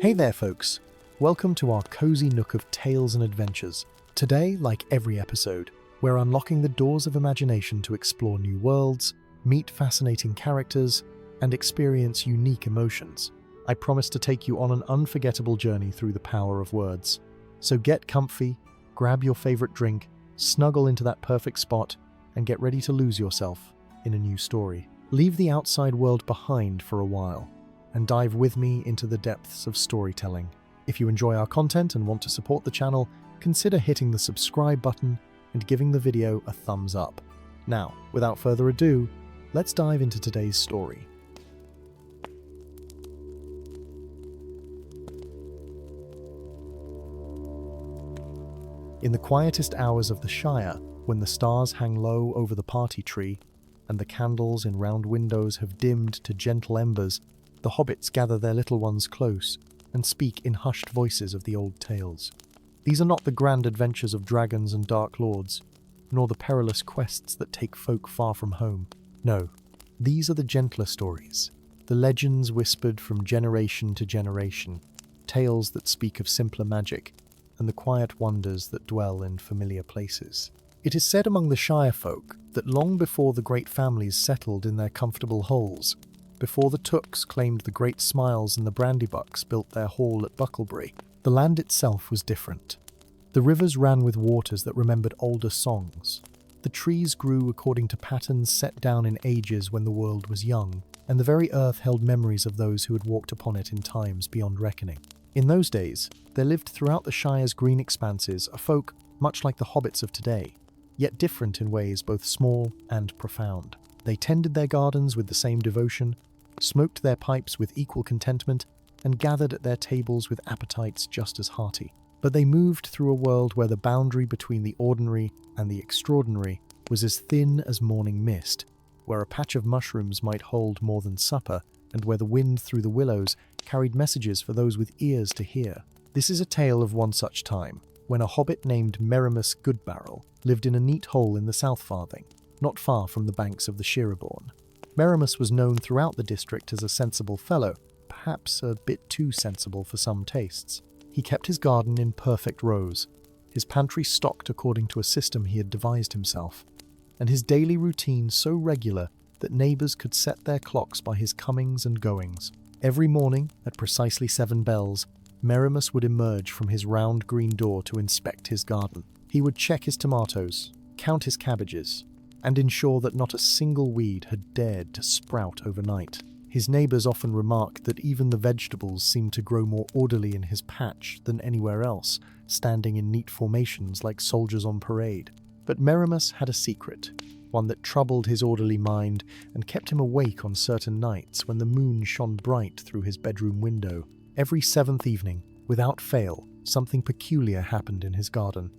Hey there, folks. Welcome to our cozy nook of tales and adventures. Today, like every episode, we're unlocking the doors of imagination to explore new worlds, meet fascinating characters, and experience unique emotions. I promise to take you on an unforgettable journey through the power of words. So get comfy, grab your favorite drink, snuggle into that perfect spot, and get ready to lose yourself in a new story. Leave the outside world behind for a while and dive with me into the depths of storytelling. If you enjoy our content and want to support the channel, consider hitting the subscribe button and giving the video a thumbs up. Now, without further ado, let's dive into today's story. In the quietest hours of the Shire, when the stars hang low over the party tree and the candles in round windows have dimmed to gentle embers, the hobbits gather their little ones close and speak in hushed voices of the old tales. These are not the grand adventures of dragons and dark lords, nor the perilous quests that take folk far from home. No, these are the gentler stories, the legends whispered from generation to generation, tales that speak of simpler magic and the quiet wonders that dwell in familiar places. It is said among the Shire folk that long before the great families settled in their comfortable holes, before the Tooks claimed the great Smiles and the Brandybucks built their hall at Bucklebury, the land itself was different. The rivers ran with waters that remembered older songs. The trees grew according to patterns set down in ages when the world was young, and the very earth held memories of those who had walked upon it in times beyond reckoning. In those days, there lived throughout the Shire's green expanses a folk much like the hobbits of today, yet different in ways both small and profound. They tended their gardens with the same devotion, smoked their pipes with equal contentment, and gathered at their tables with appetites just as hearty. But they moved through a world where the boundary between the ordinary and the extraordinary was as thin as morning mist, where a patch of mushrooms might hold more than supper, and where the wind through the willows carried messages for those with ears to hear. This is a tale of one such time, when a hobbit named Merimus Goodbarrel lived in a neat hole in the South Farthing, not far from the banks of the Shire. Merimus was known throughout the district as a sensible fellow, perhaps a bit too sensible for some tastes. He kept his garden in perfect rows, his pantry stocked according to a system he had devised himself, and his daily routine so regular that neighbours could set their clocks by his comings and goings. Every morning, at precisely 7 bells, Merimus would emerge from his round green door to inspect his garden. He would check his tomatoes, count his cabbages, and ensure that not a single weed had dared to sprout overnight. His neighbours often remarked that even the vegetables seemed to grow more orderly in his patch than anywhere else, standing in neat formations like soldiers on parade. But Merimus had a secret, one that troubled his orderly mind and kept him awake on certain nights when the moon shone bright through his bedroom window. Every 7th evening, without fail, something peculiar happened in his garden.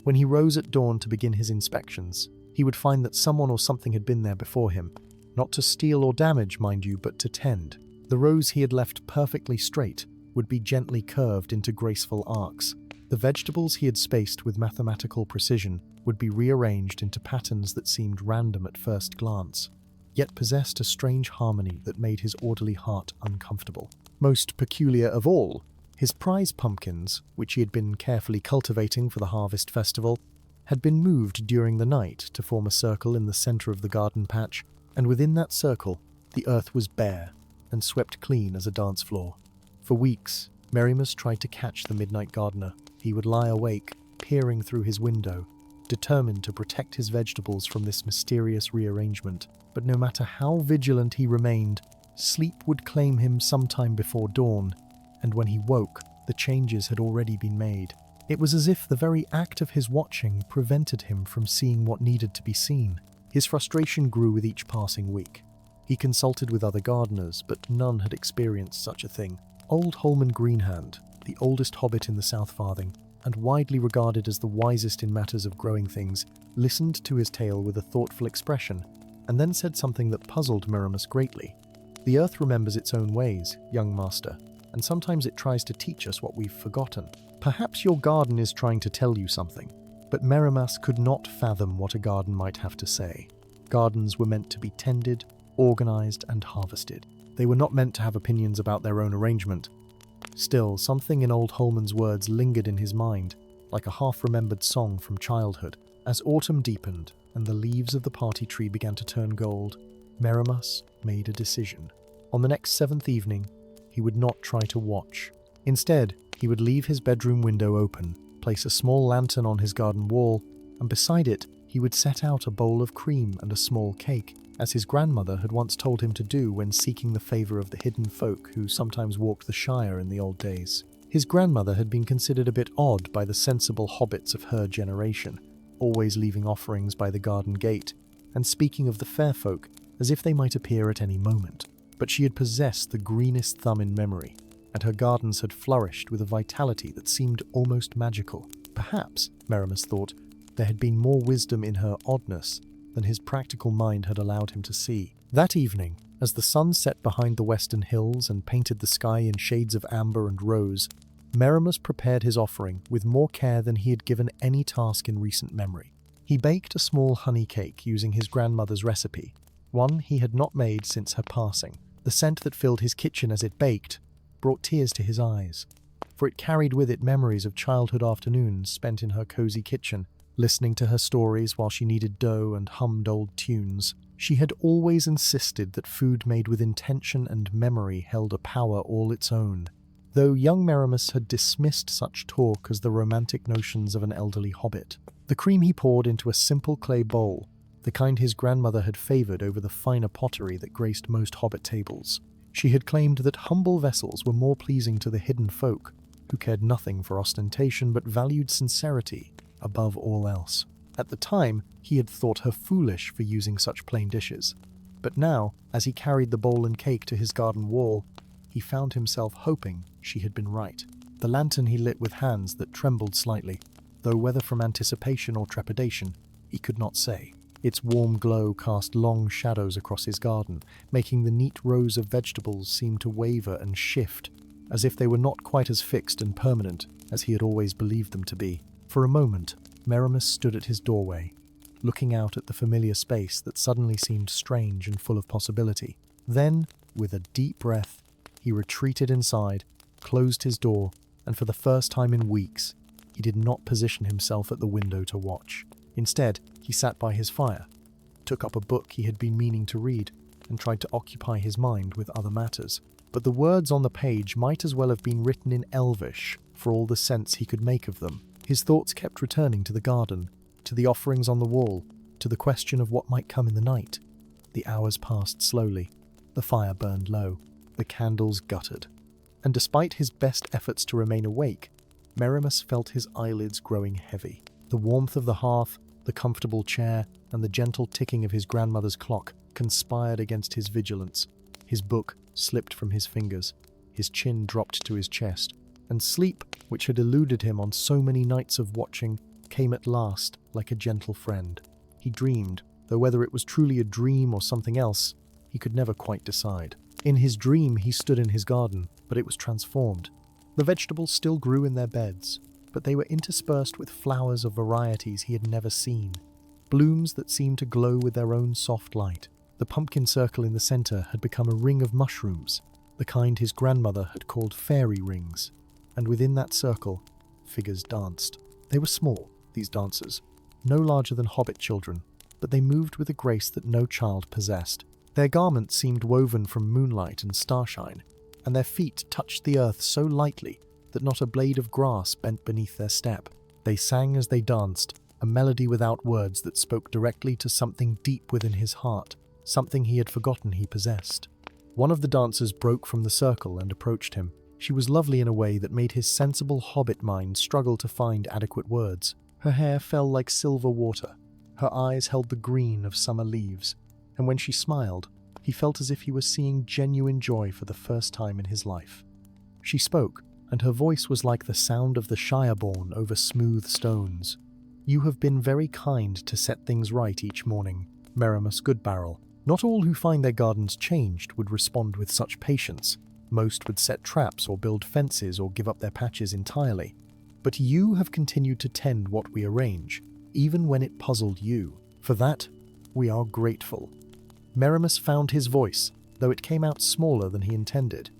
When he rose at dawn to begin his inspections, he would find that someone or something had been there before him, not to steal or damage, mind you, but to tend. The rows he had left perfectly straight would be gently curved into graceful arcs. The vegetables he had spaced with mathematical precision would be rearranged into patterns that seemed random at first glance, yet possessed a strange harmony that made his orderly heart uncomfortable. Most peculiar of all, his prize pumpkins, which he had been carefully cultivating for the harvest festival, had been moved during the night to form a circle in the centre of the garden patch, and within that circle, the earth was bare and swept clean as a dance floor. For weeks, Merimus tried to catch the midnight gardener. He would lie awake, peering through his window, determined to protect his vegetables from this mysterious rearrangement. But no matter how vigilant he remained, sleep would claim him sometime before dawn, and when he woke, the changes had already been made. It was as if the very act of his watching prevented him from seeing what needed to be seen. His frustration grew with each passing week. He consulted with other gardeners, but none had experienced such a thing. Old Holman Greenhand, the oldest hobbit in the South Farthing, and widely regarded as the wisest in matters of growing things, listened to his tale with a thoughtful expression, and then said something that puzzled Merimus greatly. The earth remembers its own ways, young master, and sometimes it tries to teach us what we've forgotten. Perhaps your garden is trying to tell you something, but Merimus could not fathom what a garden might have to say. Gardens were meant to be tended, organised, and harvested. They were not meant to have opinions about their own arrangement. Still, something in old Holman's words lingered in his mind, like a half-remembered song from childhood. As autumn deepened and the leaves of the party tree began to turn gold, Merimus made a decision. On the next 7th evening, he would not try to watch. Instead, he would leave his bedroom window open, place a small lantern on his garden wall, and beside it, he would set out a bowl of cream and a small cake, as his grandmother had once told him to do when seeking the favour of the hidden folk who sometimes walked the Shire in the old days. His grandmother had been considered a bit odd by the sensible hobbits of her generation, always leaving offerings by the garden gate, and speaking of the fair folk as if they might appear at any moment. But she had possessed the greenest thumb in memory, and her gardens had flourished with a vitality that seemed almost magical. Perhaps, Merimus thought, there had been more wisdom in her oddness than his practical mind had allowed him to see. That evening, as the sun set behind the western hills and painted the sky in shades of amber and rose, Merimus prepared his offering with more care than he had given any task in recent memory. He baked a small honey cake using his grandmother's recipe, one he had not made since her passing. The scent that filled his kitchen as it baked brought tears to his eyes, for it carried with it memories of childhood afternoons spent in her cozy kitchen, listening to her stories while she kneaded dough and hummed old tunes. She had always insisted that food made with intention and memory held a power all its own, though young Merimus had dismissed such talk as the romantic notions of an elderly hobbit. The cream he poured into a simple clay bowl, the kind his grandmother had favoured over the finer pottery that graced most hobbit tables. She had claimed that humble vessels were more pleasing to the hidden folk, who cared nothing for ostentation but valued sincerity above all else. At the time, he had thought her foolish for using such plain dishes. But now, as he carried the bowl and cake to his garden wall, he found himself hoping she had been right. The lantern he lit with hands that trembled slightly, though whether from anticipation or trepidation, he could not say. Its warm glow cast long shadows across his garden, making the neat rows of vegetables seem to waver and shift, as if they were not quite as fixed and permanent as he had always believed them to be. For a moment, Merimus stood at his doorway, looking out at the familiar space that suddenly seemed strange and full of possibility. Then, with a deep breath, he retreated inside, closed his door, and for the first time in weeks, he did not position himself at the window to watch. Instead, he sat by his fire, took up a book he had been meaning to read, and tried to occupy his mind with other matters. But the words on the page might as well have been written in Elvish, for all the sense he could make of them. His thoughts kept returning to the garden, to the offerings on the wall, to the question of what might come in the night. The hours passed slowly. The fire burned low. The candles guttered. And despite his best efforts to remain awake, Merimus felt his eyelids growing heavy. The warmth of the hearth, the comfortable chair, and the gentle ticking of his grandmother's clock conspired against his vigilance. His book slipped from his fingers. His chin dropped to his chest. And sleep, which had eluded him on so many nights of watching, came at last like a gentle friend. He dreamed, though whether it was truly a dream or something else, he could never quite decide. In his dream he stood in his garden, but it was transformed. The vegetables still grew in their beds, but they were interspersed with flowers of varieties he had never seen, blooms that seemed to glow with their own soft light. The pumpkin circle in the centre had become a ring of mushrooms, the kind his grandmother had called fairy rings, and within that circle, figures danced. They were small, these dancers, no larger than hobbit children, but they moved with a grace that no child possessed. Their garments seemed woven from moonlight and starshine, and their feet touched the earth so lightly that not a blade of grass bent beneath their step. They sang as they danced, a melody without words that spoke directly to something deep within his heart, something he had forgotten he possessed. One of the dancers broke from the circle and approached him. She was lovely in a way that made his sensible hobbit mind struggle to find adequate words. Her hair fell like silver water. Her eyes held the green of summer leaves, and when she smiled, he felt as if he was seeing genuine joy for the first time in his life. She spoke, and her voice was like the sound of the Shireborn over smooth stones. "You have been very kind to set things right each morning, Merimus Goodbarrel. Not all who find their gardens changed would respond with such patience. Most would set traps or build fences or give up their patches entirely. But you have continued to tend what we arrange, even when it puzzled you. For that, we are grateful." Merimus found his voice, though it came out smaller than he intended.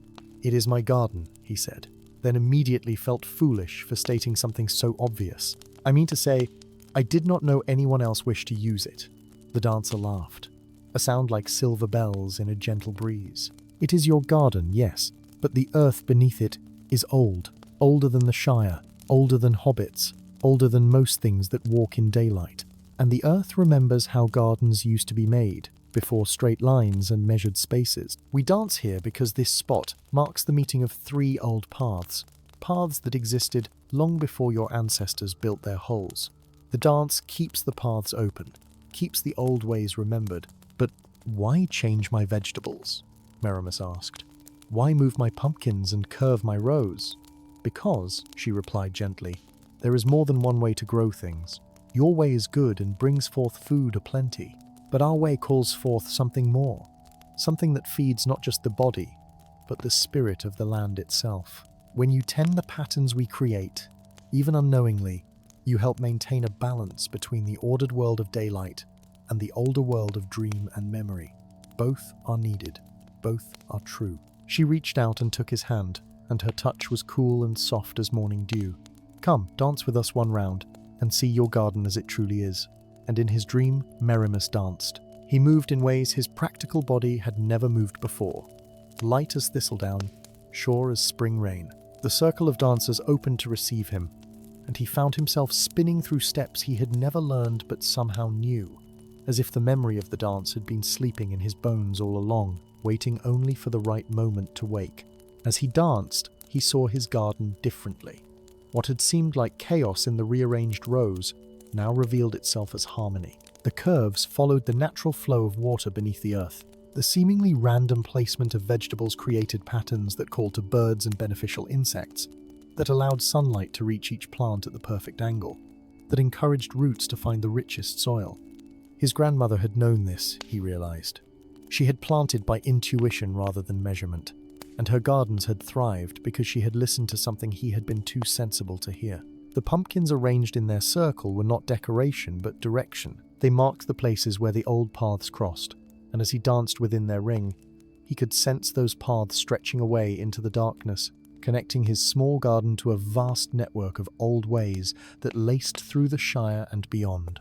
"It is my garden," he said, then immediately felt foolish for stating something so obvious. "I mean to say, I did not know anyone else wished to use it." The dancer laughed, a sound like silver bells in a gentle breeze. "It is your garden, yes, but the earth beneath it is old, older than the Shire, older than hobbits, older than most things that walk in daylight. And the earth remembers how gardens used to be made, before straight lines and measured spaces. We dance here because this spot marks the meeting of 3 old paths, paths that existed long before your ancestors built their holes. The dance keeps the paths open, keeps the old ways remembered." "But why change my vegetables?" Merimus asked. "Why move my pumpkins and curve my rows?" "Because," she replied gently, "there is more than one way to grow things. Your way is good and brings forth food aplenty, but our way calls forth something more, something that feeds not just the body, but the spirit of the land itself. When you tend the patterns we create, even unknowingly, you help maintain a balance between the ordered world of daylight and the older world of dream and memory. Both are needed. Both are true." She reached out and took his hand, and her touch was cool and soft as morning dew. "Come, dance with us one round, and see your garden as it truly is." And in his dream, Merimus danced. He moved in ways his practical body had never moved before. Light as thistledown, sure as spring rain. The circle of dancers opened to receive him, and he found himself spinning through steps he had never learned but somehow knew, as if the memory of the dance had been sleeping in his bones all along, waiting only for the right moment to wake. As he danced, he saw his garden differently. What had seemed like chaos in the rearranged rows now revealed itself as harmony. The curves followed the natural flow of water beneath the earth. The seemingly random placement of vegetables created patterns that called to birds and beneficial insects, that allowed sunlight to reach each plant at the perfect angle, that encouraged roots to find the richest soil. His grandmother had known this, he realized. She had planted by intuition rather than measurement, and her gardens had thrived because she had listened to something he had been too sensible to hear. The pumpkins arranged in their circle were not decoration but direction. They marked the places where the old paths crossed, and as he danced within their ring, he could sense those paths stretching away into the darkness, connecting his small garden to a vast network of old ways that laced through the Shire and beyond.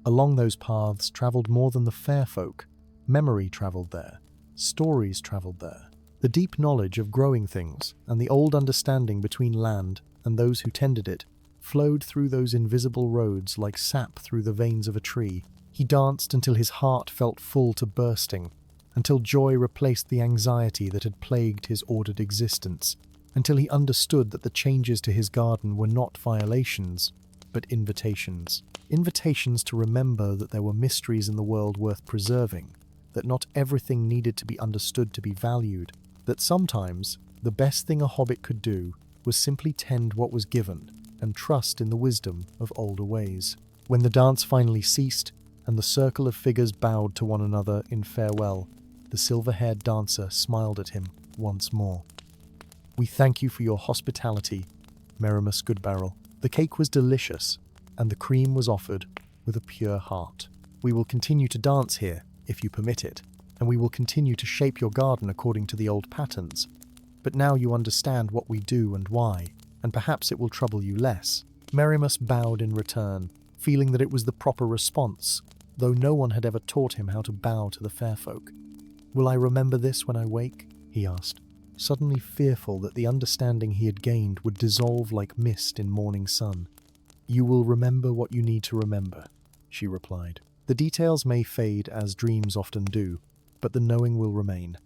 Along those paths travelled more than the fair folk. Memory travelled there. Stories travelled there. The deep knowledge of growing things and the old understanding between land and those who tended it flowed through those invisible roads like sap through the veins of a tree. He danced until his heart felt full to bursting, until joy replaced the anxiety that had plagued his ordered existence, until he understood that the changes to his garden were not violations, but invitations. Invitations to remember that there were mysteries in the world worth preserving, that not everything needed to be understood to be valued, that sometimes the best thing a hobbit could do was simply tend what was given and trust in the wisdom of older ways. When the dance finally ceased, and the circle of figures bowed to one another in farewell, the silver-haired dancer smiled at him once more. "We thank you for your hospitality, Merimus Goodbarrel. The cake was delicious, and the cream was offered with a pure heart. We will continue to dance here, if you permit it, and we will continue to shape your garden according to the old patterns. But now you understand what we do and why, and perhaps it will trouble you less." Merimus bowed in return, feeling that it was the proper response, though no one had ever taught him how to bow to the fair folk. "Will I remember this when I wake?" he asked, suddenly fearful that the understanding he had gained would dissolve like mist in morning sun. "You will remember what you need to remember," she replied. "The details may fade as dreams often do, but the knowing will remain.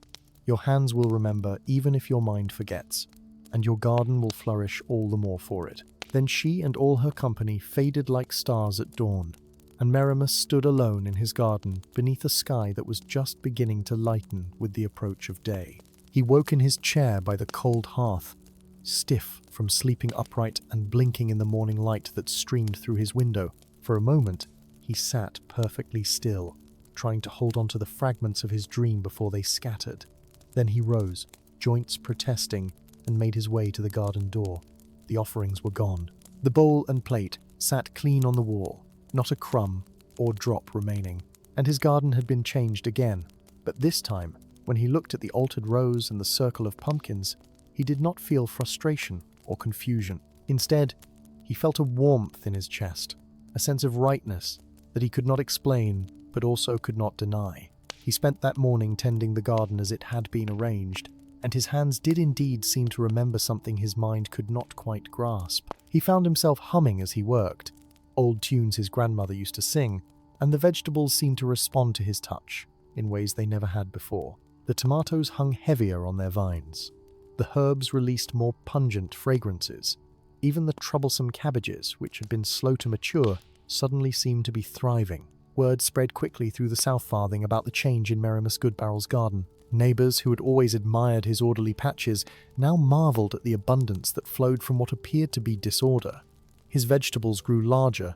Your hands will remember even if your mind forgets, and your garden will flourish all the more for it." Then she and all her company faded like stars at dawn, and Merimus stood alone in his garden beneath a sky that was just beginning to lighten with the approach of day. He woke in his chair by the cold hearth, stiff from sleeping upright and blinking in the morning light that streamed through his window. For a moment, he sat perfectly still, trying to hold on to the fragments of his dream before they scattered. Then he rose, joints protesting, and made his way to the garden door. The offerings were gone. The bowl and plate sat clean on the wall, not a crumb or drop remaining, and his garden had been changed again. But this time, when he looked at the altered rows and the circle of pumpkins, he did not feel frustration or confusion. Instead, he felt a warmth in his chest, a sense of rightness that he could not explain but also could not deny. He spent that morning tending the garden as it had been arranged, and his hands did indeed seem to remember something his mind could not quite grasp. He found himself humming as he worked, old tunes his grandmother used to sing, and the vegetables seemed to respond to his touch in ways they never had before. The tomatoes hung heavier on their vines. The herbs released more pungent fragrances. Even the troublesome cabbages, which had been slow to mature, suddenly seemed to be thriving. Word spread quickly through the South Farthing about the change in Merimus Goodbarrel's garden. Neighbours who had always admired his orderly patches now marvelled at the abundance that flowed from what appeared to be disorder. His vegetables grew larger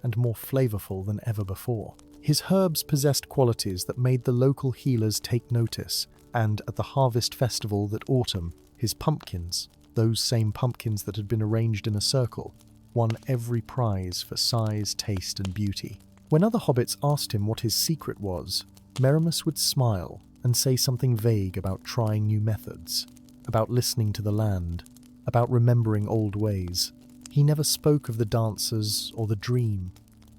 and more flavourful than ever before. His herbs possessed qualities that made the local healers take notice, and at the harvest festival that autumn, his pumpkins, those same pumpkins that had been arranged in a circle, won every prize for size, taste and beauty. When other hobbits asked him what his secret was, Merimus would smile and say something vague about trying new methods, about listening to the land, about remembering old ways. He never spoke of the dancers or the dream,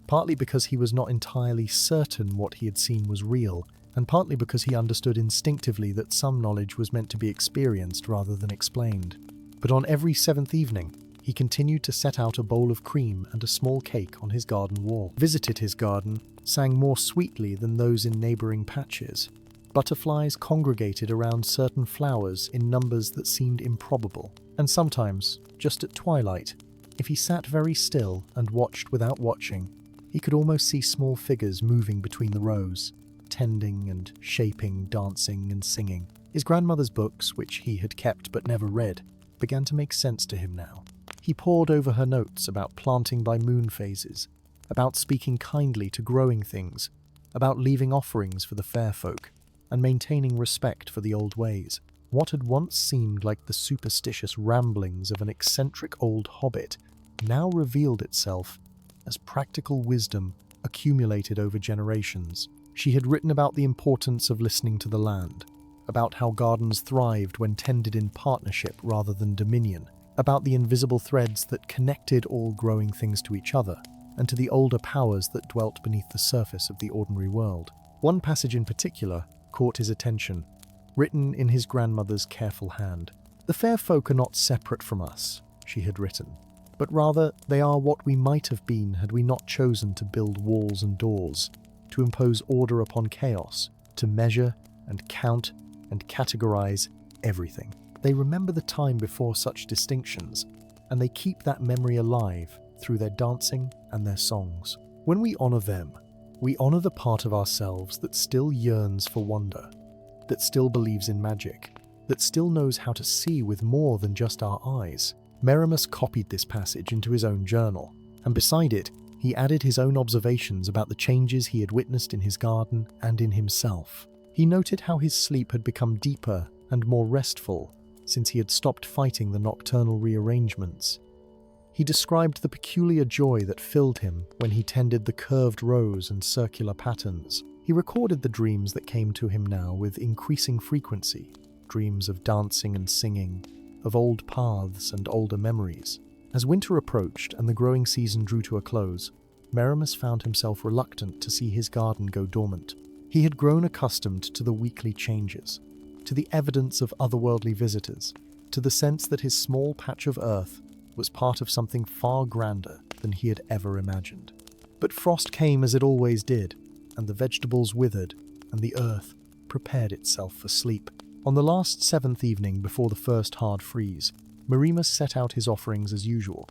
partly because he was not entirely certain what he had seen was real, and partly because he understood instinctively that some knowledge was meant to be experienced rather than explained. But on every seventh evening, he continued to set out a bowl of cream and a small cake on his garden wall, visited his garden, sang more sweetly than those in neighbouring patches. Butterflies congregated around certain flowers in numbers that seemed improbable, and sometimes, just at twilight, if he sat very still and watched without watching, he could almost see small figures moving between the rows, tending and shaping, dancing and singing. His grandmother's books, which he had kept but never read, began to make sense to him now. He pored over her notes about planting by moon phases, about speaking kindly to growing things, about leaving offerings for the fair folk, and maintaining respect for the old ways. What had once seemed like the superstitious ramblings of an eccentric old hobbit now revealed itself as practical wisdom accumulated over generations. She had written about the importance of listening to the land, about how gardens thrived when tended in partnership rather than dominion, about the invisible threads that connected all growing things to each other, and to the older powers that dwelt beneath the surface of the ordinary world. One passage in particular caught his attention, written in his grandmother's careful hand. "The fair folk are not separate from us," she had written, "but rather they are what we might have been had we not chosen to build walls and doors, to impose order upon chaos, to measure and count and categorize everything. They remember the time before such distinctions, and they keep that memory alive through their dancing and their songs. When we honor them, we honor the part of ourselves that still yearns for wonder, that still believes in magic, that still knows how to see with more than just our eyes." Merimus copied this passage into his own journal, and beside it, he added his own observations about the changes he had witnessed in his garden and in himself. He noted how his sleep had become deeper and more restful since he had stopped fighting the nocturnal rearrangements. He described the peculiar joy that filled him when he tended the curved rows and circular patterns. He recorded the dreams that came to him now with increasing frequency, dreams of dancing and singing, of old paths and older memories. As winter approached and the growing season drew to a close, Merimus found himself reluctant to see his garden go dormant. He had grown accustomed to the weekly changes, to the evidence of otherworldly visitors, to the sense that his small patch of earth was part of something far grander than he had ever imagined. But frost came as it always did, and the vegetables withered, and the earth prepared itself for sleep. On the last seventh evening before the first hard freeze, Merimus set out his offerings as usual,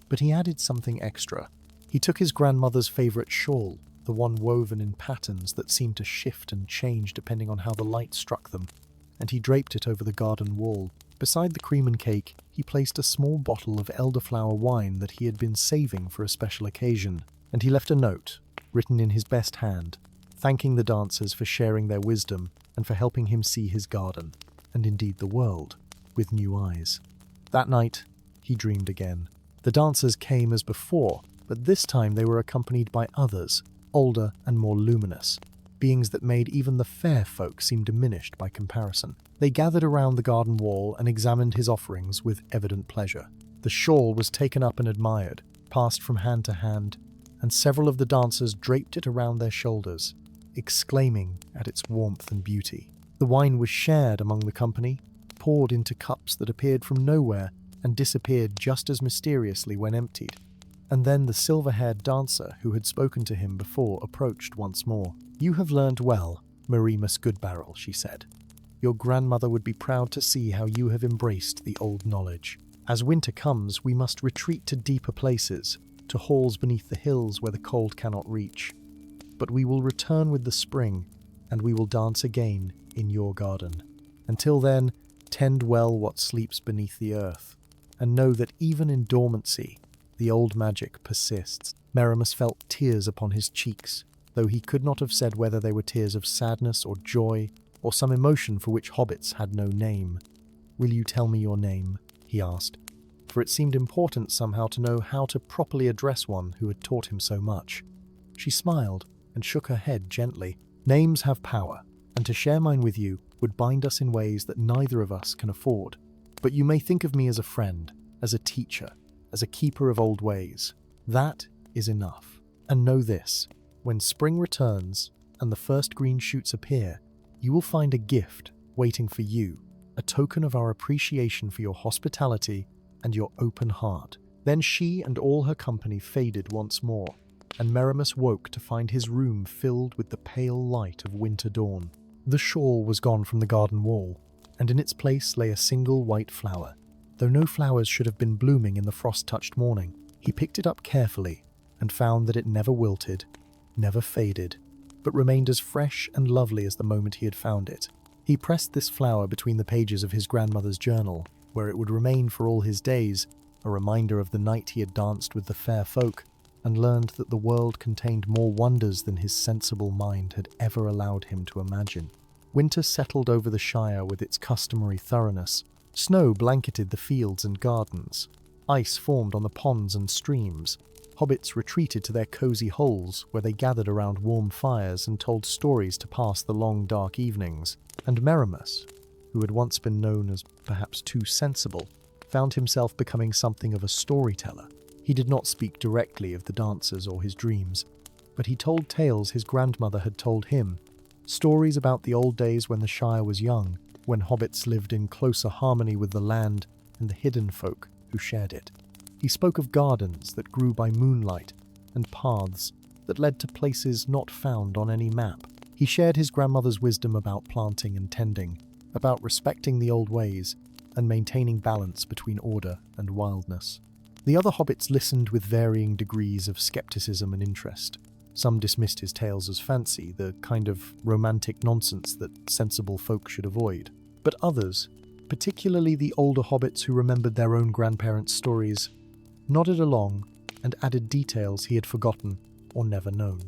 but he added something extra. He took his grandmother's favourite shawl, the one woven in patterns that seemed to shift and change depending on how the light struck them, and he draped it over the garden wall. Beside the cream and cake, he placed a small bottle of elderflower wine that he had been saving for a special occasion, and he left a note, written in his best hand, thanking the dancers for sharing their wisdom and for helping him see his garden, and indeed the world, with new eyes. That night, he dreamed again. The dancers came as before, but this time they were accompanied by others, older and more luminous. beings that made even the fair folk seem diminished by comparison. They gathered around the garden wall and examined his offerings with evident pleasure. The shawl was taken up and admired, passed from hand to hand, and several of the dancers draped it around their shoulders, exclaiming at its warmth and beauty. The wine was shared among the company, poured into cups that appeared from nowhere and disappeared just as mysteriously when emptied. And then the silver-haired dancer who had spoken to him before approached once more. "You have learned well, Marimus Goodbarrel," she said. "Your grandmother would be proud to see how you have embraced the old knowledge. As winter comes, we must retreat to deeper places, to halls beneath the hills where the cold cannot reach. But we will return with the spring, and we will dance again in your garden. Until then, tend well what sleeps beneath the earth, and know that even in dormancy, the old magic persists." Marimus felt tears upon his cheeks, though he could not have said whether they were tears of sadness or joy, or some emotion for which hobbits had no name. "Will you tell me your name?" he asked, for it seemed important somehow to know how to properly address one who had taught him so much. She smiled and shook her head gently. "Names have power, and to share mine with you would bind us in ways that neither of us can afford. But you may think of me as a friend, as a teacher, as a keeper of old ways. That is enough. And know this, when spring returns and the first green shoots appear, you will find a gift waiting for you, a token of our appreciation for your hospitality and your open heart." Then she and all her company faded once more, and Marimus woke to find his room filled with the pale light of winter dawn. The shawl was gone from the garden wall, and in its place lay a single white flower. Though no flowers should have been blooming in the frost-touched morning, he picked it up carefully and found that it never wilted, never faded, but remained as fresh and lovely as the moment he had found it. He pressed this flower between the pages of his grandmother's journal, where it would remain for all his days, a reminder of the night he had danced with the fair folk, and learned that the world contained more wonders than his sensible mind had ever allowed him to imagine. Winter settled over the Shire with its customary thoroughness. Snow blanketed the fields and gardens. Ice formed on the ponds and streams. Hobbits retreated to their cozy holes, where they gathered around warm fires and told stories to pass the long dark evenings. And Marimus, who had once been known as perhaps too sensible, found himself becoming something of a storyteller. He did not speak directly of the dancers or his dreams, but he told tales his grandmother had told him, stories about the old days when the Shire was young, when hobbits lived in closer harmony with the land and the hidden folk who shared it. He spoke of gardens that grew by moonlight and paths that led to places not found on any map. He shared his grandmother's wisdom about planting and tending, about respecting the old ways and maintaining balance between order and wildness. The other hobbits listened with varying degrees of skepticism and interest. Some dismissed his tales as fancy, the kind of romantic nonsense that sensible folk should avoid. But others, particularly the older hobbits who remembered their own grandparents' stories, nodded along and added details he had forgotten or never known.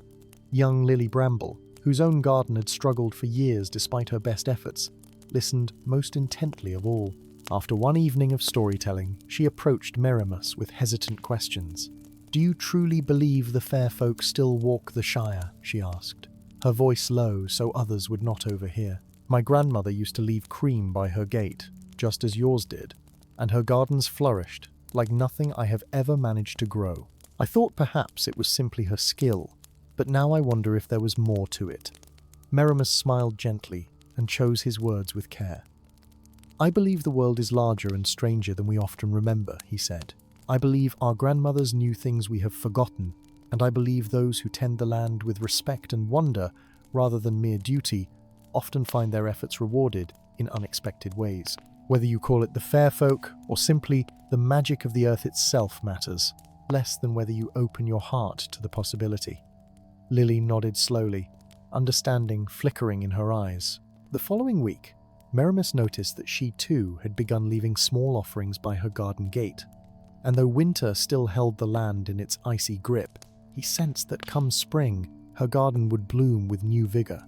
Young Lily Bramble, whose own garden had struggled for years despite her best efforts, listened most intently of all. After one evening of storytelling, she approached Marimus with hesitant questions. "Do you truly believe the fair folk still walk the Shire?" she asked, her voice low so others would not overhear. "My grandmother used to leave cream by her gate, just as yours did, and her gardens flourished like nothing I have ever managed to grow. I thought perhaps it was simply her skill, but now I wonder if there was more to it." Marimus smiled gently and chose his words with care. "I believe the world is larger and stranger than we often remember," he said. "I believe our grandmothers knew things we have forgotten, and I believe those who tend the land with respect and wonder, rather than mere duty, often find their efforts rewarded in unexpected ways. Whether you call it the fair folk, or simply the magic of the earth itself matters, less than whether you open your heart to the possibility." Lily nodded slowly, understanding flickering in her eyes. The following week, Marimus noticed that she too had begun leaving small offerings by her garden gate, and though winter still held the land in its icy grip, he sensed that come spring, her garden would bloom with new vigor.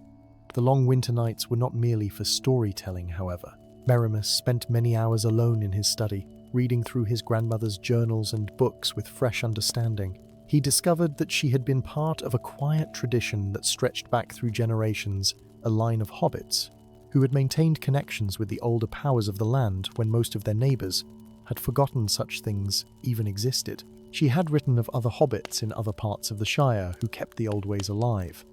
The long winter nights were not merely for storytelling, however. Marimus spent many hours alone in his study, reading through his grandmother's journals and books with fresh understanding. he discovered that she had been part of a quiet tradition that stretched back through generations, a line of hobbits who had maintained connections with the older powers of the land when most of their neighbours had forgotten such things even existed. She had written of other hobbits in other parts of the Shire who kept the old ways alive.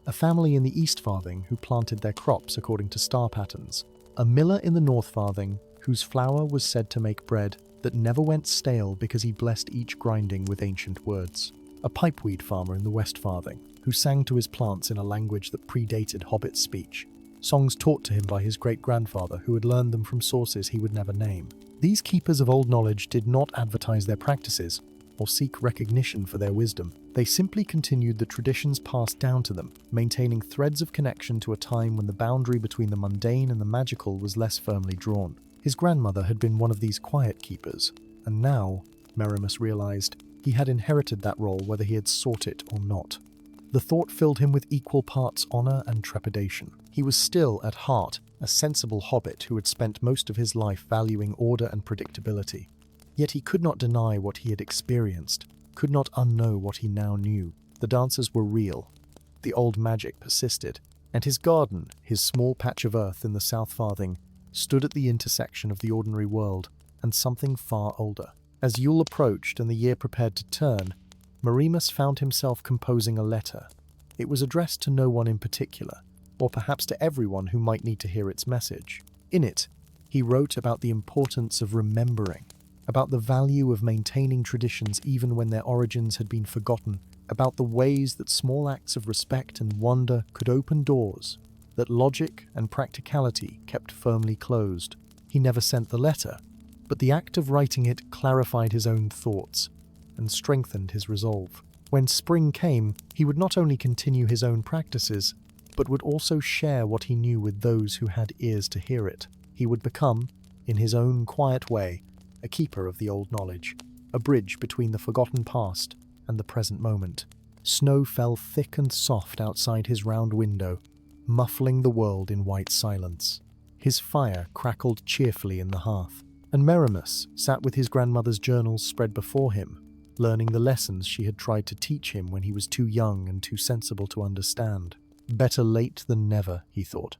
A family in the East Farthing who planted their crops according to star patterns. A miller in the North Farthing whose flour was said to make bread that never went stale because he blessed each grinding with ancient words. A pipeweed farmer in the West Farthing who sang to his plants in a language that predated hobbit speech, songs taught to him by his great-grandfather who had learned them from sources he would never name. These keepers of old knowledge did not advertise their practices or seek recognition for their wisdom. They simply continued the traditions passed down to them, maintaining threads of connection to a time when the boundary between the mundane and the magical was less firmly drawn. His grandmother had been one of these quiet keepers, and now, Merimus realized, he had inherited that role whether he had sought it or not. The thought filled him with equal parts honor and trepidation. He was still, at heart, a sensible hobbit who had spent most of his life valuing order and predictability. Yet he could not deny what he had experienced, could not unknow what he now knew. The dances were real. The old magic persisted, and his garden, his small patch of earth in the South Farthing, stood at the intersection of the ordinary world and something far older. As Yule approached and the year prepared to turn, Merimus found himself composing a letter. It was addressed to no one in particular, or perhaps to everyone who might need to hear its message. In it, he wrote about the importance of remembering, about the value of maintaining traditions even when their origins had been forgotten, about the ways that small acts of respect and wonder could open doors that logic and practicality kept firmly closed. He never sent the letter, but the act of writing it clarified his own thoughts and strengthened his resolve. When spring came, he would not only continue his own practices, but would also share what he knew with those who had ears to hear it. He would become, in his own quiet way, a keeper of the old knowledge, a bridge between the forgotten past and the present moment. Snow fell thick and soft outside his round window, muffling the world in white silence. His fire crackled cheerfully in the hearth, and Merimus sat with his grandmother's journals spread before him, learning the lessons she had tried to teach him when he was too young and too sensible to understand. Better late than never, he thought,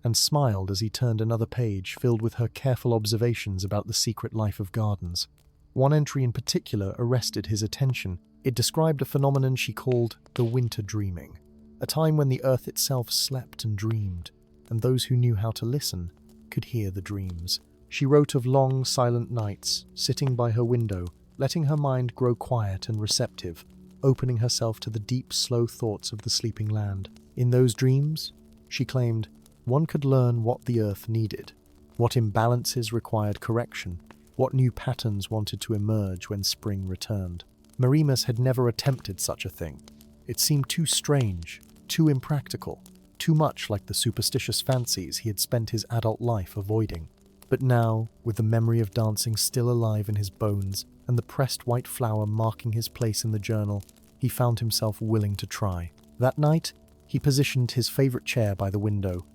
and smiled as he turned another page filled with her careful observations about the secret life of gardens. One entry in particular arrested his attention. It described a phenomenon she called the winter dreaming, a time when the earth itself slept and dreamed, and those who knew how to listen could hear the dreams. She wrote of long, silent nights, sitting by her window, letting her mind grow quiet and receptive, opening herself to the deep, slow thoughts of the sleeping land. In those dreams, she claimed, one could learn what the earth needed, what imbalances required correction, what new patterns wanted to emerge when spring returned. Merimus had never attempted such a thing. It seemed too strange, too impractical, too much like the superstitious fancies he had spent his adult life avoiding. But now, with the memory of dancing still alive in his bones and the pressed white flower marking his place in the journal, he found himself willing to try. That night, he positioned his favorite chair by the window,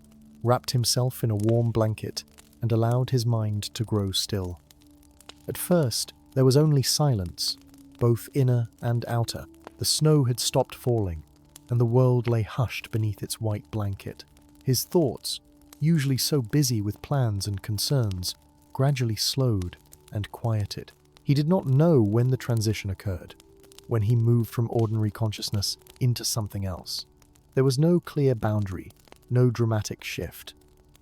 wrapped himself in a warm blanket, and allowed his mind to grow still. At first, there was only silence, both inner and outer. The snow had stopped falling, and the world lay hushed beneath its white blanket. His thoughts, usually so busy with plans and concerns, gradually slowed and quieted. He did not know when the transition occurred, when he moved from ordinary consciousness into something else. There was no clear boundary, no dramatic shift,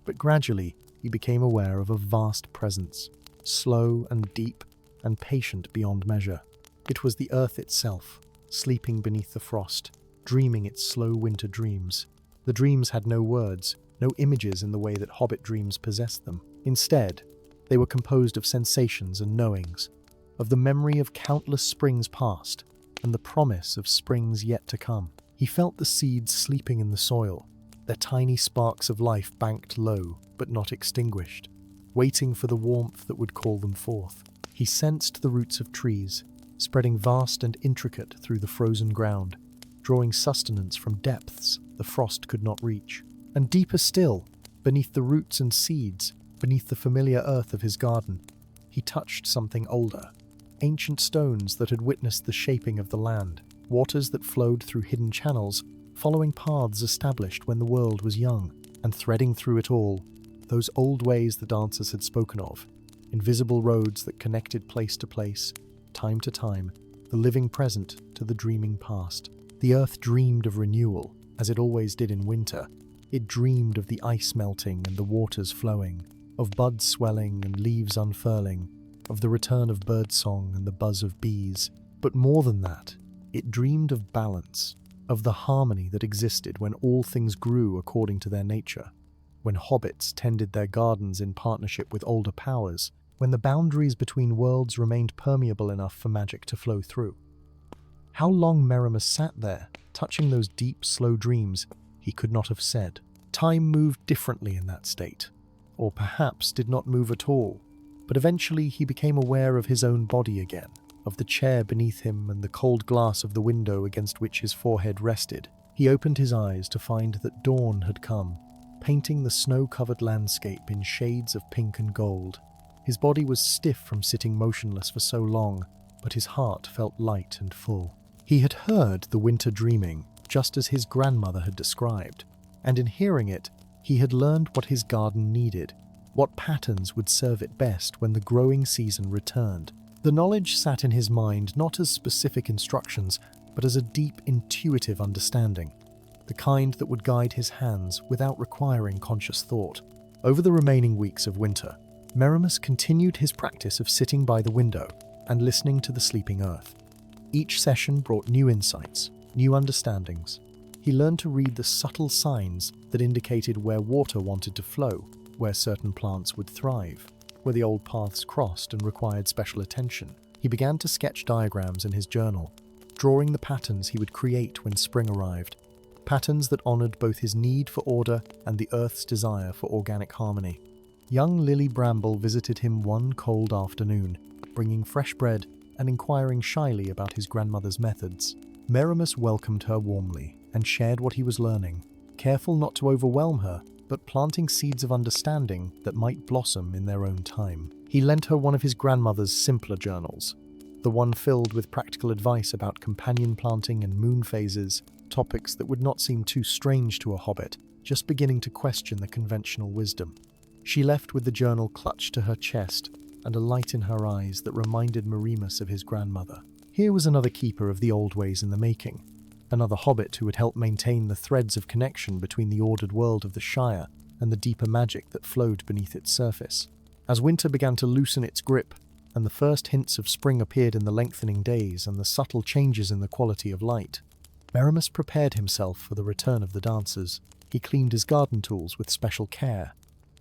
but gradually he became aware of a vast presence, slow and deep and patient beyond measure. It was the earth itself, sleeping beneath the frost, dreaming its slow winter dreams. The dreams had no words, no images in the way that hobbit dreams possessed them. Instead, they were composed of sensations and knowings, of the memory of countless springs past and the promise of springs yet to come. He felt the seeds sleeping in the soil, their tiny sparks of life banked low but not extinguished, waiting for the warmth that would call them forth. He sensed the roots of trees, spreading vast and intricate through the frozen ground, drawing sustenance from depths the frost could not reach. And deeper still, beneath the roots and seeds, beneath the familiar earth of his garden, he touched something older, ancient stones that had witnessed the shaping of the land, waters that flowed through hidden channels, following paths established when the world was young, and threading through it all, those old ways the dancers had spoken of, invisible roads that connected place to place, time to time, the living present to the dreaming past. The earth dreamed of renewal, as it always did in winter. It dreamed of the ice melting and the waters flowing, of buds swelling and leaves unfurling, of the return of birdsong and the buzz of bees. But more than that, it dreamed of balance, of the harmony that existed when all things grew according to their nature, when hobbits tended their gardens in partnership with older powers, when the boundaries between worlds remained permeable enough for magic to flow through. How long Merimus sat there, touching those deep, slow dreams, he could not have said. Time moved differently in that state, or perhaps did not move at all, but eventually he became aware of his own body again, of the chair beneath him and the cold glass of the window against which his forehead rested. He opened his eyes to find that dawn had come, painting the snow-covered landscape in shades of pink and gold. His body was stiff from sitting motionless for so long, but his heart felt light and full. He had heard the winter dreaming, just as his grandmother had described, and in hearing it, he had learned what his garden needed, what patterns would serve it best when the growing season returned. The knowledge sat in his mind not as specific instructions, but as a deep, intuitive understanding, the kind that would guide his hands without requiring conscious thought. Over the remaining weeks of winter, Merimus continued his practice of sitting by the window and listening to the sleeping earth. Each session brought new insights, new understandings. He learned to read the subtle signs that indicated where water wanted to flow, where certain plants would thrive, where the old paths crossed and required special attention. He began to sketch diagrams in his journal, drawing the patterns he would create when spring arrived, patterns that honored both his need for order and the earth's desire for organic harmony. Young Lily Bramble visited him one cold afternoon, bringing fresh bread and inquiring shyly about his grandmother's methods. Merimus welcomed her warmly and shared what he was learning, careful not to overwhelm her, but planting seeds of understanding that might blossom in their own time. He lent her one of his grandmother's simpler journals, the one filled with practical advice about companion planting and moon phases, topics that would not seem too strange to a hobbit, just beginning to question the conventional wisdom. She left with the journal clutched to her chest and a light in her eyes that reminded Merimus of his grandmother. Here was another keeper of the old ways in the making, another hobbit who would help maintain the threads of connection between the ordered world of the Shire and the deeper magic that flowed beneath its surface. As winter began to loosen its grip, and the first hints of spring appeared in the lengthening days and the subtle changes in the quality of light, Merimus prepared himself for the return of the dancers. He cleaned his garden tools with special care,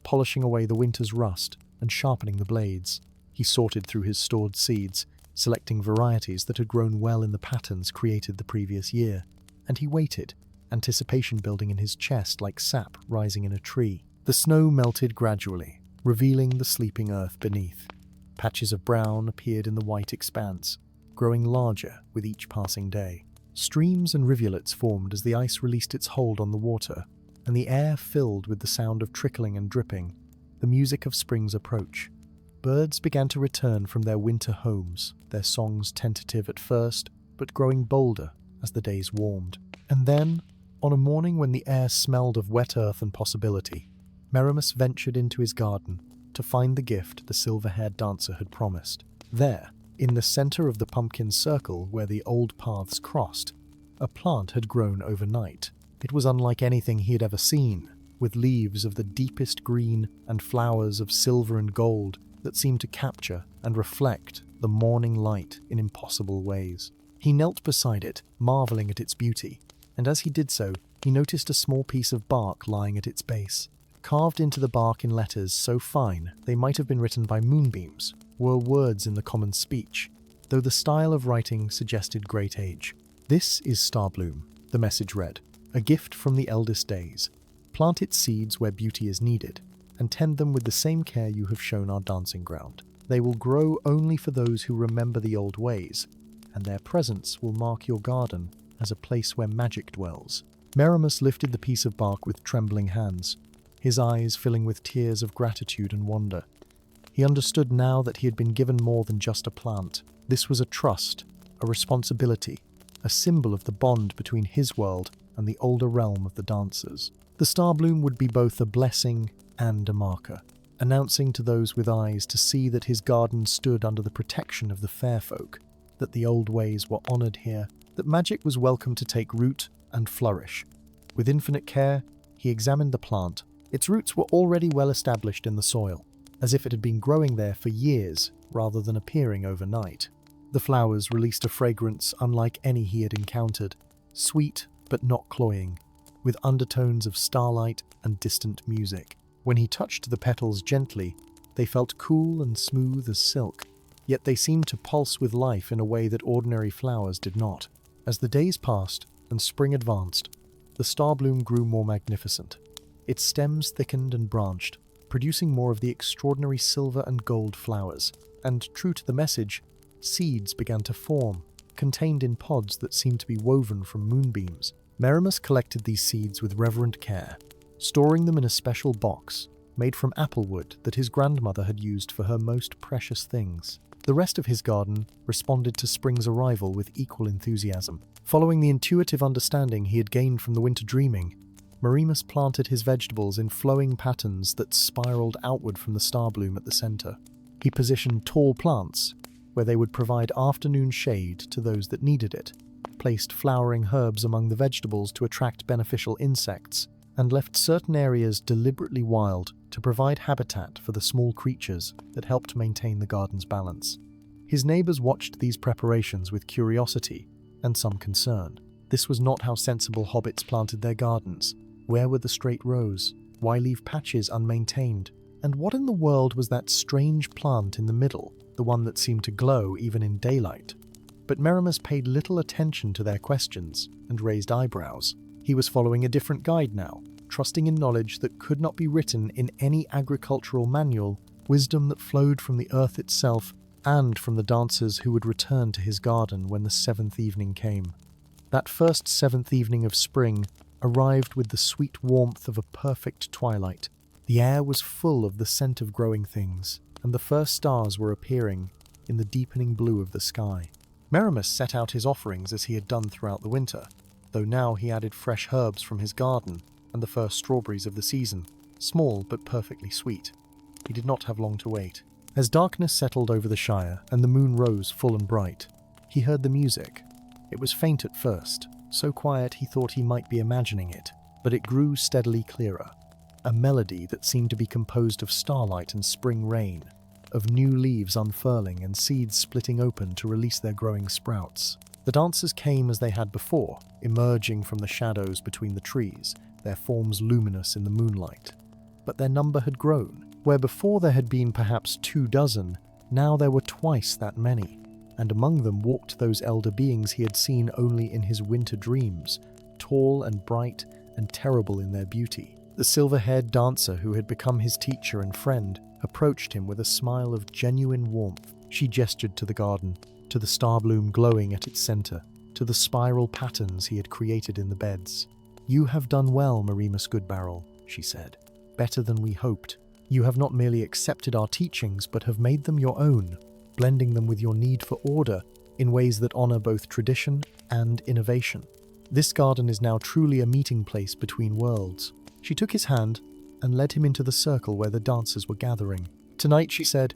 polishing away the winter's rust and sharpening the blades. He sorted through his stored seeds, selecting varieties that had grown well in the patterns created the previous year, and he waited, anticipation building in his chest like sap rising in a tree. The snow melted gradually, revealing the sleeping earth beneath. Patches of brown appeared in the white expanse, growing larger with each passing day. Streams and rivulets formed as the ice released its hold on the water, and the air filled with the sound of trickling and dripping, the music of spring's approach. Birds began to return from their winter homes, their songs tentative at first, but growing bolder as the days warmed. And then, on a morning when the air smelled of wet earth and possibility, Merimus ventured into his garden to find the gift the silver-haired dancer had promised. There, in the center of the pumpkin circle where the old paths crossed, a plant had grown overnight. It was unlike anything he had ever seen, with leaves of the deepest green and flowers of silver and gold that seemed to capture and reflect the morning light in impossible ways. He knelt beside it, marveling at its beauty, and as he did so, he noticed a small piece of bark lying at its base. Carved into the bark in letters so fine they might have been written by moonbeams were words in the common speech, though the style of writing suggested great age. "This is Starbloom," the message read, "a gift from the eldest days. Plant its seeds where beauty is needed, and tend them with the same care you have shown our dancing ground. They will grow only for those who remember the old ways, and their presence will mark your garden as a place where magic dwells." Merimus lifted the piece of bark with trembling hands, his eyes filling with tears of gratitude and wonder. He understood now that he had been given more than just a plant. This was a trust, a responsibility, a symbol of the bond between his world and the older realm of the dancers. The star bloom would be both a blessing and a marker, announcing to those with eyes to see that his garden stood under the protection of the fair folk, that the old ways were honoured here, that magic was welcome to take root and flourish. With infinite care, he examined the plant. Its roots were already well established in the soil, as if it had been growing there for years rather than appearing overnight. The flowers released a fragrance unlike any he had encountered, sweet but not cloying, with undertones of starlight and distant music. When he touched the petals gently, they felt cool and smooth as silk, yet they seemed to pulse with life in a way that ordinary flowers did not. As the days passed and spring advanced, the star bloom grew more magnificent. Its stems thickened and branched, producing more of the extraordinary silver and gold flowers, and, true to the message, seeds began to form, contained in pods that seemed to be woven from moonbeams. Merimus collected these seeds with reverent care, storing them in a special box made from apple wood that his grandmother had used for her most precious things. The rest of his garden responded to spring's arrival with equal enthusiasm. Following the intuitive understanding he had gained from the winter dreaming, Merimus planted his vegetables in flowing patterns that spiraled outward from the star bloom at the center. He positioned tall plants where they would provide afternoon shade to those that needed it, placed flowering herbs among the vegetables to attract beneficial insects, and left certain areas deliberately wild to provide habitat for the small creatures that helped maintain the garden's balance. His neighbors watched these preparations with curiosity and some concern. This was not how sensible hobbits planted their gardens. Where were the straight rows? Why leave patches unmaintained? And what in the world was that strange plant in the middle, the one that seemed to glow even in daylight? But Merimus paid little attention to their questions and raised eyebrows. He was following a different guide now, trusting in knowledge that could not be written in any agricultural manual, wisdom that flowed from the earth itself and from the dancers who would return to his garden when the seventh evening came. That first seventh evening of spring arrived with the sweet warmth of a perfect twilight. The air was full of the scent of growing things, and the first stars were appearing in the deepening blue of the sky. Merimus set out his offerings as he had done throughout the winter, though now he added fresh herbs from his garden and the first strawberries of the season, small but perfectly sweet. He did not have long to wait. As darkness settled over the Shire and the moon rose full and bright, he heard the music. It was faint at first, so quiet he thought he might be imagining it, but it grew steadily clearer. A melody that seemed to be composed of starlight and spring rain, of new leaves unfurling and seeds splitting open to release their growing sprouts. The dancers came as they had before, emerging from the shadows between the trees, their forms luminous in the moonlight. But their number had grown. Where before there had been perhaps 24, now there were twice that many, and among them walked those elder beings he had seen only in his winter dreams, tall and bright and terrible in their beauty. The silver-haired dancer who had become his teacher and friend approached him with a smile of genuine warmth. She gestured to the garden, to the star bloom glowing at its center, to the spiral patterns he had created in the beds. "You have done well, Merimus Goodbarrel," she said. "Better than we hoped. You have not merely accepted our teachings, but have made them your own, blending them with your need for order in ways that honor both tradition and innovation. This garden is now truly a meeting place between worlds." She took his hand and led him into the circle where the dancers were gathering. "Tonight," she said,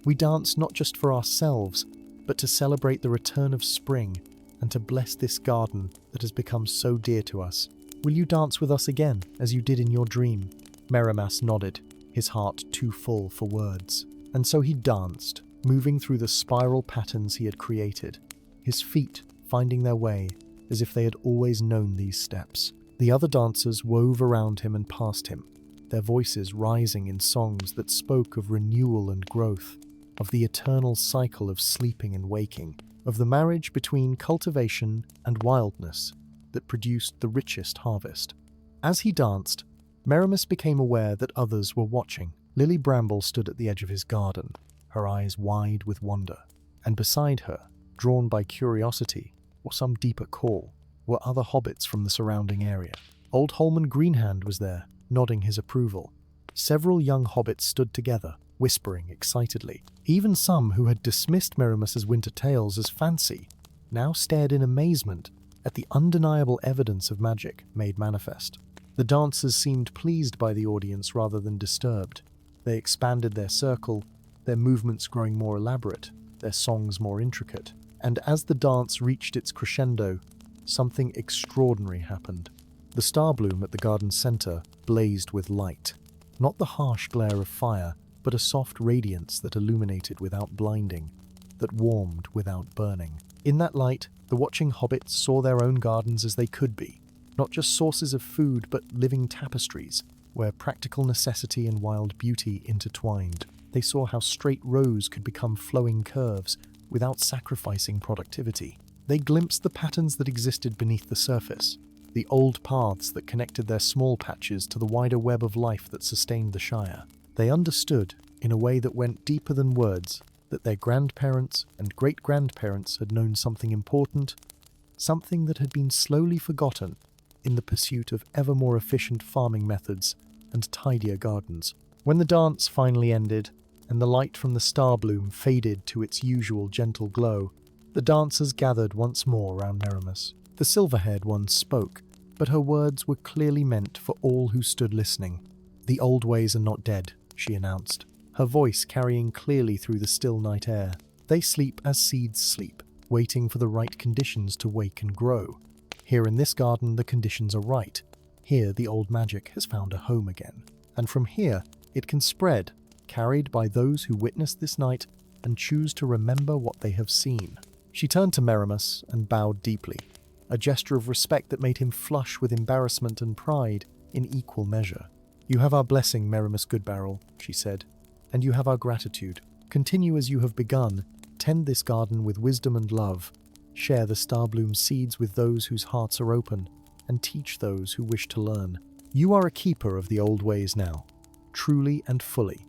"we dance not just for ourselves, but to celebrate the return of spring and to bless this garden that has become so dear to us. Will you dance with us again, as you did in your dream?" Merimus nodded, his heart too full for words. And so he danced, moving through the spiral patterns he had created, his feet finding their way as if they had always known these steps. The other dancers wove around him and past him, their voices rising in songs that spoke of renewal and growth, of the eternal cycle of sleeping and waking, of the marriage between cultivation and wildness that produced the richest harvest. As he danced, Merimus became aware that others were watching. Lily Bramble stood at the edge of his garden, her eyes wide with wonder, and beside her, drawn by curiosity or some deeper call, were other hobbits from the surrounding area. Old Holman Greenhand was there, nodding his approval. Several young hobbits stood together, whispering excitedly. Even some who had dismissed Merimus's winter tales as fancy now stared in amazement at the undeniable evidence of magic made manifest. The dancers seemed pleased by the audience rather than disturbed. They expanded their circle, their movements growing more elaborate, their songs more intricate. And as the dance reached its crescendo, something extraordinary happened. The star bloom at the garden's center blazed with light. Not the harsh glare of fire, but a soft radiance that illuminated without blinding, that warmed without burning. In that light, the watching hobbits saw their own gardens as they could be, not just sources of food, but living tapestries, where practical necessity and wild beauty intertwined. They saw how straight rows could become flowing curves without sacrificing productivity. They glimpsed the patterns that existed beneath the surface, the old paths that connected their small patches to the wider web of life that sustained the Shire. They understood, in a way that went deeper than words, that their grandparents and great-grandparents had known something important, something that had been slowly forgotten in the pursuit of ever more efficient farming methods and tidier gardens. When the dance finally ended, and the light from the star bloom faded to its usual gentle glow, the dancers gathered once more round Merimus. The silver-haired one spoke, but her words were clearly meant for all who stood listening. "The old ways are not dead," she announced, her voice carrying clearly through the still night air. "They sleep as seeds sleep, waiting for the right conditions to wake and grow. Here in this garden, the conditions are right. Here, the old magic has found a home again. And from here, it can spread, carried by those who witness this night and choose to remember what they have seen." She turned to Merimus and bowed deeply, a gesture of respect that made him flush with embarrassment and pride in equal measure. "You have our blessing, Merimus Goodbarrel," she said, "and you have our gratitude. Continue as you have begun, tend this garden with wisdom and love, share the starbloom seeds with those whose hearts are open, and teach those who wish to learn. You are a keeper of the old ways now, truly and fully,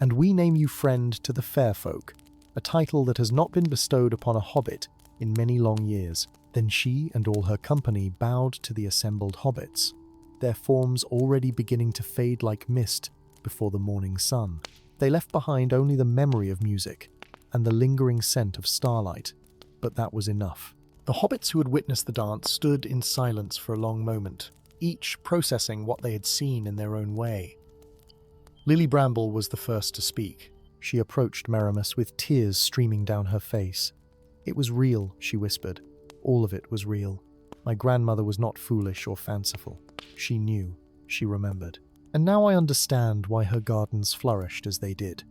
and we name you friend to the fair folk, a title that has not been bestowed upon a hobbit in many long years." Then she and all her company bowed to the assembled hobbits, their forms already beginning to fade like mist before the morning sun. They left behind only the memory of music and the lingering scent of starlight, but that was enough. The hobbits who had witnessed the dance stood in silence for a long moment, each processing what they had seen in their own way. Lily Bramble was the first to speak. She approached Merimus with tears streaming down her face. "It was real," she whispered. "All of it was real. My grandmother was not foolish or fanciful. She knew, she remembered. And now I understand why her gardens flourished as they did."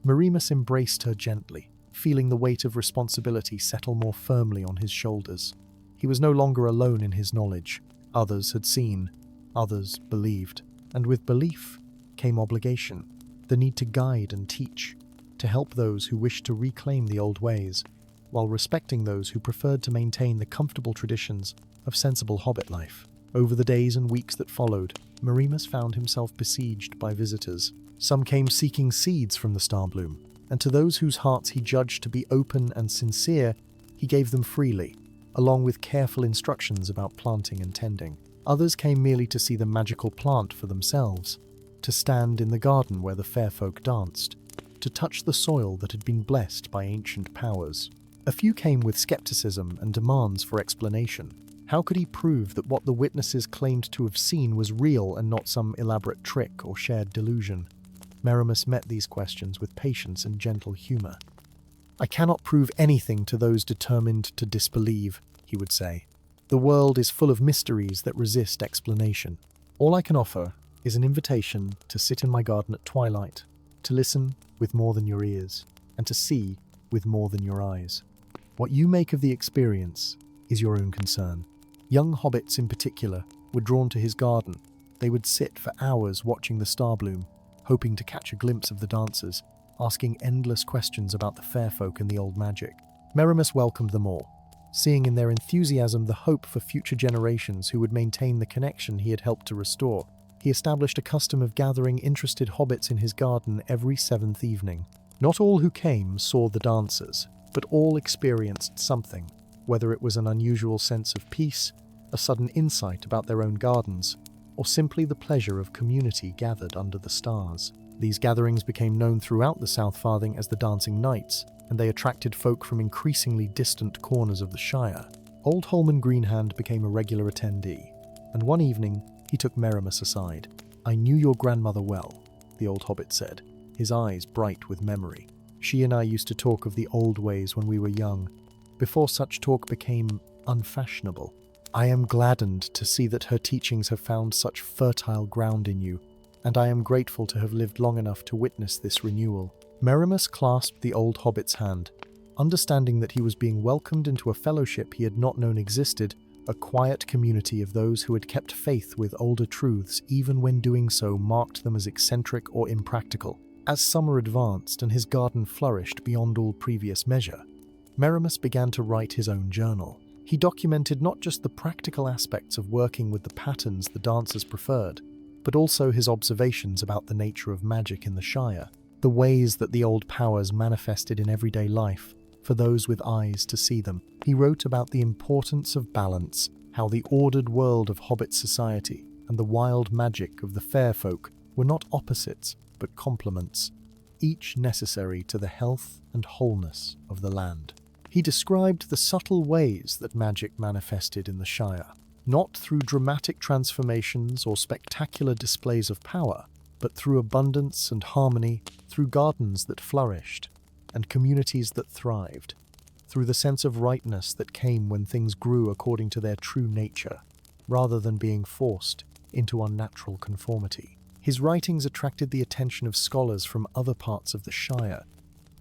Merimus embraced her gently, feeling the weight of responsibility settle more firmly on his shoulders. He was no longer alone in his knowledge. Others had seen, others believed, and with belief came obligation, the need to guide and teach, to help those who wished to reclaim the old ways, while respecting those who preferred to maintain the comfortable traditions of sensible hobbit life. Over the days and weeks that followed, Merimus found himself besieged by visitors. Some came seeking seeds from the starbloom, and to those whose hearts he judged to be open and sincere, he gave them freely, along with careful instructions about planting and tending. Others came merely to see the magical plant for themselves, to stand in the garden where the fair folk danced, to touch the soil that had been blessed by ancient powers. A few came with skepticism and demands for explanation. How could he prove that what the witnesses claimed to have seen was real and not some elaborate trick or shared delusion? Merimus met these questions with patience and gentle humor. "I cannot prove anything to those determined to disbelieve," he would say. "The world is full of mysteries that resist explanation. All I can offer is an invitation to sit in my garden at twilight, to listen with more than your ears, and to see with more than your eyes. What you make of the experience is your own concern." Young hobbits in particular were drawn to his garden. They would sit for hours watching the starbloom, hoping to catch a glimpse of the dancers, asking endless questions about the fair folk and the old magic. Merimus welcomed them all, seeing in their enthusiasm the hope for future generations who would maintain the connection he had helped to restore. He established a custom of gathering interested hobbits in his garden every 7th evening. Not all who came saw the dancers, but all experienced something, whether it was an unusual sense of peace, a sudden insight about their own gardens, or simply the pleasure of community gathered under the stars. These gatherings became known throughout the South Farthing as the Dancing Nights, and they attracted folk from increasingly distant corners of the Shire. Old Holman Greenhand became a regular attendee, and one evening he took Merimus aside. "I knew your grandmother well," the old hobbit said, his eyes bright with memory. "She and I used to talk of the old ways when we were young, before such talk became unfashionable. I am gladdened to see that her teachings have found such fertile ground in you, and I am grateful to have lived long enough to witness this renewal." Merimus clasped the old hobbit's hand, understanding that he was being welcomed into a fellowship he had not known existed, a quiet community of those who had kept faith with older truths even when doing so marked them as eccentric or impractical. As summer advanced and his garden flourished beyond all previous measure, Merimus began to write his own journal. He documented not just the practical aspects of working with the patterns the dancers preferred, but also his observations about the nature of magic in the Shire, the ways that the old powers manifested in everyday life for those with eyes to see them. He wrote about the importance of balance, how the ordered world of hobbit society and the wild magic of the fair folk were not opposites but complements, each necessary to the health and wholeness of the land. He described the subtle ways that magic manifested in the Shire, not through dramatic transformations or spectacular displays of power, but through abundance and harmony, through gardens that flourished and communities that thrived, through the sense of rightness that came when things grew according to their true nature, rather than being forced into unnatural conformity. His writings attracted the attention of scholars from other parts of the Shire,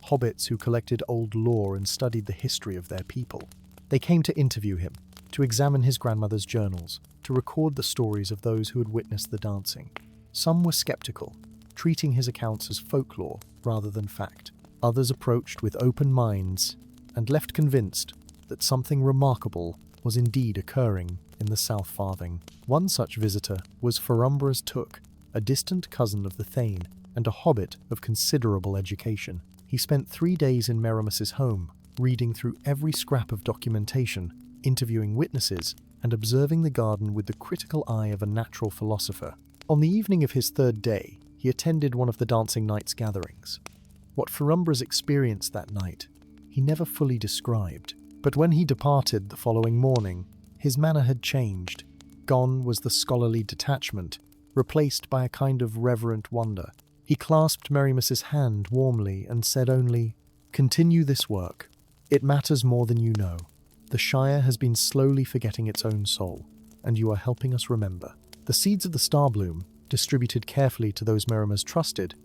hobbits who collected old lore and studied the history of their people. They came to interview him, to examine his grandmother's journals, to record the stories of those who had witnessed the dancing. Some were skeptical, treating his accounts as folklore rather than fact. Others approached with open minds and left convinced that something remarkable was indeed occurring in the South Farthing. One such visitor was Ferumbra's Took, a distant cousin of the Thane and a hobbit of considerable education. He spent 3 days in Merimus's home, reading through every scrap of documentation, interviewing witnesses, and observing the garden with the critical eye of a natural philosopher. On the evening of his 3rd day, he attended one of the Dancing Nights gatherings. What Ferumbra's experienced that night, he never fully described, but when he departed the following morning, his manner had changed. Gone was the scholarly detachment, replaced by a kind of reverent wonder. He clasped Merimus's hand warmly and said only, "Continue this work. It matters more than you know. The Shire has been slowly forgetting its own soul, and you are helping us remember." The seeds of the Starbloom, distributed carefully to those Merimus trusted,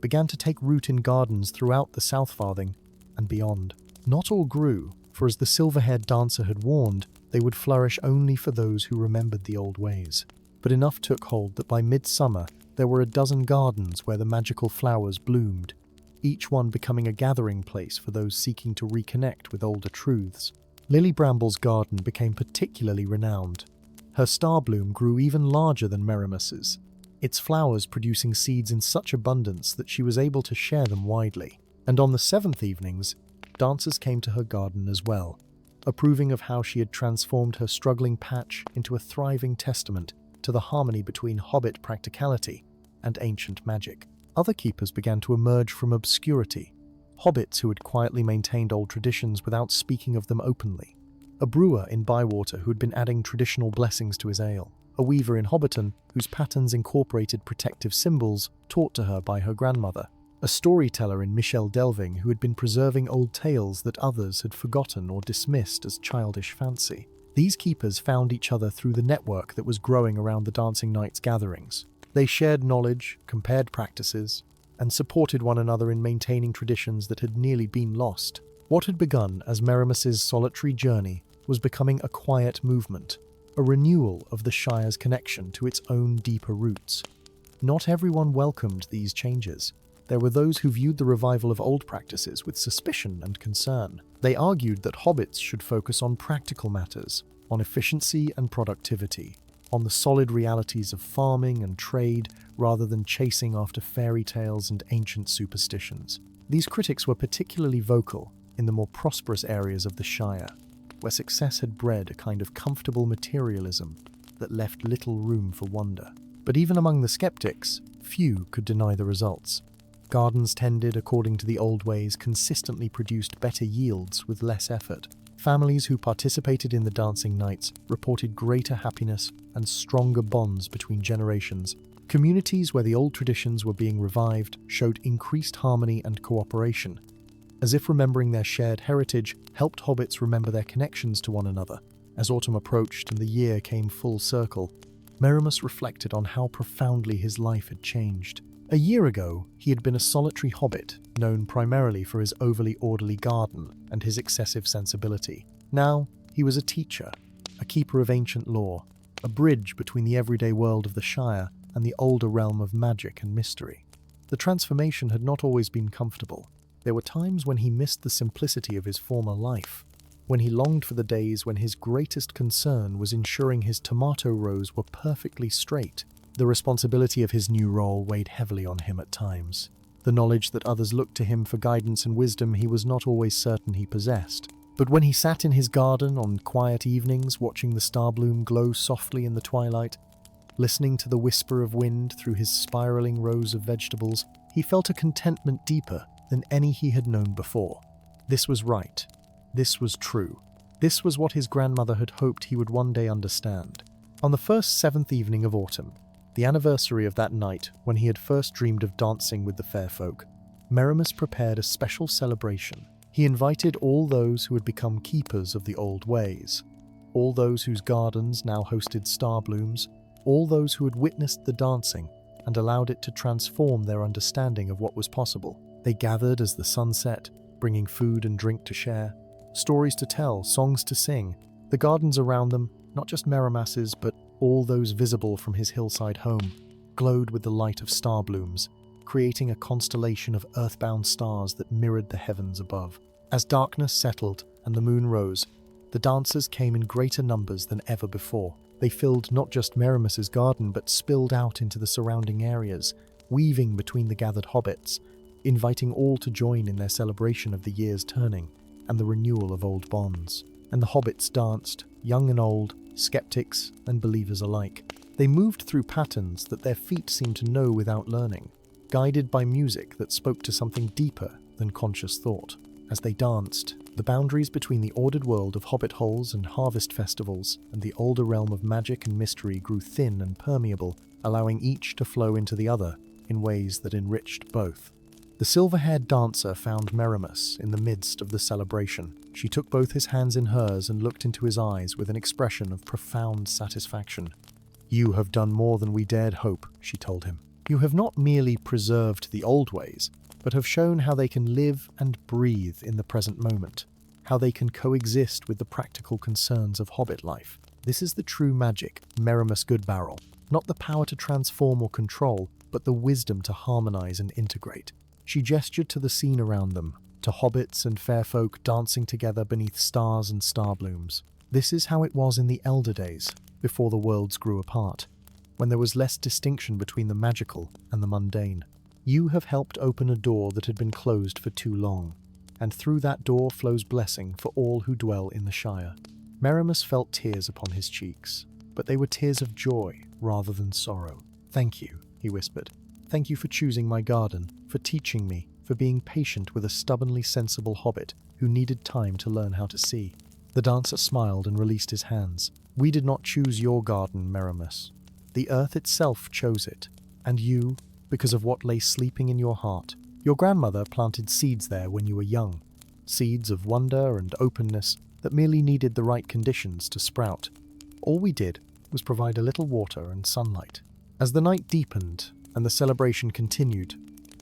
began to take root in gardens throughout the South Farthing and beyond. Not all grew, for as the silver-haired dancer had warned, they would flourish only for those who remembered the old ways. But enough took hold that by midsummer there were a dozen gardens where the magical flowers bloomed, each one becoming a gathering place for those seeking to reconnect with older truths. Lily Bramble's garden became particularly renowned. Her Starbloom grew even larger than Merimus's, its flowers producing seeds in such abundance that she was able to share them widely. And on the 7th evenings, dancers came to her garden as well, approving of how she had transformed her struggling patch into a thriving testament to the harmony between hobbit practicality and ancient magic. Other keepers began to emerge from obscurity, hobbits who had quietly maintained old traditions without speaking of them openly, a brewer in Bywater who had been adding traditional blessings to his ale, a weaver in Hobbiton whose patterns incorporated protective symbols taught to her by her grandmother, a storyteller in Michel Delving who had been preserving old tales that others had forgotten or dismissed as childish fancy. These keepers found each other through the network that was growing around the Dancing Nights gatherings. They shared knowledge, compared practices, and supported one another in maintaining traditions that had nearly been lost. What had begun as Merimus's solitary journey was becoming a quiet movement, a renewal of the Shire's connection to its own deeper roots. Not everyone welcomed these changes. There were those who viewed the revival of old practices with suspicion and concern. They argued that hobbits should focus on practical matters, on efficiency and productivity, on the solid realities of farming and trade rather than chasing after fairy tales and ancient superstitions. These critics were particularly vocal in the more prosperous areas of the Shire, where success had bred a kind of comfortable materialism that left little room for wonder. But even among the skeptics, few could deny the results. Gardens tended according to the old ways consistently produced better yields with less effort. Families who participated in the dancing nights reported greater happiness and stronger bonds between generations. Communities where the old traditions were being revived showed increased harmony and cooperation, as if remembering their shared heritage helped hobbits remember their connections to one another. As autumn approached and the year came full circle, Merimus reflected on how profoundly his life had changed. A year ago, he had been a solitary hobbit, known primarily for his overly orderly garden and his excessive sensibility. Now, he was a teacher, a keeper of ancient lore, a bridge between the everyday world of the Shire and the older realm of magic and mystery. The transformation had not always been comfortable. There were times when he missed the simplicity of his former life, when he longed for the days when his greatest concern was ensuring his tomato rows were perfectly straight. The responsibility of his new role weighed heavily on him at times. The knowledge that others looked to him for guidance and wisdom he was not always certain he possessed. But when he sat in his garden on quiet evenings, watching the starbloom glow softly in the twilight, listening to the whisper of wind through his spiraling rows of vegetables, he felt a contentment deeper than any he had known before. This was right. This was true. This was what his grandmother had hoped he would one day understand. On the first seventh evening of autumn, the anniversary of that night when he had first dreamed of dancing with the fair folk, Merimus prepared a special celebration. He invited all those who had become keepers of the old ways, all those whose gardens now hosted starblooms, all those who had witnessed the dancing and allowed it to transform their understanding of what was possible. They gathered as the sun set, bringing food and drink to share, stories to tell, songs to sing. The gardens around them, not just Merimas's, but all those visible from his hillside home, glowed with the light of starblooms, creating a constellation of earthbound stars that mirrored the heavens above. As darkness settled and the moon rose, the dancers came in greater numbers than ever before. They filled not just Merimas's garden, but spilled out into the surrounding areas, weaving between the gathered hobbits, inviting all to join in their celebration of the year's turning and the renewal of old bonds. And the hobbits danced, young and old, skeptics and believers alike. They moved through patterns that their feet seemed to know without learning, guided by music that spoke to something deeper than conscious thought. As they danced, the boundaries between the ordered world of hobbit holes and harvest festivals and the older realm of magic and mystery grew thin and permeable, allowing each to flow into the other in ways that enriched both. The silver-haired dancer found Merimus in the midst of the celebration. She took both his hands in hers and looked into his eyes with an expression of profound satisfaction. "You have done more than we dared hope," she told him. "You have not merely preserved the old ways, but have shown how they can live and breathe in the present moment, how they can coexist with the practical concerns of hobbit life. This is the true magic, Merimus Goodbarrel, not the power to transform or control, but the wisdom to harmonize and integrate." She gestured to the scene around them, to hobbits and fair folk dancing together beneath stars and starblooms. This is how it was in the elder days, before the worlds grew apart, when there was less distinction between the magical and the mundane. You have helped open a door that had been closed for too long, and through that door flows blessing for all who dwell in the Shire. Merimus felt tears upon his cheeks, but they were tears of joy rather than sorrow. "Thank you," he whispered. "Thank you for choosing my garden, for teaching me, for being patient with a stubbornly sensible hobbit who needed time to learn how to see." The dancer smiled and released his hands. "We did not choose your garden, Merimus. The earth itself chose it, and you, because of what lay sleeping in your heart. Your grandmother planted seeds there when you were young, seeds of wonder and openness that merely needed the right conditions to sprout. All we did was provide a little water and sunlight." As the night deepened and the celebration continued,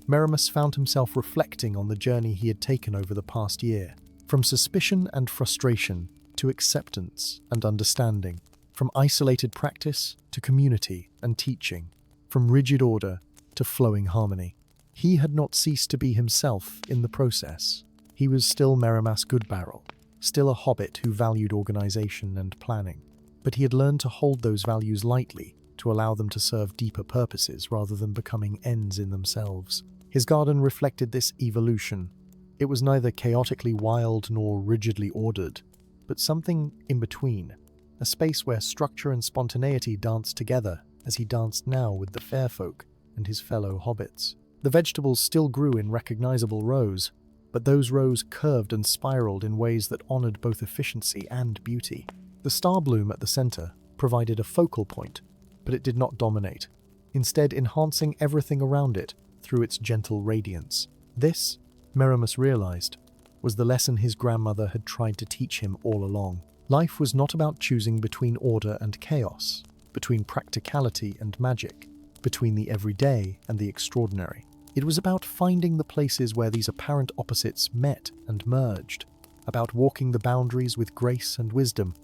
Merimus found himself reflecting on the journey he had taken over the past year. From suspicion and frustration to acceptance and understanding, from isolated practice to community and teaching, from rigid order to flowing harmony. He had not ceased to be himself in the process. He was still Merimus Goodbarrel, still a hobbit who valued organization and planning, but he had learned to hold those values lightly, to allow them to serve deeper purposes rather than becoming ends in themselves. His garden reflected this evolution. It was neither chaotically wild nor rigidly ordered, but something in between, a space where structure and spontaneity danced together as he danced now with the fair folk. and his fellow hobbits. The vegetables still grew in recognizable rows, but those rows curved and spiraled in ways that honored both efficiency and beauty. The star bloom at the center provided a focal point, but it did not dominate, instead enhancing everything around it through its gentle radiance. This, Meramus realized, was the lesson his grandmother had tried to teach him all along. Life was not about choosing between order and chaos, between practicality and magic, between the everyday and the extraordinary. It was about finding the places where these apparent opposites met and merged, about walking the boundaries with grace and wisdom,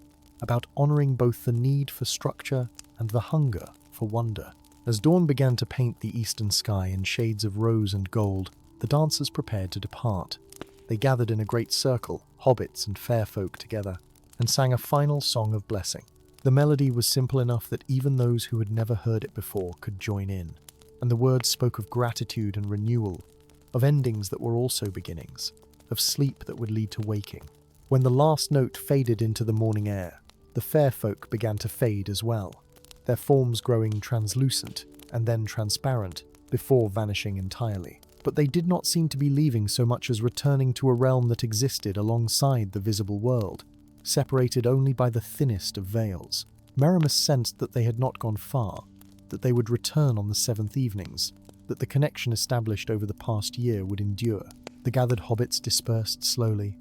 about honoring both the need for structure and the hunger for wonder. As dawn began to paint the eastern sky in shades of rose and gold, the dancers prepared to depart. They gathered in a great circle, hobbits and fair folk together, and sang a final song of blessing. The melody was simple enough that even those who had never heard it before could join in, and the words spoke of gratitude and renewal, of endings that were also beginnings, of sleep that would lead to waking. When the last note faded into the morning air, the fair folk began to fade as well, their forms growing translucent and then transparent before vanishing entirely. But they did not seem to be leaving so much as returning to a realm that existed alongside the visible world, separated only by the thinnest of veils. Meramus sensed that they had not gone far, that they would return on the seventh evenings, that the connection established over the past year would endure. The gathered hobbits dispersed slowly,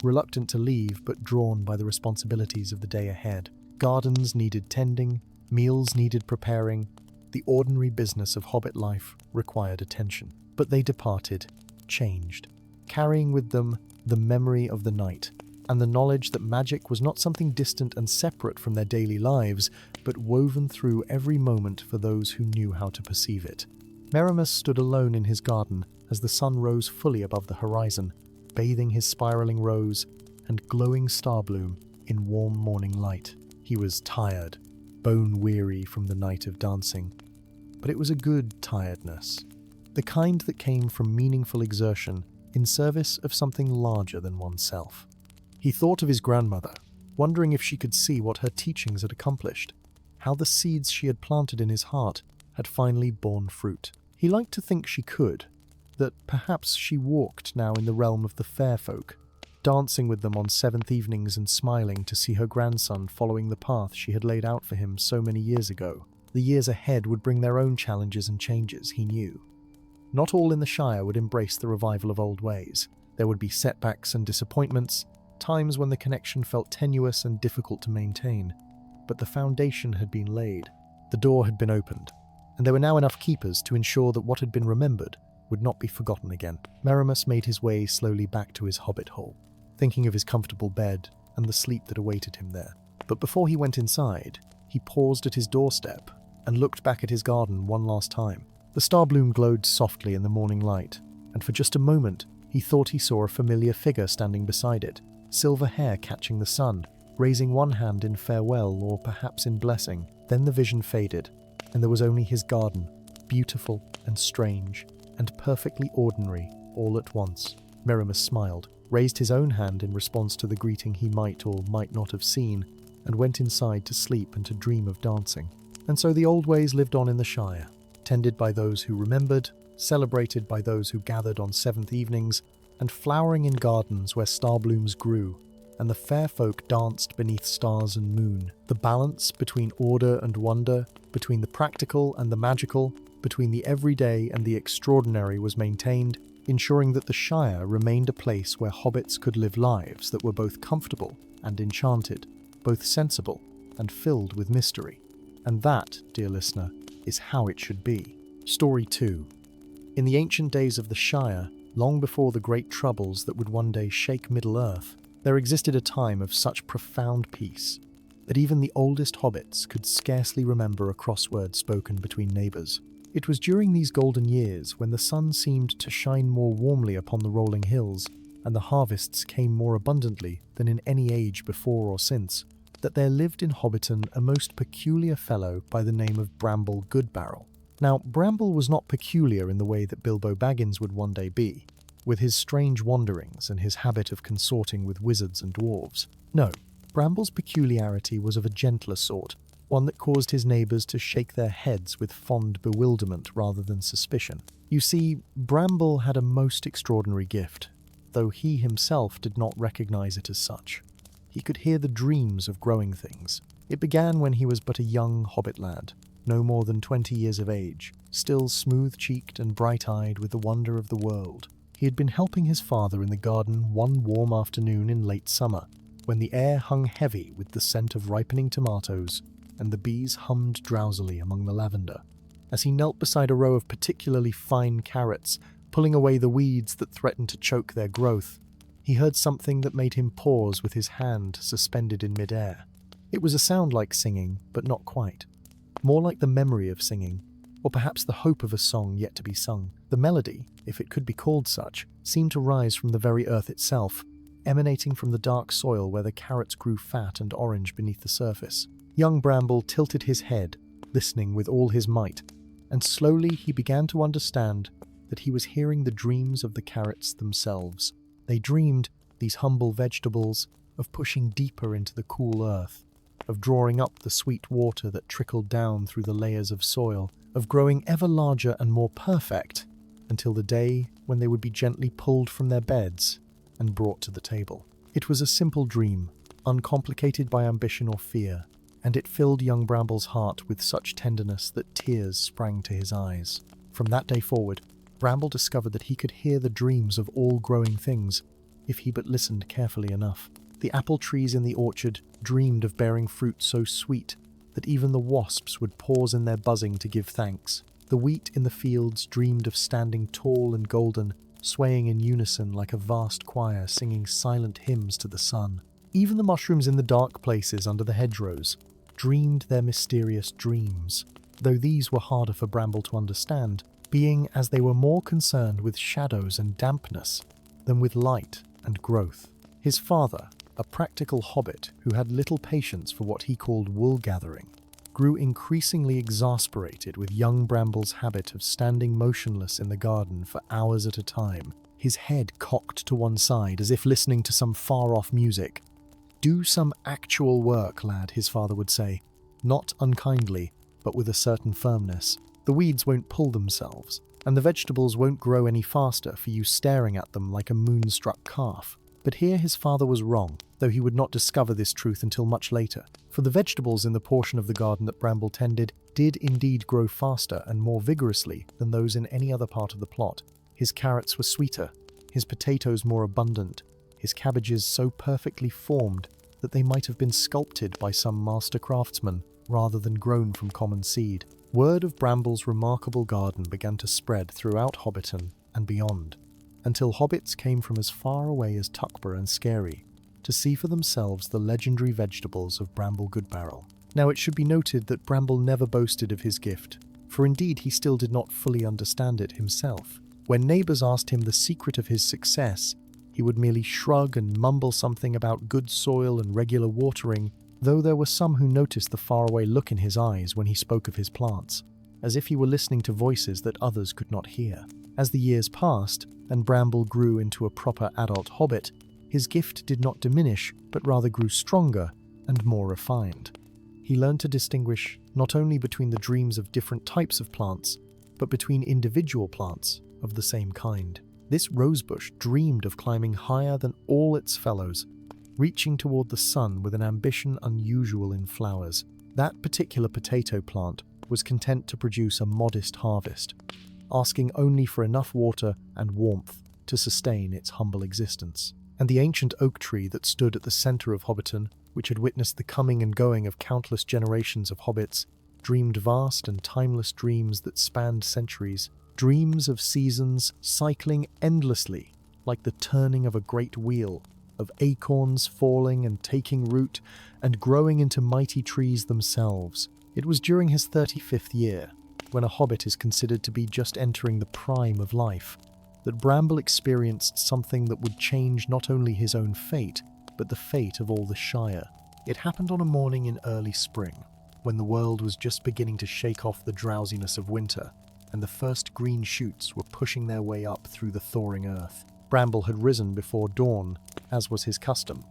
reluctant to leave but drawn by the responsibilities of the day ahead. Gardens needed tending, meals needed preparing, the ordinary business of hobbit life required attention. But they departed, changed, carrying with them the memory of the night, and the knowledge that magic was not something distant and separate from their daily lives, but woven through every moment for those who knew how to perceive it. Meramus stood alone in his garden as the sun rose fully above the horizon, bathing his spiraling rose and glowing star bloom in warm morning light. He was tired, bone-weary from the night of dancing, but it was a good tiredness, the kind that came from meaningful exertion in service of something larger than oneself. He thought of his grandmother, wondering if she could see what her teachings had accomplished, how the seeds she had planted in his heart had finally borne fruit. He liked to think she could, that perhaps she walked now in the realm of the fair folk, dancing with them on seventh evenings and smiling to see her grandson following the path she had laid out for him so many years ago. The years ahead would bring their own challenges and changes, he knew. Not all in the Shire would embrace the revival of old ways. There would be setbacks and disappointments, times when the connection felt tenuous and difficult to maintain. But the foundation had been laid, the door had been opened, and there were now enough keepers to ensure that what had been remembered would not be forgotten again. Meramus made his way slowly back to his hobbit hole, thinking of his comfortable bed and the sleep that awaited him there. But before he went inside, he paused at his doorstep and looked back at his garden one last time. The star bloom glowed softly in the morning light, and for just a moment he thought he saw a familiar figure standing beside it, silver hair catching the sun, raising one hand in farewell or perhaps in blessing. Then the vision faded, and there was only his garden, beautiful and strange and perfectly ordinary all at once. Meramus smiled, raised his own hand in response to the greeting he might or might not have seen, and went inside to sleep and to dream of dancing. And so the old ways lived on in the Shire, tended by those who remembered, celebrated by those who gathered on seventh evenings, and flowering in gardens where star blooms grew, and the fair folk danced beneath stars and moon. The balance between order and wonder, between the practical and the magical, between the everyday and the extraordinary was maintained, ensuring that the Shire remained a place where hobbits could live lives that were both comfortable and enchanted, both sensible and filled with mystery. And that, dear listener, is how it should be. Story 2. In the ancient days of the Shire, long before the great troubles that would one day shake Middle-earth, there existed a time of such profound peace that even the oldest hobbits could scarcely remember a crossword spoken between neighbours. It was during these golden years, when the sun seemed to shine more warmly upon the rolling hills, and the harvests came more abundantly than in any age before or since, that there lived in Hobbiton a most peculiar fellow by the name of Bramble Goodbarrel. Now, Bramble was not peculiar in the way that Bilbo Baggins would one day be, with his strange wanderings and his habit of consorting with wizards and dwarves. No, Bramble's peculiarity was of a gentler sort, one that caused his neighbours to shake their heads with fond bewilderment rather than suspicion. You see, Bramble had a most extraordinary gift, though he himself did not recognise it as such. He could hear the dreams of growing things. It began when he was but a young hobbit lad, no more than 20 years of age, still smooth-cheeked and bright-eyed with the wonder of the world. He had been helping his father in the garden one warm afternoon in late summer, when the air hung heavy with the scent of ripening tomatoes, and the bees hummed drowsily among the lavender. As he knelt beside a row of particularly fine carrots, pulling away the weeds that threatened to choke their growth, he heard something that made him pause with his hand suspended in mid-air. It was a sound like singing, but not quite. More like the memory of singing, or perhaps the hope of a song yet to be sung. The melody, if it could be called such, seemed to rise from the very earth itself, emanating from the dark soil where the carrots grew fat and orange beneath the surface. Young Bramble tilted his head, listening with all his might, and slowly he began to understand that he was hearing the dreams of the carrots themselves. They dreamed, these humble vegetables, of pushing deeper into the cool earth, of drawing up the sweet water that trickled down through the layers of soil, of growing ever larger and more perfect, until the day when they would be gently pulled from their beds and brought to the table. It was a simple dream, uncomplicated by ambition or fear, and it filled young Bramble's heart with such tenderness that tears sprang to his eyes. From that day forward, Bramble discovered that he could hear the dreams of all growing things, if he but listened carefully enough. The apple trees in the orchard dreamed of bearing fruit so sweet that even the wasps would pause in their buzzing to give thanks. The wheat in the fields dreamed of standing tall and golden, swaying in unison like a vast choir singing silent hymns to the sun. Even the mushrooms in the dark places under the hedgerows dreamed their mysterious dreams, though these were harder for Bramble to understand, being as they were more concerned with shadows and dampness than with light and growth. His father, a practical hobbit who had little patience for what he called wool-gathering, grew increasingly exasperated with young Bramble's habit of standing motionless in the garden for hours at a time, his head cocked to one side as if listening to some far-off music. "Do some actual work, lad," his father would say, not unkindly, but with a certain firmness. "The weeds won't pull themselves, and the vegetables won't grow any faster for you staring at them like a moonstruck calf." But here his father was wrong, though he would not discover this truth until much later, for the vegetables in the portion of the garden that Bramble tended did indeed grow faster and more vigorously than those in any other part of the plot. His carrots were sweeter, his potatoes more abundant, his cabbages so perfectly formed that they might have been sculpted by some master craftsman rather than grown from common seed. Word of Bramble's remarkable garden began to spread throughout Hobbiton and beyond, until hobbits came from as far away as Tuckborough and Skerry to see for themselves the legendary vegetables of Bramble Goodbarrel. Now it should be noted that Bramble never boasted of his gift, for indeed he still did not fully understand it himself. When neighbours asked him the secret of his success, he would merely shrug and mumble something about good soil and regular watering, though there were some who noticed the faraway look in his eyes when he spoke of his plants, as if he were listening to voices that others could not hear. As the years passed, and Bramble grew into a proper adult hobbit, his gift did not diminish, but rather grew stronger and more refined. He learned to distinguish not only between the dreams of different types of plants, but between individual plants of the same kind. This rosebush dreamed of climbing higher than all its fellows, reaching toward the sun with an ambition unusual in flowers. That particular potato plant was content to produce a modest harvest, asking only for enough water and warmth to sustain its humble existence. And the ancient oak tree that stood at the centre of Hobbiton, which had witnessed the coming and going of countless generations of hobbits, dreamed vast and timeless dreams that spanned centuries, dreams of seasons cycling endlessly like the turning of a great wheel, of acorns falling and taking root and growing into mighty trees themselves. It was during his 35th year, when a hobbit is considered to be just entering the prime of life, that Bramble experienced something that would change not only his own fate, but the fate of all the Shire. It happened on a morning in early spring, when the world was just beginning to shake off the drowsiness of winter, and the first green shoots were pushing their way up through the thawing earth. Bramble had risen before dawn, as was his custom,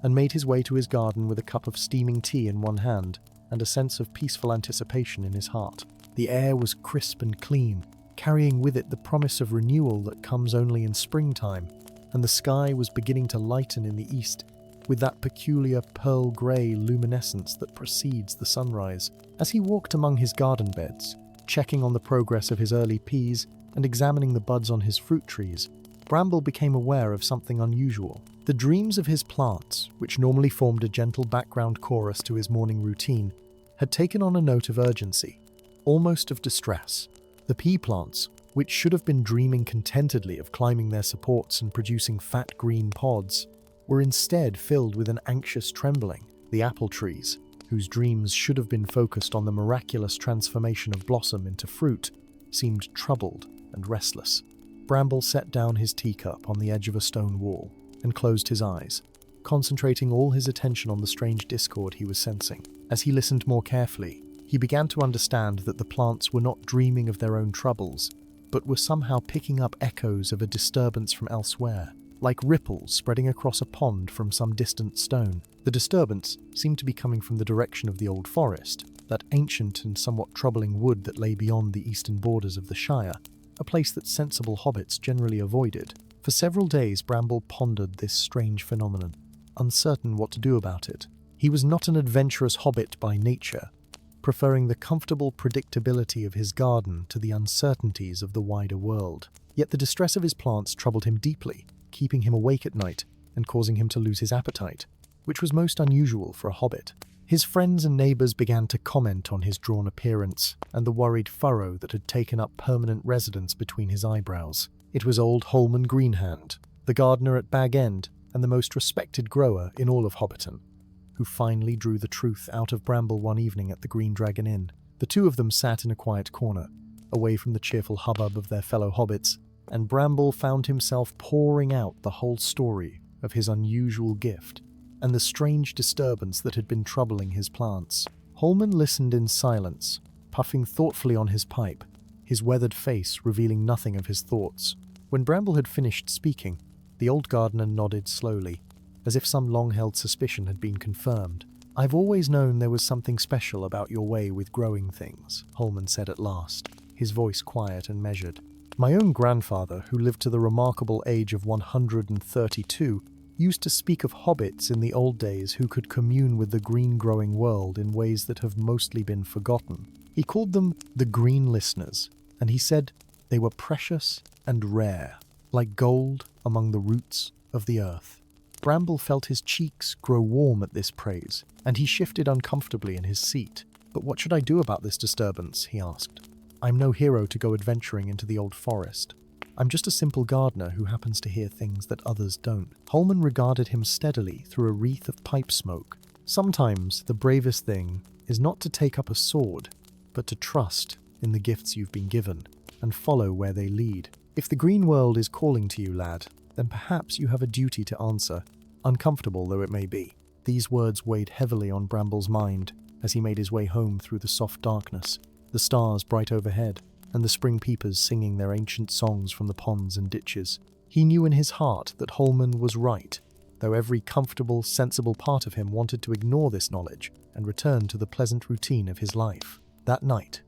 and made his way to his garden with a cup of steaming tea in one hand and a sense of peaceful anticipation in his heart. The air was crisp and clean, carrying with it the promise of renewal that comes only in springtime, and the sky was beginning to lighten in the east, with that peculiar pearl grey luminescence that precedes the sunrise. As he walked among his garden beds, checking on the progress of his early peas and examining the buds on his fruit trees, Bramble became aware of something unusual. The dreams of his plants, which normally formed a gentle background chorus to his morning routine, had taken on a note of urgency, almost of distress. The pea plants, which should have been dreaming contentedly of climbing their supports and producing fat green pods, were instead filled with an anxious trembling. The apple trees, whose dreams should have been focused on the miraculous transformation of blossom into fruit, seemed troubled and restless. Bramble set down his teacup on the edge of a stone wall and closed his eyes, concentrating all his attention on the strange discord he was sensing. As he listened more carefully, he began to understand that the plants were not dreaming of their own troubles, but were somehow picking up echoes of a disturbance from elsewhere, like ripples spreading across a pond from some distant stone. The disturbance seemed to be coming from the direction of the old forest, that ancient and somewhat troubling wood that lay beyond the eastern borders of the Shire, a place that sensible hobbits generally avoided. For several days Bramble pondered this strange phenomenon, uncertain what to do about it. He was not an adventurous hobbit by nature, preferring the comfortable predictability of his garden to the uncertainties of the wider world. Yet the distress of his plants troubled him deeply, keeping him awake at night and causing him to lose his appetite, which was most unusual for a hobbit. His friends and neighbours began to comment on his drawn appearance and the worried furrow that had taken up permanent residence between his eyebrows. It was old Holman Greenhand, the gardener at Bag End and the most respected grower in all of Hobbiton, who finally drew the truth out of Bramble one evening at the Green Dragon Inn. The two of them sat in a quiet corner, away from the cheerful hubbub of their fellow hobbits, and Bramble found himself pouring out the whole story of his unusual gift and the strange disturbance that had been troubling his plants. Holman listened in silence, puffing thoughtfully on his pipe, his weathered face revealing nothing of his thoughts. When Bramble had finished speaking, the old gardener nodded slowly, as if some long-held suspicion had been confirmed. "I've always known there was something special about your way with growing things," Holman said at last, his voice quiet and measured. "My own grandfather, who lived to the remarkable age of 132, used to speak of hobbits in the old days who could commune with the green-growing world in ways that have mostly been forgotten. He called them the green listeners, and he said they were precious and rare, like gold among the roots of the earth." Bramble felt his cheeks grow warm at this praise, and he shifted uncomfortably in his seat. "But what should I do about this disturbance?" he asked. "I'm no hero to go adventuring into the old forest. I'm just a simple gardener who happens to hear things that others don't." Holman regarded him steadily through a wreath of pipe smoke. "Sometimes the bravest thing is not to take up a sword, but to trust in the gifts you've been given and follow where they lead. If the green world is calling to you, lad, then perhaps you have a duty to answer, uncomfortable though it may be." These words weighed heavily on Bramble's mind as he made his way home through the soft darkness, the stars bright overhead, and the spring peepers singing their ancient songs from the ponds and ditches. He knew in his heart that Holman was right, though every comfortable, sensible part of him wanted to ignore this knowledge and return to the pleasant routine of his life. That night,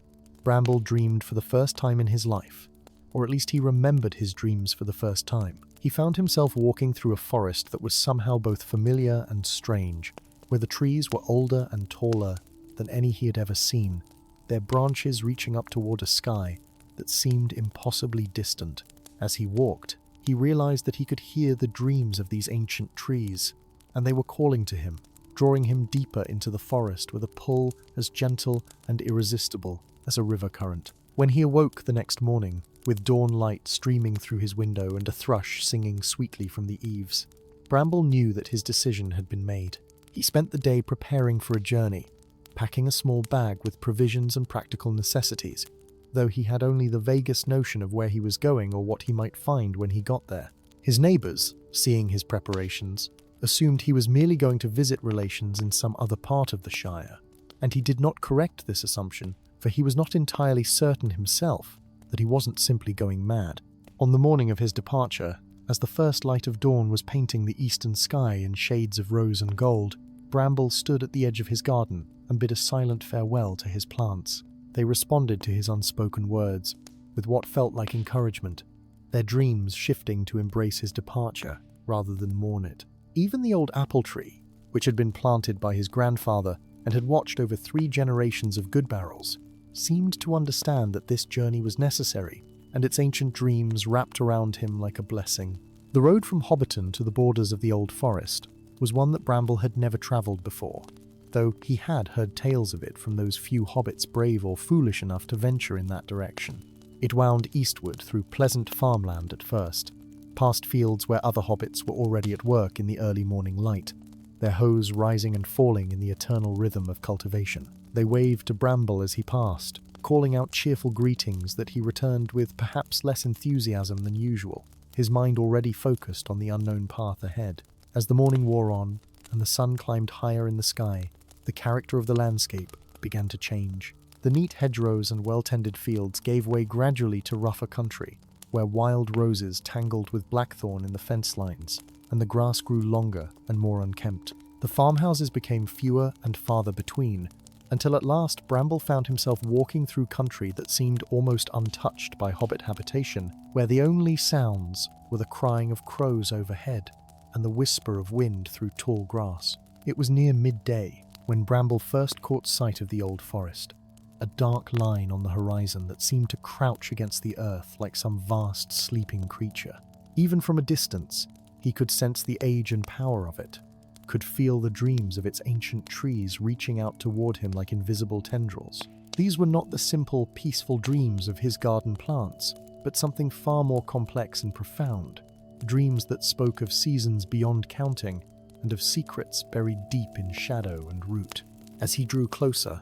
Bramble dreamed for the first time in his life, or at least he remembered his dreams for the first time. He found himself walking through a forest that was somehow both familiar and strange, where the trees were older and taller than any he had ever seen, their branches reaching up toward a sky that seemed impossibly distant. As he walked, he realized that he could hear the dreams of these ancient trees, and they were calling to him, drawing him deeper into the forest with a pull as gentle and irresistible as a river current. When he awoke the next morning, with dawn light streaming through his window and a thrush singing sweetly from the eaves, Bramble knew that his decision had been made. He spent the day preparing for a journey, packing a small bag with provisions and practical necessities, though he had only the vaguest notion of where he was going or what he might find when he got there. His neighbours, seeing his preparations, assumed he was merely going to visit relations in some other part of the Shire, and he did not correct this assumption, for he was not entirely certain himself that he wasn't simply going mad. On the morning of his departure, as the first light of dawn was painting the eastern sky in shades of rose and gold, Bramble stood at the edge of his garden and bid a silent farewell to his plants. They responded to his unspoken words with what felt like encouragement, their dreams shifting to embrace his departure rather than mourn it. Even the old apple tree, which had been planted by his grandfather and had watched over 3 generations of good barrels, seemed to understand that this journey was necessary, and its ancient dreams wrapped around him like a blessing. The road from Hobbiton to the borders of the old forest was one that Bramble had never travelled before, though he had heard tales of it from those few hobbits brave or foolish enough to venture in that direction. It wound eastward through pleasant farmland at first, past fields where other hobbits were already at work in the early morning light, their hoes rising and falling in the eternal rhythm of cultivation. They waved to Bramble as he passed, calling out cheerful greetings that he returned with perhaps less enthusiasm than usual, his mind already focused on the unknown path ahead. As the morning wore on and the sun climbed higher in the sky, the character of the landscape began to change. The neat hedgerows and well-tended fields gave way gradually to rougher country, where wild roses tangled with blackthorn in the fence lines, and the grass grew longer and more unkempt. The farmhouses became fewer and farther between, until at last Bramble found himself walking through country that seemed almost untouched by hobbit habitation, where the only sounds were the crying of crows overhead and the whisper of wind through tall grass. It was near midday when Bramble first caught sight of the old forest, a dark line on the horizon that seemed to crouch against the earth like some vast sleeping creature. Even from a distance, he could sense the age and power of it, could feel the dreams of its ancient trees reaching out toward him like invisible tendrils. These were not the simple, peaceful dreams of his garden plants, but something far more complex and profound, dreams that spoke of seasons beyond counting and of secrets buried deep in shadow and root. As he drew closer,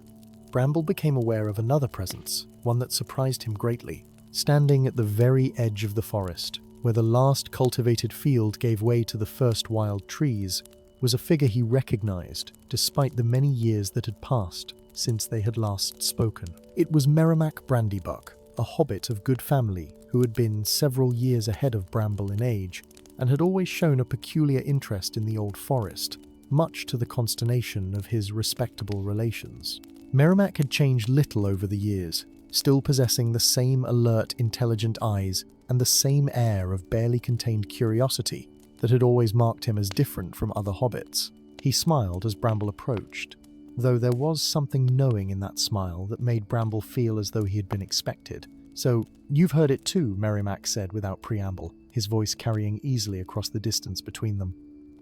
Bramble became aware of another presence, one that surprised him greatly. Standing at the very edge of the forest, where the last cultivated field gave way to the first wild trees, was a figure he recognized, despite the many years that had passed since they had last spoken. It was Merrimack Brandybuck, a hobbit of good family who had been several years ahead of Bramble in age and had always shown a peculiar interest in the old forest, much to the consternation of his respectable relations. Merrimack had changed little over the years, still possessing the same alert, intelligent eyes and the same air of barely contained curiosity that had always marked him as different from other hobbits. He smiled as Bramble approached, though there was something knowing in that smile that made Bramble feel as though he had been expected. "So, you've heard it too," Merrimack said without preamble, his voice carrying easily across the distance between them.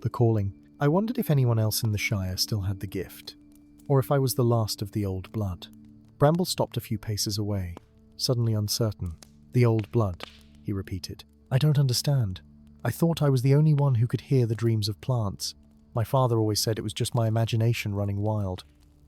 The calling. "I wondered if anyone else in the Shire still had the gift, or if I was the last of the old blood." Bramble stopped a few paces away, suddenly uncertain. "The old blood," he repeated. "I don't understand. I thought I was the only one who could hear the dreams of plants. My father always said it was just my imagination running wild."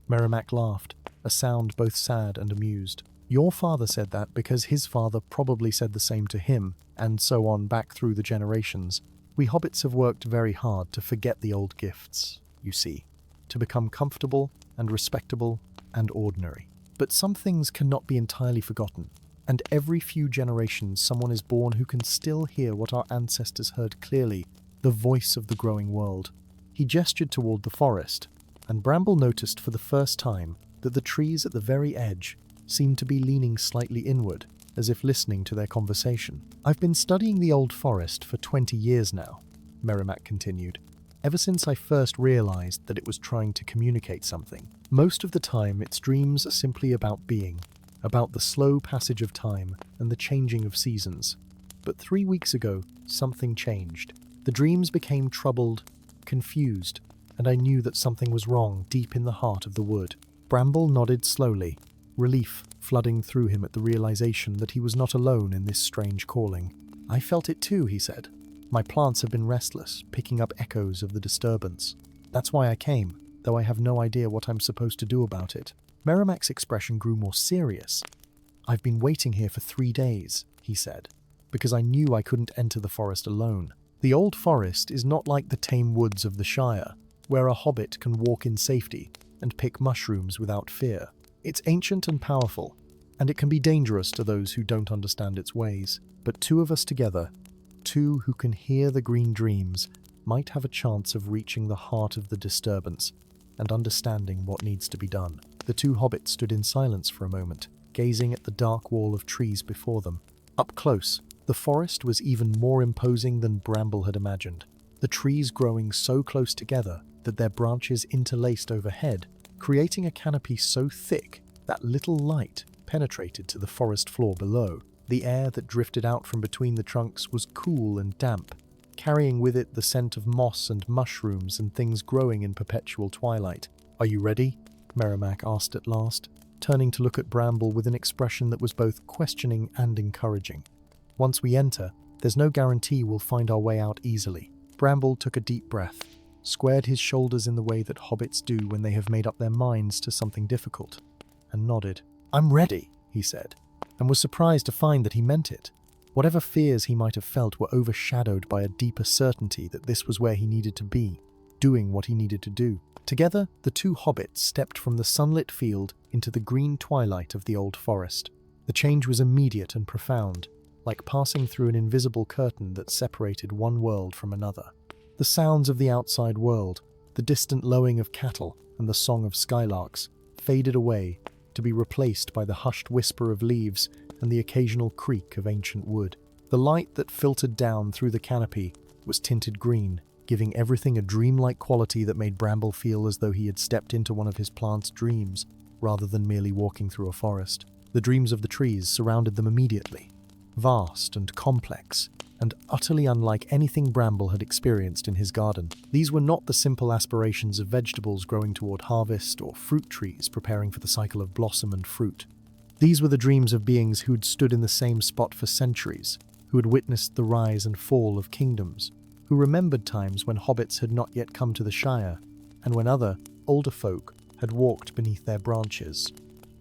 Merrimack laughed, a sound both sad and amused. "Your father said that because his father probably said the same to him, and so on back through the generations. We hobbits have worked very hard to forget the old gifts, you see, to become comfortable and respectable and ordinary. But some things cannot be entirely forgotten, and every few generations someone is born who can still hear what our ancestors heard clearly, the voice of the growing world." He gestured toward the forest, and Bramble noticed for the first time that the trees at the very edge seemed to be leaning slightly inward, as if listening to their conversation. "I've been studying the old forest for 20 years now," Merrimack continued, "ever since I first realized that it was trying to communicate something. Most of the time, its dreams are simply about being, about the slow passage of time and the changing of seasons. But 3 weeks ago, something changed. The dreams became troubled, confused, and I knew that something was wrong deep in the heart of the wood." Bramble nodded slowly, relief flooding through him at the realization that he was not alone in this strange calling. "I felt it too," he said. "My plants have been restless, picking up echoes of the disturbance. That's why I came, though I have no idea what I'm supposed to do about it." Merrimack's expression grew more serious. "I've been waiting here for 3 days," he said, "because I knew I couldn't enter the forest alone. The old forest is not like the tame woods of the Shire, where a hobbit can walk in safety and pick mushrooms without fear. It's ancient and powerful, and it can be dangerous to those who don't understand its ways. But 2 of us together, 2 who can hear the green dreams might have a chance of reaching the heart of the disturbance and understanding what needs to be done. The two hobbits stood in silence for a moment, gazing at the dark wall of trees before them. Up close, the forest was even more imposing than Bramble had imagined, the trees growing so close together that their branches interlaced overhead, creating a canopy so thick that little light penetrated to the forest floor below. The air that drifted out from between the trunks was cool and damp, carrying with it the scent of moss and mushrooms and things growing in perpetual twilight. "Are you ready?" Merrimack asked at last, turning to look at Bramble with an expression that was both questioning and encouraging. "Once we enter, there's no guarantee we'll find our way out easily." Bramble took a deep breath, squared his shoulders in the way that hobbits do when they have made up their minds to something difficult, and nodded. "I'm ready," he said, and was surprised to find that he meant it. Whatever fears he might have felt were overshadowed by a deeper certainty that this was where he needed to be, doing what he needed to do. Together, the two hobbits stepped from the sunlit field into the green twilight of the old forest. The change was immediate and profound, like passing through an invisible curtain that separated one world from another. The sounds of the outside world, the distant lowing of cattle and the song of skylarks, faded away to be replaced by the hushed whisper of leaves and the occasional creak of ancient wood. The light that filtered down through the canopy was tinted green, giving everything a dreamlike quality that made Bramble feel as though he had stepped into one of his plant's dreams, rather than merely walking through a forest. The dreams of the trees surrounded them immediately, vast and complex, and utterly unlike anything Bramble had experienced in his garden. These were not the simple aspirations of vegetables growing toward harvest or fruit trees preparing for the cycle of blossom and fruit. These were the dreams of beings who'd stood in the same spot for centuries, who had witnessed the rise and fall of kingdoms, who remembered times when hobbits had not yet come to the Shire, and when other, older folk had walked beneath their branches.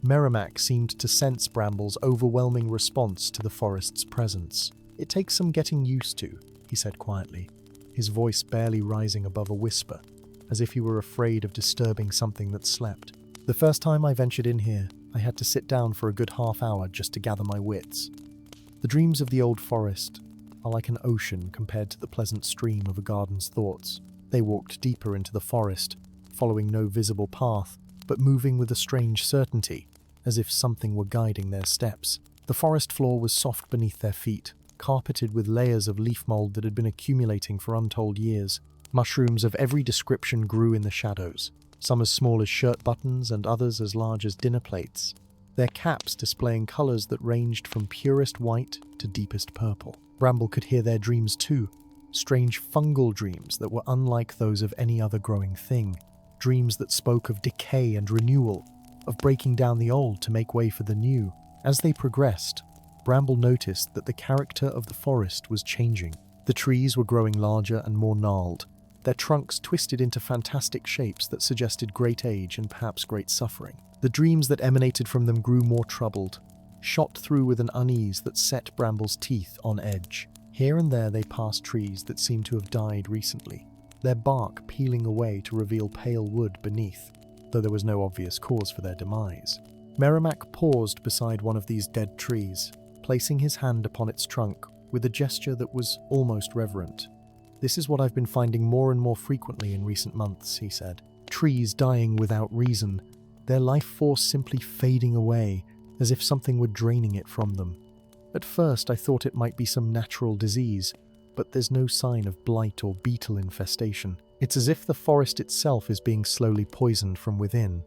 Merrimack seemed to sense Bramble's overwhelming response to the forest's presence. "It takes some getting used to," he said quietly, his voice barely rising above a whisper, as if he were afraid of disturbing something that slept. "The first time I ventured in here, I had to sit down for a good half hour just to gather my wits. The dreams of the old forest are like an ocean compared to the pleasant stream of a garden's thoughts. They walked deeper into the forest, following no visible path, but moving with a strange certainty, as if something were guiding their steps. The forest floor was soft beneath their feet, carpeted with layers of leaf mold that had been accumulating for untold years. Mushrooms of every description grew in the shadows, some as small as shirt buttons and others as large as dinner plates, their caps displaying colors that ranged from purest white to deepest purple. Bramble could hear their dreams too, strange fungal dreams that were unlike those of any other growing thing, dreams that spoke of decay and renewal, of breaking down the old to make way for the new. As they progressed, Bramble noticed that the character of the forest was changing. The trees were growing larger and more gnarled, their trunks twisted into fantastic shapes that suggested great age and perhaps great suffering. The dreams that emanated from them grew more troubled, shot through with an unease that set Bramble's teeth on edge. Here and there they passed trees that seemed to have died recently, their bark peeling away to reveal pale wood beneath, though there was no obvious cause for their demise. Merrimack paused beside one of these dead trees, placing his hand upon its trunk with a gesture that was almost reverent. "This is what I've been finding more and more frequently in recent months," he said. "Trees dying without reason, their life force simply fading away, as if something were draining it from them. At first I thought it might be some natural disease, but there's no sign of blight or beetle infestation. It's as if the forest itself is being slowly poisoned from within."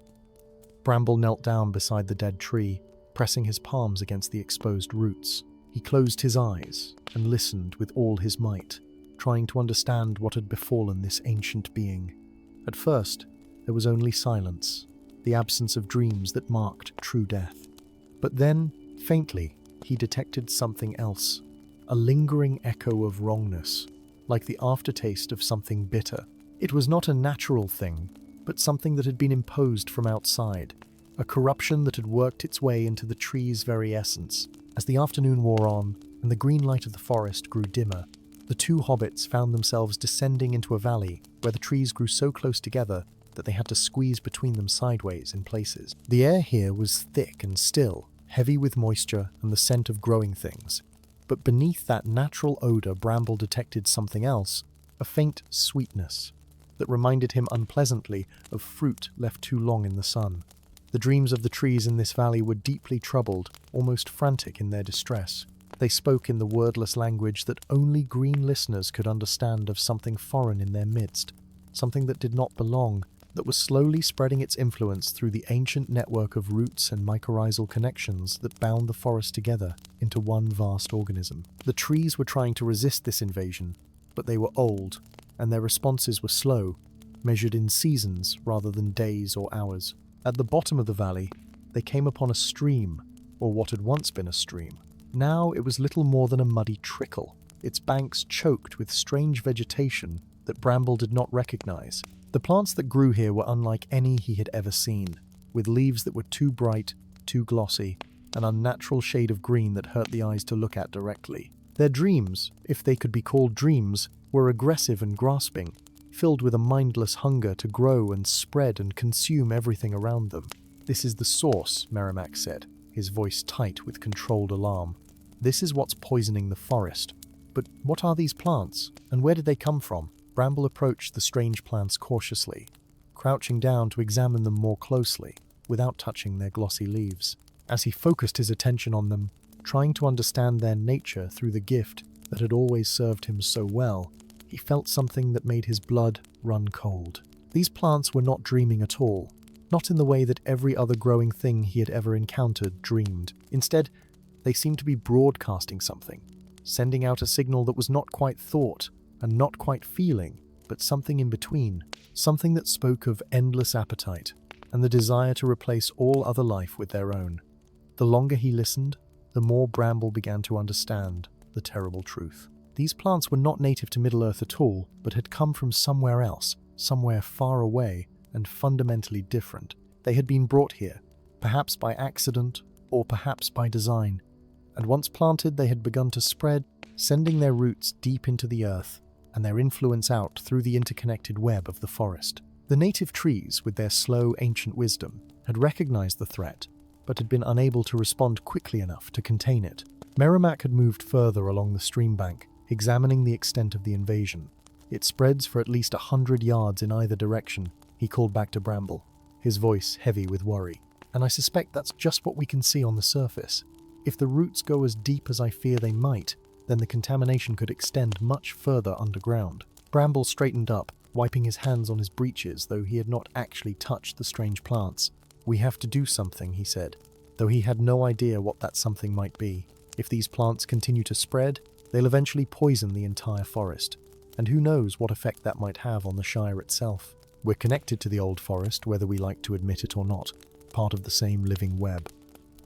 Bramble knelt down beside the dead tree, pressing his palms against the exposed roots. He closed his eyes and listened with all his might, trying to understand what had befallen this ancient being. At first, there was only silence, the absence of dreams that marked true death. But then, faintly, he detected something else, a lingering echo of wrongness, like the aftertaste of something bitter. It was not a natural thing, but something that had been imposed from outside, a corruption that had worked its way into the tree's very essence. As the afternoon wore on, and the green light of the forest grew dimmer, the two hobbits found themselves descending into a valley where the trees grew so close together that they had to squeeze between them sideways in places. The air here was thick and still, heavy with moisture and the scent of growing things. But beneath that natural odor, Bramble detected something else, a faint sweetness that reminded him unpleasantly of fruit left too long in the sun. The dreams of the trees in this valley were deeply troubled, almost frantic in their distress. They spoke in the wordless language that only green listeners could understand, of something foreign in their midst, something that did not belong, that was slowly spreading its influence through the ancient network of roots and mycorrhizal connections that bound the forest together into one vast organism. The trees were trying to resist this invasion, but they were old, and their responses were slow, measured in seasons rather than days or hours. At the bottom of the valley, they came upon a stream, or what had once been a stream. Now it was little more than a muddy trickle, its banks choked with strange vegetation that Bramble did not recognize. The plants that grew here were unlike any he had ever seen, with leaves that were too bright, too glossy, an unnatural shade of green that hurt the eyes to look at directly. Their dreams, if they could be called dreams, were aggressive and grasping, filled with a mindless hunger to grow and spread and consume everything around them. "This is the source," Merrimack said, his voice tight with controlled alarm. "This is what's poisoning the forest. But what are these plants, and where did they come from?" Bramble approached the strange plants cautiously, crouching down to examine them more closely, without touching their glossy leaves. As he focused his attention on them, trying to understand their nature through the gift that had always served him so well, he felt something that made his blood run cold. These plants were not dreaming at all, not in the way that every other growing thing he had ever encountered dreamed. Instead, they seemed to be broadcasting something, sending out a signal that was not quite thought and not quite feeling, but something in between, something that spoke of endless appetite and the desire to replace all other life with their own. The longer he listened, the more Bramble began to understand the terrible truth. These plants were not native to Middle-earth at all, but had come from somewhere else, somewhere far away and fundamentally different. They had been brought here, perhaps by accident or perhaps by design, and once planted they had begun to spread, sending their roots deep into the earth and their influence out through the interconnected web of the forest. The native trees, with their slow, ancient wisdom, had recognized the threat, but had been unable to respond quickly enough to contain it. Merrimack had moved further along the stream bank, examining the extent of the invasion. "It spreads for at least 100 yards in either direction," he called back to Bramble, his voice heavy with worry. "And I suspect that's just what we can see on the surface. If the roots go as deep as I fear they might, then the contamination could extend much further underground." Bramble straightened up, wiping his hands on his breeches, though he had not actually touched the strange plants. "We have to do something," he said, though he had no idea what that something might be. If these plants continue to spread, they'll eventually poison the entire forest, and who knows what effect that might have on the Shire itself. We're connected to the old forest, whether we like to admit it or not, part of the same living web.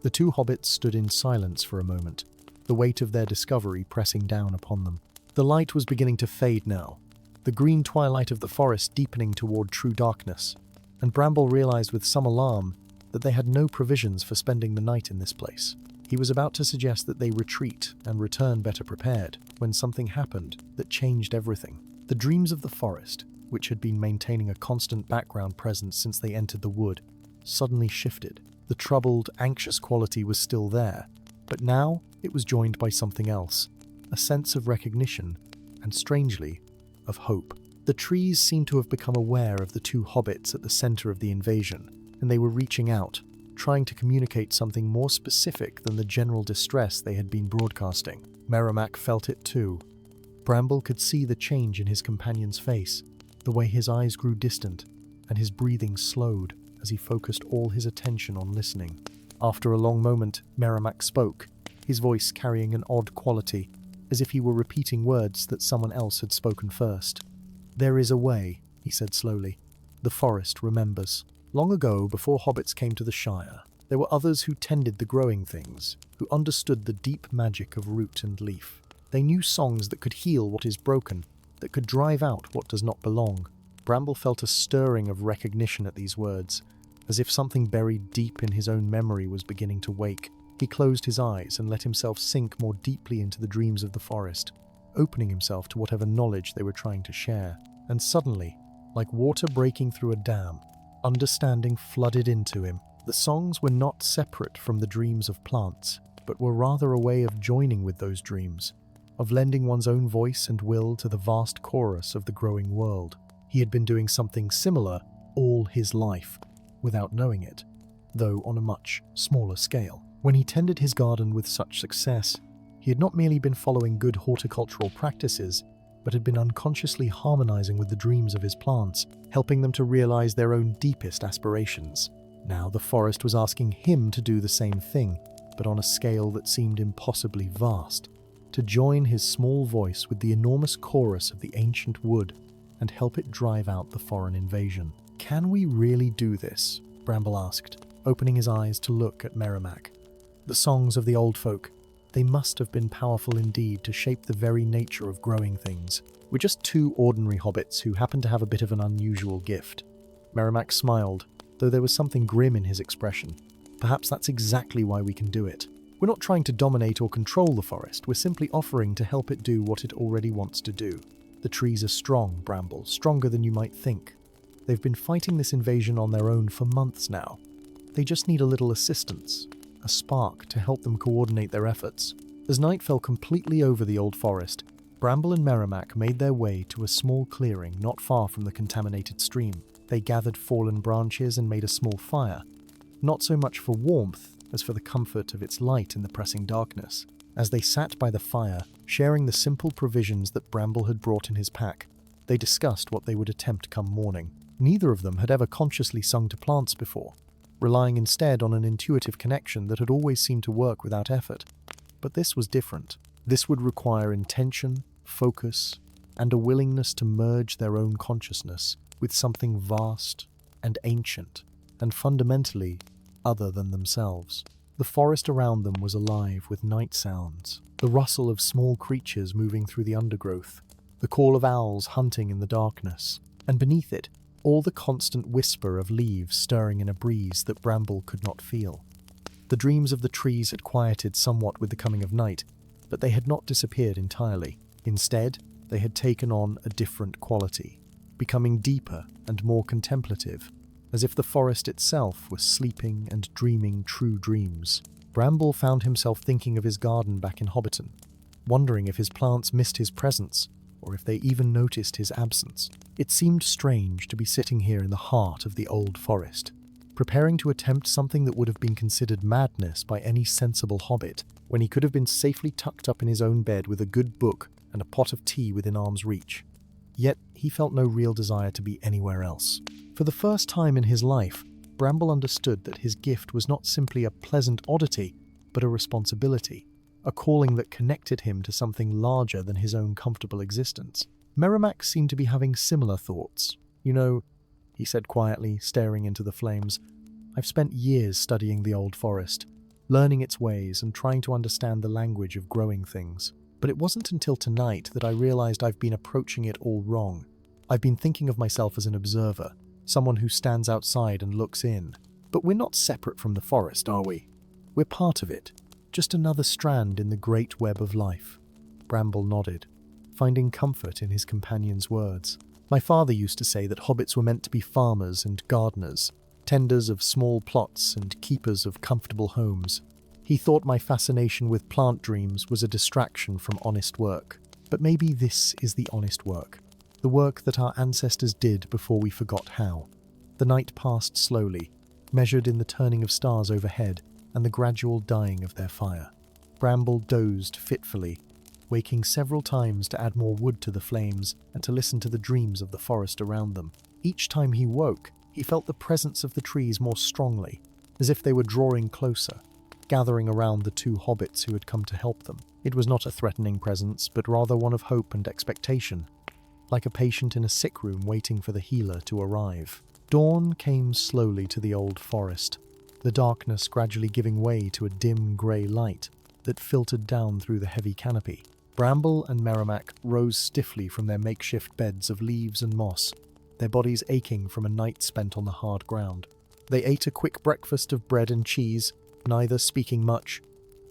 The two hobbits stood in silence for a moment, the weight of their discovery pressing down upon them. The light was beginning to fade now, the green twilight of the forest deepening toward true darkness, and Bramble realized with some alarm that they had no provisions for spending the night in this place. He was about to suggest that they retreat and return better prepared, when something happened that changed everything. The dreams of the forest, which had been maintaining a constant background presence since they entered the wood, suddenly shifted. The troubled, anxious quality was still there, but now it was joined by something else, a sense of recognition, and strangely, of hope. The trees seemed to have become aware of the two hobbits at the center of the invasion, and they were reaching out, trying to communicate something more specific than the general distress they had been broadcasting. Merrimack felt it too. Bramble could see the change in his companion's face, the way his eyes grew distant, and his breathing slowed as he focused all his attention on listening. After a long moment, Merrimack spoke, his voice carrying an odd quality, as if he were repeating words that someone else had spoken first. "There is a way," he said slowly. "The forest remembers. Long ago, before hobbits came to the Shire, there were others who tended the growing things, who understood the deep magic of root and leaf. They knew songs that could heal what is broken, that could drive out what does not belong." Bramble felt a stirring of recognition at these words, as if something buried deep in his own memory was beginning to wake. He closed his eyes and let himself sink more deeply into the dreams of the forest, opening himself to whatever knowledge they were trying to share. And suddenly, like water breaking through a dam, understanding flooded into him. The songs were not separate from the dreams of plants, but were rather a way of joining with those dreams, of lending one's own voice and will to the vast chorus of the growing world. He had been doing something similar all his life, without knowing it, though on a much smaller scale. When he tended his garden with such success, he had not merely been following good horticultural practices, but had been unconsciously harmonizing with the dreams of his plants, helping them to realize their own deepest aspirations. Now the forest was asking him to do the same thing, but on a scale that seemed impossibly vast, to join his small voice with the enormous chorus of the ancient wood and help it drive out the foreign invasion. "Can we really do this?" Bramble asked, opening his eyes to look at Merrimack. The songs of the old folk, they must have been powerful indeed to shape the very nature of growing things. "We're just two ordinary hobbits who happen to have a bit of an unusual gift." Merrimack smiled, though there was something grim in his expression. "Perhaps that's exactly why we can do it. We're not trying to dominate or control the forest, we're simply offering to help it do what it already wants to do. The trees are strong, Bramble, stronger than you might think. They've been fighting this invasion on their own for months now. They just need a little assistance, a spark to help them coordinate their efforts." As night fell completely over the old forest, Bramble and Merrimack made their way to a small clearing not far from the contaminated stream. They gathered fallen branches and made a small fire, not so much for warmth as for the comfort of its light in the pressing darkness. As they sat by the fire, sharing the simple provisions that Bramble had brought in his pack, they discussed what they would attempt come morning. Neither of them had ever consciously sung to plants before, relying instead on an intuitive connection that had always seemed to work without effort. But this was different. This would require intention, focus, and a willingness to merge their own consciousness with something vast and ancient, and fundamentally other than themselves. The forest around them was alive with night sounds, the rustle of small creatures moving through the undergrowth, the call of owls hunting in the darkness, and beneath it, all the constant whisper of leaves stirring in a breeze that Bramble could not feel. The dreams of the trees had quieted somewhat with the coming of night, but they had not disappeared entirely. Instead, they had taken on a different quality, becoming deeper and more contemplative, as if the forest itself was sleeping and dreaming true dreams. Bramble found himself thinking of his garden back in Hobbiton, wondering if his plants missed his presence, or if they even noticed his absence. It seemed strange to be sitting here in the heart of the old forest, preparing to attempt something that would have been considered madness by any sensible hobbit, when he could have been safely tucked up in his own bed with a good book and a pot of tea within arm's reach. Yet he felt no real desire to be anywhere else. For the first time in his life, Bramble understood that his gift was not simply a pleasant oddity, but a responsibility, a calling that connected him to something larger than his own comfortable existence. Merrimack seemed to be having similar thoughts. "You know," he said quietly, staring into the flames, "I've spent years studying the old forest, learning its ways and trying to understand the language of growing things. But it wasn't until tonight that I realized I've been approaching it all wrong. I've been thinking of myself as an observer, someone who stands outside and looks in. But we're not separate from the forest, are we? We're part of it, just another strand in the great web of life." Bramble nodded, finding comfort in his companion's words. "My father used to say that hobbits were meant to be farmers and gardeners, tenders of small plots and keepers of comfortable homes. He thought my fascination with plant dreams was a distraction from honest work. But maybe this is the honest work, the work that our ancestors did before we forgot how." The night passed slowly, measured in the turning of stars overhead and the gradual dying of their fire. Bramble dozed fitfully, waking several times to add more wood to the flames and to listen to the dreams of the forest around them. Each time he woke, he felt the presence of the trees more strongly, as if they were drawing closer, gathering around the two hobbits who had come to help them. It was not a threatening presence, but rather one of hope and expectation, like a patient in a sick room waiting for the healer to arrive. Dawn came slowly to the old forest, the darkness gradually giving way to a dim grey light that filtered down through the heavy canopy. Bramble and Merrimack rose stiffly from their makeshift beds of leaves and moss, their bodies aching from a night spent on the hard ground. They ate a quick breakfast of bread and cheese, neither speaking much,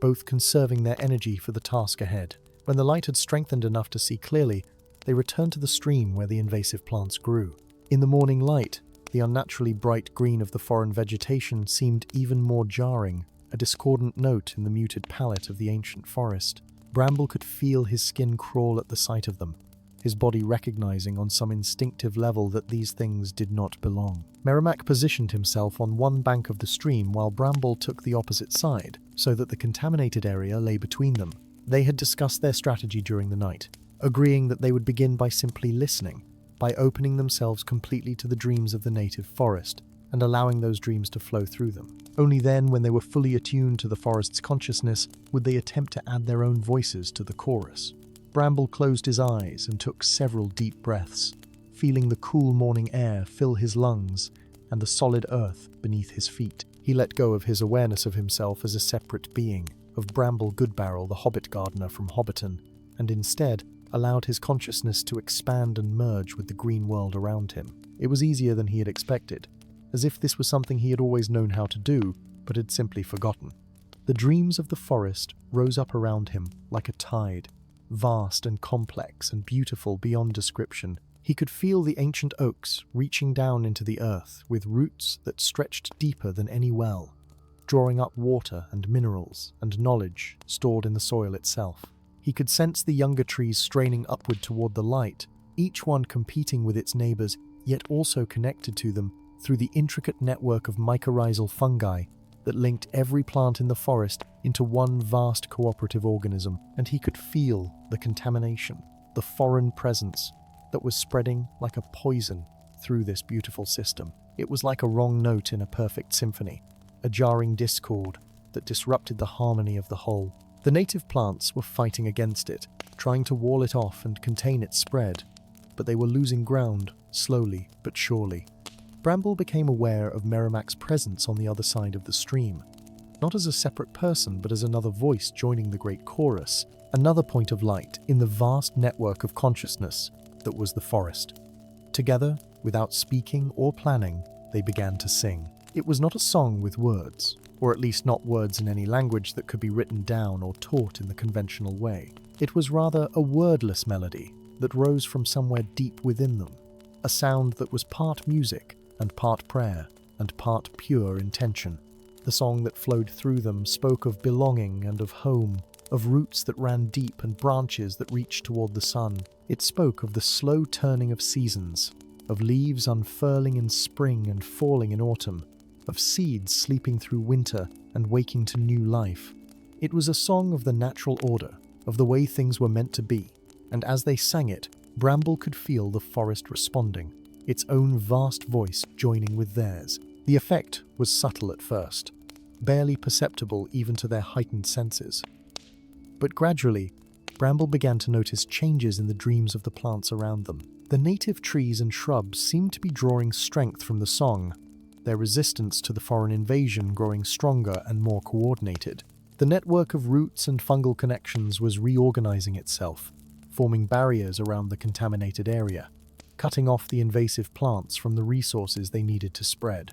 both conserving their energy for the task ahead. When the light had strengthened enough to see clearly, they returned to the stream where the invasive plants grew. In the morning light, the unnaturally bright green of the foreign vegetation seemed even more jarring, a discordant note in the muted palette of the ancient forest. Bramble could feel his skin crawl at the sight of them, his body recognizing on some instinctive level that these things did not belong. Merrimack positioned himself on one bank of the stream while Bramble took the opposite side, so that the contaminated area lay between them. They had discussed their strategy during the night, agreeing that they would begin by simply listening, by opening themselves completely to the dreams of the native forest, and allowing those dreams to flow through them. Only then, when they were fully attuned to the forest's consciousness, would they attempt to add their own voices to the chorus. Bramble closed his eyes and took several deep breaths, feeling the cool morning air fill his lungs and the solid earth beneath his feet. He let go of his awareness of himself as a separate being, of Bramble Goodbarrel, the Hobbit gardener from Hobbiton, and instead allowed his consciousness to expand and merge with the green world around him. It was easier than he had expected, as if this was something he had always known how to do, but had simply forgotten. The dreams of the forest rose up around him like a tide, vast and complex and beautiful beyond description. He could feel the ancient oaks reaching down into the earth with roots that stretched deeper than any well, drawing up water and minerals and knowledge stored in the soil itself. He could sense the younger trees straining upward toward the light, each one competing with its neighbors, yet also connected to them through the intricate network of mycorrhizal fungi that linked every plant in the forest into one vast cooperative organism. And he could feel the contamination, the foreign presence that was spreading like a poison through this beautiful system. It was like a wrong note in a perfect symphony, a jarring discord that disrupted the harmony of the whole. The native plants were fighting against it, trying to wall it off and contain its spread, but they were losing ground, slowly but surely. Bramble became aware of Merrimack's presence on the other side of the stream, not as a separate person but as another voice joining the great chorus, another point of light in the vast network of consciousness that was the forest. Together, without speaking or planning, they began to sing. It was not a song with words, or at least not words in any language that could be written down or taught in the conventional way. It was rather a wordless melody that rose from somewhere deep within them, a sound that was part music and part prayer and part pure intention. The song that flowed through them spoke of belonging and of home, of roots that ran deep and branches that reached toward the sun. It spoke of the slow turning of seasons, of leaves unfurling in spring and falling in autumn, of seeds sleeping through winter and waking to new life. It was a song of the natural order, of the way things were meant to be, and as they sang it, Bramble could feel the forest responding, its own vast voice joining with theirs. The effect was subtle at first, barely perceptible even to their heightened senses. But gradually, Bramble began to notice changes in the dreams of the plants around them. The native trees and shrubs seemed to be drawing strength from the song, their resistance to the foreign invasion growing stronger and more coordinated. The network of roots and fungal connections was reorganizing itself, forming barriers around the contaminated area, cutting off the invasive plants from the resources they needed to spread.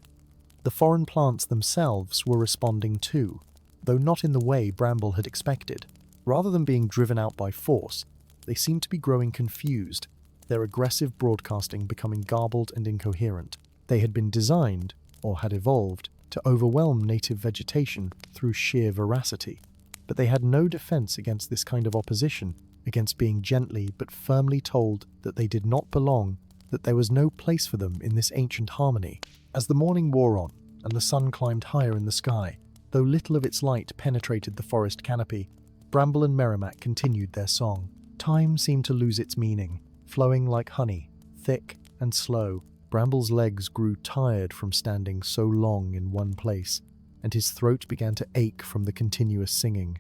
The foreign plants themselves were responding too, though not in the way Bramble had expected. Rather than being driven out by force, they seemed to be growing confused, their aggressive broadcasting becoming garbled and incoherent. They had been designed, or had evolved, to overwhelm native vegetation through sheer voracity. But they had no defense against this kind of opposition, against being gently but firmly told that they did not belong, that there was no place for them in this ancient harmony. As the morning wore on, and the sun climbed higher in the sky, though little of its light penetrated the forest canopy, Bramble and Merrimack continued their song. Time seemed to lose its meaning, flowing like honey, thick and slow. Bramble's legs grew tired from standing so long in one place, and his throat began to ache from the continuous singing.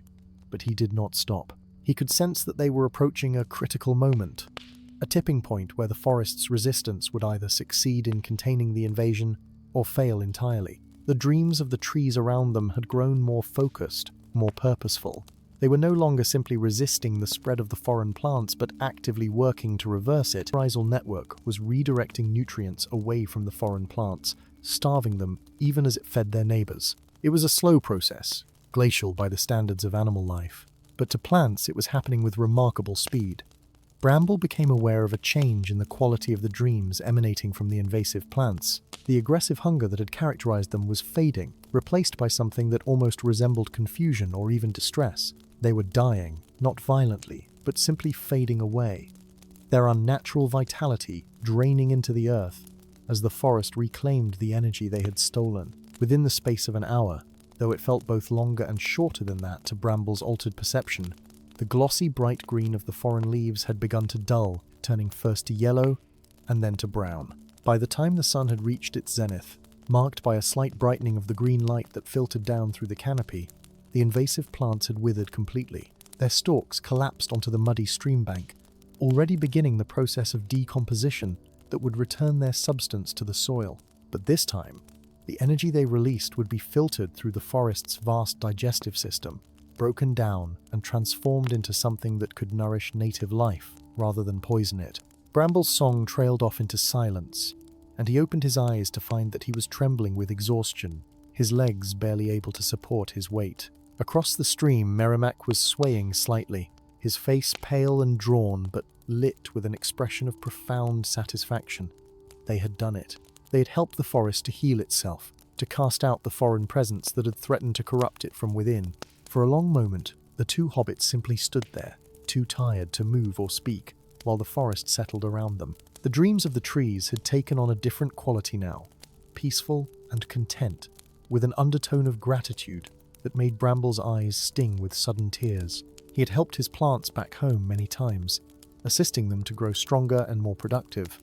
But he did not stop. He could sense that they were approaching a critical moment, a tipping point where the forest's resistance would either succeed in containing the invasion or fail entirely. The dreams of the trees around them had grown more focused, more purposeful. They were no longer simply resisting the spread of the foreign plants, but actively working to reverse it. The mycorrhizal network was redirecting nutrients away from the foreign plants, starving them even as it fed their neighbors. It was a slow process, glacial by the standards of animal life, but to plants it was happening with remarkable speed. Bramble became aware of a change in the quality of the dreams emanating from the invasive plants. The aggressive hunger that had characterized them was fading, replaced by something that almost resembled confusion or even distress. They were dying, not violently, but simply fading away, their unnatural vitality draining into the earth as the forest reclaimed the energy they had stolen. Within the space of an hour, though it felt both longer and shorter than that to Bramble's altered perception, the glossy bright green of the foreign leaves had begun to dull, turning first to yellow and then to brown. By the time the sun had reached its zenith, marked by a slight brightening of the green light that filtered down through the canopy, the invasive plants had withered completely. Their stalks collapsed onto the muddy stream bank, already beginning the process of decomposition that would return their substance to the soil. But this time, the energy they released would be filtered through the forest's vast digestive system, broken down and transformed into something that could nourish native life rather than poison it. Bramble's song trailed off into silence, and he opened his eyes to find that he was trembling with exhaustion, his legs barely able to support his weight. Across the stream, Merrimack was swaying slightly, his face pale and drawn, but lit with an expression of profound satisfaction. They had done it. They had helped the forest to heal itself, to cast out the foreign presence that had threatened to corrupt it from within. For a long moment, the two hobbits simply stood there, too tired to move or speak, while the forest settled around them. The dreams of the trees had taken on a different quality now, peaceful and content, with an undertone of gratitude that made Bramble's eyes sting with sudden tears. He had helped his plants back home many times, assisting them to grow stronger and more productive.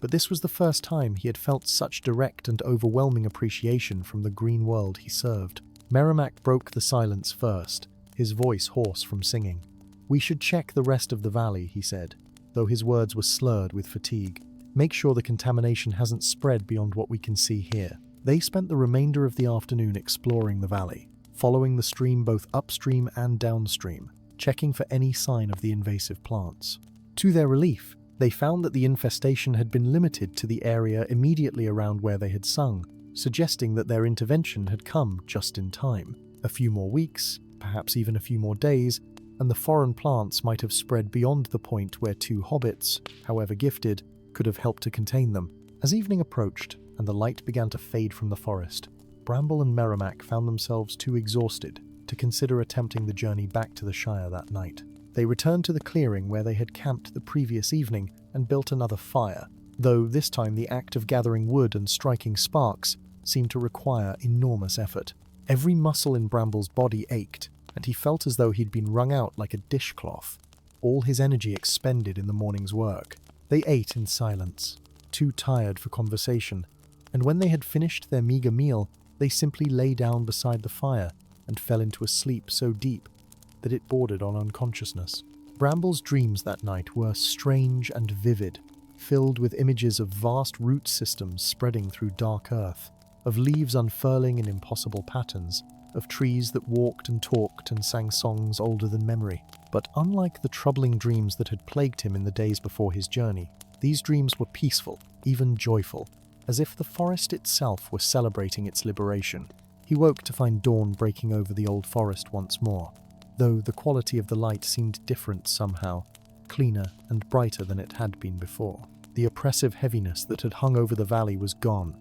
But this was the first time he had felt such direct and overwhelming appreciation from the green world he served. Merrimack broke the silence first, his voice hoarse from singing. "We should check the rest of the valley," he said, though his words were slurred with fatigue. "Make sure the contamination hasn't spread beyond what we can see here." They spent the remainder of the afternoon exploring the valley, following the stream both upstream and downstream, checking for any sign of the invasive plants. To their relief, they found that the infestation had been limited to the area immediately around where they had sung, suggesting that their intervention had come just in time. A few more weeks, perhaps even a few more days, and the foreign plants might have spread beyond the point where two hobbits, however gifted, could have helped to contain them. As evening approached and the light began to fade from the forest, Bramble and Merrimack found themselves too exhausted to consider attempting the journey back to the Shire that night. They returned to the clearing where they had camped the previous evening and built another fire, though this time the act of gathering wood and striking sparks seemed to require enormous effort. Every muscle in Bramble's body ached, and he felt as though he'd been wrung out like a dishcloth, all his energy expended in the morning's work. They ate in silence, too tired for conversation, and when they had finished their meager meal, they simply lay down beside the fire and fell into a sleep so deep that it bordered on unconsciousness. Bramble's dreams that night were strange and vivid, filled with images of vast root systems spreading through dark earth, of leaves unfurling in impossible patterns, of trees that walked and talked and sang songs older than memory. But unlike the troubling dreams that had plagued him in the days before his journey, these dreams were peaceful, even joyful, as if the forest itself were celebrating its liberation. He woke to find dawn breaking over the old forest once more, though the quality of the light seemed different somehow, cleaner and brighter than it had been before. The oppressive heaviness that had hung over the valley was gone,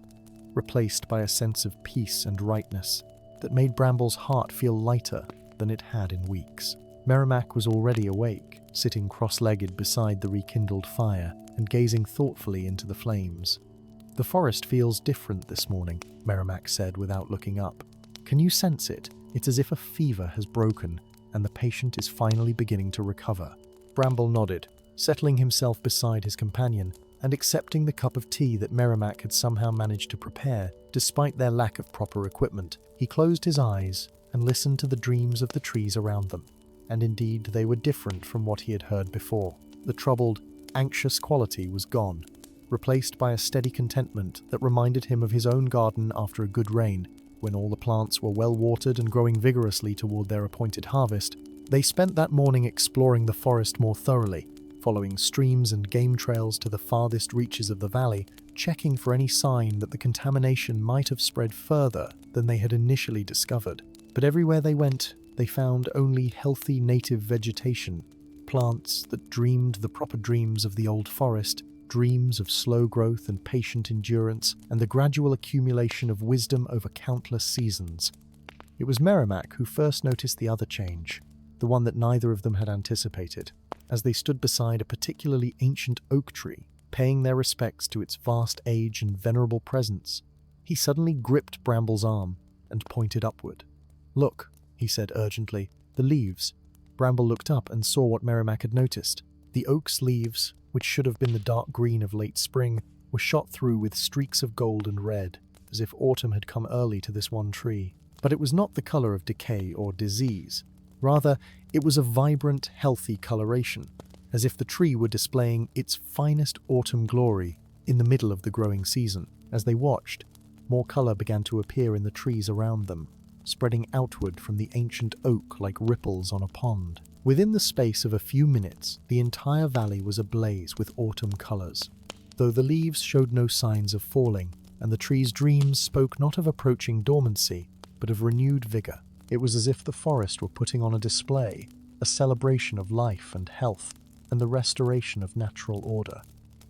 replaced by a sense of peace and rightness that made Bramble's heart feel lighter than it had in weeks. Merrimack was already awake, sitting cross-legged beside the rekindled fire and gazing thoughtfully into the flames. "The forest feels different this morning," Merrimack said without looking up. "Can you sense it? It's as if a fever has broken and the patient is finally beginning to recover." Bramble nodded, settling himself beside his companion and accepting the cup of tea that Merrimack had somehow managed to prepare, despite their lack of proper equipment. He closed his eyes and listened to the dreams of the trees around them, and indeed they were different from what he had heard before. The troubled, anxious quality was gone, replaced by a steady contentment that reminded him of his own garden after a good rain, when all the plants were well watered and growing vigorously toward their appointed harvest. They spent that morning exploring the forest more thoroughly, following streams and game trails to the farthest reaches of the valley, checking for any sign that the contamination might have spread further than they had initially discovered. But everywhere they went, they found only healthy native vegetation, plants that dreamed the proper dreams of the old forest, dreams of slow growth and patient endurance, and the gradual accumulation of wisdom over countless seasons. It was Merrimack who first noticed the other change. the one that neither of them had anticipated. As they stood beside a particularly ancient oak tree, paying their respects to its vast age and venerable presence, he suddenly gripped Bramble's arm and pointed upward. "Look," he said urgently, "the leaves." Bramble looked up and saw what Merrimack had noticed. The oak's leaves, which should have been the dark green of late spring, were shot through with streaks of gold and red, as if autumn had come early to this one tree. But it was not the color of decay or disease. Rather, it was a vibrant, healthy coloration, as if the tree were displaying its finest autumn glory in the middle of the growing season. As they watched, more color began to appear in the trees around them, spreading outward from the ancient oak like ripples on a pond. Within the space of a few minutes, the entire valley was ablaze with autumn colors, though the leaves showed no signs of falling, and the tree's dreams spoke not of approaching dormancy, but of renewed vigor. It was as if the forest were putting on a display, a celebration of life and health, and the restoration of natural order.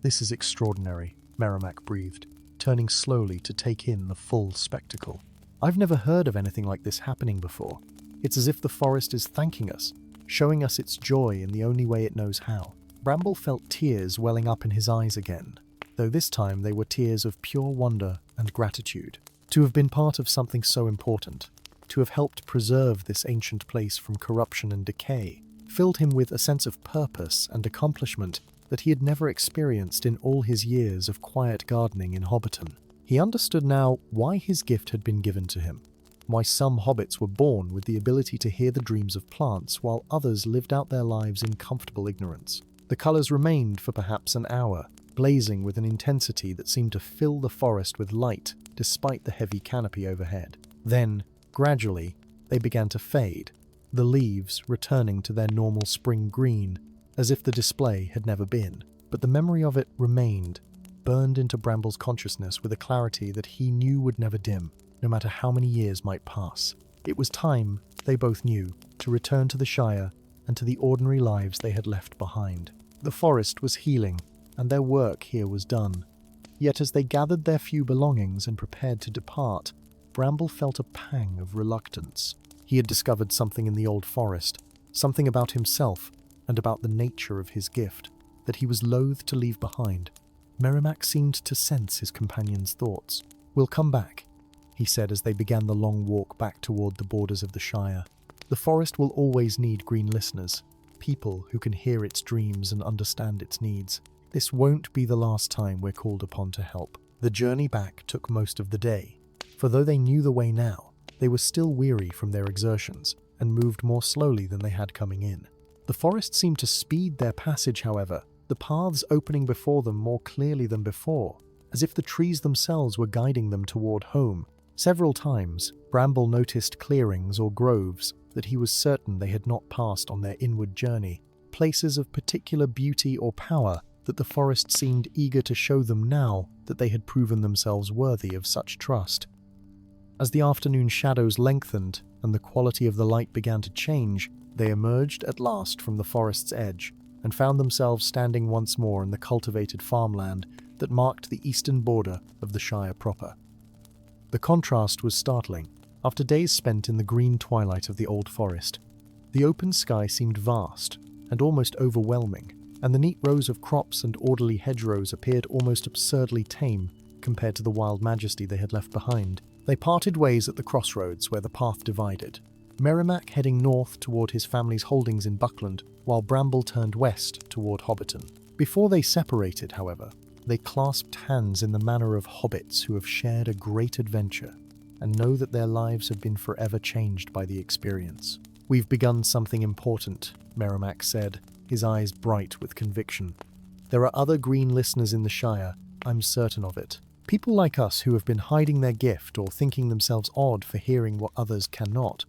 "This is extraordinary," Merrimack breathed, turning slowly to take in the full spectacle. "I've never heard of anything like this happening before. It's as if the forest is thanking us, showing us its joy in the only way it knows how." Bramble felt tears welling up in his eyes again, though this time they were tears of pure wonder and gratitude. To have been part of something so important, to have helped preserve this ancient place from corruption and decay, filled him with a sense of purpose and accomplishment that he had never experienced in all his years of quiet gardening in Hobbiton. He understood now why his gift had been given to him, why some hobbits were born with the ability to hear the dreams of plants while others lived out their lives in comfortable ignorance. The colors remained for perhaps an hour, blazing with an intensity that seemed to fill the forest with light despite the heavy canopy overhead. Then, gradually, they began to fade, the leaves returning to their normal spring green, as if the display had never been. But the memory of it remained, burned into Bramble's consciousness with a clarity that he knew would never dim, no matter how many years might pass. It was time, they both knew, to return to the Shire and to the ordinary lives they had left behind. The forest was healing, and their work here was done. Yet as they gathered their few belongings and prepared to depart, Bramble felt a pang of reluctance. He had discovered something in the old forest, something about himself and about the nature of his gift, that he was loath to leave behind. Merrimack seemed to sense his companion's thoughts. "We'll come back," he said as they began the long walk back toward the borders of the Shire. "The forest will always need green listeners, people who can hear its dreams and understand its needs. This won't be the last time we're called upon to help." The journey back took most of the day, for though they knew the way now, they were still weary from their exertions and moved more slowly than they had coming in. The forest seemed to speed their passage, however, the paths opening before them more clearly than before, as if the trees themselves were guiding them toward home. Several times, Bramble noticed clearings or groves that he was certain they had not passed on their inward journey, places of particular beauty or power that the forest seemed eager to show them now that they had proven themselves worthy of such trust. As the afternoon shadows lengthened and the quality of the light began to change, they emerged at last from the forest's edge and found themselves standing once more in the cultivated farmland that marked the eastern border of the Shire proper. The contrast was startling. After days spent in the green twilight of the old forest, the open sky seemed vast and almost overwhelming, and the neat rows of crops and orderly hedgerows appeared almost absurdly tame compared to the wild majesty they had left behind. They parted ways at the crossroads where the path divided, Merrimack heading north toward his family's holdings in Buckland, while Bramble turned west toward Hobbiton. Before they separated, however, they clasped hands in the manner of hobbits who have shared a great adventure and know that their lives have been forever changed by the experience. "We've begun something important," Merrimack said, his eyes bright with conviction. "There are other green listeners in the Shire, I'm certain of it. People like us who have been hiding their gift or thinking themselves odd for hearing what others cannot.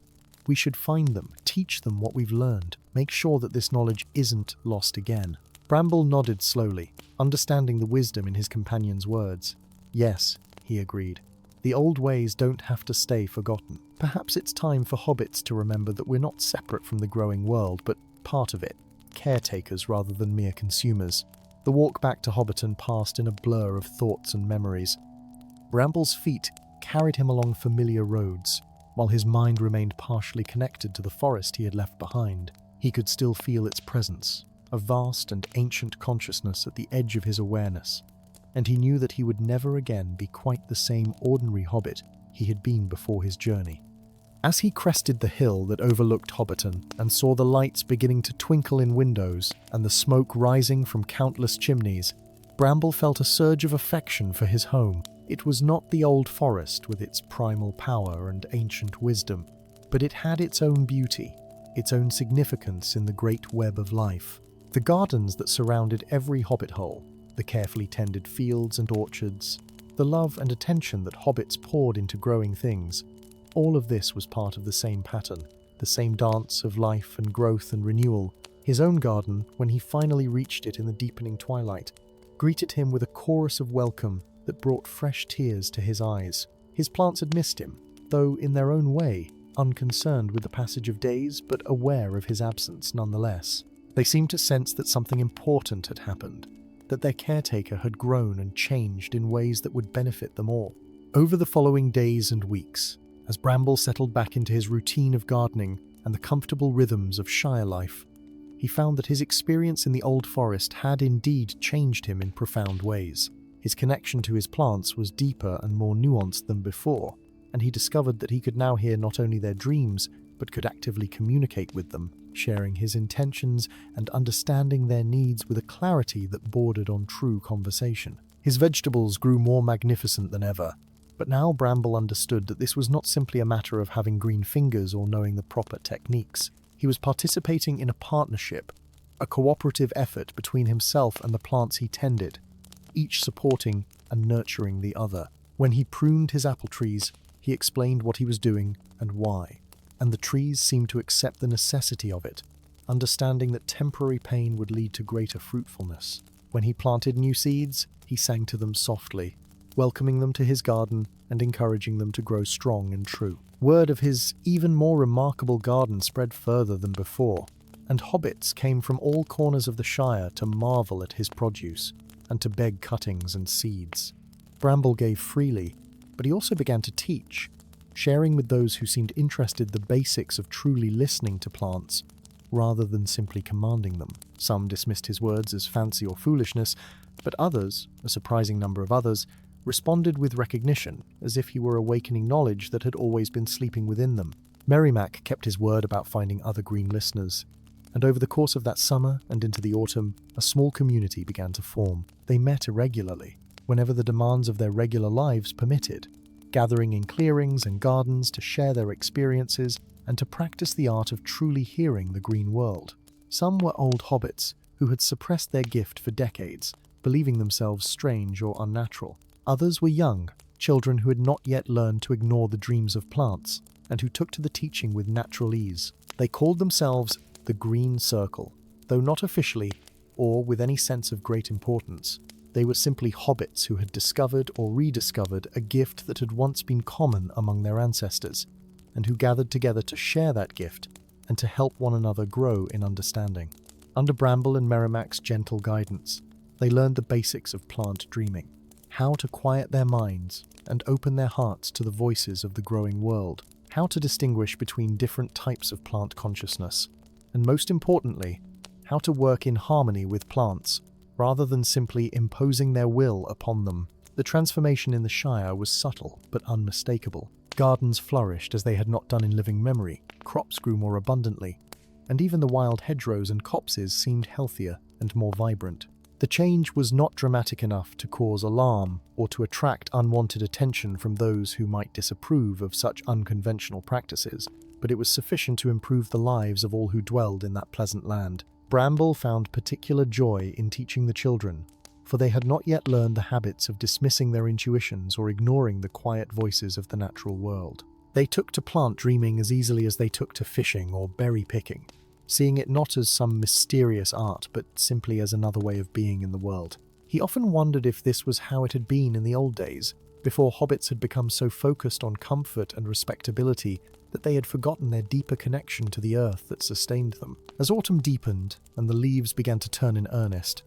We should find them, teach them what we've learned, make sure that this knowledge isn't lost again." Bramble nodded slowly, understanding the wisdom in his companion's words. "Yes," he agreed. "The old ways don't have to stay forgotten. Perhaps it's time for hobbits to remember that we're not separate from the growing world, but part of it, caretakers rather than mere consumers." The walk back to Hobbiton passed in a blur of thoughts and memories. Bramble's feet carried him along familiar roads, While his mind remained partially connected to the forest he had left behind, he could still feel its presence, a vast and ancient consciousness at the edge of his awareness, and he knew that he would never again be quite the same ordinary hobbit he had been before his journey. As he crested the hill that overlooked Hobbiton and saw the lights beginning to twinkle in windows and the smoke rising from countless chimneys, Bramble felt a surge of affection for his home. It was not the old forest with its primal power and ancient wisdom, but it had its own beauty, its own significance in the great web of life. The gardens that surrounded every hobbit hole, the carefully tended fields and orchards, the love and attention that hobbits poured into growing things, all of this was part of the same pattern, the same dance of life and growth and renewal. His own garden, when he finally reached it in the deepening twilight, greeted him with a chorus of welcome that brought fresh tears to his eyes. His plants had missed him, though in their own way, unconcerned with the passage of days, but aware of his absence nonetheless. They seemed to sense that something important had happened, that their caretaker had grown and changed in ways that would benefit them all. Over the following days and weeks, as Bramble settled back into his routine of gardening and the comfortable rhythms of Shire life, he found that his experience in the old forest had indeed changed him in profound ways. His connection to his plants was deeper and more nuanced than before, and he discovered that he could now hear not only their dreams, but could actively communicate with them, sharing his intentions and understanding their needs with a clarity that bordered on true conversation. His vegetables grew more magnificent than ever, but now Bramble understood that this was not simply a matter of having green fingers or knowing the proper techniques. He was participating in a partnership, a cooperative effort between himself and the plants he tended, each supporting and nurturing the other. When he pruned his apple trees, he explained what he was doing and why, and the trees seemed to accept the necessity of it, understanding that temporary pain would lead to greater fruitfulness. When he planted new seeds, he sang to them softly, welcoming them to his garden and encouraging them to grow strong and true. Word of his even more remarkable garden spread further than before, and hobbits came from all corners of the Shire to marvel at his produce and to beg cuttings and seeds. Bramble gave freely, but he also began to teach, sharing with those who seemed interested the basics of truly listening to plants, rather than simply commanding them. Some dismissed his words as fancy or foolishness, but others, a surprising number of others, responded with recognition, as if he were awakening knowledge that had always been sleeping within them. Merrimack kept his word about finding other green listeners, and over the course of that summer and into the autumn, a small community began to form. They met irregularly, whenever the demands of their regular lives permitted, gathering in clearings and gardens to share their experiences and to practice the art of truly hearing the green world. Some were old hobbits who had suppressed their gift for decades, believing themselves strange or unnatural. Others were young, children who had not yet learned to ignore the dreams of plants, and who took to the teaching with natural ease. They called themselves the Green Circle, though not officially, or with any sense of great importance. They were simply hobbits who had discovered or rediscovered a gift that had once been common among their ancestors, and who gathered together to share that gift and to help one another grow in understanding. Under Bramble and Merrimack's gentle guidance, they learned the basics of plant dreaming, how to quiet their minds and open their hearts to the voices of the growing world, how to distinguish between different types of plant consciousness, and most importantly, how to work in harmony with plants, rather than simply imposing their will upon them. The transformation in the Shire was subtle but unmistakable. Gardens flourished as they had not done in living memory, crops grew more abundantly, and even the wild hedgerows and copses seemed healthier and more vibrant. The change was not dramatic enough to cause alarm or to attract unwanted attention from those who might disapprove of such unconventional practices, but it was sufficient to improve the lives of all who dwelled in that pleasant land. Bramble found particular joy in teaching the children, for they had not yet learned the habits of dismissing their intuitions or ignoring the quiet voices of the natural world. They took to plant dreaming as easily as they took to fishing or berry picking, seeing it not as some mysterious art, but simply as another way of being in the world. He often wondered if this was how it had been in the old days, before hobbits had become so focused on comfort and respectability that they had forgotten their deeper connection to the earth that sustained them. As autumn deepened and the leaves began to turn in earnest,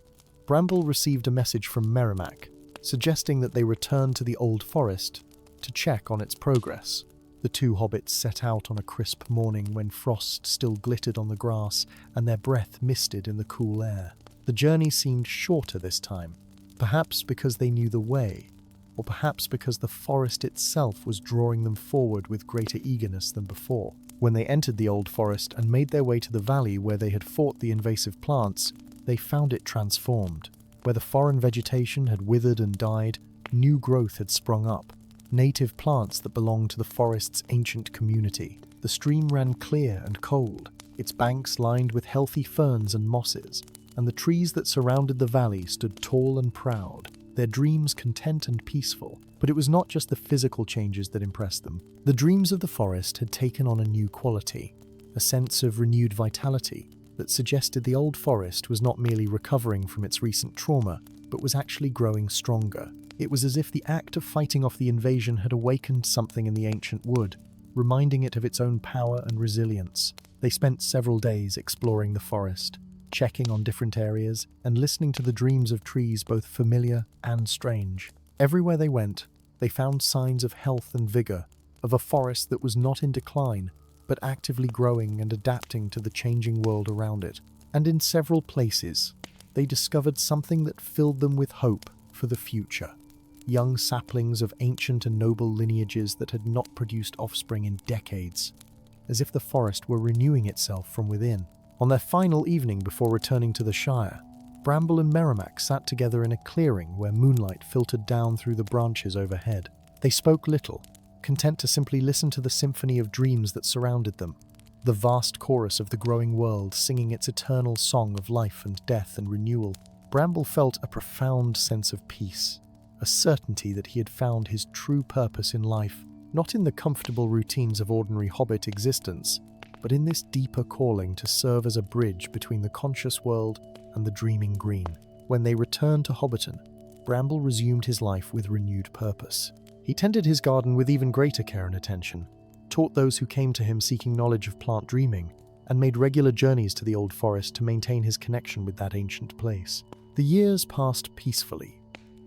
Bramble received a message from Merrimack, suggesting that they return to the old forest to check on its progress. The two hobbits set out on a crisp morning when frost still glittered on the grass and their breath misted in the cool air. The journey seemed shorter this time, perhaps because they knew the way, or perhaps because the forest itself was drawing them forward with greater eagerness than before. When they entered the old forest and made their way to the valley where they had fought the invasive plants, they found it transformed. Where the foreign vegetation had withered and died, new growth had sprung up, native plants that belonged to the forest's ancient community. The stream ran clear and cold, its banks lined with healthy ferns and mosses, and the trees that surrounded the valley stood tall and proud, their dreams content and peaceful. But it was not just the physical changes that impressed them. The dreams of the forest had taken on a new quality, a sense of renewed vitality that suggested the old forest was not merely recovering from its recent trauma, but was actually growing stronger. It was as if the act of fighting off the invasion had awakened something in the ancient wood, reminding it of its own power and resilience. They spent several days exploring the forest, checking on different areas, and listening to the dreams of trees both familiar and strange. Everywhere they went, they found signs of health and vigor, of a forest that was not in decline, but actively growing and adapting to the changing world around it. And in several places, they discovered something that filled them with hope for the future. Young saplings of ancient and noble lineages that had not produced offspring in decades, as if the forest were renewing itself from within. On their final evening before returning to the Shire, Bramble and Merrimack sat together in a clearing where moonlight filtered down through the branches overhead. They spoke little, content to simply listen to the symphony of dreams that surrounded them, the vast chorus of the growing world singing its eternal song of life and death and renewal. Bramble felt a profound sense of peace, a certainty that he had found his true purpose in life, not in the comfortable routines of ordinary hobbit existence, but in this deeper calling to serve as a bridge between the conscious world and the dreaming green. When they returned to Hobbiton, Bramble resumed his life with renewed purpose. He tended his garden with even greater care and attention, taught those who came to him seeking knowledge of plant dreaming, and made regular journeys to the old forest to maintain his connection with that ancient place. The years passed peacefully,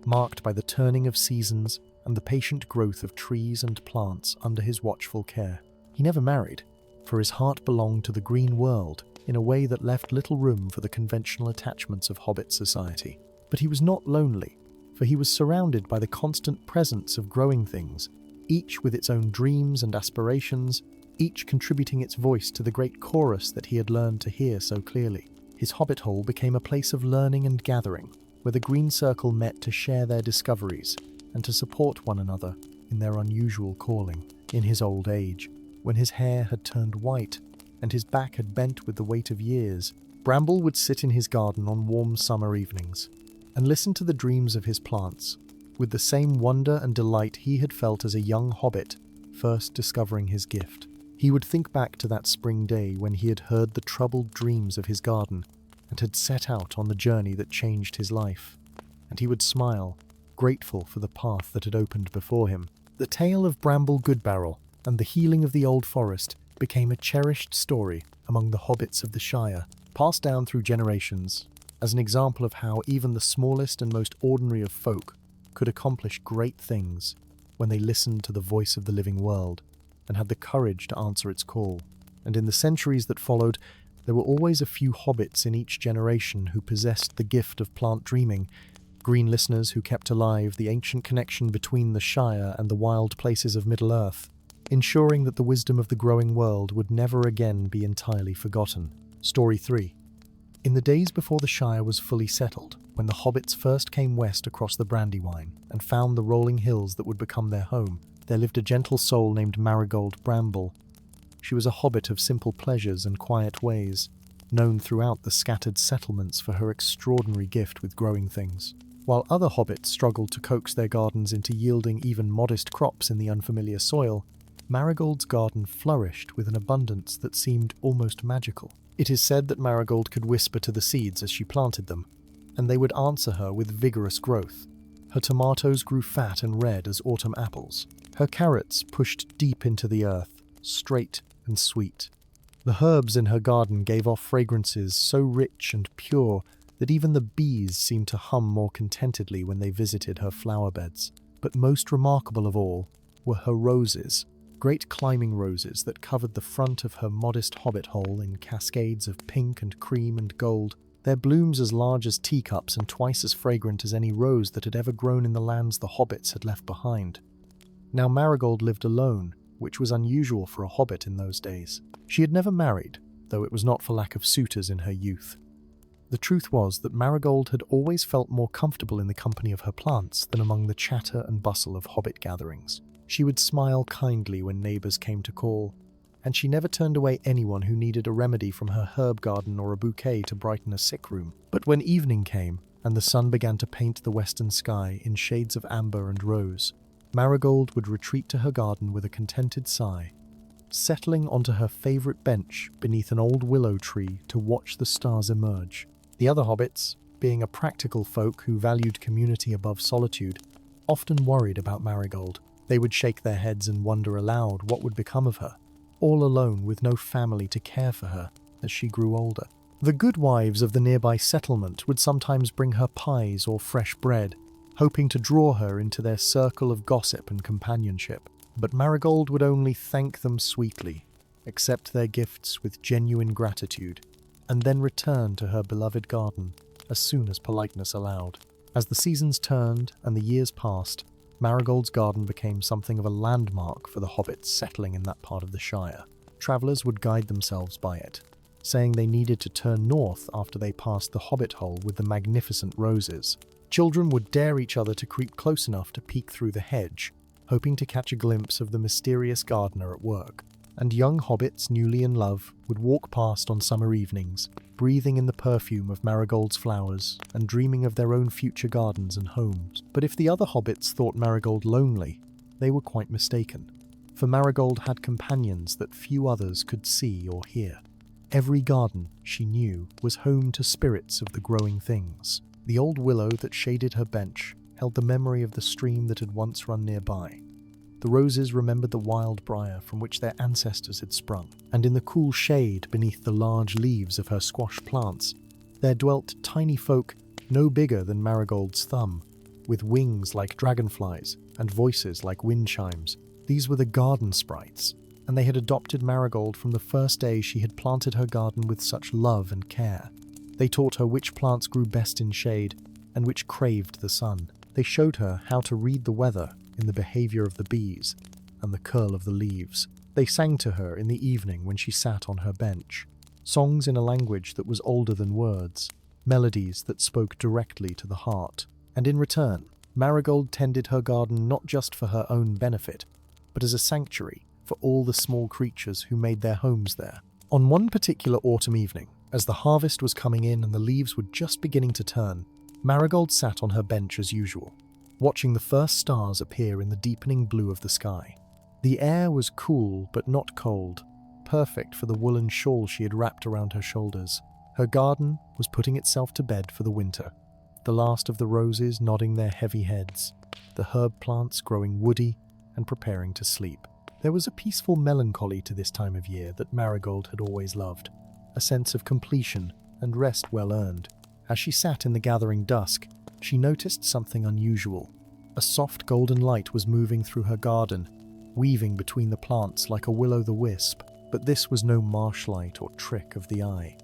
marked by the turning of seasons and the patient growth of trees and plants under his watchful care. He never married, for his heart belonged to the green world in a way that left little room for the conventional attachments of Hobbit society. But he was not lonely, for he was surrounded by the constant presence of growing things, each with its own dreams and aspirations, each contributing its voice to the great chorus that he had learned to hear so clearly. His hobbit hole became a place of learning and gathering, where the green circle met to share their discoveries and to support one another in their unusual calling. In his old age, when his hair had turned white and his back had bent with the weight of years, Bramble would sit in his garden on warm summer evenings and listen to the dreams of his plants, with the same wonder and delight he had felt as a young hobbit first discovering his gift. He would think back to that spring day when he had heard the troubled dreams of his garden and had set out on the journey that changed his life, and he would smile, grateful for the path that had opened before him. The tale of Bramble Goodbarrel and the healing of the old forest became a cherished story among the hobbits of the Shire, passed down through generations as an example of how even the smallest and most ordinary of folk could accomplish great things when they listened to the voice of the living world and had the courage to answer its call. And in the centuries that followed, there were always a few hobbits in each generation who possessed the gift of plant dreaming, green listeners who kept alive the ancient connection between the Shire and the wild places of Middle-earth, ensuring that the wisdom of the growing world would never again be entirely forgotten. Story 3. In the days before the Shire was fully settled, when the hobbits first came west across the Brandywine and found the rolling hills that would become their home, there lived a gentle soul named Marigold Bramble. She was a hobbit of simple pleasures and quiet ways, known throughout the scattered settlements for her extraordinary gift with growing things. While other hobbits struggled to coax their gardens into yielding even modest crops in the unfamiliar soil, Marigold's garden flourished with an abundance that seemed almost magical. It is said that Marigold could whisper to the seeds as she planted them, and they would answer her with vigorous growth. Her tomatoes grew fat and red as autumn apples. Her carrots pushed deep into the earth, straight and sweet. The herbs in her garden gave off fragrances so rich and pure that even the bees seemed to hum more contentedly when they visited her flower beds. But most remarkable of all were her roses, great climbing roses that covered the front of her modest hobbit hole in cascades of pink and cream and gold, their blooms as large as teacups and twice as fragrant as any rose that had ever grown in the lands the hobbits had left behind. Now Marigold lived alone, which was unusual for a hobbit in those days. She had never married, though it was not for lack of suitors in her youth. The truth was that Marigold had always felt more comfortable in the company of her plants than among the chatter and bustle of hobbit gatherings. She would smile kindly when neighbours came to call, and she never turned away anyone who needed a remedy from her herb garden or a bouquet to brighten a sick room. But when evening came, and the sun began to paint the western sky in shades of amber and rose, Marigold would retreat to her garden with a contented sigh, settling onto her favourite bench beneath an old willow tree to watch the stars emerge. The other hobbits, being a practical folk who valued community above solitude, often worried about Marigold. They would shake their heads and wonder aloud what would become of her, all alone with no family to care for her as she grew older. The good wives of the nearby settlement would sometimes bring her pies or fresh bread, hoping to draw her into their circle of gossip and companionship. But Marigold would only thank them sweetly, accept their gifts with genuine gratitude, and then return to her beloved garden as soon as politeness allowed. As the seasons turned and the years passed, Marigold's garden became something of a landmark for the hobbits settling in that part of the Shire. Travellers would guide themselves by it, saying they needed to turn north after they passed the hobbit hole with the magnificent roses. Children would dare each other to creep close enough to peek through the hedge, hoping to catch a glimpse of the mysterious gardener at work. And young hobbits newly in love would walk past on summer evenings, breathing in the perfume of Marigold's flowers and dreaming of their own future gardens and homes. But if the other hobbits thought Marigold lonely, they were quite mistaken, for Marigold had companions that few others could see or hear. Every garden, she knew, was home to spirits of the growing things. The old willow that shaded her bench held the memory of the stream that had once run nearby. The roses remembered the wild briar from which their ancestors had sprung, and in the cool shade beneath the large leaves of her squash plants, there dwelt tiny folk no bigger than Marigold's thumb, with wings like dragonflies and voices like wind chimes. These were the garden sprites, and they had adopted Marigold from the first day she had planted her garden with such love and care. They taught her which plants grew best in shade and which craved the sun. They showed her how to read the weather in the behaviour of the bees and the curl of the leaves. They sang to her in the evening when she sat on her bench, songs in a language that was older than words, melodies that spoke directly to the heart. And in return, Marigold tended her garden not just for her own benefit, but as a sanctuary for all the small creatures who made their homes there. On one particular autumn evening, as the harvest was coming in and the leaves were just beginning to turn, Marigold sat on her bench as usual, watching the first stars appear in the deepening blue of the sky. The air was cool but not cold, perfect for the woolen shawl she had wrapped around her shoulders. Her garden was putting itself to bed for the winter, the last of the roses nodding their heavy heads, the herb plants growing woody and preparing to sleep. There was a peaceful melancholy to this time of year that Marigold had always loved, a sense of completion and rest well earned. As she sat in the gathering dusk, she noticed something unusual. A soft golden light was moving through her garden, weaving between the plants like a will-o'-the-wisp. But this was no marsh light or trick of the eye.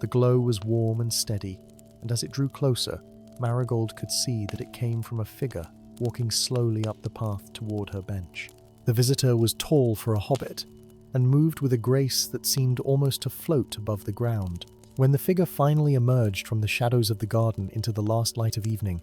The glow was warm and steady, and as it drew closer, Marigold could see that it came from a figure walking slowly up the path toward her bench. The visitor was tall for a hobbit, and moved with a grace that seemed almost to float above the ground. When the figure finally emerged from the shadows of the garden into the last light of evening,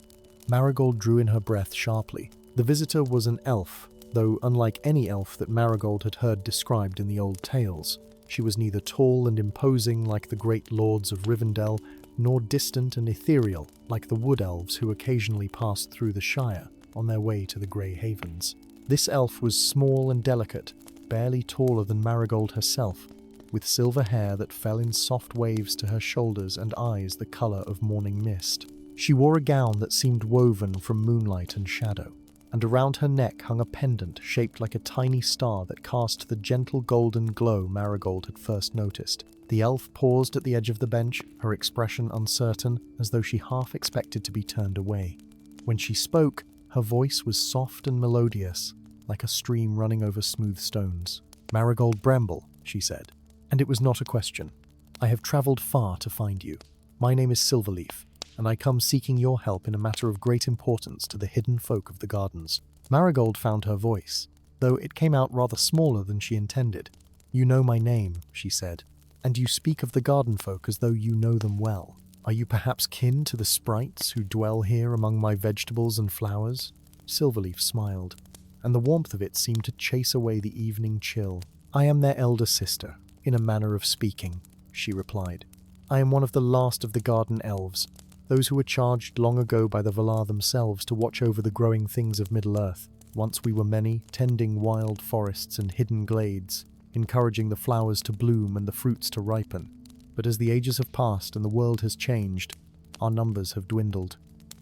Marigold drew in her breath sharply. The visitor was an elf, though unlike any elf that Marigold had heard described in the old tales. She was neither tall and imposing like the great lords of Rivendell, nor distant and ethereal like the wood elves who occasionally passed through the Shire on their way to the Grey Havens. This elf was small and delicate, barely taller than Marigold herself, with silver hair that fell in soft waves to her shoulders and eyes the colour of morning mist. She wore a gown that seemed woven from moonlight and shadow, and around her neck hung a pendant shaped like a tiny star that cast the gentle golden glow Marigold had first noticed. The elf paused at the edge of the bench, her expression uncertain, as though she half expected to be turned away. When she spoke, her voice was soft and melodious, like a stream running over smooth stones. "Marigold Bramble," she said, and it was not a question. "I have travelled far to find you. My name is Silverleaf, and I come seeking your help in a matter of great importance to the hidden folk of the gardens." Marigold found her voice, though it came out rather smaller than she intended. "You know my name," she said, "and you speak of the garden folk as though you know them well. Are you perhaps kin to the sprites who dwell here among my vegetables and flowers?" Silverleaf smiled, and the warmth of it seemed to chase away the evening chill. "I am their elder sister, in a manner of speaking," she replied. "I am one of the last of the garden elves, those who were charged long ago by the Valar themselves to watch over the growing things of Middle-earth. Once we were many, tending wild forests and hidden glades, encouraging the flowers to bloom and the fruits to ripen. But as the ages have passed and the world has changed, our numbers have dwindled.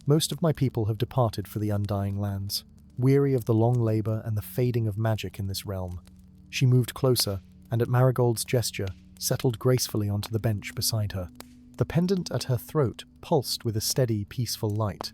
Most of my people have departed for the Undying Lands, weary of the long labour and the fading of magic in this realm." She moved closer, and at Marigold's gesture, settled gracefully onto the bench beside her. The pendant at her throat pulsed with a steady, peaceful light.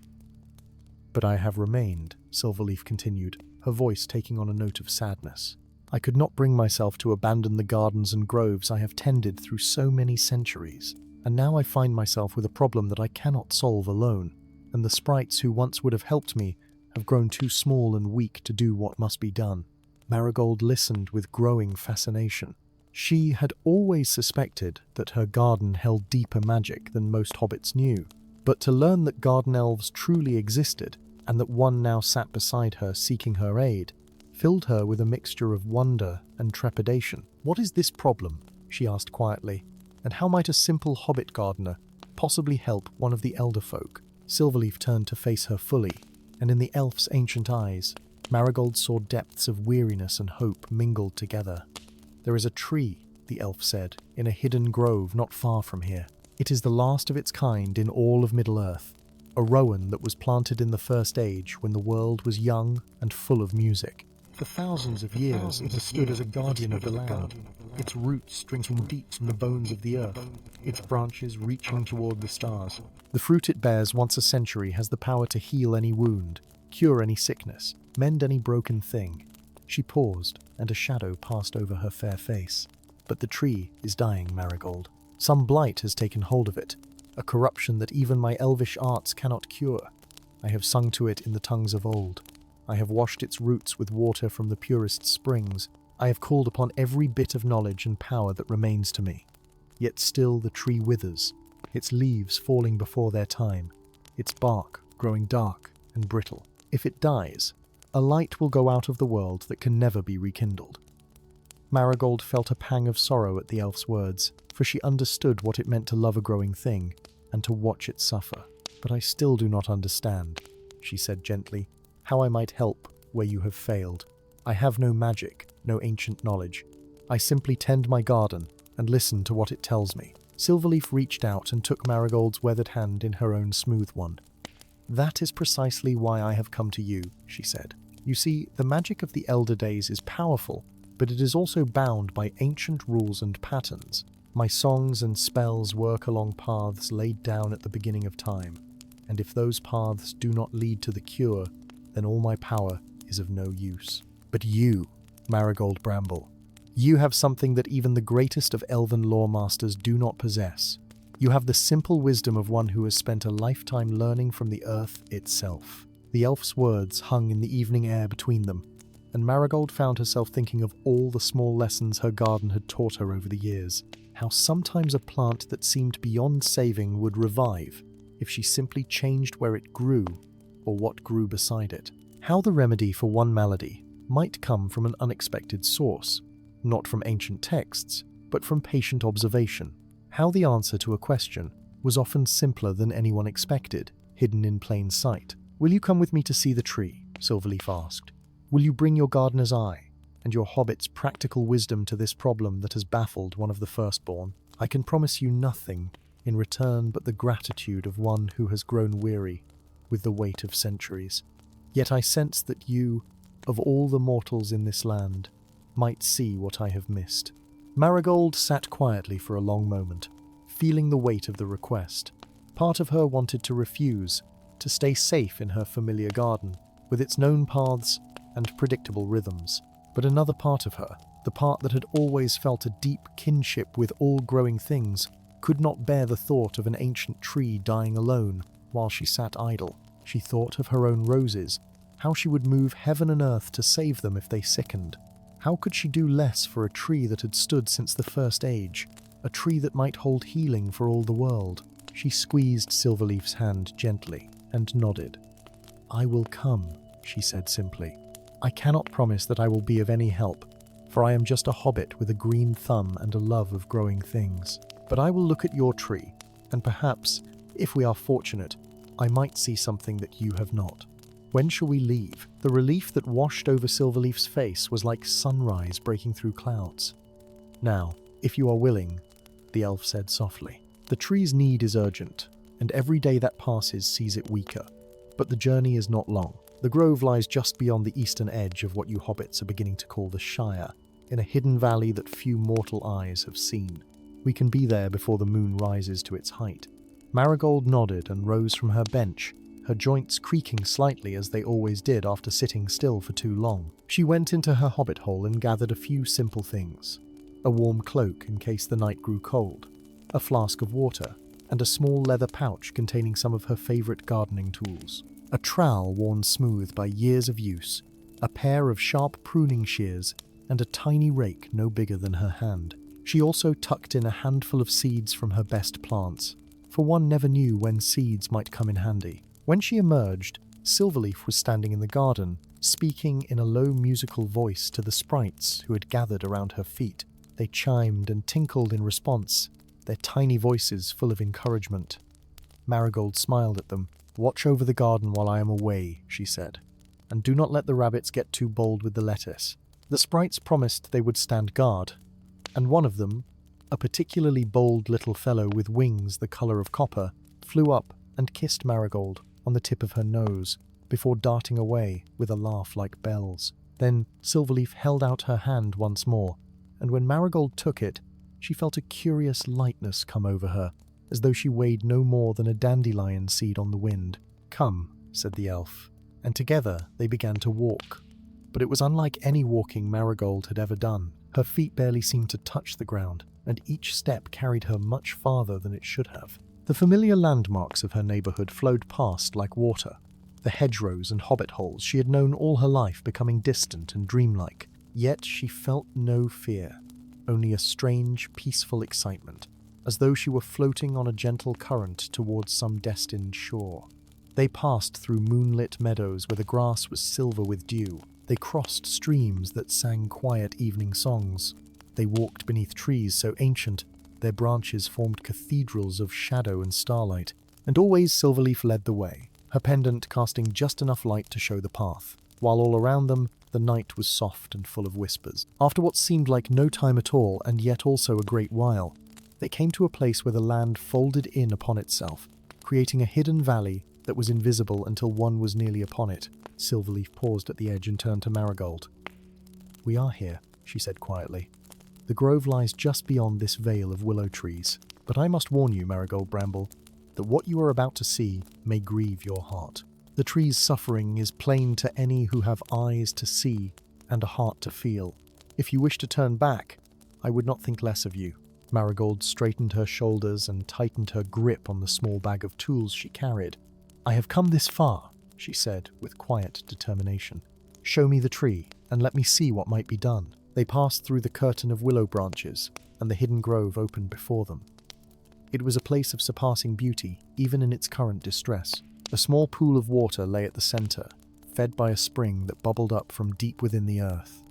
"But I have remained," Silverleaf continued, her voice taking on a note of sadness. "I could not bring myself to abandon the gardens and groves I have tended through so many centuries, and now I find myself with a problem that I cannot solve alone, and the sprites who once would have helped me have grown too small and weak to do what must be done." Marigold listened with growing fascination. She had always suspected that her garden held deeper magic than most hobbits knew, but to learn that garden elves truly existed, and that one now sat beside her seeking her aid, filled her with a mixture of wonder and trepidation. "What is this problem?" she asked quietly, "and how might a simple hobbit gardener possibly help one of the elder folk?" Silverleaf turned to face her fully, and in the elf's ancient eyes, Marigold saw depths of weariness and hope mingled together. "There is a tree," the elf said, "in a hidden grove not far from here. It is the last of its kind in all of Middle-earth, a rowan that was planted in the First Age when the world was young and full of music. For thousands of years it has stood as a guardian of the land, its roots drinking deep from the bones of the earth, its branches reaching toward the stars. The fruit it bears once a century has the power to heal any wound, cure any sickness, mend any broken thing." She paused, and a shadow passed over her fair face. "But the tree is dying, Marigold. Some blight has taken hold of it, a corruption that even my elvish arts cannot cure. I have sung to it in the tongues of old. I have washed its roots with water from the purest springs. I have called upon every bit of knowledge and power that remains to me. Yet still the tree withers, its leaves falling before their time, its bark growing dark and brittle. If it dies, a light will go out of the world that can never be rekindled." Marigold felt a pang of sorrow at the elf's words, for she understood what it meant to love a growing thing, and to watch it suffer. "But I still do not understand," she said gently, "how I might help where you have failed. I have no magic, no ancient knowledge. I simply tend my garden and listen to what it tells me." Silverleaf reached out and took Marigold's weathered hand in her own smooth one. "That is precisely why I have come to you," she said. "You see, the magic of the Elder Days is powerful, but it is also bound by ancient rules and patterns. My songs and spells work along paths laid down at the beginning of time, and if those paths do not lead to the cure, then all my power is of no use. But you, Marigold Bramble, you have something that even the greatest of elven lore masters do not possess. You have the simple wisdom of one who has spent a lifetime learning from the earth itself." The elf's words hung in the evening air between them, and Marigold found herself thinking of all the small lessons her garden had taught her over the years. How sometimes a plant that seemed beyond saving would revive if she simply changed where it grew or what grew beside it. How the remedy for one malady might come from an unexpected source, not from ancient texts, but from patient observation. How the answer to a question was often simpler than anyone expected, hidden in plain sight. "Will you come with me to see the tree?" Silverleaf asked. "Will you bring your gardener's eye and your hobbit's practical wisdom to this problem that has baffled one of the firstborn? I can promise you nothing in return but the gratitude of one who has grown weary with the weight of centuries. Yet I sense that you, of all the mortals in this land, might see what I have missed." Marigold sat quietly for a long moment, feeling the weight of the request. Part of her wanted to refuse, to stay safe in her familiar garden, with its known paths and predictable rhythms. But another part of her, the part that had always felt a deep kinship with all growing things, could not bear the thought of an ancient tree dying alone while she sat idle. She thought of her own roses, how she would move heaven and earth to save them if they sickened. How could she do less for a tree that had stood since the first age, a tree that might hold healing for all the world? She squeezed Silverleaf's hand gently and nodded. "I will come," she said simply. "I cannot promise that I will be of any help, for I am just a hobbit with a green thumb and a love of growing things. But I will look at your tree, and perhaps, if we are fortunate, I might see something that you have not." "When shall we leave?" The relief that washed over Silverleaf's face was like sunrise breaking through clouds. "Now, if you are willing," the elf said softly. "The tree's need is urgent, and every day that passes sees it weaker. But the journey is not long. The grove lies just beyond the eastern edge of what you hobbits are beginning to call the Shire, in a hidden valley that few mortal eyes have seen. We can be there before the moon rises to its height." Marigold nodded and rose from her bench, her joints creaking slightly as they always did after sitting still for too long. She went into her hobbit hole and gathered a few simple things: a warm cloak in case the night grew cold, a flask of water, and a small leather pouch containing some of her favourite gardening tools. A trowel worn smooth by years of use, a pair of sharp pruning shears, and a tiny rake no bigger than her hand. She also tucked in a handful of seeds from her best plants, for one never knew when seeds might come in handy. When she emerged, Silverleaf was standing in the garden, speaking in a low musical voice to the sprites who had gathered around her feet. They chimed and tinkled in response, their tiny voices full of encouragement. Marigold smiled at them. "Watch over the garden while I am away," she said, "and do not let the rabbits get too bold with the lettuce." The sprites promised they would stand guard, and one of them, a particularly bold little fellow with wings the colour of copper, flew up and kissed Marigold on the tip of her nose before darting away with a laugh like bells. Then Silverleaf held out her hand once more, and when Marigold took it, she felt a curious lightness come over her, as though she weighed no more than a dandelion seed on the wind. "Come," said the elf, and together they began to walk. But it was unlike any walking Marigold had ever done. Her feet barely seemed to touch the ground, and each step carried her much farther than it should have. The familiar landmarks of her neighbourhood flowed past like water, the hedgerows and hobbit holes she had known all her life becoming distant and dreamlike. Yet she felt no fear, only a strange, peaceful excitement, as though she were floating on a gentle current towards some destined shore. They passed through moonlit meadows where the grass was silver with dew. They crossed streams that sang quiet evening songs. They walked beneath trees so ancient their branches formed cathedrals of shadow and starlight. And always Silverleaf led the way, her pendant casting just enough light to show the path, while all around them the night was soft and full of whispers. After what seemed like no time at all, and yet also a great while, they came to a place where the land folded in upon itself, creating a hidden valley that was invisible until one was nearly upon it. Silverleaf paused at the edge and turned to Marigold. "We are here," she said quietly. "The grove lies just beyond this veil of willow trees. But I must warn you, Marigold Bramble, that what you are about to see may grieve your heart. The tree's suffering is plain to any who have eyes to see and a heart to feel. If you wish to turn back, I would not think less of you." Marigold straightened her shoulders and tightened her grip on the small bag of tools she carried. "I have come this far," she said with quiet determination. "Show me the tree, and let me see what might be done." They passed through the curtain of willow branches, and the hidden grove opened before them. It was a place of surpassing beauty, even in its current distress. A small pool of water lay at the centre, fed by a spring that bubbled up from deep within the earth.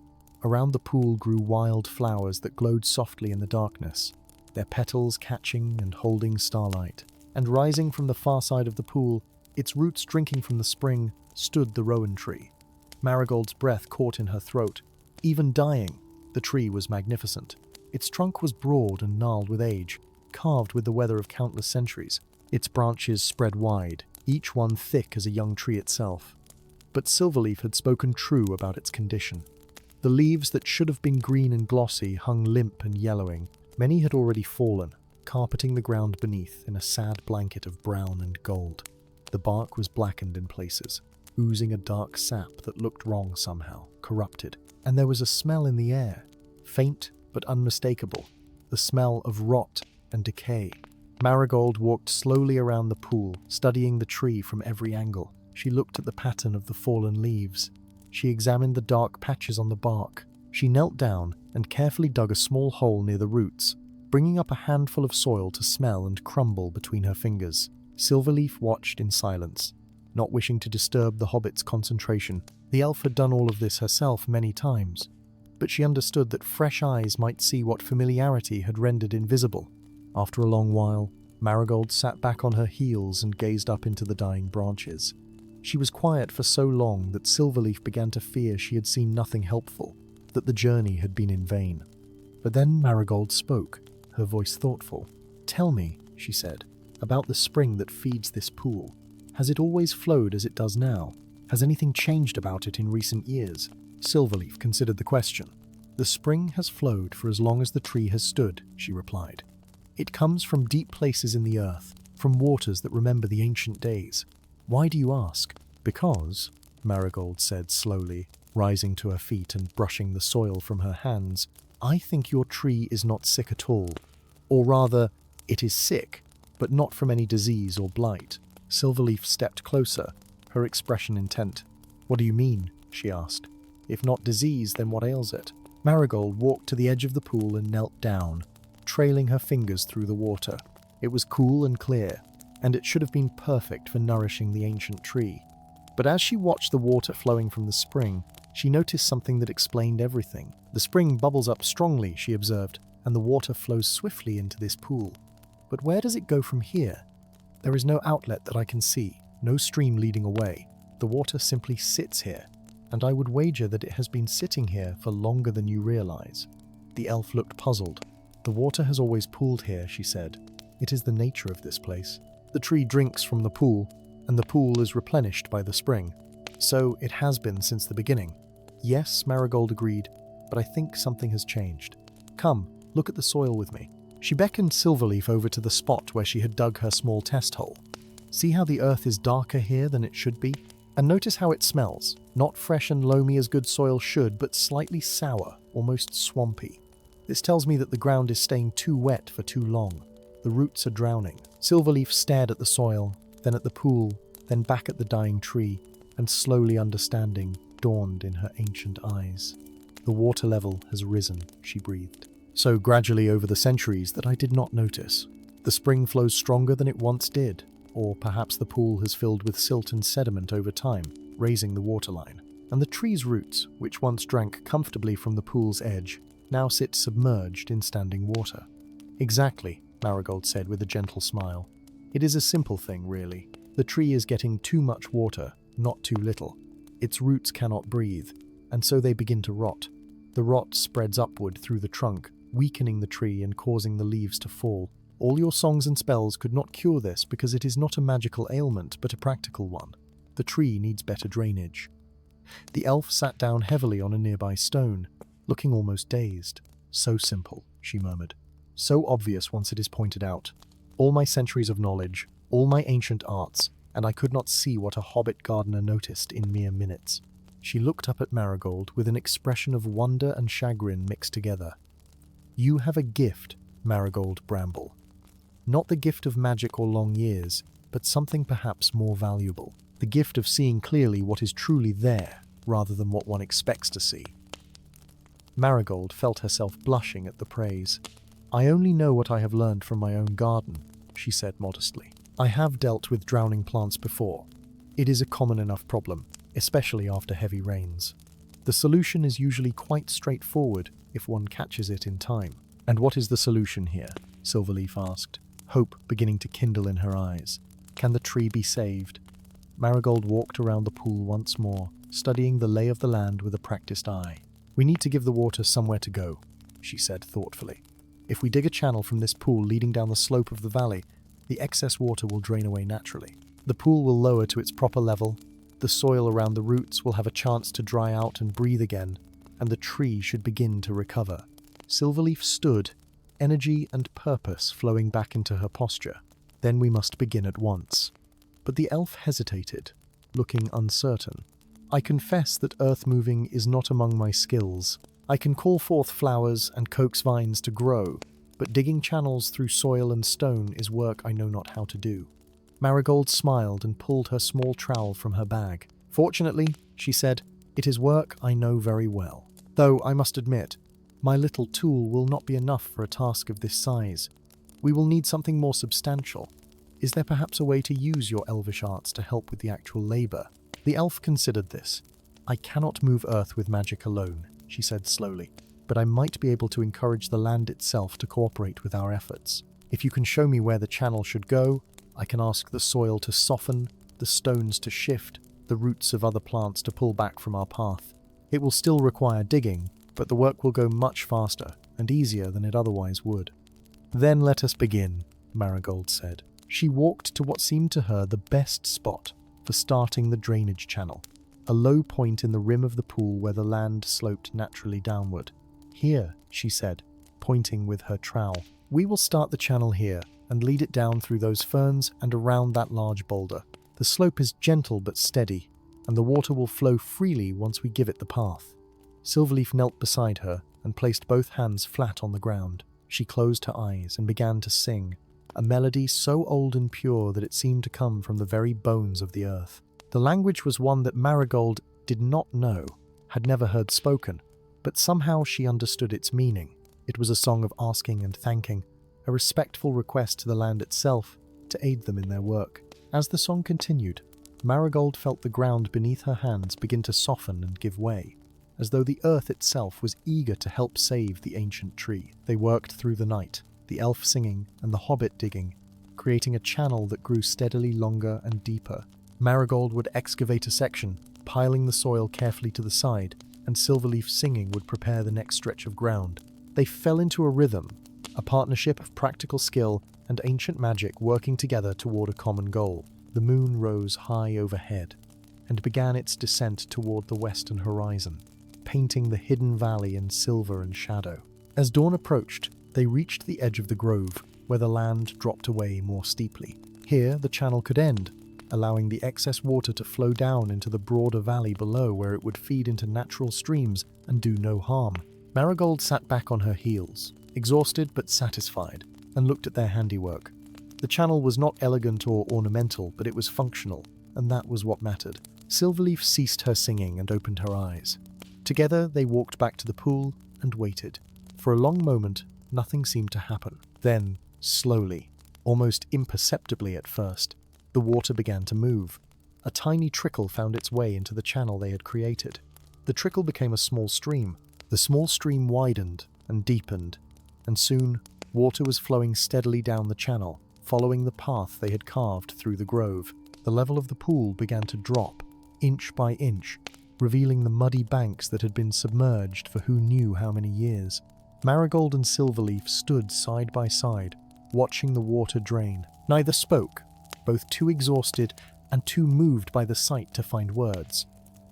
Around the pool grew wild flowers that glowed softly in the darkness, their petals catching and holding starlight. And rising from the far side of the pool, its roots drinking from the spring, stood the rowan tree. Marigold's breath caught in her throat. Even dying, the tree was magnificent. Its trunk was broad and gnarled with age, carved with the weather of countless centuries. Its branches spread wide, each one thick as a young tree itself. But Silverleaf had spoken true about its condition. The leaves that should have been green and glossy hung limp and yellowing. Many had already fallen, carpeting the ground beneath in a sad blanket of brown and gold. The bark was blackened in places, oozing a dark sap that looked wrong somehow, corrupted. And there was a smell in the air, faint but unmistakable, the smell of rot and decay. Marigold walked slowly around the pool, studying the tree from every angle. She looked at the pattern of the fallen leaves. She examined the dark patches on the bark. She knelt down and carefully dug a small hole near the roots, bringing up a handful of soil to smell and crumble between her fingers. Silverleaf watched in silence, not wishing to disturb the hobbit's concentration. The elf had done all of this herself many times, but she understood that fresh eyes might see what familiarity had rendered invisible. After a long while, Marigold sat back on her heels and gazed up into the dying branches. She was quiet for so long that Silverleaf began to fear she had seen nothing helpful, that the journey had been in vain. But then Marigold spoke, her voice thoughtful. "Tell me," she said, "about the spring that feeds this pool. Has it always flowed as it does now? Has anything changed about it in recent years?" Silverleaf considered the question. "The spring has flowed for as long as the tree has stood," she replied. "It comes from deep places in the earth, from waters that remember the ancient days. Why do you ask?" "Because," Marigold said slowly, rising to her feet and brushing the soil from her hands, "I think your tree is not sick at all. Or rather, it is sick, but not from any disease or blight." Silverleaf stepped closer, her expression intent. "What do you mean?" she asked. "If not disease, then what ails it?" Marigold walked to the edge of the pool and knelt down, trailing her fingers through the water. It was cool and clear, and it should have been perfect for nourishing the ancient tree. But as she watched the water flowing from the spring, she noticed something that explained everything. "The spring bubbles up strongly," she observed, "and the water flows swiftly into this pool. But where does it go from here? There is no outlet that I can see, no stream leading away. The water simply sits here, and I would wager that it has been sitting here for longer than you realize." The elf looked puzzled. "The water has always pooled here," she said. "It is the nature of this place. The tree drinks from the pool, and the pool is replenished by the spring. So it has been since the beginning." "Yes," Marigold agreed, "but I think something has changed. Come, look at the soil with me." She beckoned Silverleaf over to the spot where she had dug her small test hole. "See how the earth is darker here than it should be? And notice how it smells. Not fresh and loamy as good soil should, but slightly sour, almost swampy. This tells me that the ground is staying too wet for too long. The roots are drowning." Silverleaf stared at the soil, then at the pool, then back at the dying tree, and slowly understanding dawned in her ancient eyes. "The water level has risen," she breathed. "So gradually over the centuries that I did not notice. The spring flows stronger than it once did, or perhaps the pool has filled with silt and sediment over time, raising the waterline. And the tree's roots, which once drank comfortably from the pool's edge, now sit submerged in standing water." "Exactly," Marigold said with a gentle smile. "It is a simple thing, really. The tree is getting too much water, not too little. Its roots cannot breathe, and so they begin to rot. The rot spreads upward through the trunk, weakening the tree and causing the leaves to fall. All your songs and spells could not cure this because it is not a magical ailment, but a practical one. The tree needs better drainage." The elf sat down heavily on a nearby stone, looking almost dazed. "So simple," she murmured. "So obvious once it is pointed out. All my centuries of knowledge, all my ancient arts, and I could not see what a hobbit gardener noticed in mere minutes." She looked up at Marigold with an expression of wonder and chagrin mixed together. "You have a gift, Marigold Bramble. Not the gift of magic or long years, but something perhaps more valuable. The gift of seeing clearly what is truly there, rather than what one expects to see." Marigold felt herself blushing at the praise. "I only know what I have learned from my own garden," she said modestly. "I have dealt with drowning plants before. It is a common enough problem, especially after heavy rains. The solution is usually quite straightforward if one catches it in time." "And what is the solution here?" Silverleaf asked, hope beginning to kindle in her eyes. "Can the tree be saved?" Marigold walked around the pool once more, studying the lay of the land with a practiced eye. "We need to give the water somewhere to go," she said thoughtfully. "If we dig a channel from this pool leading down the slope of the valley, the excess water will drain away naturally. The pool will lower to its proper level, the soil around the roots will have a chance to dry out and breathe again, and the tree should begin to recover." Silverleaf stood, energy and purpose flowing back into her posture. "Then we must begin at once." But the elf hesitated. looking uncertain. "I confess that earth-moving is not among my skills. I can call forth flowers and coax vines to grow, but digging channels through soil and stone is work I know not how to do." Marigold smiled and pulled her small trowel from her bag. "Fortunately," she said, "it is work I know very well. Though, I must admit, my little tool will not be enough for a task of this size. We will need something more substantial. Is there perhaps a way to use your elvish arts to help with the actual labor?" The elf considered this. "I cannot move earth with magic alone," she said slowly, "but I might be able to encourage the land itself to cooperate with our efforts. If you can show me where the channel should go, I can ask the soil to soften, the stones to shift, the roots of other plants to pull back from our path. It will still require digging, but the work will go much faster and easier than it otherwise would." "Then let us begin," Marigold said. She walked to what seemed to her the best spot for starting the drainage channel, a low point in the rim of the pool where the land sloped naturally downward. "Here," she said, pointing with her trowel. "We will start the channel here and lead it down through those ferns and around that large boulder. The slope is gentle but steady, and the water will flow freely once we give it the path." Silverleaf knelt beside her and placed both hands flat on the ground. She closed her eyes and began to sing, a melody so old and pure that it seemed to come from the very bones of the earth. The language was one that Marigold did not know, had never heard spoken, but somehow she understood its meaning. It was a song of asking and thanking, a respectful request to the land itself to aid them in their work. As the song continued, Marigold felt the ground beneath her hands begin to soften and give way, as though the earth itself was eager to help save the ancient tree. They worked through the night, the elf singing and the hobbit digging, creating a channel that grew steadily longer and deeper. Marigold would excavate a section, piling the soil carefully to the side, and Silverleaf singing would prepare the next stretch of ground. They fell into a rhythm, a partnership of practical skill and ancient magic working together toward a common goal. The moon rose high overhead and began its descent toward the western horizon, painting the hidden valley in silver and shadow. As dawn approached, they reached the edge of the grove, where the land dropped away more steeply. Here, the channel could end, allowing the excess water to flow down into the broader valley below, where it would feed into natural streams and do no harm. Marigold sat back on her heels, exhausted but satisfied, and looked at their handiwork. The channel was not elegant or ornamental, but it was functional, and that was what mattered. Silverleaf ceased her singing and opened her eyes. Together, they walked back to the pool and waited. For a long moment, nothing seemed to happen. Then, slowly, almost imperceptibly at first, the water began to move. A tiny trickle found its way into the channel they had created. The trickle became a small stream. The small stream widened and deepened, and soon, water was flowing steadily down the channel, following the path they had carved through the grove. The level of the pool began to drop, inch by inch, revealing the muddy banks that had been submerged for who knew how many years. Marigold and Silverleaf stood side by side, watching the water drain. Neither spoke, both too exhausted and too moved by the sight to find words.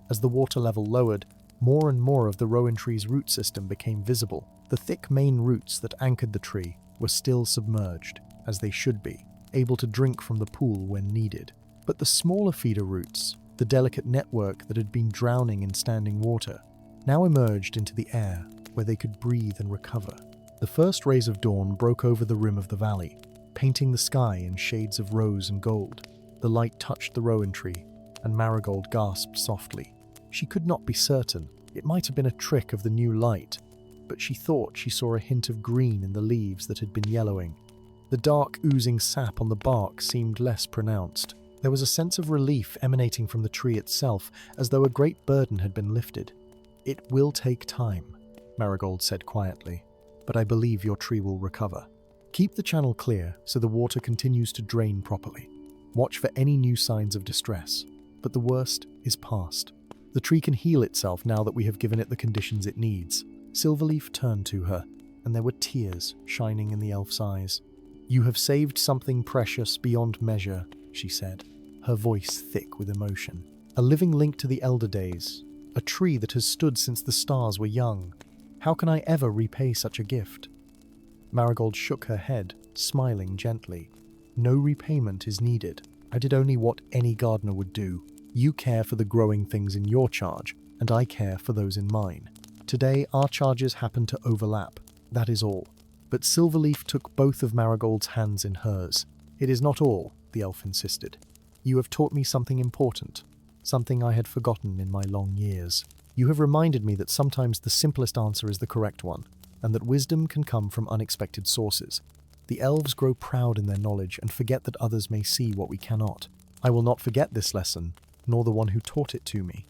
As the water level lowered, more and more of the rowan tree's root system became visible. The thick main roots that anchored the tree were still submerged, as they should be, able to drink from the pool when needed. But the smaller feeder roots, the delicate network that had been drowning in standing water, now emerged into the air, where they could breathe and recover. The first rays of dawn broke over the rim of the valley, painting the sky in shades of rose and gold. The light touched the rowan tree, and Marigold gasped softly. She could not be certain. It might have been a trick of the new light, but she thought she saw a hint of green in the leaves that had been yellowing. The dark, oozing sap on the bark seemed less pronounced. There was a sense of relief emanating from the tree itself, as though a great burden had been lifted. "It will take time," Marigold said quietly, "but I believe your tree will recover. Keep the channel clear so the water continues to drain properly. Watch for any new signs of distress, but the worst is past. The tree can heal itself now that we have given it the conditions it needs." Silverleaf turned to her, and there were tears shining in the elf's eyes. "You have saved something precious beyond measure," she said, her voice thick with emotion. "A living link to the elder days, a tree that has stood since the stars were young. How can I ever repay such a gift?" Marigold shook her head, smiling gently. "No repayment is needed. I did only what any gardener would do. You care for the growing things in your charge, and I care for those in mine. Today, our charges happen to overlap. That is all. But Silverleaf took both of Marigold's hands in hers. It is not all, the elf insisted. You have taught me something important, something I had forgotten in my long years. You have reminded me that sometimes the simplest answer is the correct one, and that wisdom can come from unexpected sources. The elves grow proud in their knowledge and forget that others may see what we cannot. I will not forget this lesson, nor the one who taught it to me.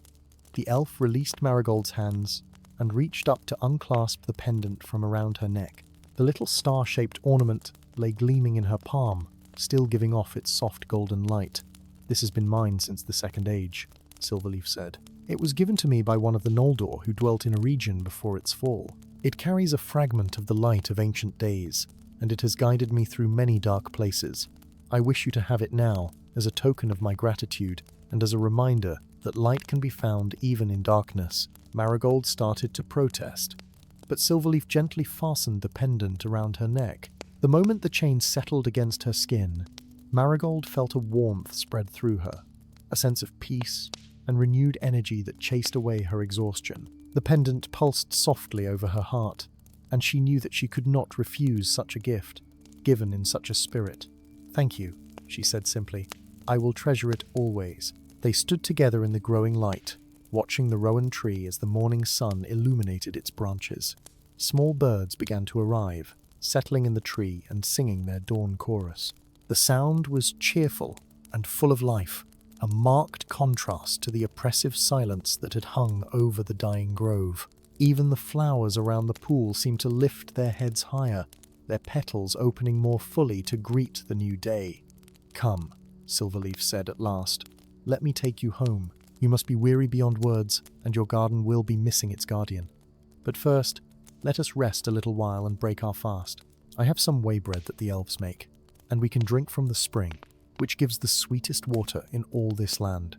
The elf released Marigold's hands and reached up to unclasp the pendant from around her neck. The little star-shaped ornament lay gleaming in her palm, still giving off its soft golden light. This has been mine since the Second Age, Silverleaf said. It was given to me by one of the Noldor who dwelt in a region before its fall. It carries a fragment of the light of ancient days, and it has guided me through many dark places. I wish you to have it now, as a token of my gratitude, and as a reminder that light can be found even in darkness. Marigold started to protest, but Silverleaf gently fastened the pendant around her neck. The moment the chain settled against her skin, Marigold felt a warmth spread through her, a sense of peace and renewed energy that chased away her exhaustion. The pendant pulsed softly over her heart, and she knew that she could not refuse such a gift, given in such a spirit. "Thank you," she said simply. "I will treasure it always." They stood together in the growing light, watching the rowan tree as the morning sun illuminated its branches. Small birds began to arrive, settling in the tree and singing their dawn chorus. The sound was cheerful and full of life, a marked contrast to the oppressive silence that had hung over the dying grove. Even the flowers around the pool seemed to lift their heads higher, their petals opening more fully to greet the new day. "Come," Silverleaf said at last. "Let me take you home. You must be weary beyond words, and your garden will be missing its guardian. But first, let us rest a little while and break our fast. I have some whey bread that the elves make, and we can drink from the spring, which gives the sweetest water in all this land."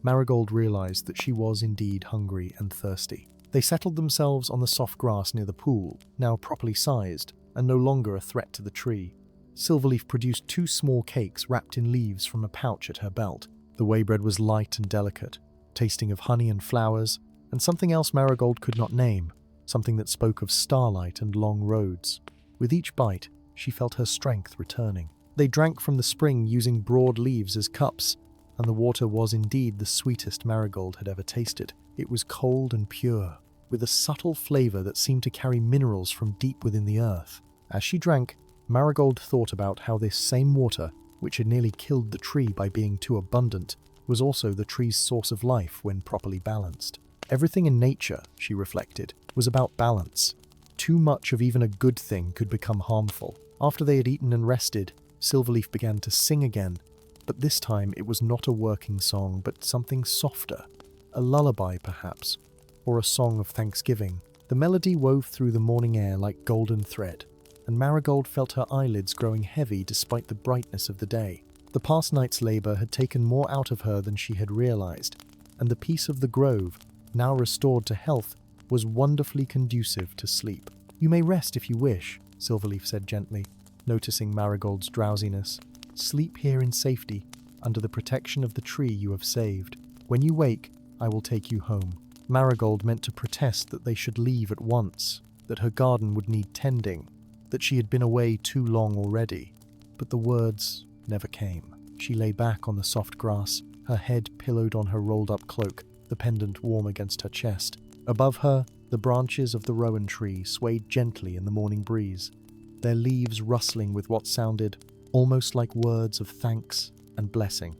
Marigold realized that she was indeed hungry and thirsty. They settled themselves on the soft grass near the pool, now properly sized, and no longer a threat to the tree. Silverleaf produced 2 small cakes wrapped in leaves from a pouch at her belt. The whey bread was light and delicate, tasting of honey and flowers, and something else Marigold could not name, something that spoke of starlight and long roads. With each bite, she felt her strength returning. They drank from the spring using broad leaves as cups, and the water was indeed the sweetest Marigold had ever tasted. It was cold and pure, with a subtle flavor that seemed to carry minerals from deep within the earth. As she drank, Marigold thought about how this same water, which had nearly killed the tree by being too abundant, was also the tree's source of life when properly balanced. Everything in nature, she reflected, was about balance. Too much of even a good thing could become harmful. After they had eaten and rested, Silverleaf began to sing again, but this time it was not a working song, but something softer, a lullaby perhaps, or a song of thanksgiving. The melody wove through the morning air like golden thread, and Marigold felt her eyelids growing heavy despite the brightness of the day. The past night's labor had taken more out of her than she had realized, and the peace of the grove, now restored to health, was wonderfully conducive to sleep. "You may rest if you wish," Silverleaf said gently, noticing Marigold's drowsiness. "Sleep here in safety, under the protection of the tree you have saved. When you wake, I will take you home." Marigold meant to protest that they should leave at once, that her garden would need tending, that she had been away too long already, but the words never came. She lay back on the soft grass, her head pillowed on her rolled-up cloak, the pendant warm against her chest. Above her, the branches of the rowan tree swayed gently in the morning breeze, their leaves rustling with what sounded almost like words of thanks and blessing.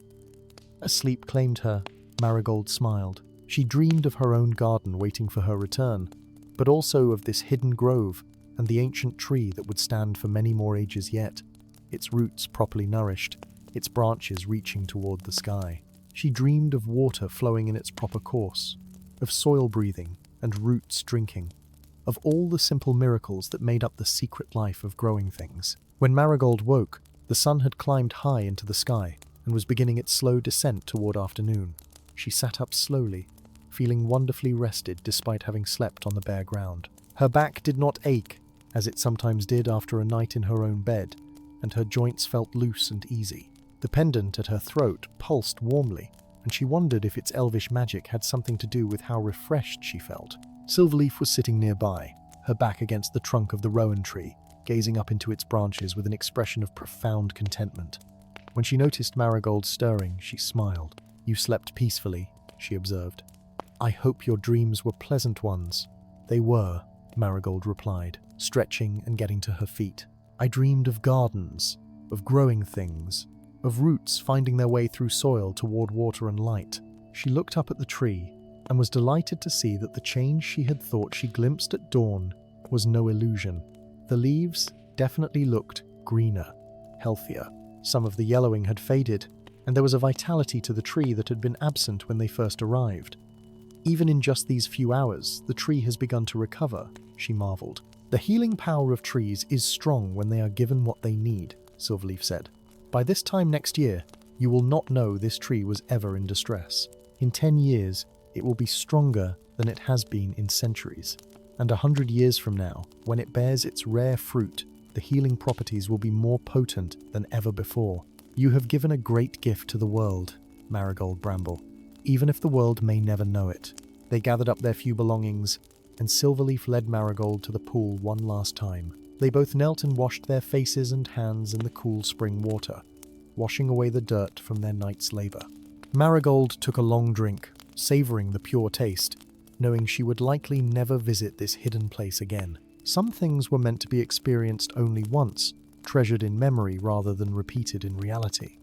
As sleep claimed her, Marigold smiled. She dreamed of her own garden waiting for her return, but also of this hidden grove and the ancient tree that would stand for many more ages yet, its roots properly nourished, its branches reaching toward the sky. She dreamed of water flowing in its proper course, of soil breathing and roots drinking, of all the simple miracles that made up the secret life of growing things. When Marigold woke, the sun had climbed high into the sky and was beginning its slow descent toward afternoon. She sat up slowly, feeling wonderfully rested despite having slept on the bare ground. Her back did not ache, as it sometimes did after a night in her own bed, and her joints felt loose and easy. The pendant at her throat pulsed warmly, and she wondered if its elvish magic had something to do with how refreshed she felt. Silverleaf was sitting nearby, her back against the trunk of the rowan tree, gazing up into its branches with an expression of profound contentment. When she noticed Marigold stirring, she smiled. "You slept peacefully," she observed. "I hope your dreams were pleasant ones." "They were," Marigold replied, stretching and getting to her feet. "I dreamed of gardens, of growing things, of roots finding their way through soil toward water and light." She looked up at the tree and was delighted to see that the change she had thought she glimpsed at dawn was no illusion. The leaves definitely looked greener, healthier. Some of the yellowing had faded, and there was a vitality to the tree that had been absent when they first arrived. "Even in just these few hours, the tree has begun to recover," she marveled. "The healing power of trees is strong when they are given what they need," Silverleaf said. "By this time next year, you will not know this tree was ever in distress. In 10 years, it will be stronger than it has been in centuries. And 100 years from now, when it bears its rare fruit, the healing properties will be more potent than ever before. You have given a great gift to the world, Marigold Bramble, even if the world may never know it." They gathered up their few belongings, and Silverleaf led Marigold to the pool one last time. They both knelt and washed their faces and hands in the cool spring water, washing away the dirt from their night's labor. Marigold took a long drink, savoring the pure taste, knowing she would likely never visit this hidden place again. Some things were meant to be experienced only once, treasured in memory rather than repeated in reality.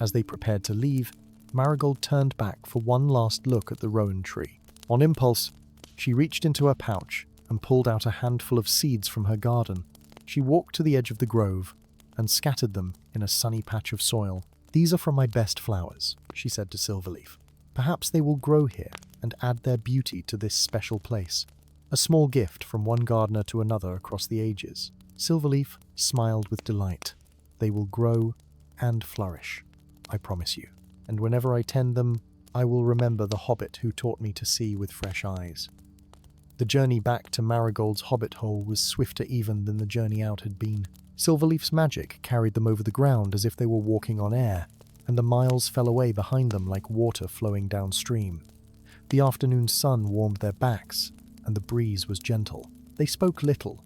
As they prepared to leave, Marigold turned back for one last look at the rowan tree. On impulse, she reached into her pouch and pulled out a handful of seeds from her garden. She walked to the edge of the grove and scattered them in a sunny patch of soil. "These are from my best flowers," she said to Silverleaf. "Perhaps they will grow here and add their beauty to this special place." A small gift from one gardener to another across the ages. Silverleaf smiled with delight. "They will grow and flourish, I promise you. And whenever I tend them, I will remember the hobbit who taught me to see with fresh eyes." The journey back to Marigold's hobbit hole was swifter even than the journey out had been. Silverleaf's magic carried them over the ground as if they were walking on air, and the miles fell away behind them like water flowing downstream. The afternoon sun warmed their backs, and the breeze was gentle. They spoke little,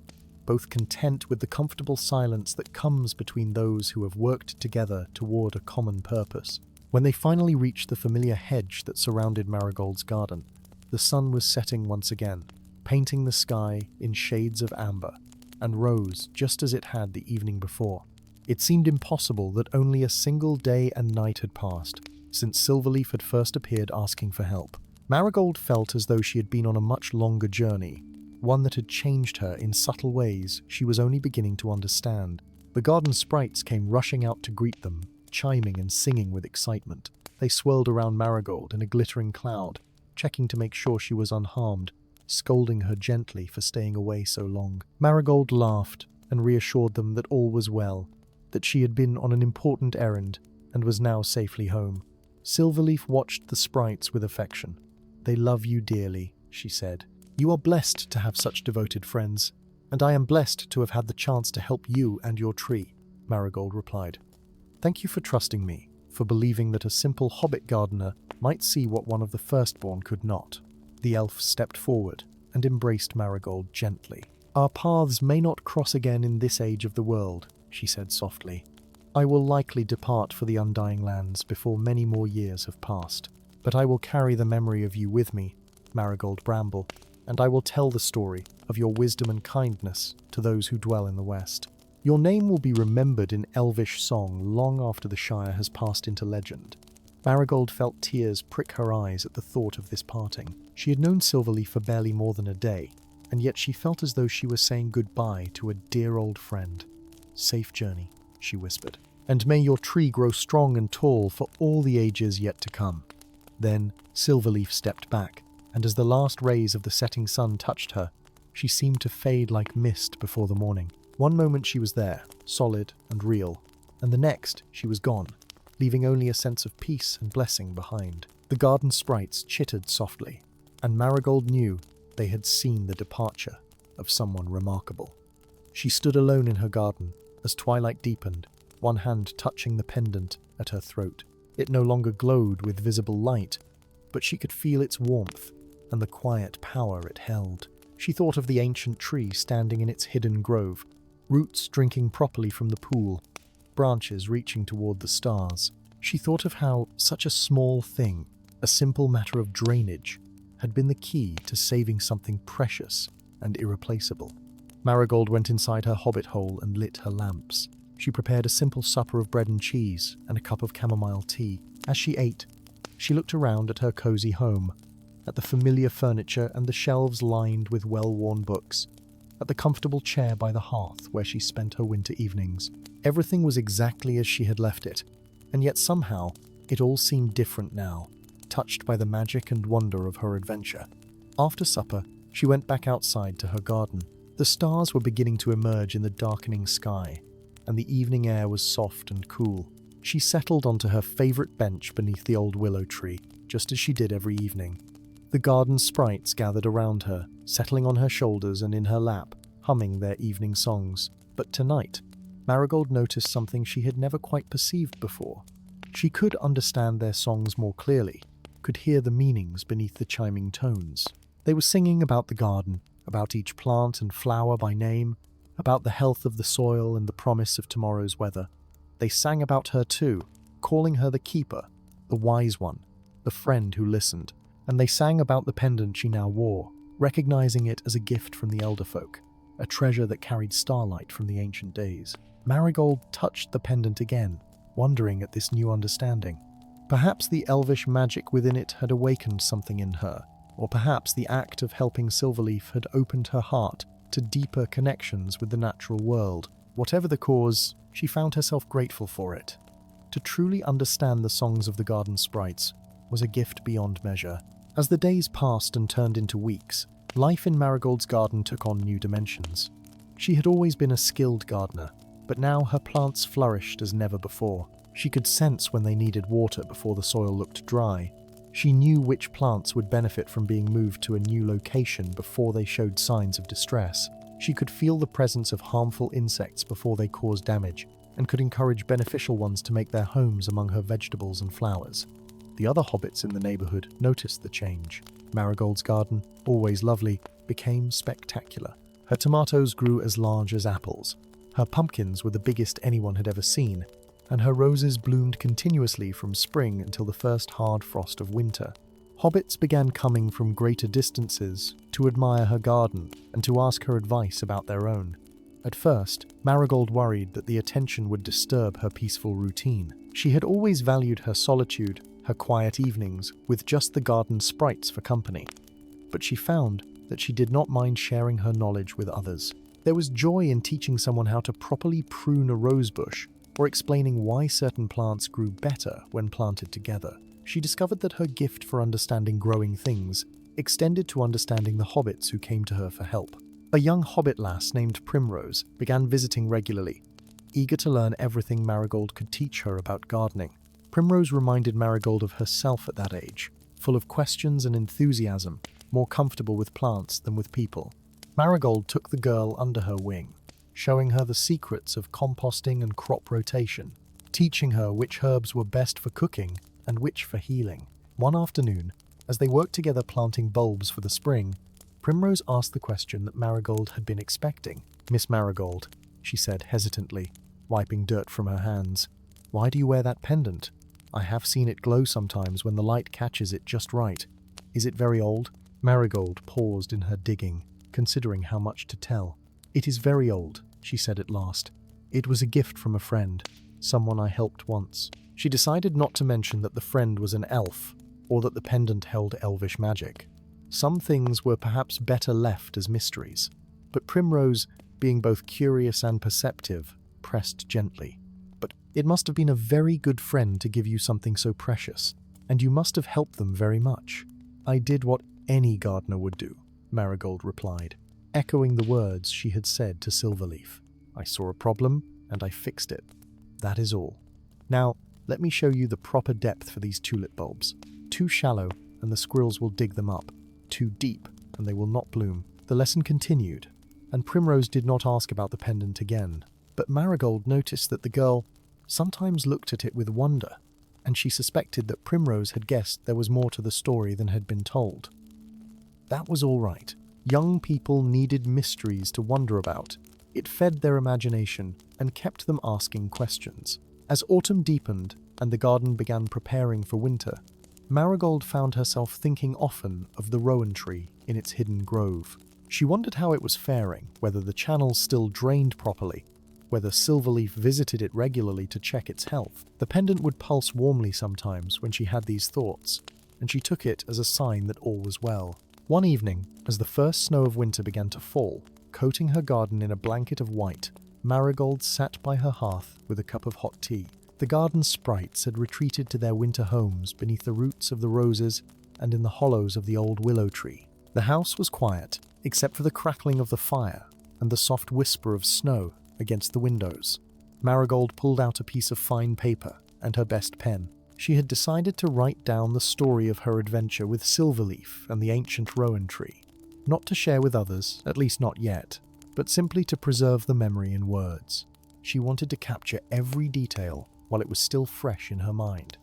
both content with the comfortable silence that comes between those who have worked together toward a common purpose. When they finally reached the familiar hedge that surrounded Marigold's garden, the sun was setting once again, painting the sky in shades of amber, and rose just as it had the evening before. It seemed impossible that only a single day and night had passed since Silverleaf had first appeared asking for help. Marigold felt as though she had been on a much longer journey, one that had changed her in subtle ways she was only beginning to understand. The garden sprites came rushing out to greet them, chiming and singing with excitement. They swirled around Marigold in a glittering cloud, checking to make sure she was unharmed, scolding her gently for staying away so long. Marigold laughed and reassured them that all was well, that she had been on an important errand and was now safely home. Silverleaf watched the sprites with affection. "They love you dearly," she said. "You are blessed to have such devoted friends, and I am blessed to have had the chance to help you and your tree," Marigold replied. "Thank you for trusting me, for believing that a simple hobbit gardener might see what one of the firstborn could not." The elf stepped forward and embraced Marigold gently. "Our paths may not cross again in this age of the world," she said softly. "I will likely depart for the Undying Lands before many more years have passed. But I will carry the memory of you with me, Marigold Bramble, and I will tell the story of your wisdom and kindness to those who dwell in the West. Your name will be remembered in elvish song long after the Shire has passed into legend." Marigold felt tears prick her eyes at the thought of this parting. She had known Silverleaf for barely more than a day, and yet she felt as though she was saying goodbye to a dear old friend. "Safe journey," she whispered, "and may your tree grow strong and tall for all the ages yet to come." Then Silverleaf stepped back, and as the last rays of the setting sun touched her, she seemed to fade like mist before the morning. One moment she was there, solid and real, and the next she was gone, leaving only a sense of peace and blessing behind. The garden sprites chittered softly, and Marigold knew they had seen the departure of someone remarkable. She stood alone in her garden as twilight deepened, one hand touching the pendant at her throat. It no longer glowed with visible light, but she could feel its warmth and the quiet power it held. She thought of the ancient tree standing in its hidden grove, roots drinking properly from the pool, branches reaching toward the stars. She thought of how such a small thing, a simple matter of drainage, had been the key to saving something precious and irreplaceable. Marigold went inside her hobbit hole and lit her lamps. She prepared a simple supper of bread and cheese and a cup of chamomile tea. As she ate, she looked around at her cozy home, at the familiar furniture and the shelves lined with well-worn books, at the comfortable chair by the hearth where she spent her winter evenings. Everything was exactly as she had left it, and yet somehow it all seemed different now, touched by the magic and wonder of her adventure. After supper, she went back outside to her garden. The stars were beginning to emerge in the darkening sky, and the evening air was soft and cool. She settled onto her favorite bench beneath the old willow tree, just as she did every evening. The garden sprites gathered around her, settling on her shoulders and in her lap, humming their evening songs. But tonight, Marigold noticed something she had never quite perceived before. She could understand their songs more clearly, could hear the meanings beneath the chiming tones. They were singing about the garden, about each plant and flower by name, about the health of the soil and the promise of tomorrow's weather. They sang about her too, calling her the keeper, the wise one, the friend who listened. And they sang about the pendant she now wore, recognizing it as a gift from the elder folk, a treasure that carried starlight from the ancient days. Marigold touched the pendant again, wondering at this new understanding. Perhaps the elvish magic within it had awakened something in her, or perhaps the act of helping Silverleaf had opened her heart to deeper connections with the natural world. Whatever the cause, she found herself grateful for it. To truly understand the songs of the garden sprites was a gift beyond measure. As the days passed and turned into weeks, life in Marigold's garden took on new dimensions. She had always been a skilled gardener, but now her plants flourished as never before. She could sense when they needed water before the soil looked dry. She knew which plants would benefit from being moved to a new location before they showed signs of distress. She could feel the presence of harmful insects before they caused damage, and could encourage beneficial ones to make their homes among her vegetables and flowers. The other hobbits in the neighborhood noticed the change. Marigold's garden, always lovely, became spectacular. Her tomatoes grew as large as apples. Her pumpkins were the biggest anyone had ever seen, and her roses bloomed continuously from spring until the first hard frost of winter. Hobbits began coming from greater distances to admire her garden and to ask her advice about their own. At first, Marigold worried that the attention would disturb her peaceful routine. She had always valued her solitude, her quiet evenings, with just the garden sprites for company. But she found that she did not mind sharing her knowledge with others. There was joy in teaching someone how to properly prune a rosebush, or explaining why certain plants grew better when planted together. She discovered that her gift for understanding growing things extended to understanding the hobbits who came to her for help. A young hobbit lass named Primrose began visiting regularly, eager to learn everything Marigold could teach her about gardening. Primrose reminded Marigold of herself at that age, full of questions and enthusiasm, more comfortable with plants than with people. Marigold took the girl under her wing, showing her the secrets of composting and crop rotation, teaching her which herbs were best for cooking and which for healing. One afternoon, as they worked together planting bulbs for the spring, Primrose asked the question that Marigold had been expecting. "Miss Marigold," she said hesitantly, wiping dirt from her hands, "why do you wear that pendant? I have seen it glow sometimes when the light catches it just right. Is it very old?" Marigold paused in her digging, considering how much to tell. "It is very old," she said at last. "It was a gift from a friend, someone I helped once." She decided not to mention that the friend was an elf, or that the pendant held elvish magic. Some things were perhaps better left as mysteries. But Primrose, being both curious and perceptive, pressed gently. "But it must have been a very good friend to give you something so precious, and you must have helped them very much." "I did what any gardener would do," Marigold replied, echoing the words she had said to Silverleaf. "I saw a problem, and I fixed it. That is all. Now, let me show you the proper depth for these tulip bulbs. Too shallow, and the squirrels will dig them up. Too deep, and they will not bloom." The lesson continued, and Primrose did not ask about the pendant again. But Marigold noticed that the girl sometimes looked at it with wonder, and she suspected that Primrose had guessed there was more to the story than had been told. That was all right. Young people needed mysteries to wonder about. It fed their imagination and kept them asking questions. As autumn deepened and the garden began preparing for winter, Marigold found herself thinking often of the rowan tree in its hidden grove. She wondered how it was faring, whether the channels still drained properly, whether Silverleaf visited it regularly to check its health. The pendant would pulse warmly sometimes when she had these thoughts, and she took it as a sign that all was well. One evening, as the first snow of winter began to fall, coating her garden in a blanket of white, Marigold sat by her hearth with a cup of hot tea. The garden sprites had retreated to their winter homes beneath the roots of the roses and in the hollows of the old willow tree. The house was quiet, except for the crackling of the fire and the soft whisper of snow against the windows. Marigold pulled out a piece of fine paper and her best pen. She had decided to write down the story of her adventure with Silverleaf and the ancient rowan tree, not to share with others, at least not yet, but simply to preserve the memory in words. She wanted to capture every detail while it was still fresh in her mind.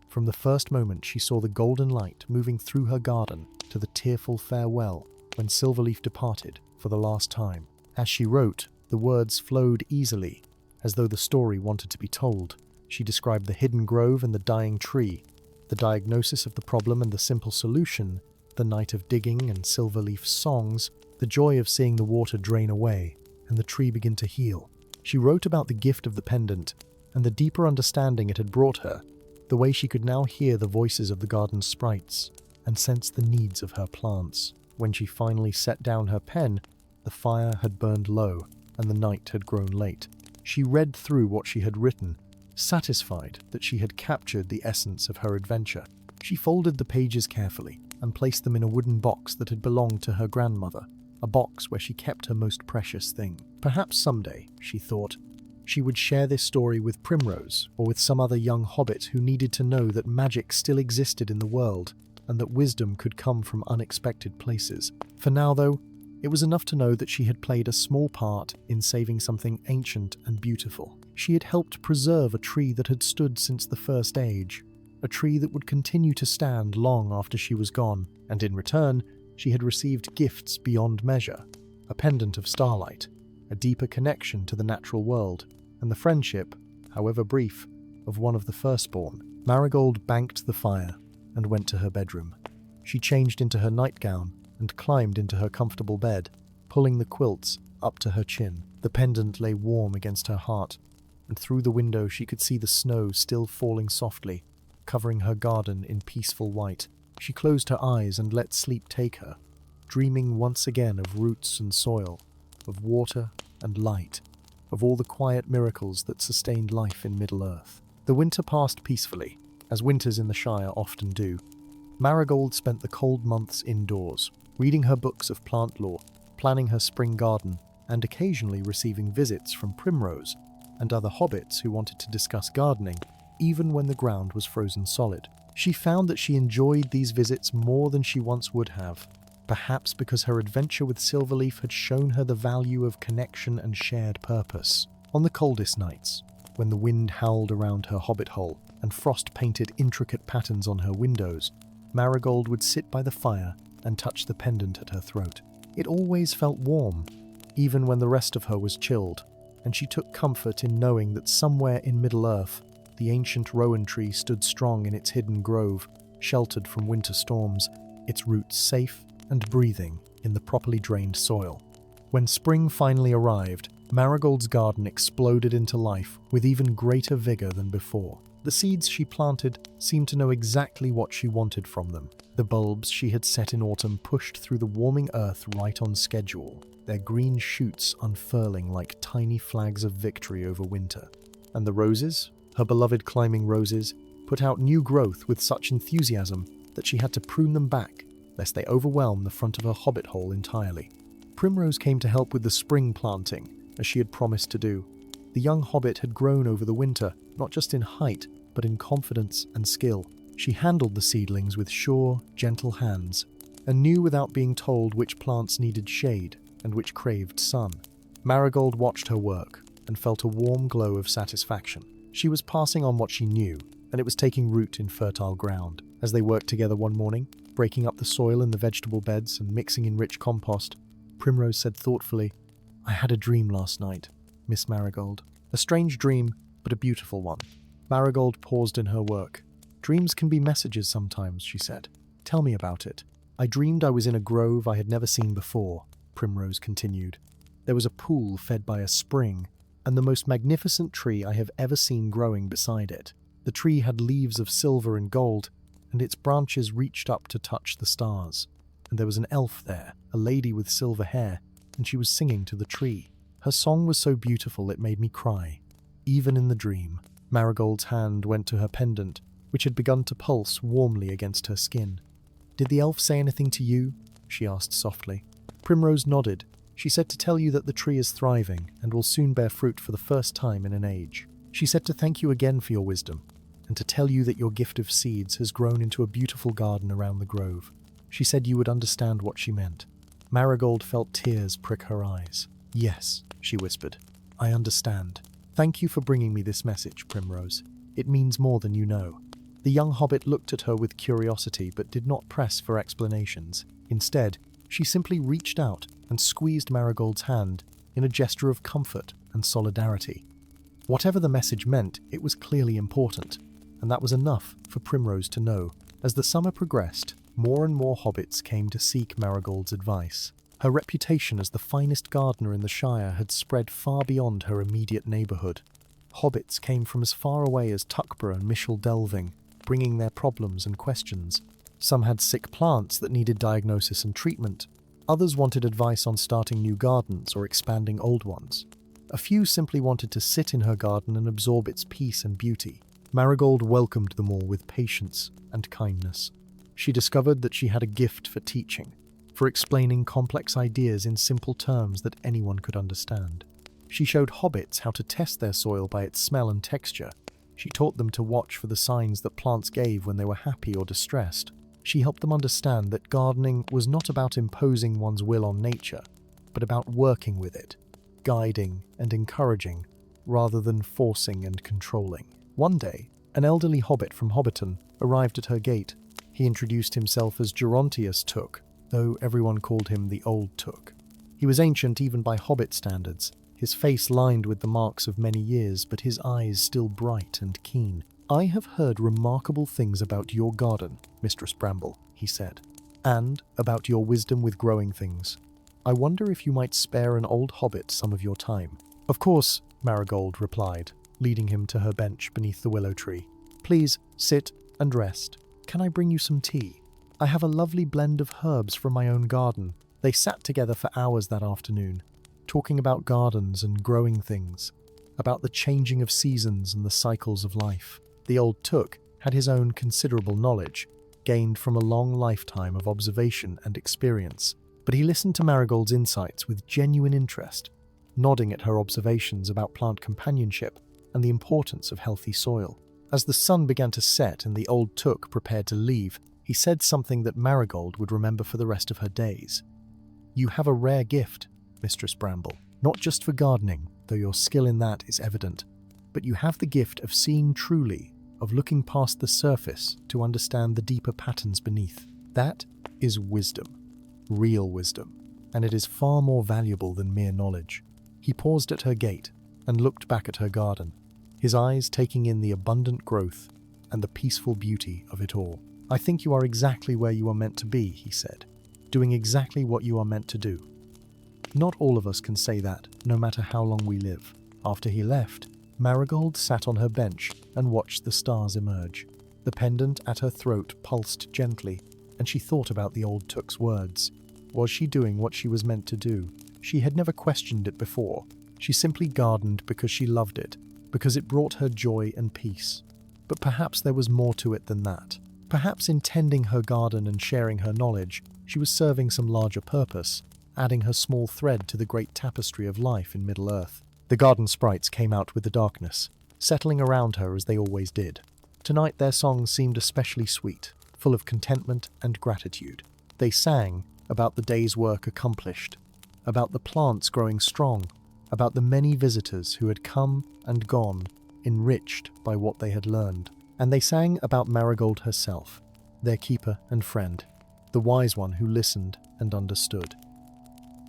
From the first moment she saw the golden light moving through her garden to the tearful farewell when Silverleaf departed for the last time. As she wrote, the words flowed easily, as though the story wanted to be told. She described the hidden grove and the dying tree, the diagnosis of the problem and the simple solution, the night of digging and Silverleaf's songs, the joy of seeing the water drain away and the tree begin to heal. She wrote about the gift of the pendant and the deeper understanding it had brought her, the way she could now hear the voices of the garden sprites and sense the needs of her plants. When she finally set down her pen, the fire had burned low and the night had grown late. She read through what she had written, satisfied that she had captured the essence of her adventure. She folded the pages carefully and placed them in a wooden box that had belonged to her grandmother, a box where she kept her most precious thing. Perhaps someday, she thought, she would share this story with Primrose or with some other young hobbit who needed to know that magic still existed in the world and that wisdom could come from unexpected places. For now, though, it was enough to know that she had played a small part in saving something ancient and beautiful. She had helped preserve a tree that had stood since the First Age, a tree that would continue to stand long after she was gone, and in return, she had received gifts beyond measure, a pendant of starlight, a deeper connection to the natural world, and the friendship, however brief, of one of the firstborn. Marigold banked the fire and went to her bedroom. She changed into her nightgown and climbed into her comfortable bed, pulling the quilts up to her chin. The pendant lay warm against her heart, and through the window she could see the snow still falling softly, covering her garden in peaceful white. She closed her eyes and let sleep take her, dreaming once again of roots and soil, of water and light, of all the quiet miracles that sustained life in Middle-earth. The winter passed peacefully, as winters in the Shire often do. Marigold spent the cold months indoors, reading her books of plant lore, planning her spring garden, and occasionally receiving visits from Primrose and other hobbits who wanted to discuss gardening, even when the ground was frozen solid. She found that she enjoyed these visits more than she once would have, perhaps because her adventure with Silverleaf had shown her the value of connection and shared purpose. On the coldest nights, when the wind howled around her hobbit hole and frost painted intricate patterns on her windows, Marigold would sit by the fire and touch the pendant at her throat. It always felt warm, even when the rest of her was chilled, and she took comfort in knowing that somewhere in Middle-earth, the ancient rowan tree stood strong in its hidden grove, sheltered from winter storms, its roots safe and breathing in the properly drained soil. When spring finally arrived, Marigold's garden exploded into life with even greater vigor than before. The seeds she planted seemed to know exactly what she wanted from them. The bulbs she had set in autumn pushed through the warming earth right on schedule, their green shoots unfurling like tiny flags of victory over winter. And the roses, her beloved climbing roses, put out new growth with such enthusiasm that she had to prune them back, lest they overwhelm the front of her hobbit hole entirely. Primrose came to help with the spring planting, as she had promised to do. The young hobbit had grown over the winter, not just in height, but in confidence and skill. She handled the seedlings with sure, gentle hands, and knew without being told which plants needed shade and which craved sun. Marigold watched her work and felt a warm glow of satisfaction. She was passing on what she knew, and it was taking root in fertile ground. As they worked together one morning, breaking up the soil in the vegetable beds and mixing in rich compost, Primrose said thoughtfully, "I had a dream last night, Miss Marigold. A strange dream, but a beautiful one." Marigold paused in her work. "Dreams can be messages sometimes," she said. "Tell me about it." "I dreamed I was in a grove I had never seen before," Primrose continued. "There was a pool fed by a spring, and the most magnificent tree I have ever seen growing beside it. The tree had leaves of silver and gold, and its branches reached up to touch the stars. And there was an elf there, a lady with silver hair, and she was singing to the tree. Her song was so beautiful it made me cry, even in the dream." Marigold's hand went to her pendant, which had begun to pulse warmly against her skin. "Did the elf say anything to you?" she asked softly. Primrose nodded. "She said to tell you that the tree is thriving and will soon bear fruit for the first time in an age. She said to thank you again for your wisdom, and to tell you that your gift of seeds has grown into a beautiful garden around the grove. She said you would understand what she meant." Marigold felt tears prick her eyes. "Yes," she whispered. "I understand. Thank you for bringing me this message, Primrose. It means more than you know." The young hobbit looked at her with curiosity but did not press for explanations. Instead, she simply reached out and squeezed Marigold's hand in a gesture of comfort and solidarity. Whatever the message meant, it was clearly important, and that was enough for Primrose to know. As the summer progressed, more and more hobbits came to seek Marigold's advice. Her reputation as the finest gardener in the Shire had spread far beyond her immediate neighbourhood. Hobbits came from as far away as Tuckborough and Mishal Delving, bringing their problems and questions. Some had sick plants that needed diagnosis and treatment. Others wanted advice on starting new gardens or expanding old ones. A few simply wanted to sit in her garden and absorb its peace and beauty. Marigold welcomed them all with patience and kindness. She discovered that she had a gift for teaching, for explaining complex ideas in simple terms that anyone could understand. She showed hobbits how to test their soil by its smell and texture. She taught them to watch for the signs that plants gave when they were happy or distressed. She helped them understand that gardening was not about imposing one's will on nature, but about working with it, guiding and encouraging, rather than forcing and controlling. One day, an elderly hobbit from Hobbiton arrived at her gate. He introduced himself as Gerontius Took, though everyone called him the Old Took. He was ancient even by hobbit standards, his face lined with the marks of many years, but his eyes still bright and keen. "I have heard remarkable things about your garden, Mistress Bramble," he said, "and about your wisdom with growing things. I wonder if you might spare an old hobbit some of your time." "Of course," Marigold replied, leading him to her bench beneath the willow tree. "Please sit and rest. Can I bring you some tea? I have a lovely blend of herbs from my own garden." They sat together for hours that afternoon, talking about gardens and growing things, about the changing of seasons and the cycles of life. The Old Took had his own considerable knowledge, gained from a long lifetime of observation and experience, but he listened to Marigold's insights with genuine interest, nodding at her observations about plant companionship and the importance of healthy soil. As the sun began to set and the Old Took prepared to leave, he said something that Marigold would remember for the rest of her days. "You have a rare gift, Mistress Bramble, not just for gardening, though your skill in that is evident, but you have the gift of seeing truly, of looking past the surface to understand the deeper patterns beneath. That is wisdom, real wisdom, and it is far more valuable than mere knowledge." He paused at her gate and looked back at her garden, his eyes taking in the abundant growth and the peaceful beauty of it all. "I think you are exactly where you are meant to be," he said, "doing exactly what you are meant to do. Not all of us can say that, no matter how long we live." After he left, Marigold sat on her bench and watched the stars emerge. The pendant at her throat pulsed gently, and she thought about the Old Took's words. Was she doing what she was meant to do? She had never questioned it before. She simply gardened because she loved it, because it brought her joy and peace. But perhaps there was more to it than that. Perhaps in tending her garden and sharing her knowledge, she was serving some larger purpose, adding her small thread to the great tapestry of life in Middle-earth. The garden sprites came out with the darkness, settling around her as they always did. Tonight their songs seemed especially sweet, full of contentment and gratitude. They sang about the day's work accomplished, about the plants growing strong, about the many visitors who had come and gone, enriched by what they had learned. And they sang about Marigold herself, their keeper and friend, the wise one who listened and understood.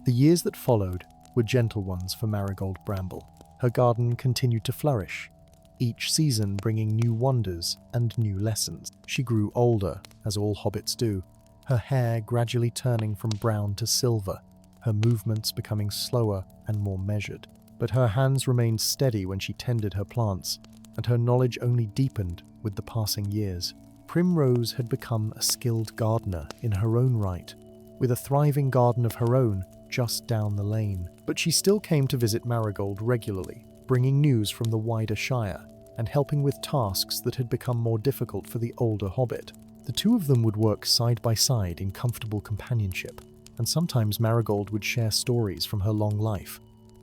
The years that followed were gentle ones for Marigold Bramble. Her garden continued to flourish, each season bringing new wonders and new lessons. She grew older, as all hobbits do, her hair gradually turning from brown to silver, her movements becoming slower and more measured. But her hands remained steady when she tended her plants, and her knowledge only deepened with the passing years. Primrose had become a skilled gardener in her own right, with a thriving garden of her own just down the lane. But she still came to visit Marigold regularly, bringing news from the wider Shire and helping with tasks that had become more difficult for the older hobbit. The two of them would work side by side in comfortable companionship, and sometimes Marigold would share stories from her long life,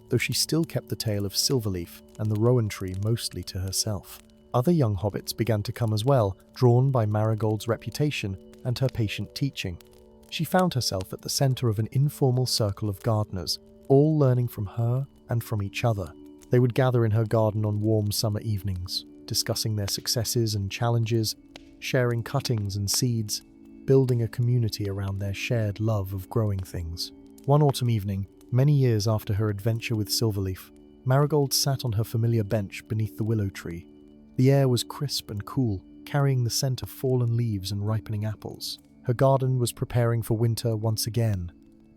though she still kept the tale of Silverleaf and the rowan tree mostly to herself. Other young hobbits began to come as well, drawn by Marigold's reputation and her patient teaching. She found herself at the center of an informal circle of gardeners, all learning from her and from each other. They would gather in her garden on warm summer evenings, discussing their successes and challenges, sharing cuttings and seeds, building a community around their shared love of growing things. One autumn evening, many years after her adventure with Silverleaf, Marigold sat on her familiar bench beneath the willow tree. The air was crisp and cool, carrying the scent of fallen leaves and ripening apples. Her garden was preparing for winter once again,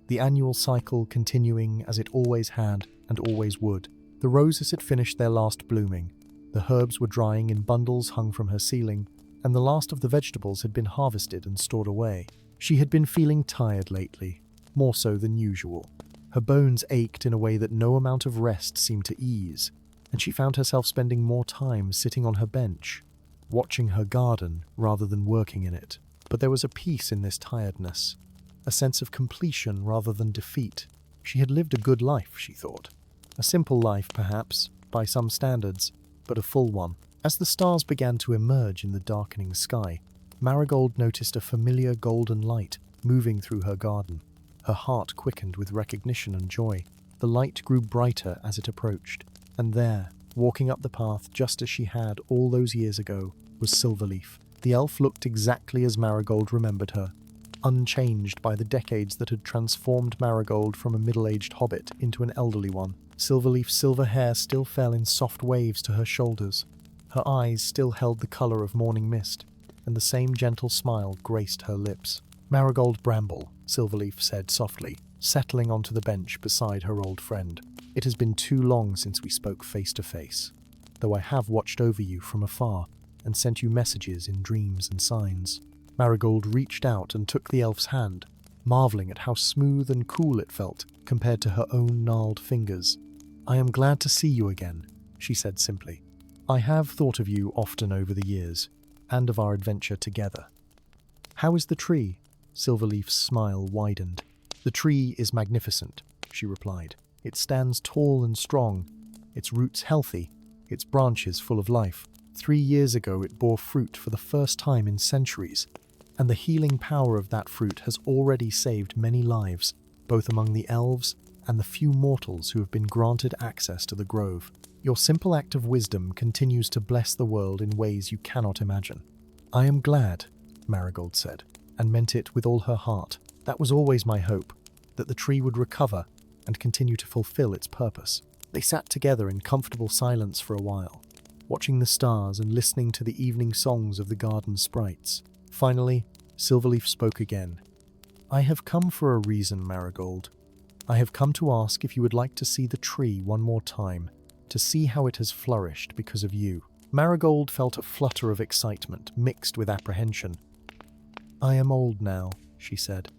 the annual cycle continuing as it always had and always would. The roses had finished their last blooming, the herbs were drying in bundles hung from her ceiling, and the last of the vegetables had been harvested and stored away. She had been feeling tired lately, more so than usual. Her bones ached in a way that no amount of rest seemed to ease, and she found herself spending more time sitting on her bench, watching her garden rather than working in it. But there was a peace in this tiredness, a sense of completion rather than defeat. She had lived a good life, she thought. A simple life, perhaps, by some standards, but a full one. As the stars began to emerge in the darkening sky, Marigold noticed a familiar golden light moving through her garden. Her heart quickened with recognition and joy. The light grew brighter as it approached, and there, walking up the path just as she had all those years ago, was Silverleaf. The elf looked exactly as Marigold remembered her, unchanged by the decades that had transformed Marigold from a middle-aged hobbit into an elderly one. Silverleaf's silver hair still fell in soft waves to her shoulders. Her eyes still held the colour of morning mist, and the same gentle smile graced her lips. "Marigold Bramble," Silverleaf said softly, settling onto the bench beside her old friend. "It has been too long since we spoke face to face, though I have watched over you from afar and sent you messages in dreams and signs." Marigold reached out and took the elf's hand, marvelling at how smooth and cool it felt compared to her own gnarled fingers. "I am glad to see you again," she said simply. "I have thought of you often over the years, and of our adventure together." "How is the tree?" Silverleaf's smile widened. "The tree is magnificent," she replied. "It stands tall and strong, its roots healthy, its branches full of life. 3 years ago it bore fruit for the first time in centuries, and the healing power of that fruit has already saved many lives, both among the elves and the few mortals who have been granted access to the grove. Your simple act of wisdom continues to bless the world in ways you cannot imagine." "I am glad," Marigold said, and meant it with all her heart. "That was always my hope, that the tree would recover and continue to fulfill its purpose." They sat together in comfortable silence for a while, watching the stars and listening to the evening songs of the garden sprites. Finally, Silverleaf spoke again. "I have come for a reason, Marigold. I have come to ask if you would like to see the tree one more time, to see how it has flourished because of you." Marigold felt a flutter of excitement mixed with apprehension. "I am old now," she said.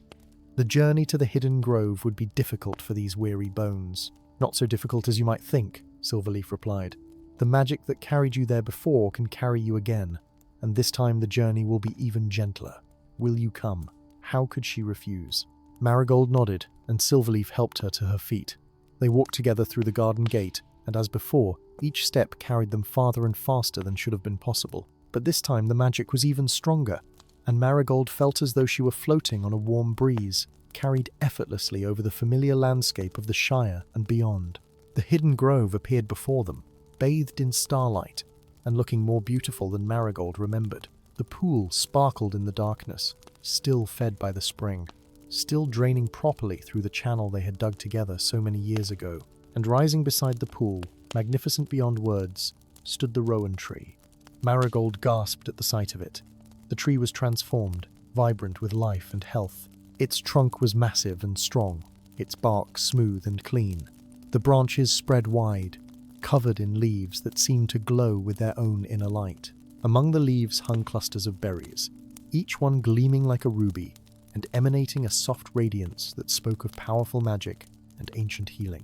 "The journey to the hidden grove would be difficult for these weary bones." "Not so difficult as you might think," Silverleaf replied. "The magic that carried you there before can carry you again, and this time the journey will be even gentler. Will you come?" How could she refuse? Marigold nodded, and Silverleaf helped her to her feet. They walked together through the garden gate, and as before, each step carried them farther and faster than should have been possible. But this time the magic was even stronger, and Marigold felt as though she were floating on a warm breeze, carried effortlessly over the familiar landscape of the Shire and beyond. The hidden grove appeared before them, bathed in starlight, and looking more beautiful than Marigold remembered. The pool sparkled in the darkness, still fed by the spring, still draining properly through the channel they had dug together so many years ago. And rising beside the pool, magnificent beyond words, stood the rowan tree. Marigold gasped at the sight of it. The tree was transformed, vibrant with life and health. Its trunk was massive and strong, its bark smooth and clean. The branches spread wide, covered in leaves that seemed to glow with their own inner light. Among the leaves hung clusters of berries, each one gleaming like a ruby and emanating a soft radiance that spoke of powerful magic and ancient healing.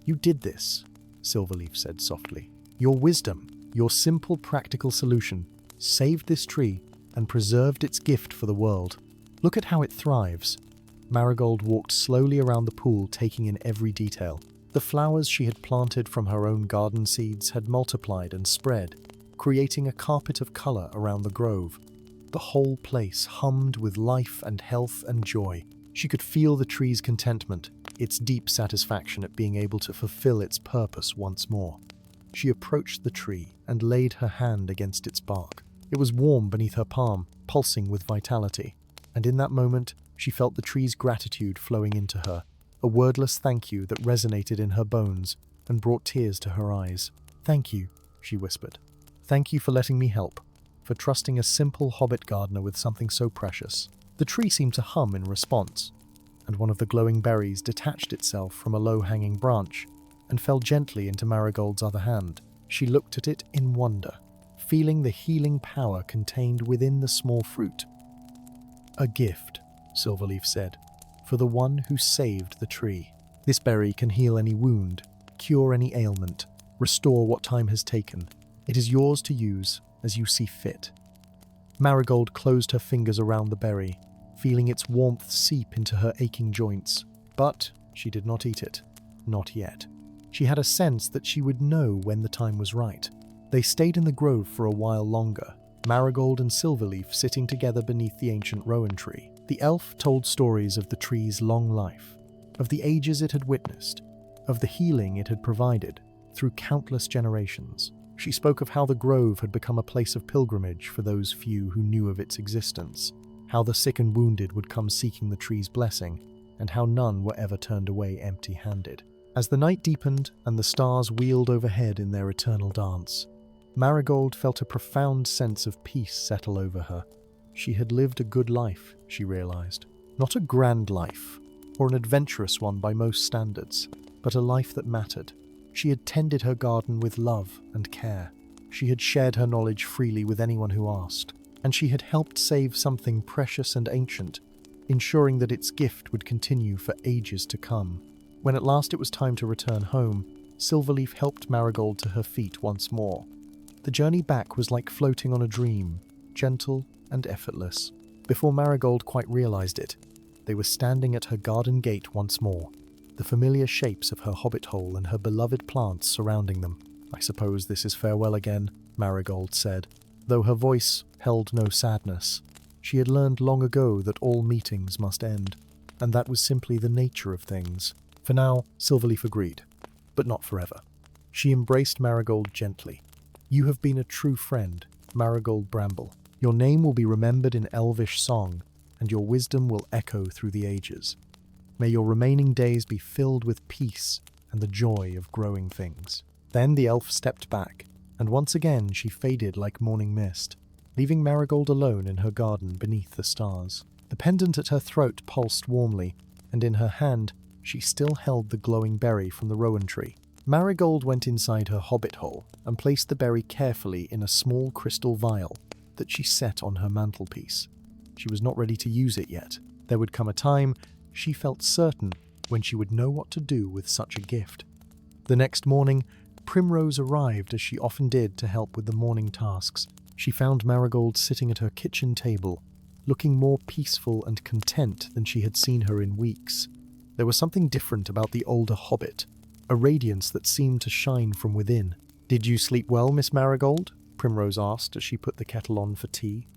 "You did this," Silverleaf said softly. "Your wisdom, your simple practical solution, saved this tree and preserved its gift for the world. Look at how it thrives." Marigold walked slowly around the pool, taking in every detail. The flowers she had planted from her own garden seeds had multiplied and spread, creating a carpet of color around the grove. The whole place hummed with life and health and joy. She could feel the tree's contentment, its deep satisfaction at being able to fulfill its purpose once more. She approached the tree and laid her hand against its bark. It was warm beneath her palm, pulsing with vitality. And in that moment, she felt the tree's gratitude flowing into her, a wordless thank you that resonated in her bones and brought tears to her eyes. "Thank you," she whispered. "Thank you for letting me help, for trusting a simple hobbit gardener with something so precious." The tree seemed to hum in response, and one of the glowing berries detached itself from a low-hanging branch and fell gently into Marigold's other hand. She looked at it in wonder, feeling the healing power contained within the small fruit. "A gift," Silverleaf said, "for the one who saved the tree. This berry can heal any wound, cure any ailment, restore what time has taken. It is yours to use as you see fit." Marigold closed her fingers around the berry, feeling its warmth seep into her aching joints. But she did not eat it. Not yet. She had a sense that she would know when the time was right. They stayed in the grove for a while longer, Marigold and Silverleaf sitting together beneath the ancient rowan tree. The elf told stories of the tree's long life, of the ages it had witnessed, of the healing it had provided through countless generations. She spoke of how the grove had become a place of pilgrimage for those few who knew of its existence, how the sick and wounded would come seeking the tree's blessing, and how none were ever turned away empty-handed. As the night deepened and the stars wheeled overhead in their eternal dance, Marigold felt a profound sense of peace settle over her. She had lived a good life, she realized. Not a grand life, or an adventurous one by most standards, but a life that mattered. She had tended her garden with love and care. She had shared her knowledge freely with anyone who asked, and she had helped save something precious and ancient, ensuring that its gift would continue for ages to come. When at last it was time to return home, Silverleaf helped Marigold to her feet once more. The journey back was like floating on a dream, gentle and effortless. Before Marigold quite realized it, they were standing at her garden gate once more, the familiar shapes of her hobbit hole and her beloved plants surrounding them. "I suppose this is farewell again," Marigold said, though her voice held no sadness. She had learned long ago that all meetings must end, and that was simply the nature of things. For now, Silverleaf agreed, but not forever. She embraced Marigold gently. "You have been a true friend, Marigold Bramble. Your name will be remembered in elvish song, and your wisdom will echo through the ages. May your remaining days be filled with peace and the joy of growing things." Then the elf stepped back, and once again she faded like morning mist, leaving Marigold alone in her garden beneath the stars. The pendant at her throat pulsed warmly, and in her hand she still held the glowing berry from the rowan tree. Marigold went inside her hobbit hole and placed the berry carefully in a small crystal vial that she set on her mantelpiece. She was not ready to use it yet. There would come a time, she felt certain, when she would know what to do with such a gift. The next morning, Primrose arrived as she often did to help with the morning tasks. She found Marigold sitting at her kitchen table, looking more peaceful and content than she had seen her in weeks. There was something different about the older hobbit, a radiance that seemed to shine from within. "Did you sleep well, Miss Marigold?" Primrose asked as she put the kettle on for tea.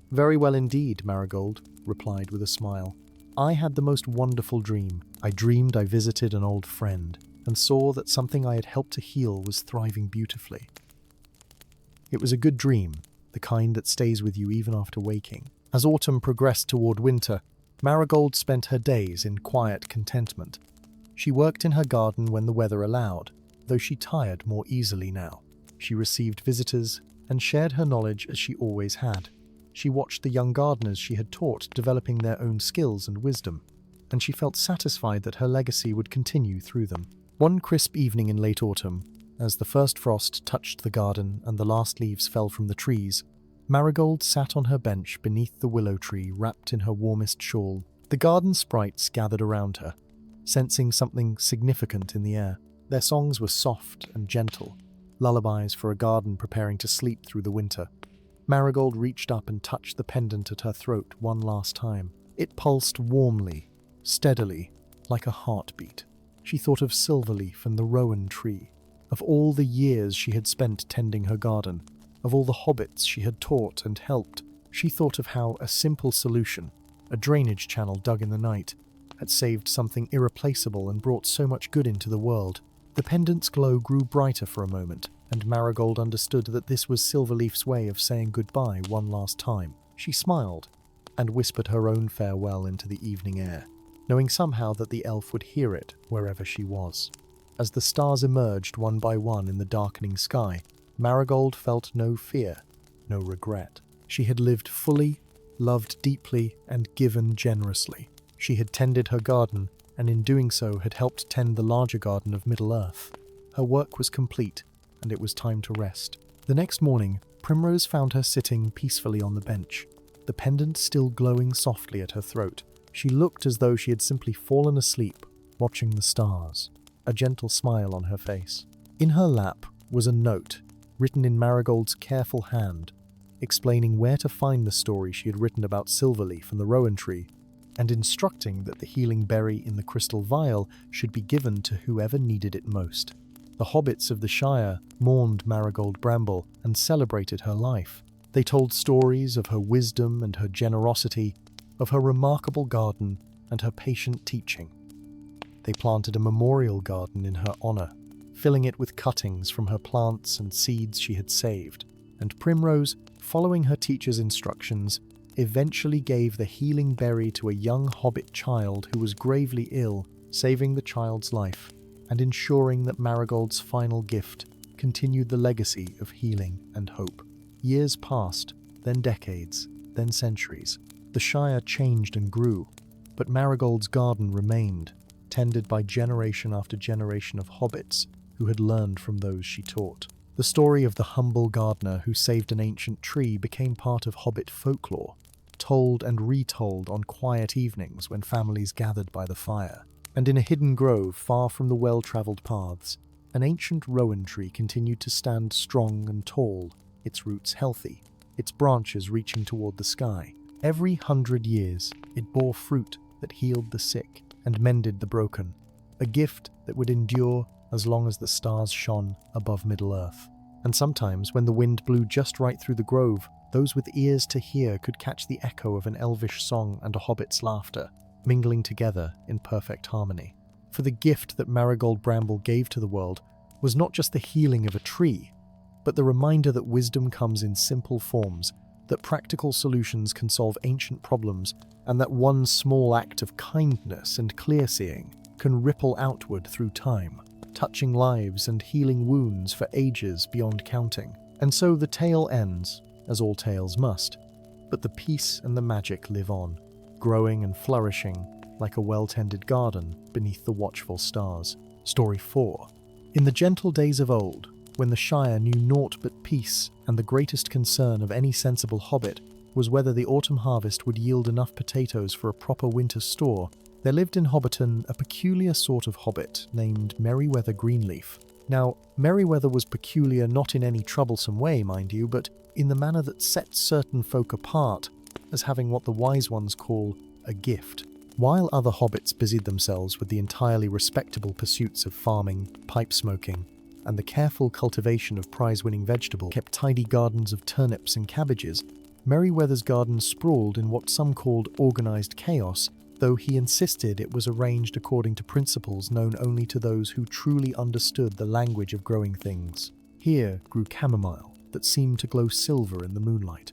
"Very well indeed," Marigold replied with a smile. "I had the most wonderful dream. I dreamed I visited an old friend and saw that something I had helped to heal was thriving beautifully." It was a good dream, the kind that stays with you even after waking. As autumn progressed toward winter, Marigold spent her days in quiet contentment. She worked in her garden when the weather allowed, though she tired more easily now. She received visitors and shared her knowledge as she always had. She watched the young gardeners she had taught developing their own skills and wisdom, and she felt satisfied that her legacy would continue through them. One crisp evening in late autumn, as the first frost touched the garden and the last leaves fell from the trees, Marigold sat on her bench beneath the willow tree wrapped in her warmest shawl. The garden sprites gathered around her, sensing something significant in the air. Their songs were soft and gentle, lullabies for a garden preparing to sleep through the winter. Marigold reached up and touched the pendant at her throat one last time. It pulsed warmly, steadily, like a heartbeat. She thought of Silverleaf and the rowan tree, of all the years she had spent tending her garden, of all the hobbits she had taught and helped. She thought of how a simple solution, a drainage channel dug in the night, had saved something irreplaceable and brought so much good into the world. The pendant's glow grew brighter for a moment, and Marigold understood that this was Silverleaf's way of saying goodbye one last time. She smiled and whispered her own farewell into the evening air, knowing somehow that the elf would hear it wherever she was. As the stars emerged one by one in the darkening sky, Marigold felt no fear, no regret. She had lived fully, loved deeply, and given generously. She had tended her garden, and in doing so had helped tend the larger garden of Middle-earth. Her work was complete, and it was time to rest. The next morning, Primrose found her sitting peacefully on the bench, the pendant still glowing softly at her throat. She looked as though she had simply fallen asleep, watching the stars, a gentle smile on her face. In her lap was a note, written in Marigold's careful hand, explaining where to find the story she had written about Silverleaf and the rowan tree, and instructing that the healing berry in the crystal vial should be given to whoever needed it most. The hobbits of the Shire mourned Marigold Bramble and celebrated her life. They told stories of her wisdom and her generosity, of her remarkable garden and her patient teaching. They planted a memorial garden in her honor, filling it with cuttings from her plants and seeds she had saved, and Primrose, following her teacher's instructions, eventually gave the healing berry to a young hobbit child who was gravely ill, saving the child's life and ensuring that Marigold's final gift continued the legacy of healing and hope. Years passed, then decades, then centuries. The Shire changed and grew, but Marigold's garden remained, tended by generation after generation of hobbits who had learned from those she taught. The story of the humble gardener who saved an ancient tree became part of hobbit folklore, told and retold on quiet evenings when families gathered by the fire. And in a hidden grove far from the well-travelled paths, an ancient rowan tree continued to stand strong and tall, its roots healthy, its branches reaching toward the sky. Every 100 years, it bore fruit that healed the sick and mended the broken, a gift that would endure as long as the stars shone above Middle-earth. And sometimes, when the wind blew just right through the grove, those with ears to hear could catch the echo of an elvish song and a hobbit's laughter, mingling together in perfect harmony. For the gift that Marigold Bramble gave to the world was not just the healing of a tree, but the reminder that wisdom comes in simple forms, that practical solutions can solve ancient problems, and that one small act of kindness and clear-seeing can ripple outward through time, touching lives and healing wounds for ages beyond counting. And so the tale ends, as all tales must, but the peace and the magic live on, growing and flourishing like a well-tended garden beneath the watchful stars. Story 4. In the gentle days of old, when the Shire knew naught but peace, and the greatest concern of any sensible hobbit was whether the autumn harvest would yield enough potatoes for a proper winter store, there lived in Hobbiton a peculiar sort of hobbit named Merryweather Greenleaf. Now, Merryweather was peculiar not in any troublesome way, mind you, but in the manner that sets certain folk apart as having what the wise ones call a gift. While other hobbits busied themselves with the entirely respectable pursuits of farming, pipe smoking, and the careful cultivation of prize-winning vegetables, kept tidy gardens of turnips and cabbages, Merryweather's garden sprawled in what some called organized chaos, though he insisted it was arranged according to principles known only to those who truly understood the language of growing things. Here grew chamomile, that seemed to glow silver in the moonlight,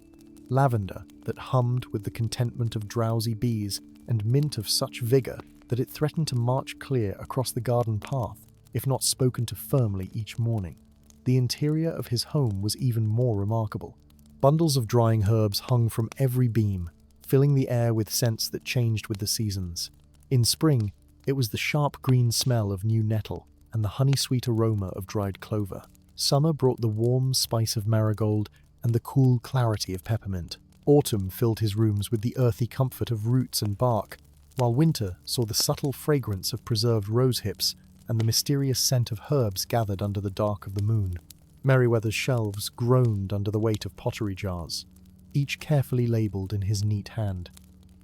lavender that hummed with the contentment of drowsy bees, and mint of such vigor that it threatened to march clear across the garden path, if not spoken to firmly each morning. The interior of his home was even more remarkable. Bundles of drying herbs hung from every beam, filling the air with scents that changed with the seasons. In spring, it was the sharp green smell of new nettle and the honey-sweet aroma of dried clover. Summer brought the warm spice of marigold and the cool clarity of peppermint. Autumn filled his rooms with the earthy comfort of roots and bark, while winter saw the subtle fragrance of preserved rose hips and the mysterious scent of herbs gathered under the dark of the moon. Merryweather's shelves groaned under the weight of pottery jars, each carefully labelled in his neat hand.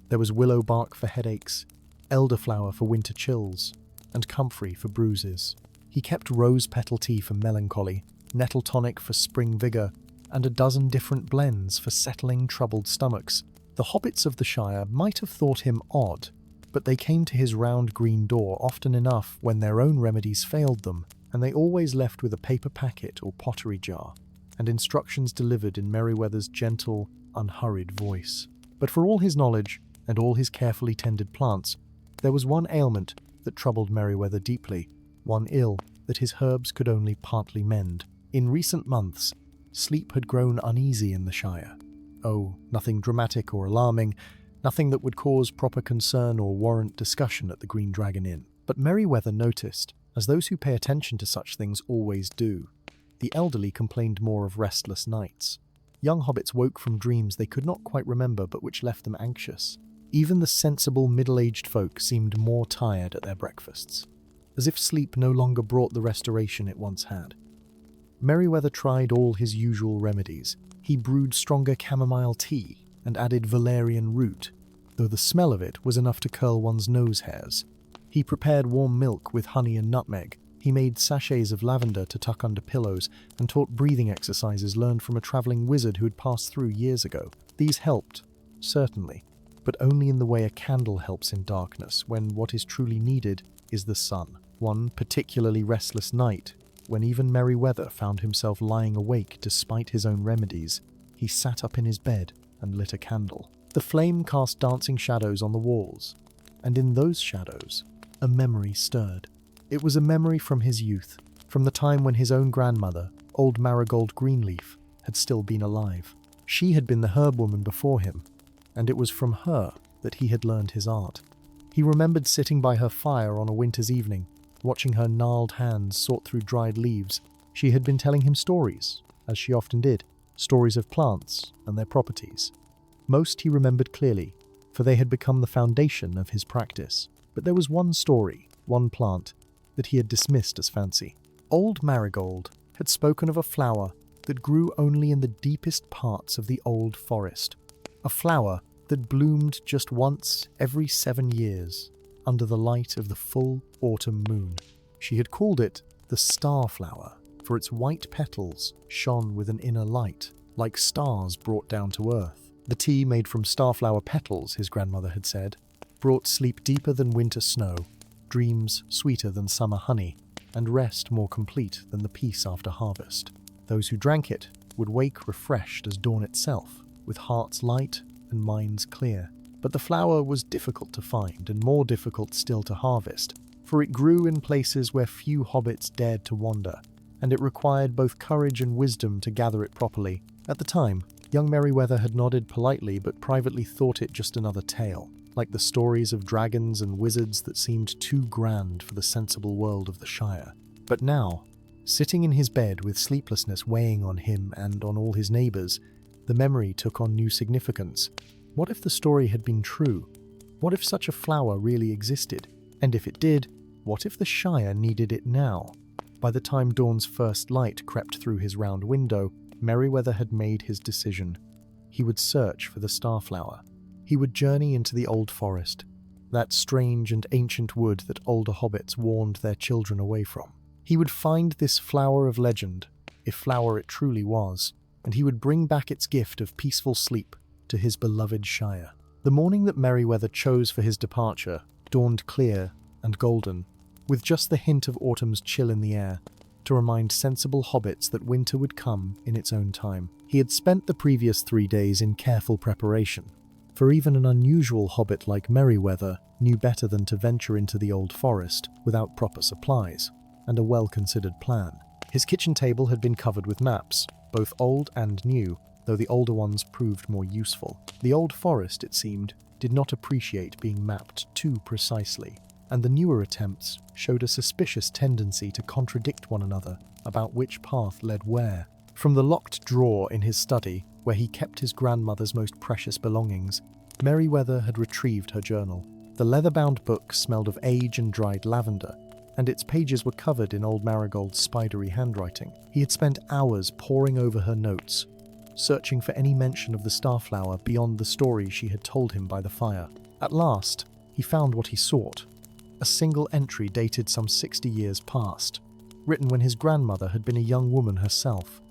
There was willow bark for headaches, elderflower for winter chills, and comfrey for bruises. He kept rose petal tea for melancholy, nettle tonic for spring vigour, and a dozen different blends for settling troubled stomachs. The hobbits of the Shire might have thought him odd, but they came to his round green door often enough when their own remedies failed them, and they always left with a paper packet or pottery jar, and instructions delivered in Merryweather's gentle, unhurried voice. But for all his knowledge and all his carefully tended plants, there was one ailment that troubled Merryweather deeply, one ill that his herbs could only partly mend. In recent months, sleep had grown uneasy in the Shire. Oh, nothing dramatic or alarming, nothing that would cause proper concern or warrant discussion at the Green Dragon Inn. But Merryweather noticed, as those who pay attention to such things always do, the elderly complained more of restless nights. Young hobbits woke from dreams they could not quite remember but which left them anxious. Even the sensible middle-aged folk seemed more tired at their breakfasts, as if sleep no longer brought the restoration it once had. Merryweather tried all his usual remedies. He brewed stronger chamomile tea and added valerian root, though the smell of it was enough to curl one's nose hairs. He prepared warm milk with honey and nutmeg. He made sachets of lavender to tuck under pillows and taught breathing exercises learned from a travelling wizard who had passed through years ago. These helped, certainly, but only in the way a candle helps in darkness, when what is truly needed is the sun. One particularly restless night, when even Merryweather found himself lying awake despite his own remedies, he sat up in his bed and lit a candle. The flame cast dancing shadows on the walls, and in those shadows, a memory stirred. It was a memory from his youth, from the time when his own grandmother, old Marigold Greenleaf, had still been alive. She had been the herb woman before him, and it was from her that he had learned his art. He remembered sitting by her fire on a winter's evening, watching her gnarled hands sort through dried leaves. She had been telling him stories, as she often did, stories of plants and their properties. Most he remembered clearly, for they had become the foundation of his practice. But there was one story, one plant, that he had dismissed as fancy. Old Marigold had spoken of a flower that grew only in the deepest parts of the old forest, a flower that bloomed just once every 7 years, under the light of the full autumn moon. She had called it the starflower, for its white petals shone with an inner light, like stars brought down to earth. The tea made from starflower petals, his grandmother had said, brought sleep deeper than winter snow, dreams sweeter than summer honey, and rest more complete than the peace after harvest. Those who drank it would wake refreshed as dawn itself, with hearts light and minds clear. But the flower was difficult to find, and more difficult still to harvest, for it grew in places where few hobbits dared to wander, and it required both courage and wisdom to gather it properly. At the time, young Merryweather had nodded politely but privately thought it just another tale, like the stories of dragons and wizards that seemed too grand for the sensible world of the Shire. But now, sitting in his bed with sleeplessness weighing on him and on all his neighbours, the memory took on new significance. What if the story had been true? What if such a flower really existed? And if it did, what if the Shire needed it now? By the time dawn's first light crept through his round window, Merryweather had made his decision. He would search for the starflower. He would journey into the old forest, that strange and ancient wood that older hobbits warned their children away from. He would find this flower of legend, if flower it truly was, and he would bring back its gift of peaceful sleep to his beloved Shire. The morning that Merryweather chose for his departure dawned clear and golden, with just the hint of autumn's chill in the air. to remind sensible hobbits that winter would come in its own time. He had spent the previous 3 days in careful preparation, for even an unusual hobbit like Merryweather knew better than to venture into the old forest without proper supplies and a well-considered plan. His kitchen table had been covered with maps, both old and new, though the older ones proved more useful. The old forest, it seemed, did not appreciate being mapped too precisely, and the newer attempts showed a suspicious tendency to contradict one another about which path led where. From the locked drawer in his study, where he kept his grandmother's most precious belongings, Merryweather had retrieved her journal. The leather-bound book smelled of age and dried lavender, and its pages were covered in old Marigold's spidery handwriting. He had spent hours poring over her notes, searching for any mention of the starflower beyond the story she had told him by the fire. At last, he found what he sought, a single entry dated some 60 years past, written when his grandmother had been a young woman herself.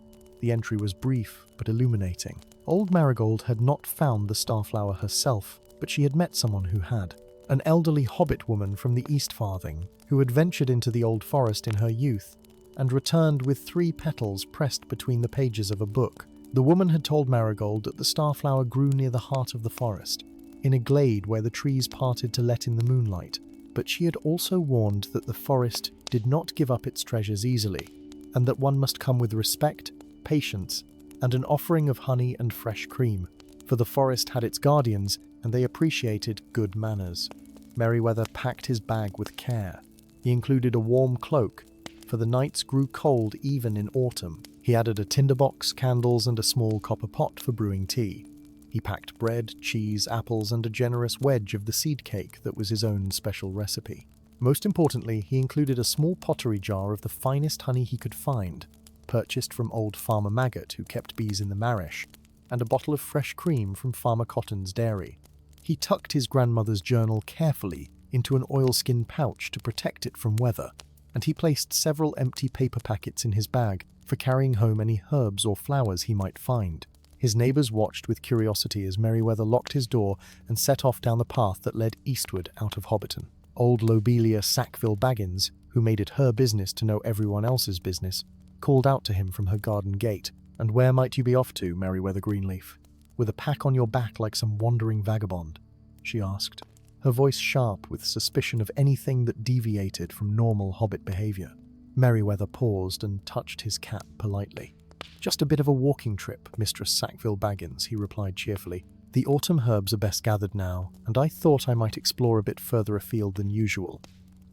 The entry was brief but illuminating. Old Marigold had not found the starflower herself, but she had met someone who had. An elderly hobbit woman from the East Farthing, who had ventured into the old forest in her youth, and returned with 3 petals pressed between the pages of a book. The woman had told Marigold that the starflower grew near the heart of the forest, in a glade where the trees parted to let in the moonlight, but she had also warned that the forest did not give up its treasures easily, and that one must come with respect, patience, and an offering of honey and fresh cream, for the forest had its guardians, and they appreciated good manners. Merryweather packed his bag with care. He included a warm cloak, for the nights grew cold even in autumn. He added a tinderbox, candles, and a small copper pot for brewing tea. He packed bread, cheese, apples, and a generous wedge of the seed cake that was his own special recipe. Most importantly, he included a small pottery jar of the finest honey he could find, purchased from old Farmer Maggot who kept bees in the Marish, and a bottle of fresh cream from Farmer Cotton's dairy. He tucked his grandmother's journal carefully into an oilskin pouch to protect it from weather, and he placed several empty paper packets in his bag for carrying home any herbs or flowers he might find. His neighbours watched with curiosity as Merryweather locked his door and set off down the path that led eastward out of Hobbiton. Old Lobelia Sackville Baggins, who made it her business to know everyone else's business, called out to him from her garden gate. "And where might you be off to, Merryweather Greenleaf? With a pack on your back like some wandering vagabond?" she asked, her voice sharp with suspicion of anything that deviated from normal hobbit behaviour. Merryweather paused and touched his cap politely. "Just a bit of a walking trip, Mistress Sackville Baggins," he replied cheerfully. "The autumn herbs are best gathered now, and I thought I might explore a bit further afield than usual."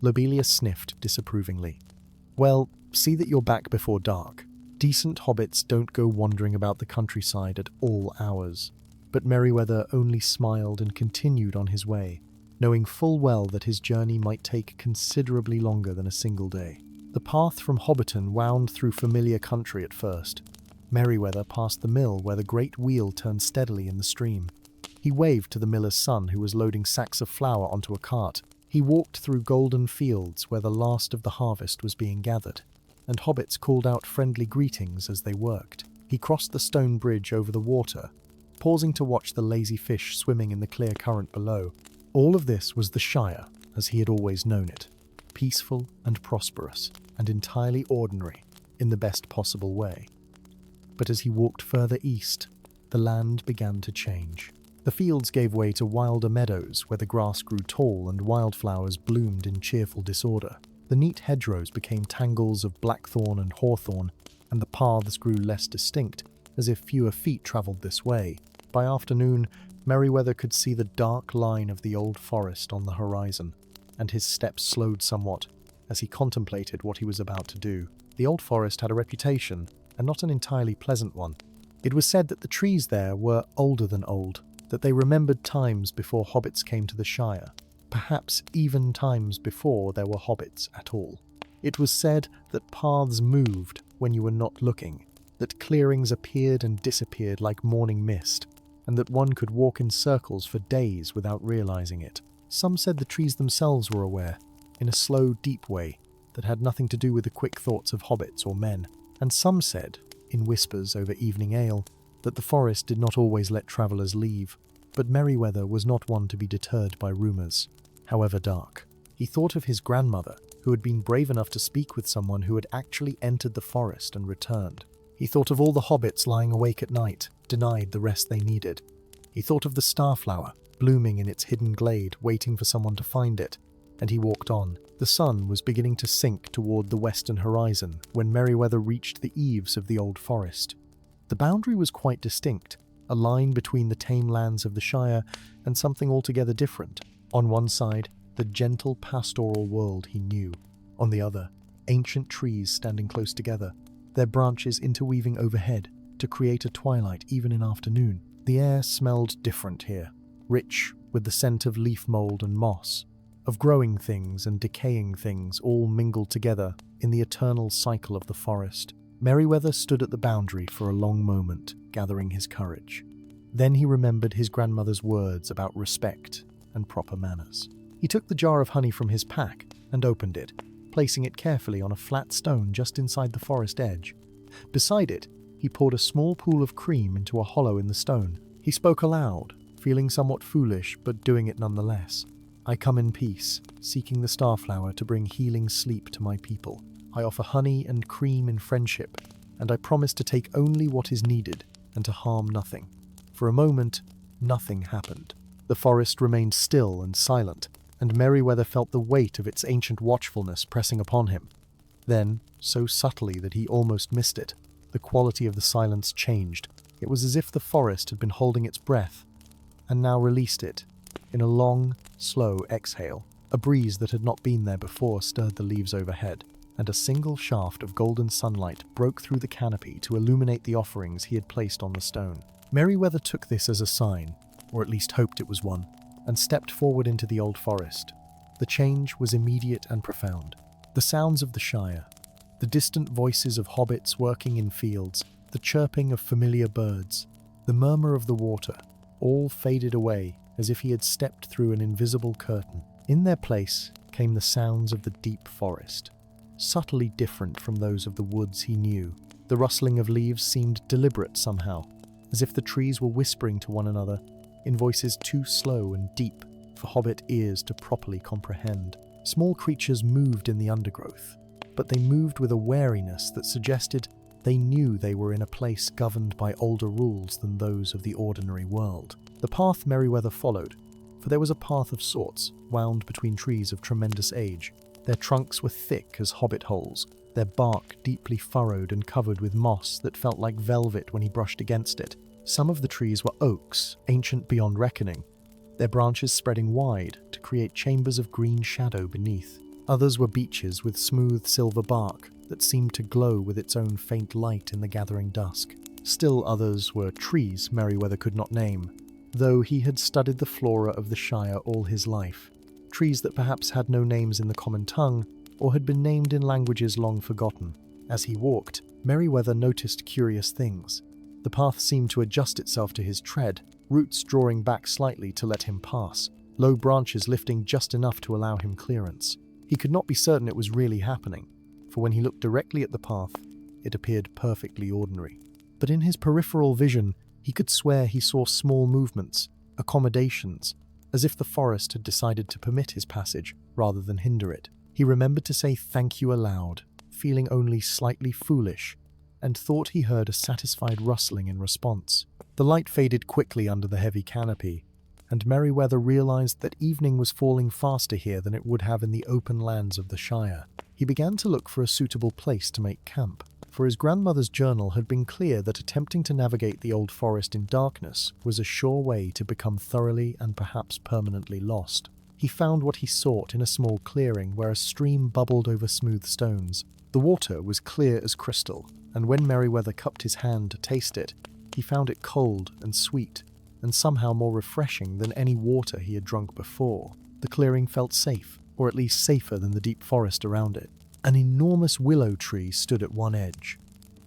Lobelia sniffed disapprovingly. "Well, see that you're back before dark. Decent hobbits don't go wandering about the countryside at all hours." But Merryweather only smiled and continued on his way, knowing full well that his journey might take considerably longer than a single day. The path from Hobbiton wound through familiar country at first. Merryweather passed the mill where the great wheel turned steadily in the stream. He waved to the miller's son who was loading sacks of flour onto a cart. He walked through golden fields where the last of the harvest was being gathered, and hobbits called out friendly greetings as they worked. He crossed the stone bridge over the water, pausing to watch the lazy fish swimming in the clear current below. All of this was the Shire, as he had always known it, peaceful and prosperous, and entirely ordinary, in the best possible way. But as he walked further east, the land began to change. The fields gave way to wilder meadows where the grass grew tall and wildflowers bloomed in cheerful disorder. The neat hedgerows became tangles of blackthorn and hawthorn, and the paths grew less distinct, as if fewer feet travelled this way. By afternoon, Merryweather could see the dark line of the old forest on the horizon, and his steps slowed somewhat as he contemplated what he was about to do. The old forest had a reputation, and not an entirely pleasant one. It was said that the trees there were older than old, that they remembered times before hobbits came to the Shire, perhaps even times before there were hobbits at all. It was said that paths moved when you were not looking, that clearings appeared and disappeared like morning mist, and that one could walk in circles for days without realizing it. Some said the trees themselves were aware, in a slow, deep way that had nothing to do with the quick thoughts of hobbits or men, and some said, in whispers over evening ale, that the forest did not always let travellers leave. But Merryweather was not one to be deterred by rumours, however dark. He thought of his grandmother who had been brave enough to speak with someone who had actually entered the forest and returned. He thought of all the hobbits lying awake at night, denied the rest they needed. He thought of the starflower, blooming in its hidden glade, waiting for someone to find it, and he walked on. The sun was beginning to sink toward the western horizon when Merryweather reached the eaves of the old forest. The boundary was quite distinct, a line between the tame lands of the Shire and something altogether different. On one side, the gentle pastoral world he knew. On the other, ancient trees standing close together, their branches interweaving overhead to create a twilight even in afternoon. The air smelled different here, rich with the scent of leaf mold and moss, of growing things and decaying things all mingled together in the eternal cycle of the forest. Merryweather stood at the boundary for a long moment, gathering his courage. Then he remembered his grandmother's words about respect and proper manners. He took the jar of honey from his pack and opened it, placing it carefully on a flat stone just inside the forest edge. Beside it, he poured a small pool of cream into a hollow in the stone. He spoke aloud, feeling somewhat foolish but doing it nonetheless. "I come in peace, seeking the starflower to bring healing sleep to my people. I offer honey and cream in friendship, and I promise to take only what is needed and to harm nothing." For a moment, nothing happened. The forest remained still and silent, and Merryweather felt the weight of its ancient watchfulness pressing upon him. Then, so subtly that he almost missed it, the quality of the silence changed. It was as if the forest had been holding its breath, and now released it, in a long, slow exhale. A breeze that had not been there before stirred the leaves overhead, and a single shaft of golden sunlight broke through the canopy to illuminate the offerings he had placed on the stone. Merryweather took this as a sign, or at least hoped it was one, and stepped forward into the old forest. The change was immediate and profound. The sounds of the Shire, the distant voices of hobbits working in fields, the chirping of familiar birds, the murmur of the water, all faded away as if he had stepped through an invisible curtain. In their place came the sounds of the deep forest, subtly different from those of the woods he knew. The rustling of leaves seemed deliberate somehow, as if the trees were whispering to one another in voices too slow and deep for hobbit ears to properly comprehend. Small creatures moved in the undergrowth, but they moved with a wariness that suggested they knew they were in a place governed by older rules than those of the ordinary world. The path Merryweather followed, for there was a path of sorts, wound between trees of tremendous age. Their trunks were thick as hobbit holes, their bark deeply furrowed and covered with moss that felt like velvet when he brushed against it. Some of the trees were oaks, ancient beyond reckoning, their branches spreading wide to create chambers of green shadow beneath. Others were beeches with smooth silver bark that seemed to glow with its own faint light in the gathering dusk. Still others were trees Merryweather could not name, though he had studied the flora of the Shire all his life. Trees that perhaps had no names in the common tongue, or had been named in languages long forgotten. As he walked, Merryweather noticed curious things. The path seemed to adjust itself to his tread, roots drawing back slightly to let him pass, low branches lifting just enough to allow him clearance. He could not be certain it was really happening, for when he looked directly at the path, it appeared perfectly ordinary. But in his peripheral vision, he could swear he saw small movements, accommodations, as if the forest had decided to permit his passage rather than hinder it. He remembered to say thank you aloud, feeling only slightly foolish, and thought he heard a satisfied rustling in response. The light faded quickly under the heavy canopy, and Merryweather realized that evening was falling faster here than it would have in the open lands of the Shire. He began to look for a suitable place to make camp, for his grandmother's journal had been clear that attempting to navigate the old forest in darkness was a sure way to become thoroughly and perhaps permanently lost. He found what he sought in a small clearing where a stream bubbled over smooth stones. The water was clear as crystal, and when Merryweather cupped his hand to taste it, he found it cold and sweet, and somehow more refreshing than any water he had drunk before. The clearing felt safe, or at least safer than the deep forest around it. An enormous willow tree stood at one edge,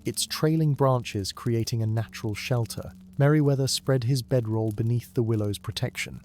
its trailing branches creating a natural shelter. Merryweather spread his bedroll beneath the willow's protection,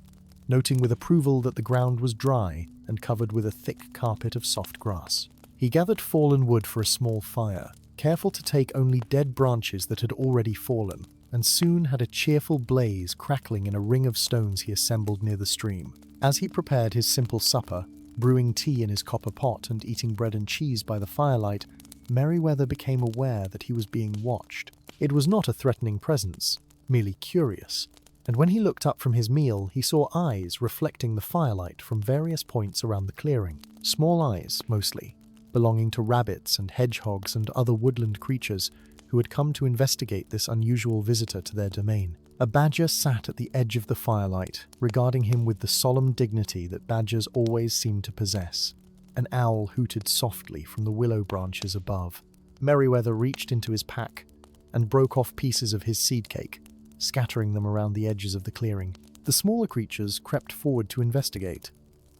noting with approval that the ground was dry and covered with a thick carpet of soft grass. He gathered fallen wood for a small fire, careful to take only dead branches that had already fallen, and soon had a cheerful blaze crackling in a ring of stones he assembled near the stream. As he prepared his simple supper, Brewing tea in his copper pot and eating bread and cheese by the firelight, Merryweather became aware that he was being watched. It was not a threatening presence, merely curious, and when he looked up from his meal, he saw eyes reflecting the firelight from various points around the clearing. Small eyes, mostly, belonging to rabbits and hedgehogs and other woodland creatures who had come to investigate this unusual visitor to their domain. A badger sat at the edge of the firelight, regarding him with the solemn dignity that badgers always seem to possess. An owl hooted softly from the willow branches above. Merryweather reached into his pack and broke off pieces of his seed cake, scattering them around the edges of the clearing. The smaller creatures crept forward to investigate,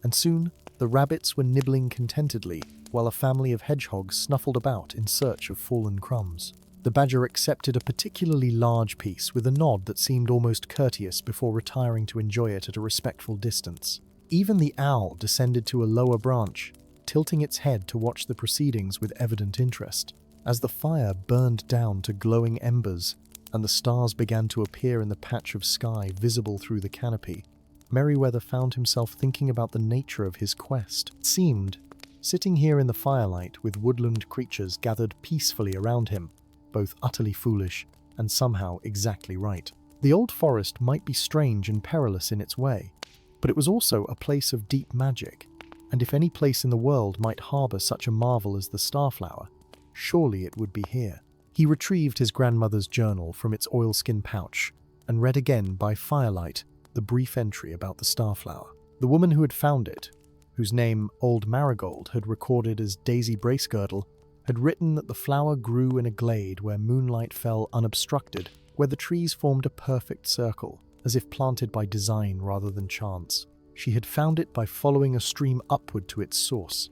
and soon the rabbits were nibbling contentedly, while a family of hedgehogs snuffled about in search of fallen crumbs. The badger accepted a particularly large piece with a nod that seemed almost courteous before retiring to enjoy it at a respectful distance. Even the owl descended to a lower branch, tilting its head to watch the proceedings with evident interest. As the fire burned down to glowing embers and the stars began to appear in the patch of sky visible through the canopy, Merryweather found himself thinking about the nature of his quest. It seemed, sitting here in the firelight with woodland creatures gathered peacefully around him, both utterly foolish and somehow exactly right. The old forest might be strange and perilous in its way, but it was also a place of deep magic, and if any place in the world might harbour such a marvel as the starflower, surely it would be here. He retrieved his grandmother's journal from its oilskin pouch and read again by firelight the brief entry about the starflower. The woman who had found it, whose name Old Marigold had recorded as Daisy Bracegirdle, had written that the flower grew in a glade where moonlight fell unobstructed, where the trees formed a perfect circle, as if planted by design rather than chance. She had found it by following a stream upward to its source,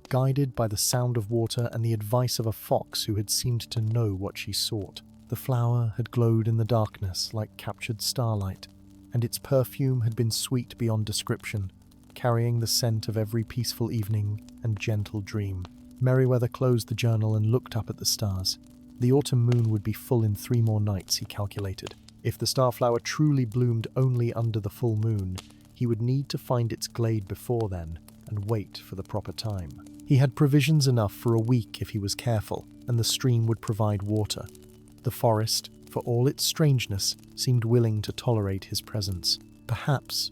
guided by the sound of water and the advice of a fox who had seemed to know what she sought. The flower had glowed in the darkness like captured starlight, and its perfume had been sweet beyond description, carrying the scent of every peaceful evening and gentle dream. Merryweather closed the journal and looked up at the stars. The autumn moon would be full in 3 more nights, he calculated. If the starflower truly bloomed only under the full moon, he would need to find its glade before then and wait for the proper time. He had provisions enough for a week if he was careful, and the stream would provide water. The forest, for all its strangeness, seemed willing to tolerate his presence. Perhaps,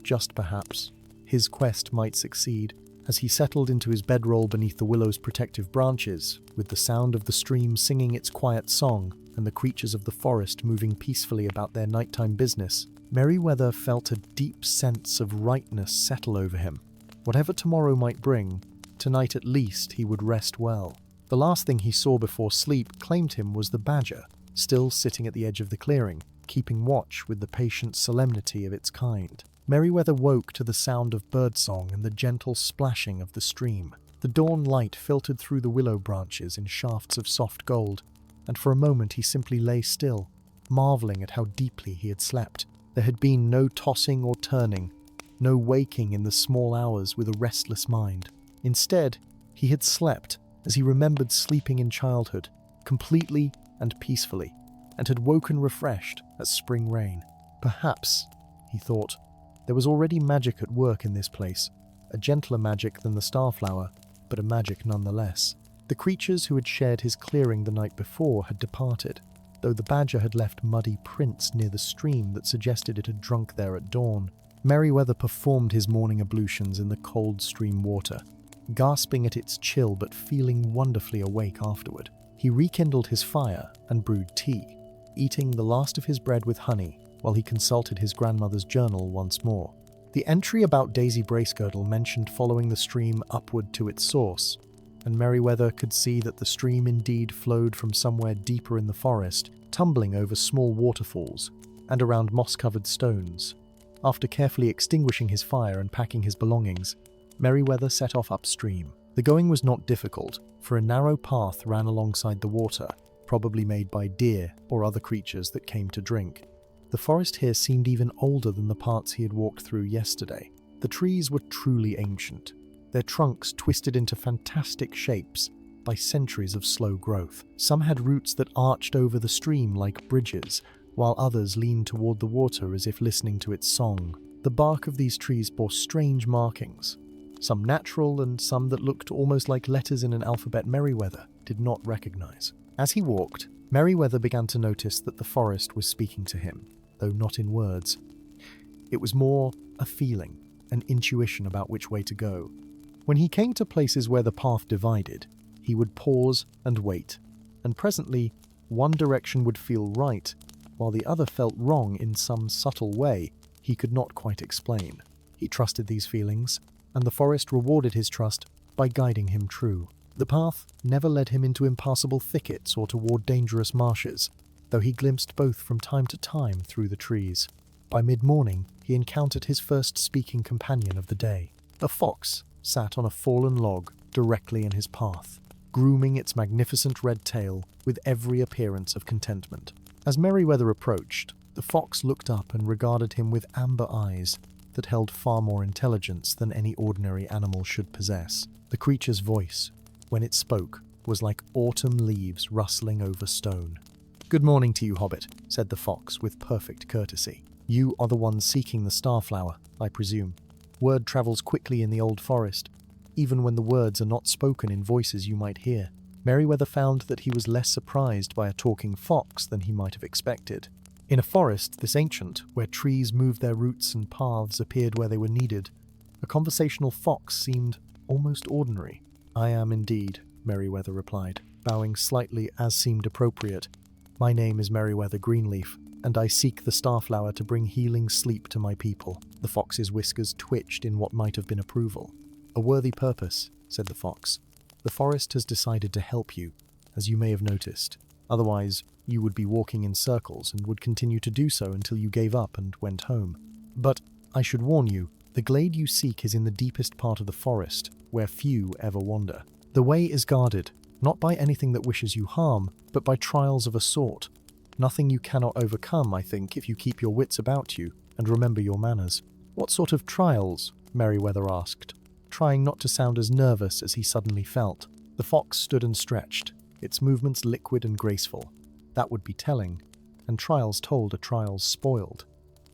just perhaps, his quest might succeed. As he settled into his bedroll beneath the willow's protective branches, with the sound of the stream singing its quiet song and the creatures of the forest moving peacefully about their nighttime business, Merryweather felt a deep sense of rightness settle over him. Whatever tomorrow might bring, tonight at least he would rest well. The last thing he saw before sleep claimed him was the badger, still sitting at the edge of the clearing, keeping watch with the patient solemnity of its kind. Merryweather woke to the sound of birdsong and the gentle splashing of the stream. The dawn light filtered through the willow branches in shafts of soft gold, and for a moment he simply lay still, marveling at how deeply he had slept. There had been no tossing or turning, no waking in the small hours with a restless mind. Instead, he had slept as he remembered sleeping in childhood, completely and peacefully, and had woken refreshed at spring rain. Perhaps, he thought, there was already magic at work in this place, a gentler magic than the starflower, but a magic nonetheless. The creatures who had shared his clearing the night before had departed, though the badger had left muddy prints near the stream that suggested it had drunk there at dawn. Merryweather performed his morning ablutions in the cold stream water, gasping at its chill but feeling wonderfully awake afterward. He rekindled his fire and brewed tea, eating the last of his bread with honey, while he consulted his grandmother's journal once more. The entry about Daisy Bracegirdle mentioned following the stream upward to its source, and Merryweather could see that the stream indeed flowed from somewhere deeper in the forest, tumbling over small waterfalls and around moss-covered stones. After carefully extinguishing his fire and packing his belongings, Merryweather set off upstream. The going was not difficult, for a narrow path ran alongside the water, probably made by deer or other creatures that came to drink. The forest here seemed even older than the parts he had walked through yesterday. The trees were truly ancient, their trunks twisted into fantastic shapes by centuries of slow growth. Some had roots that arched over the stream like bridges, while others leaned toward the water as if listening to its song. The bark of these trees bore strange markings, some natural and some that looked almost like letters in an alphabet Merryweather did not recognize. As he walked, Merryweather began to notice that the forest was speaking to him, though not in words. It was more a feeling, an intuition about which way to go. When he came to places where the path divided, he would pause and wait, and presently one direction would feel right, while the other felt wrong in some subtle way he could not quite explain. He trusted these feelings, and the forest rewarded his trust by guiding him true. The path never led him into impassable thickets or toward dangerous marshes, though he glimpsed both from time to time through the trees. By mid-morning, he encountered his first speaking companion of the day. A fox sat on a fallen log directly in his path, grooming its magnificent red tail with every appearance of contentment. As Merryweather approached, the fox looked up and regarded him with amber eyes that held far more intelligence than any ordinary animal should possess. The creature's voice, when it spoke, was like autumn leaves rustling over stone. "Good morning to you, Hobbit," said the fox with perfect courtesy. "You are the one seeking the starflower, I presume. Word travels quickly in the old forest, even when the words are not spoken in voices you might hear." Merryweather found that he was less surprised by a talking fox than he might have expected. In a forest this ancient, where trees moved their roots and paths appeared where they were needed, a conversational fox seemed almost ordinary. "I am indeed," Merryweather replied, bowing slightly as seemed appropriate. "My name is Merryweather Greenleaf, and I seek the starflower to bring healing sleep to my people." The fox's whiskers twitched in what might have been approval. "A worthy purpose," said the fox. "The forest has decided to help you, as you may have noticed. Otherwise, you would be walking in circles and would continue to do so until you gave up and went home. But I should warn you, the glade you seek is in the deepest part of the forest, where few ever wander. The way is guarded, not by anything that wishes you harm, but by trials of a sort. Nothing you cannot overcome, I think, if you keep your wits about you and remember your manners." "What sort of trials?" Merryweather asked, trying not to sound as nervous as he suddenly felt. The fox stood and stretched, its movements liquid and graceful. That would be telling, and trials told are trials spoiled.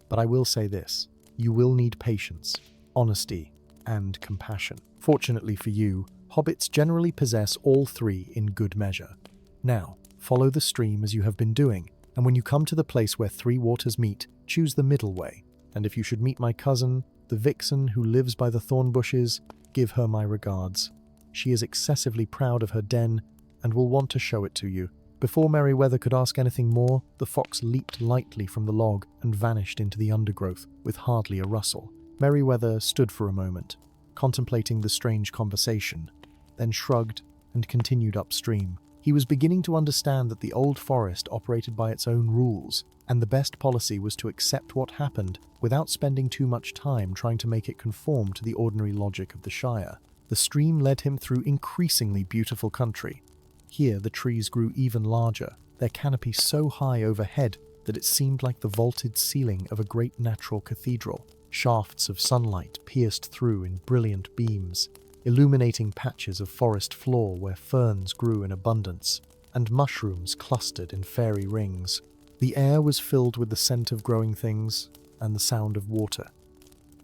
"But I will say this, you will need patience, honesty, and compassion. Fortunately for you, hobbits generally possess all three in good measure. Now, follow the stream as you have been doing, and when you come to the place where three waters meet, choose the middle way. And if you should meet my cousin, the vixen who lives by the thorn bushes, give her my regards. She is excessively proud of her den and will want to show it to you." Before Merryweather could ask anything more, the fox leaped lightly from the log and vanished into the undergrowth with hardly a rustle. Merryweather stood for a moment, contemplating the strange conversation, then shrugged and continued upstream. He was beginning to understand that the old forest operated by its own rules, and the best policy was to accept what happened without spending too much time trying to make it conform to the ordinary logic of the Shire. The stream led him through increasingly beautiful country. Here the trees grew even larger, their canopy so high overhead that it seemed like the vaulted ceiling of a great natural cathedral. Shafts of sunlight pierced through in brilliant beams, illuminating patches of forest floor where ferns grew in abundance, and mushrooms clustered in fairy rings. The air was filled with the scent of growing things and the sound of water,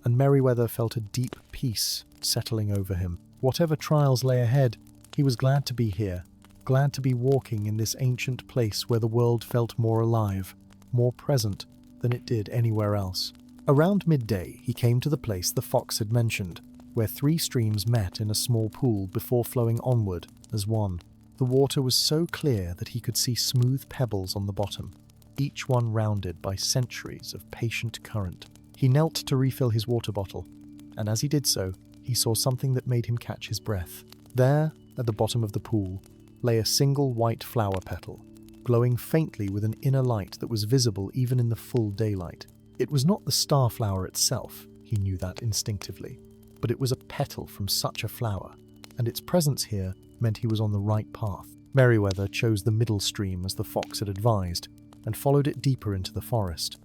and Merryweather felt a deep peace settling over him. Whatever trials lay ahead, he was glad to be here, glad to be walking in this ancient place where the world felt more alive, more present than it did anywhere else. Around midday, he came to the place the fox had mentioned, where three streams met in a small pool before flowing onward as one. The water was so clear that he could see smooth pebbles on the bottom, each one rounded by centuries of patient current. He knelt to refill his water bottle, and as he did so, he saw something that made him catch his breath. There, at the bottom of the pool, lay a single white flower petal, glowing faintly with an inner light that was visible even in the full daylight. It was not the starflower itself, he knew that instinctively, but it was a petal from such a flower, and its presence here meant he was on the right path. Merryweather chose the middle stream as the fox had advised, and followed it deeper into the forest.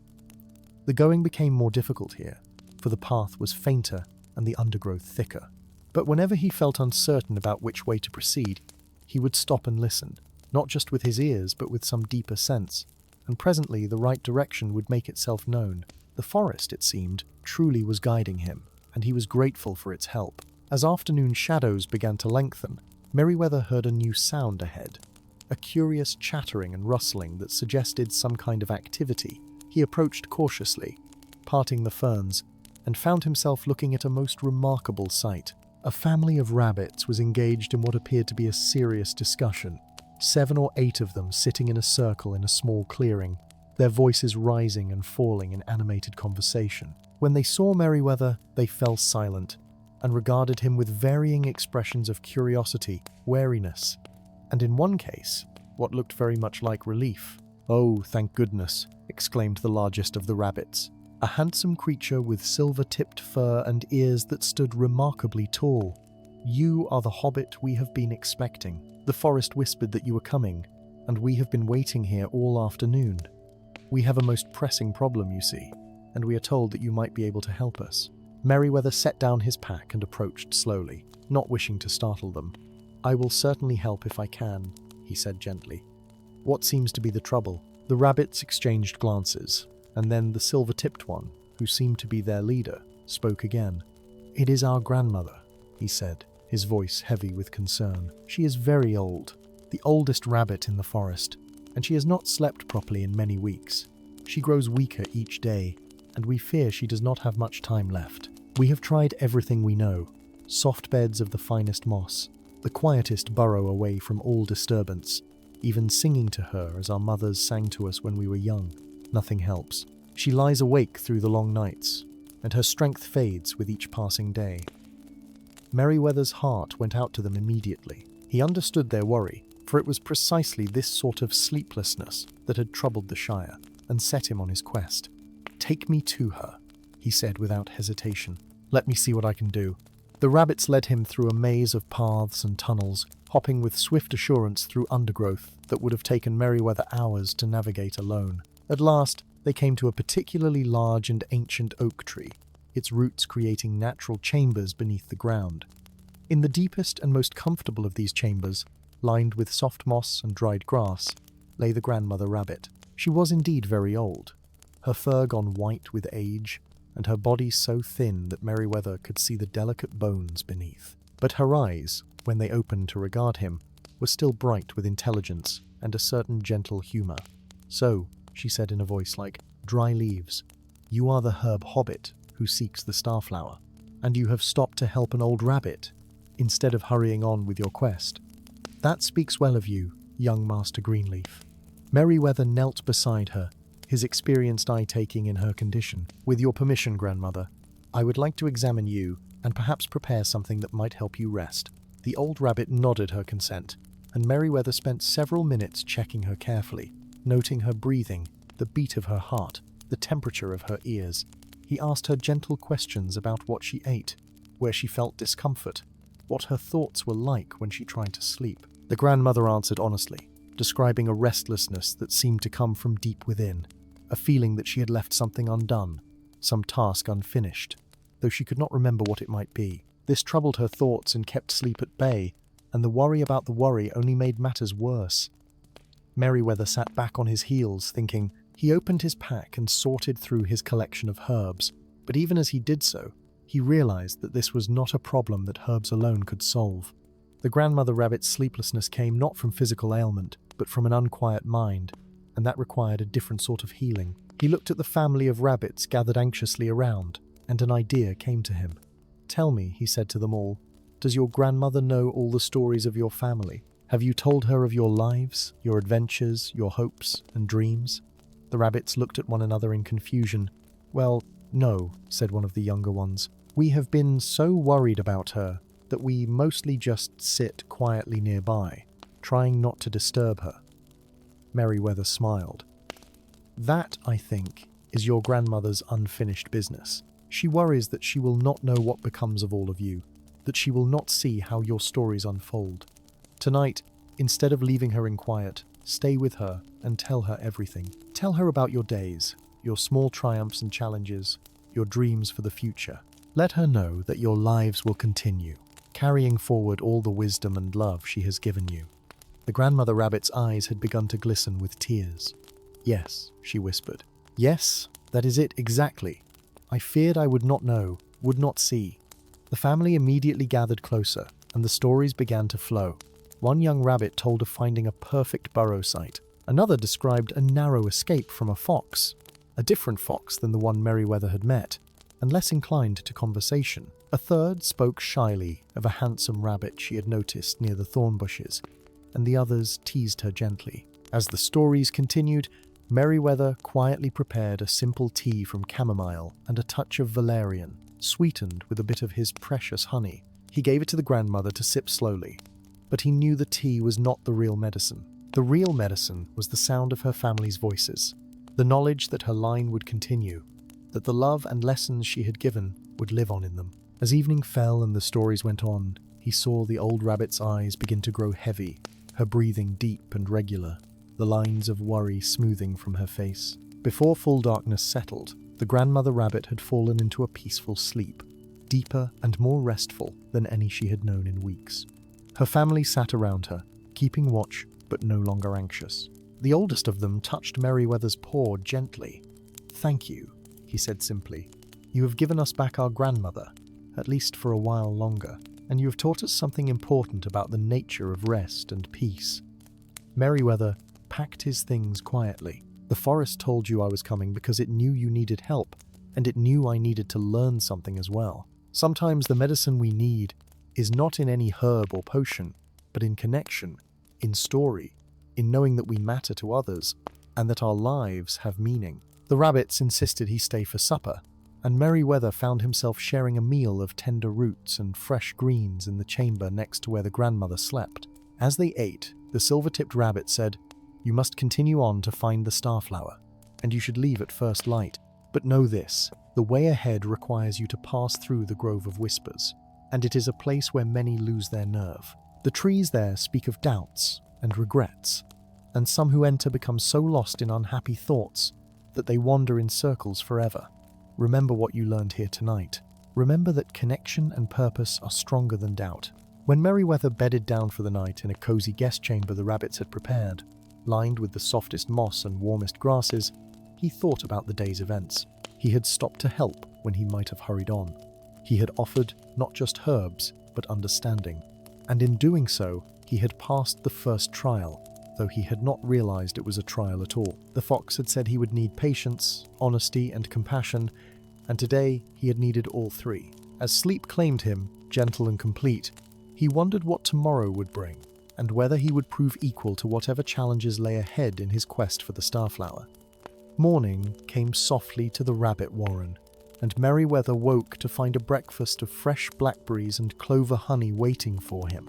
The going became more difficult here, for the path was fainter and the undergrowth thicker. But whenever he felt uncertain about which way to proceed, he would stop and listen, not just with his ears but with some deeper sense, and presently the right direction would make itself known. The forest, it seemed, truly was guiding him, and he was grateful for its help. As afternoon shadows began to lengthen, Merryweather heard a new sound ahead, a curious chattering and rustling that suggested some kind of activity. He approached cautiously, parting the ferns, and found himself looking at a most remarkable sight. A family of rabbits was engaged in what appeared to be a serious discussion, 7 or 8 of them sitting in a circle in a small clearing, their voices rising and falling in animated conversation. When they saw Merryweather, they fell silent and regarded him with varying expressions of curiosity, wariness, and in one case, what looked very much like relief. "Oh, thank goodness," exclaimed the largest of the rabbits, a handsome creature with silver-tipped fur and ears that stood remarkably tall. "You are the hobbit we have been expecting. The forest whispered that you were coming, and we have been waiting here all afternoon. We have a most pressing problem, you see, and we are told that you might be able to help us." Merryweather set down his pack and approached slowly, not wishing to startle them. "I will certainly help if I can," he said gently. "What seems to be the trouble?" The rabbits exchanged glances, and then the silver-tipped one, who seemed to be their leader, spoke again. "It is our grandmother," he said, his voice heavy with concern. "She is very old, the oldest rabbit in the forest, and she has not slept properly in many weeks. She grows weaker each day, and we fear she does not have much time left. We have tried everything we know, soft beds of the finest moss, the quietest burrow away from all disturbance, even singing to her as our mothers sang to us when we were young. Nothing helps. She lies awake through the long nights, and her strength fades with each passing day." Merryweather's heart went out to them immediately. He understood their worry, for it was precisely this sort of sleeplessness that had troubled the Shire and set him on his quest. "Take me to her," he said without hesitation. "Let me see what I can do." The rabbits led him through a maze of paths and tunnels, hopping with swift assurance through undergrowth that would have taken Merryweather hours to navigate alone. At last, they came to a particularly large and ancient oak tree, its roots creating natural chambers beneath the ground. In the deepest and most comfortable of these chambers, lined with soft moss and dried grass, lay the grandmother rabbit. She was indeed very old, her fur gone white with age, and her body so thin that Merryweather could see the delicate bones beneath. But her eyes, when they opened to regard him, were still bright with intelligence and a certain gentle humour. "So," she said in a voice like dry leaves, "you are the herb hobbit who seeks the starflower, and you have stopped to help an old rabbit, instead of hurrying on with your quest. That speaks well of you, young Master Greenleaf." Merryweather knelt beside her, his experienced eye taking in her condition. "With your permission, grandmother, I would like to examine you and perhaps prepare something that might help you rest." The old rabbit nodded her consent, and Merryweather spent several minutes checking her carefully, noting her breathing, the beat of her heart, the temperature of her ears. He asked her gentle questions about what she ate, where she felt discomfort, what her thoughts were like when she tried to sleep. The grandmother answered honestly, describing a restlessness that seemed to come from deep within, a feeling that she had left something undone, some task unfinished, though she could not remember what it might be. This troubled her thoughts and kept sleep at bay, and the worry about the worry only made matters worse. Merryweather sat back on his heels, thinking. He opened his pack and sorted through his collection of herbs, but even as he did so, he realized that this was not a problem that herbs alone could solve. The grandmother rabbit's sleeplessness came not from physical ailment, but from an unquiet mind, and that required a different sort of healing. He looked at the family of rabbits gathered anxiously around, and an idea came to him. "Tell me," he said to them all, "does your grandmother know all the stories of your family? Have you told her of your lives, your adventures, your hopes and dreams?" The rabbits looked at one another in confusion. "Well, no," said one of the younger ones. "We have been so worried about her that we mostly just sit quietly nearby, trying not to disturb her." Merryweather smiled. "That, I think, is your grandmother's unfinished business. She worries that she will not know what becomes of all of you, that she will not see how your stories unfold. Tonight, instead of leaving her in quiet, stay with her and tell her everything. Tell her about your days, your small triumphs and challenges, your dreams for the future. Let her know that your lives will continue, carrying forward all the wisdom and love she has given you." The grandmother rabbit's eyes had begun to glisten with tears. "Yes," she whispered. "Yes, that is it exactly. I feared I would not know, would not see. The family immediately gathered closer, and the stories began to flow. One young rabbit told of finding a perfect burrow site. Another described a narrow escape from a fox, a different fox than the one Merryweather had met, and less inclined to conversation. A third spoke shyly of a handsome rabbit she had noticed near the thorn bushes, and the others teased her gently. As the stories continued, Merryweather quietly prepared a simple tea from chamomile and a touch of valerian, sweetened with a bit of his precious honey. He gave it to the grandmother to sip slowly, but he knew the tea was not the real medicine. The real medicine was the sound of her family's voices, the knowledge that her line would continue, that the love and lessons she had given would live on in them. As evening fell and the stories went on, he saw the old rabbit's eyes begin to grow heavy, her breathing deep and regular, the lines of worry smoothing from her face. Before full darkness settled, the grandmother rabbit had fallen into a peaceful sleep, deeper and more restful than any she had known in weeks. Her family sat around her, keeping watch but no longer anxious. The oldest of them touched Merryweather's paw gently. "Thank you," he said simply. "You have given us back our grandmother, at least for a while longer, and you have taught us something important about the nature of rest and peace." Merryweather packed his things quietly. "The forest told you I was coming because it knew you needed help, and it knew I needed to learn something as well. Sometimes the medicine we need is not in any herb or potion, but in connection, in story, in knowing that we matter to others, and that our lives have meaning." The rabbits insisted he stay for supper, and Merryweather found himself sharing a meal of tender roots and fresh greens in the chamber next to where the grandmother slept. As they ate, the silver-tipped rabbit said, "You must continue on to find the starflower, and you should leave at first light. But know this, the way ahead requires you to pass through the Grove of Whispers, and it is a place where many lose their nerve. The trees there speak of doubts and regrets, and some who enter become so lost in unhappy thoughts that they wander in circles forever. Remember what you learned here tonight. Remember that connection and purpose are stronger than doubt." When Merryweather bedded down for the night in a cozy guest chamber the rabbits had prepared, lined with the softest moss and warmest grasses, he thought about the day's events. He had stopped to help when he might have hurried on. He had offered not just herbs, but understanding. And in doing so, he had passed the first trial, though he had not realized it was a trial at all. The fox had said he would need patience, honesty, and compassion, and today he had needed all three. As sleep claimed him, gentle and complete, he wondered what tomorrow would bring, and whether he would prove equal to whatever challenges lay ahead in his quest for the starflower. Morning came softly to the rabbit warren, and Merryweather woke to find a breakfast of fresh blackberries and clover honey waiting for him,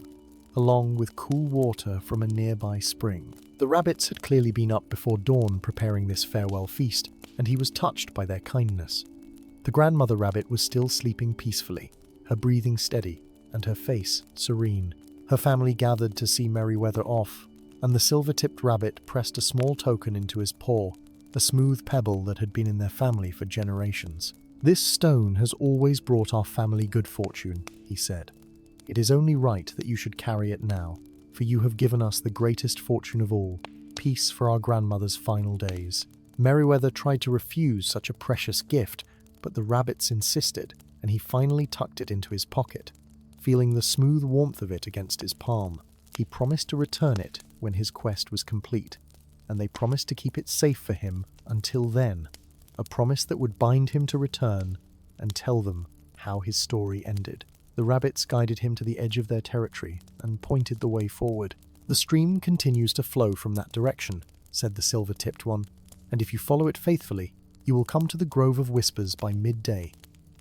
along with cool water from a nearby spring. The rabbits had clearly been up before dawn preparing this farewell feast, and he was touched by their kindness. The grandmother rabbit was still sleeping peacefully, her breathing steady and her face serene. Her family gathered to see Merryweather off, and the silver-tipped rabbit pressed a small token into his paw, a smooth pebble that had been in their family for generations. "This stone has always brought our family good fortune," he said. "It is only right that you should carry it now, for you have given us the greatest fortune of all, peace for our grandmother's final days." Merryweather tried to refuse such a precious gift, but the rabbits insisted, and he finally tucked it into his pocket. Feeling the smooth warmth of it against his palm, he promised to return it when his quest was complete, and they promised to keep it safe for him until then, a promise that would bind him to return and tell them how his story ended. The rabbits guided him to the edge of their territory and pointed the way forward. "The stream continues to flow from that direction," said the silver-tipped one, "and if you follow it faithfully, you will come to the Grove of Whispers by midday.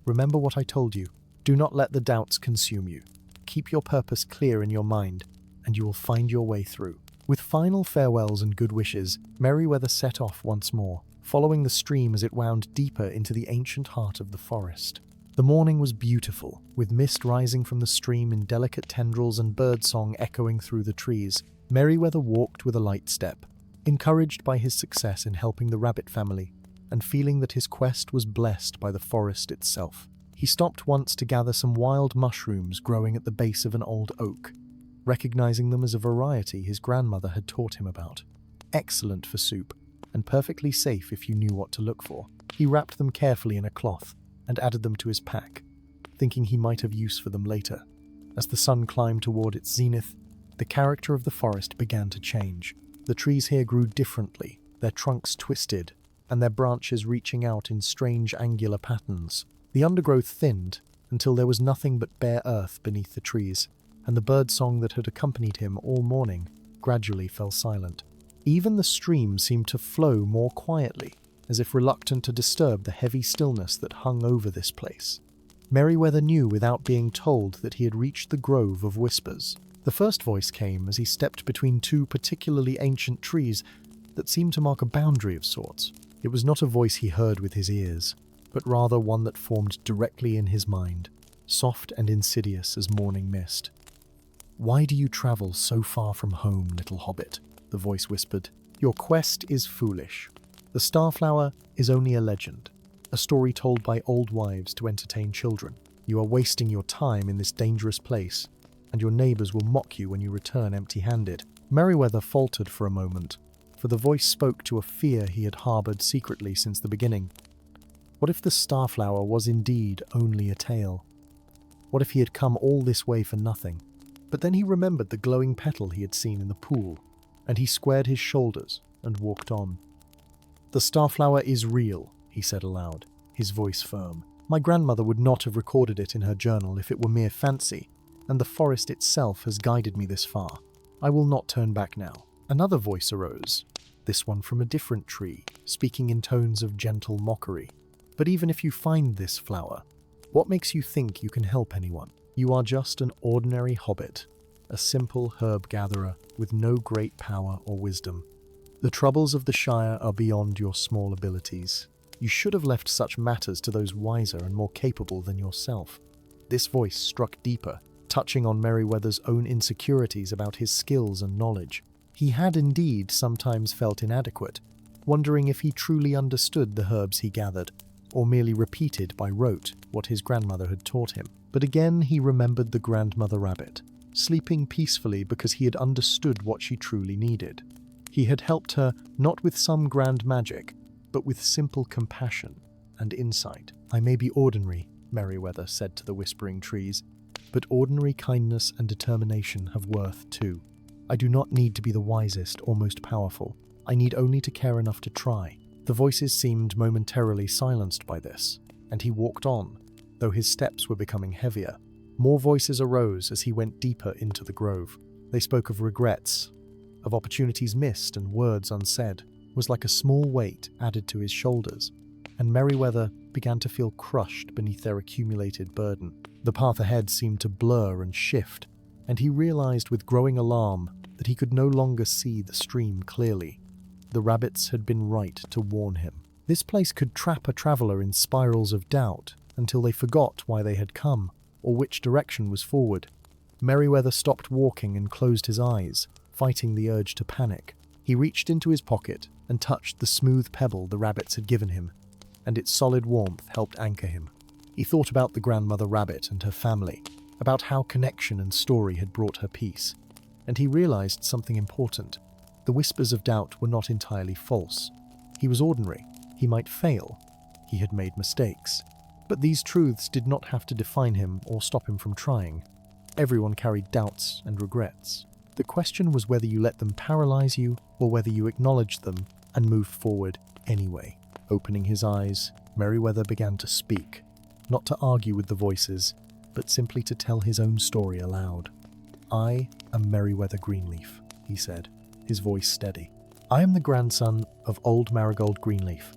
Remember what I told you. Do not let the doubts consume you. Keep your purpose clear in your mind, and you will find your way through." With final farewells and good wishes, Merryweather set off once more, following the stream as it wound deeper into the ancient heart of the forest. The morning was beautiful, with mist rising from the stream in delicate tendrils and birdsong echoing through the trees. Merryweather walked with a light step, encouraged by his success in helping the rabbit family, and feeling that his quest was blessed by the forest itself. He stopped once to gather some wild mushrooms growing at the base of an old oak, recognizing them as a variety his grandmother had taught him about. Excellent for soup, and perfectly safe if you knew what to look for. He wrapped them carefully in a cloth and added them to his pack, thinking he might have use for them later. As the sun climbed toward its zenith, the character of the forest began to change. The trees here grew differently, their trunks twisted, and their branches reaching out in strange angular patterns. The undergrowth thinned until there was nothing but bare earth beneath the trees, and the birdsong that had accompanied him all morning gradually fell silent. Even the stream seemed to flow more quietly, as if reluctant to disturb the heavy stillness that hung over this place. Merryweather knew without being told that he had reached the grove of whispers. The first voice came as he stepped between two particularly ancient trees that seemed to mark a boundary of sorts. It was not a voice he heard with his ears, but rather one that formed directly in his mind, soft and insidious as morning mist. "Why do you travel so far from home, little hobbit?" the voice whispered. "Your quest is foolish. The Starflower is only a legend, a story told by old wives to entertain children. You are wasting your time in this dangerous place, and your neighbors will mock you when you return empty-handed." Merryweather faltered for a moment, for the voice spoke to a fear he had harbored secretly since the beginning. What if the Starflower was indeed only a tale? What if he had come all this way for nothing? But then he remembered the glowing petal he had seen in the pool, and he squared his shoulders and walked on. "The Starflower is real," he said aloud, his voice firm. "My grandmother would not have recorded it in her journal if it were mere fancy, and the forest itself has guided me this far. I will not turn back now." Another voice arose, this one from a different tree, speaking in tones of gentle mockery. "But even if you find this flower, what makes you think you can help anyone? You are just an ordinary hobbit, a simple herb gatherer with no great power or wisdom. The troubles of the Shire are beyond your small abilities. You should have left such matters to those wiser and more capable than yourself." This voice struck deeper, touching on Merryweather's own insecurities about his skills and knowledge. He had indeed sometimes felt inadequate, wondering if he truly understood the herbs he gathered, or merely repeated by rote what his grandmother had taught him. But again he remembered the grandmother rabbit, sleeping peacefully because he had understood what she truly needed. He had helped her not with some grand magic, but with simple compassion and insight. "I may be ordinary," Merryweather said to the whispering trees, "but ordinary kindness and determination have worth too. I do not need to be the wisest or most powerful. I need only to care enough to try." The voices seemed momentarily silenced by this, and he walked on, though his steps were becoming heavier. More voices arose as he went deeper into the grove. They spoke of regrets, of opportunities missed and words unsaid. It was like a small weight added to his shoulders, and Merryweather began to feel crushed beneath their accumulated burden. The path ahead seemed to blur and shift, and he realized with growing alarm that he could no longer see the stream clearly. The rabbits had been right to warn him. This place could trap a traveler in spirals of doubt until they forgot why they had come or which direction was forward. Merryweather stopped walking and closed his eyes, fighting the urge to panic. He reached into his pocket and touched the smooth pebble the rabbits had given him, and its solid warmth helped anchor him. He thought about the grandmother rabbit and her family, about how connection and story had brought her peace, and he realized something important. The whispers of doubt were not entirely false. He was ordinary. He might fail. He had made mistakes. But these truths did not have to define him or stop him from trying. Everyone carried doubts and regrets. The question was whether you let them paralyze you or whether you acknowledged them and moved forward anyway. Opening his eyes, Merryweather began to speak, not to argue with the voices, but simply to tell his own story aloud. "I am Merryweather Greenleaf," he said, his voice steady. "I am the grandson of old Marigold Greenleaf,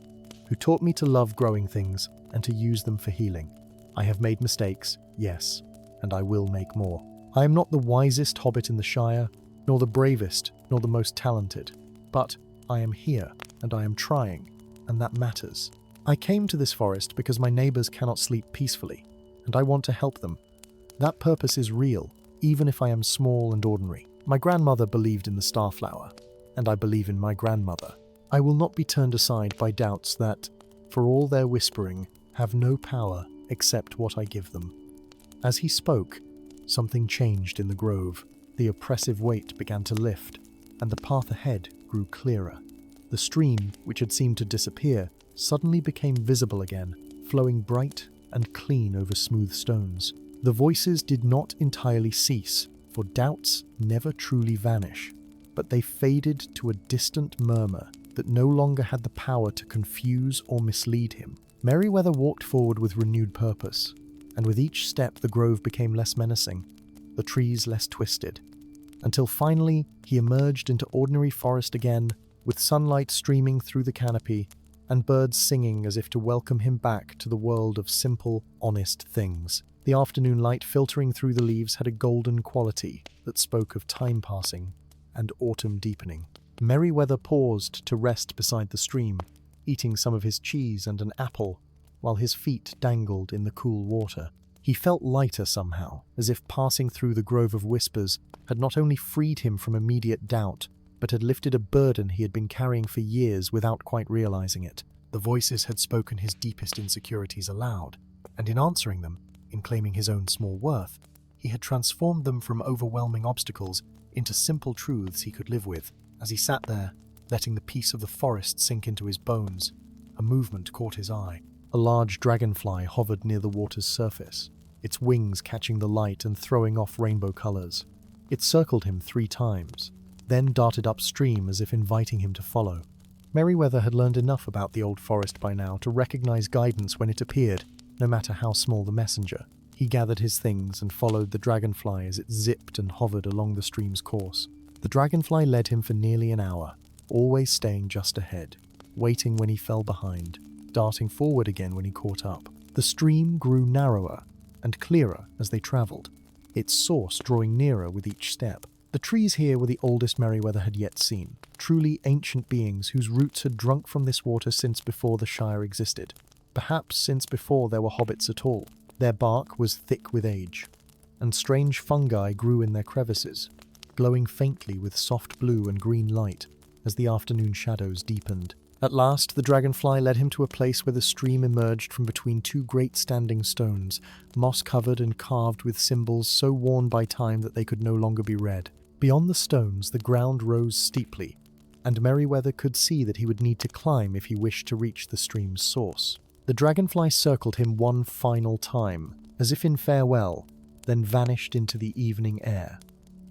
who taught me to love growing things and to use them for healing. I have made mistakes, yes, and I will make more. I am not the wisest hobbit in the Shire, nor the bravest, nor the most talented, but I am here, and I am trying, and that matters. I came to this forest because my neighbors cannot sleep peacefully, and I want to help them. That purpose is real, even if I am small and ordinary. My grandmother believed in the Starflower, and I believe in my grandmother. I will not be turned aside by doubts that, for all their whispering, have no power except what I give them." As he spoke, something changed in the grove. The oppressive weight began to lift, and the path ahead grew clearer. The stream, which had seemed to disappear, suddenly became visible again, flowing bright and clean over smooth stones. The voices did not entirely cease, for doubts never truly vanish, but they faded to a distant murmur that no longer had the power to confuse or mislead him. Merryweather walked forward with renewed purpose, and with each step the grove became less menacing, the trees less twisted, until finally he emerged into ordinary forest again, with sunlight streaming through the canopy and birds singing as if to welcome him back to the world of simple, honest things. The afternoon light filtering through the leaves had a golden quality that spoke of time passing and autumn deepening. Merryweather paused to rest beside the stream, eating some of his cheese and an apple, while his feet dangled in the cool water. He felt lighter somehow, as if passing through the Grove of Whispers had not only freed him from immediate doubt, but had lifted a burden he had been carrying for years without quite realizing it. The voices had spoken his deepest insecurities aloud, and in answering them, in claiming his own small worth, he had transformed them from overwhelming obstacles into simple truths he could live with. As he sat there, letting the peace of the forest sink into his bones, a movement caught his eye. A large dragonfly hovered near the water's surface, its wings catching the light and throwing off rainbow colors. It circled him 3 times, then darted upstream as if inviting him to follow. Merryweather had learned enough about the old forest by now to recognize guidance when it appeared, no matter how small the messenger. He gathered his things and followed the dragonfly as it zipped and hovered along the stream's course. The dragonfly led him for nearly an hour, always staying just ahead, waiting when he fell behind, darting forward again when he caught up. The stream grew narrower and clearer as they traveled, its source drawing nearer with each step. The trees here were the oldest Merryweather had yet seen, truly ancient beings whose roots had drunk from this water since before the Shire existed, perhaps since before there were hobbits at all. Their bark was thick with age, and strange fungi grew in their crevices, glowing faintly with soft blue and green light as the afternoon shadows deepened. At last, the dragonfly led him to a place where the stream emerged from between 2 great standing stones, moss-covered and carved with symbols so worn by time that they could no longer be read. Beyond the stones, the ground rose steeply, and Merryweather could see that he would need to climb if he wished to reach the stream's source. The dragonfly circled him one final time, as if in farewell, then vanished into the evening air.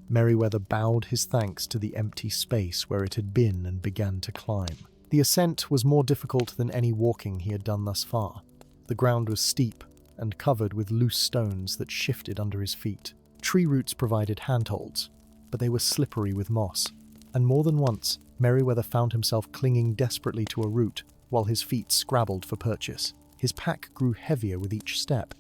Merryweather bowed his thanks to the empty space where it had been and began to climb. The ascent was more difficult than any walking he had done thus far. The ground was steep and covered with loose stones that shifted under his feet. Tree roots provided handholds, but they were slippery with moss, and more than once Merryweather found himself clinging desperately to a root while his feet scrabbled for purchase. His pack grew heavier with each step,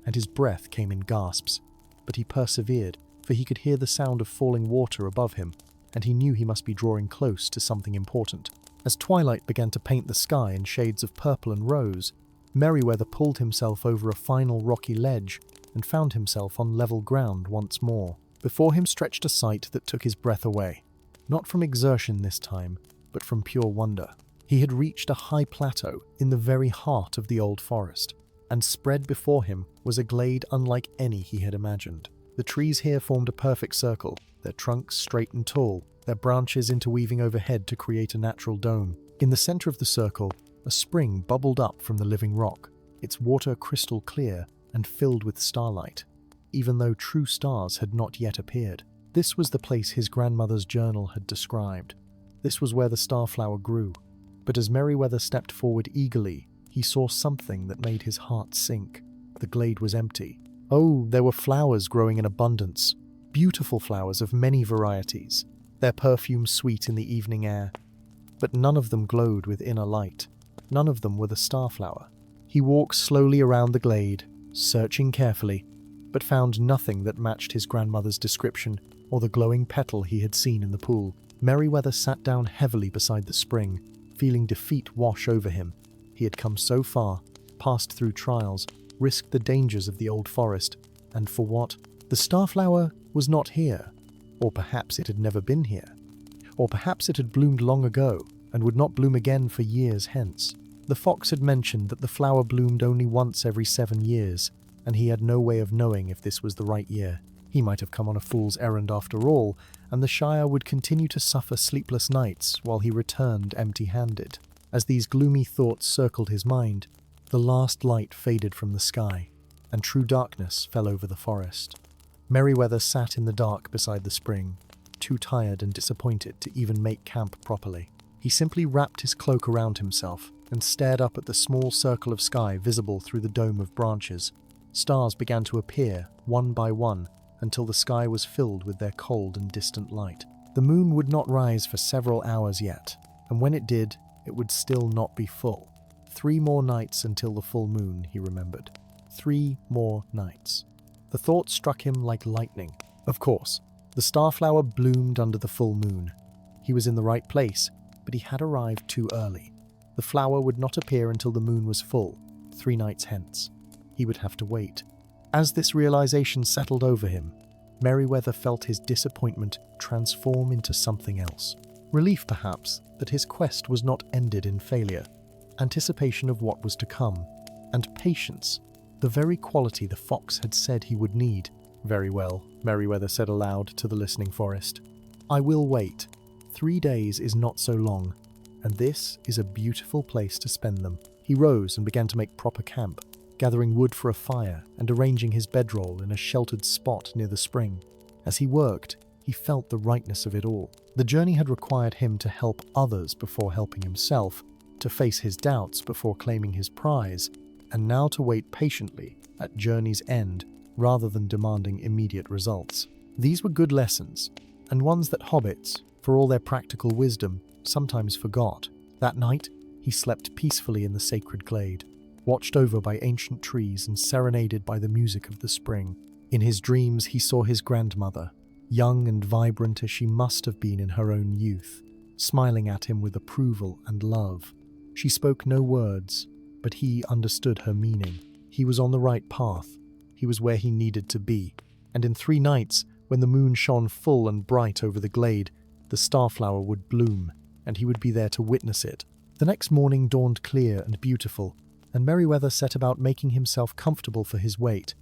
and his breath came in gasps, but he persevered, for he could hear the sound of falling water above him, and he knew he must be drawing close to something important. As twilight began to paint the sky in shades of purple and rose, Merryweather pulled himself over a final rocky ledge and found himself on level ground once more. Before him stretched a sight that took his breath away, not from exertion this time, but from pure wonder. He had reached a high plateau in the very heart of the old forest, and spread before him was a glade unlike any he had imagined. The trees here formed a perfect circle, their trunks straight and tall, their branches interweaving overhead to create a natural dome. In the center of the circle, a spring bubbled up from the living rock, its water crystal clear and filled with starlight, even though true stars had not yet appeared. This was the place his grandmother's journal had described. This was where the starflower grew. But as Merryweather stepped forward eagerly, he saw something that made his heart sink. The glade was empty. Oh, there were flowers growing in abundance, beautiful flowers of many varieties, their perfume sweet in the evening air. But none of them glowed with inner light. None of them were the starflower. He walked slowly around the glade, searching carefully, but found nothing that matched his grandmother's description or the glowing petal he had seen in the pool. Merryweather sat down heavily beside the spring, feeling defeat wash over him. He had come so far, passed through trials, risked the dangers of the old forest, and for what? The starflower was not here. Or perhaps it had never been here. Or perhaps it had bloomed long ago, and would not bloom again for years hence. The fox had mentioned that the flower bloomed only once every 7 years, and he had no way of knowing if this was the right year. He might have come on a fool's errand after all, and the Shire would continue to suffer sleepless nights while he returned empty-handed. As these gloomy thoughts circled his mind, The last light faded from the sky, and true darkness fell over the forest. Merryweather sat in the dark beside the spring, too tired and disappointed to even make camp properly. He simply wrapped his cloak around himself and stared up at the small circle of sky visible through the dome of branches. Stars began to appear, one by one, until the sky was filled with their cold and distant light. The moon would not rise for several hours yet, and when it did, it would still not be full. 3 more nights until the full moon, he remembered. 3 more nights. The thought struck him like lightning. Of course, the starflower bloomed under the full moon. He was in the right place, but he had arrived too early. The flower would not appear until the moon was full, 3 nights hence. He would have to wait. As this realization settled over him, Merryweather felt his disappointment transform into something else. Relief, perhaps, that his quest was not ended in failure. Anticipation of what was to come. And patience, the very quality the fox had said he would need. "Very well," Merryweather said aloud to the listening forest. "I will wait. 3 days is not so long, and this is a beautiful place to spend them." He rose and began to make proper camp, gathering wood for a fire and arranging his bedroll in a sheltered spot near the spring. As he worked, he felt the rightness of it all. The journey had required him to help others before helping himself, to face his doubts before claiming his prize, and now to wait patiently at journey's end rather than demanding immediate results. These were good lessons, and ones that hobbits, for all their practical wisdom, sometimes forgot. That night, he slept peacefully in the sacred glade, watched over by ancient trees and serenaded by the music of the spring. In his dreams, he saw his grandmother, young and vibrant as she must have been in her own youth, smiling at him with approval and love. She spoke no words, but he understood her meaning. He was on the right path. He was where he needed to be. And in 3 nights, when the moon shone full and bright over the glade, the starflower would bloom, and he would be there to witness it. The next morning dawned clear and beautiful, and Merryweather set about making himself comfortable for his wait.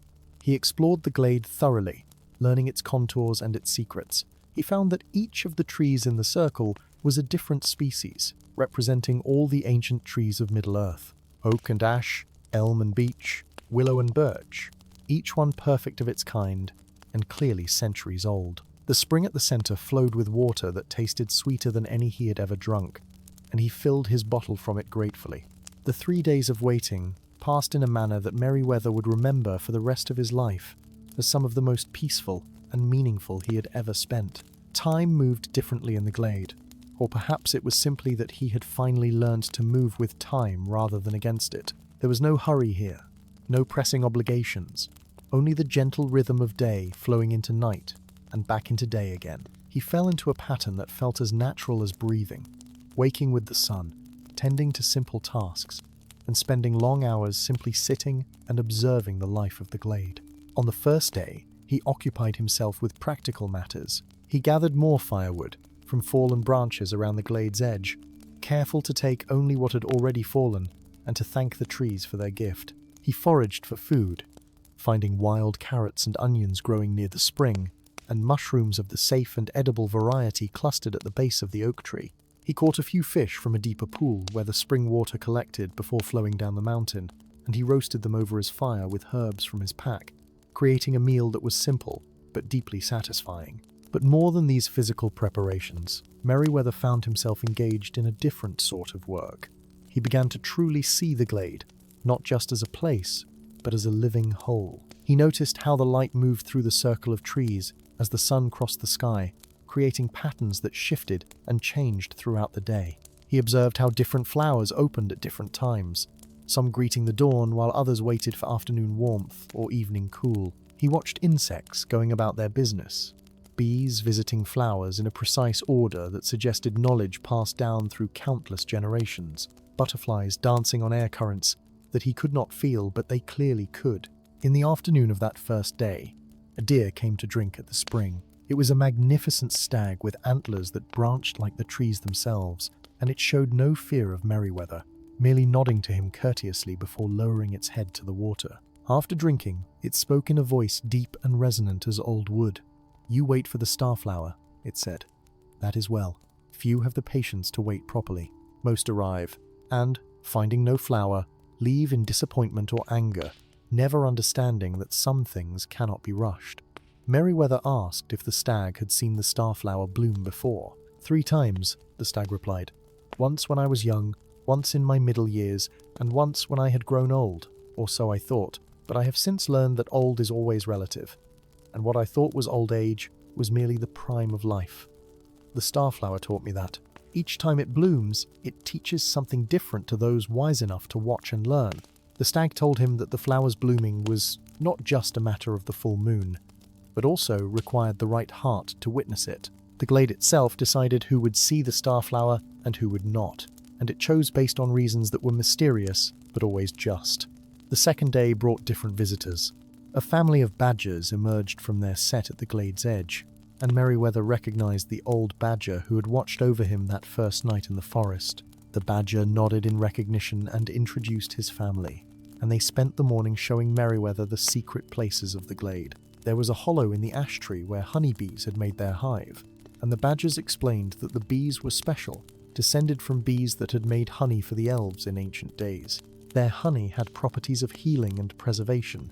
He explored the glade thoroughly, learning its contours and its secrets. He found that each of the trees in the circle was a different species, representing all the ancient trees of Middle-earth. Oak and ash, elm and beech, willow and birch, each one perfect of its kind, and clearly centuries old. The spring at the center flowed with water that tasted sweeter than any he had ever drunk, and he filled his bottle from it gratefully. The 3 days of waiting passed in a manner that Merryweather would remember for the rest of his life as some of the most peaceful and meaningful he had ever spent. Time moved differently in the glade, or perhaps it was simply that he had finally learned to move with time rather than against it. There was no hurry here, no pressing obligations, only the gentle rhythm of day flowing into night and back into day again. He fell into a pattern that felt as natural as breathing, waking with the sun, tending to simple tasks, and spending long hours simply sitting and observing the life of the glade. On the first day, he occupied himself with practical matters. He gathered more firewood from fallen branches around the glade's edge, careful to take only what had already fallen and to thank the trees for their gift. He foraged for food, finding wild carrots and onions growing near the spring, and mushrooms of the safe and edible variety clustered at the base of the oak tree. He caught a few fish from a deeper pool where the spring water collected before flowing down the mountain, and he roasted them over his fire with herbs from his pack, creating a meal that was simple but deeply satisfying. But more than these physical preparations, Merryweather found himself engaged in a different sort of work. He began to truly see the glade, not just as a place, but as a living whole. He noticed how the light moved through the circle of trees as the sun crossed the sky, creating patterns that shifted and changed throughout the day. He observed how different flowers opened at different times, some greeting the dawn while others waited for afternoon warmth or evening cool. He watched insects going about their business, bees visiting flowers in a precise order that suggested knowledge passed down through countless generations, butterflies dancing on air currents that he could not feel but they clearly could. In the afternoon of that first day, a deer came to drink at the spring. It was a magnificent stag with antlers that branched like the trees themselves, and it showed no fear of Merryweather, merely nodding to him courteously before lowering its head to the water. After drinking, it spoke in a voice deep and resonant as old wood. "You wait for the starflower," it said. "That is well. Few have the patience to wait properly. Most arrive, and, finding no flower, leave in disappointment or anger, never understanding that some things cannot be rushed. Meriwether asked if the stag had seen the starflower bloom before. 3 times, the stag replied. Once when I was young, once in my middle years, and once when I had grown old, or so I thought, but I have since learned that old is always relative, and what I thought was old age was merely the prime of life. The starflower taught me that. Each time it blooms, it teaches something different to those wise enough to watch and learn. The stag told him that the flower's blooming was not just a matter of the full moon, but also required the right heart to witness it. The glade itself decided who would see the starflower and who would not, and it chose based on reasons that were mysterious, but always just. The second day brought different visitors. A family of badgers emerged from their set at the glade's edge, and Meriwether recognized the old badger who had watched over him that first night in the forest. The badger nodded in recognition and introduced his family, and they spent the morning showing Meriwether the secret places of the glade. There was a hollow in the ash tree where honeybees had made their hive, and the badgers explained that the bees were special, descended from bees that had made honey for the elves in ancient days. Their honey had properties of healing and preservation,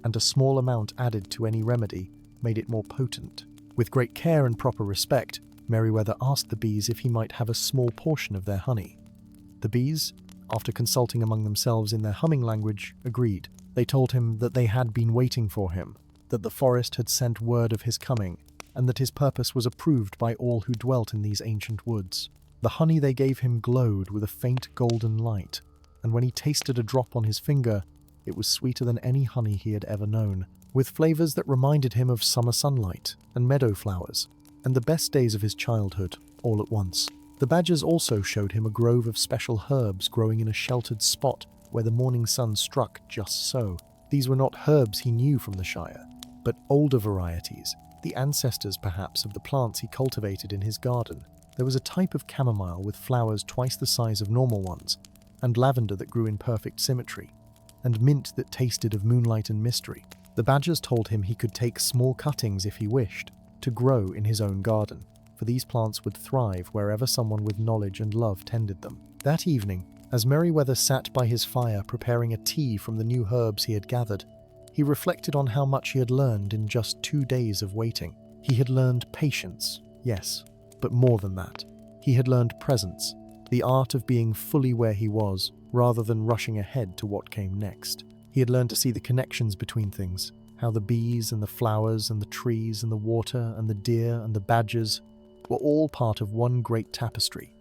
and a small amount added to any remedy made it more potent. With great care and proper respect, Meriwether asked the bees if he might have a small portion of their honey. The bees, after consulting among themselves in their humming language, agreed. They told him that they had been waiting for him, that the forest had sent word of his coming, and that his purpose was approved by all who dwelt in these ancient woods. The honey they gave him glowed with a faint golden light, and when he tasted a drop on his finger, it was sweeter than any honey he had ever known, with flavors that reminded him of summer sunlight and meadow flowers, and the best days of his childhood, all at once. The badgers also showed him a grove of special herbs growing in a sheltered spot where the morning sun struck just so. These were not herbs he knew from the Shire, but older varieties, the ancestors perhaps of the plants he cultivated in his garden. There was a type of chamomile with flowers twice the size of normal ones, and lavender that grew in perfect symmetry, and mint that tasted of moonlight and mystery. The badgers told him he could take small cuttings if he wished, to grow in his own garden, for these plants would thrive wherever someone with knowledge and love tended them. That evening, as Meriwether sat by his fire preparing a tea from the new herbs he had gathered, he reflected on how much he had learned in just 2 days of waiting. He had learned patience, yes, but more than that. He had learned presence, the art of being fully where he was, rather than rushing ahead to what came next. He had learned to see the connections between things, how the bees and the flowers and the trees and the water and the deer and the badgers were all part of one great tapestry,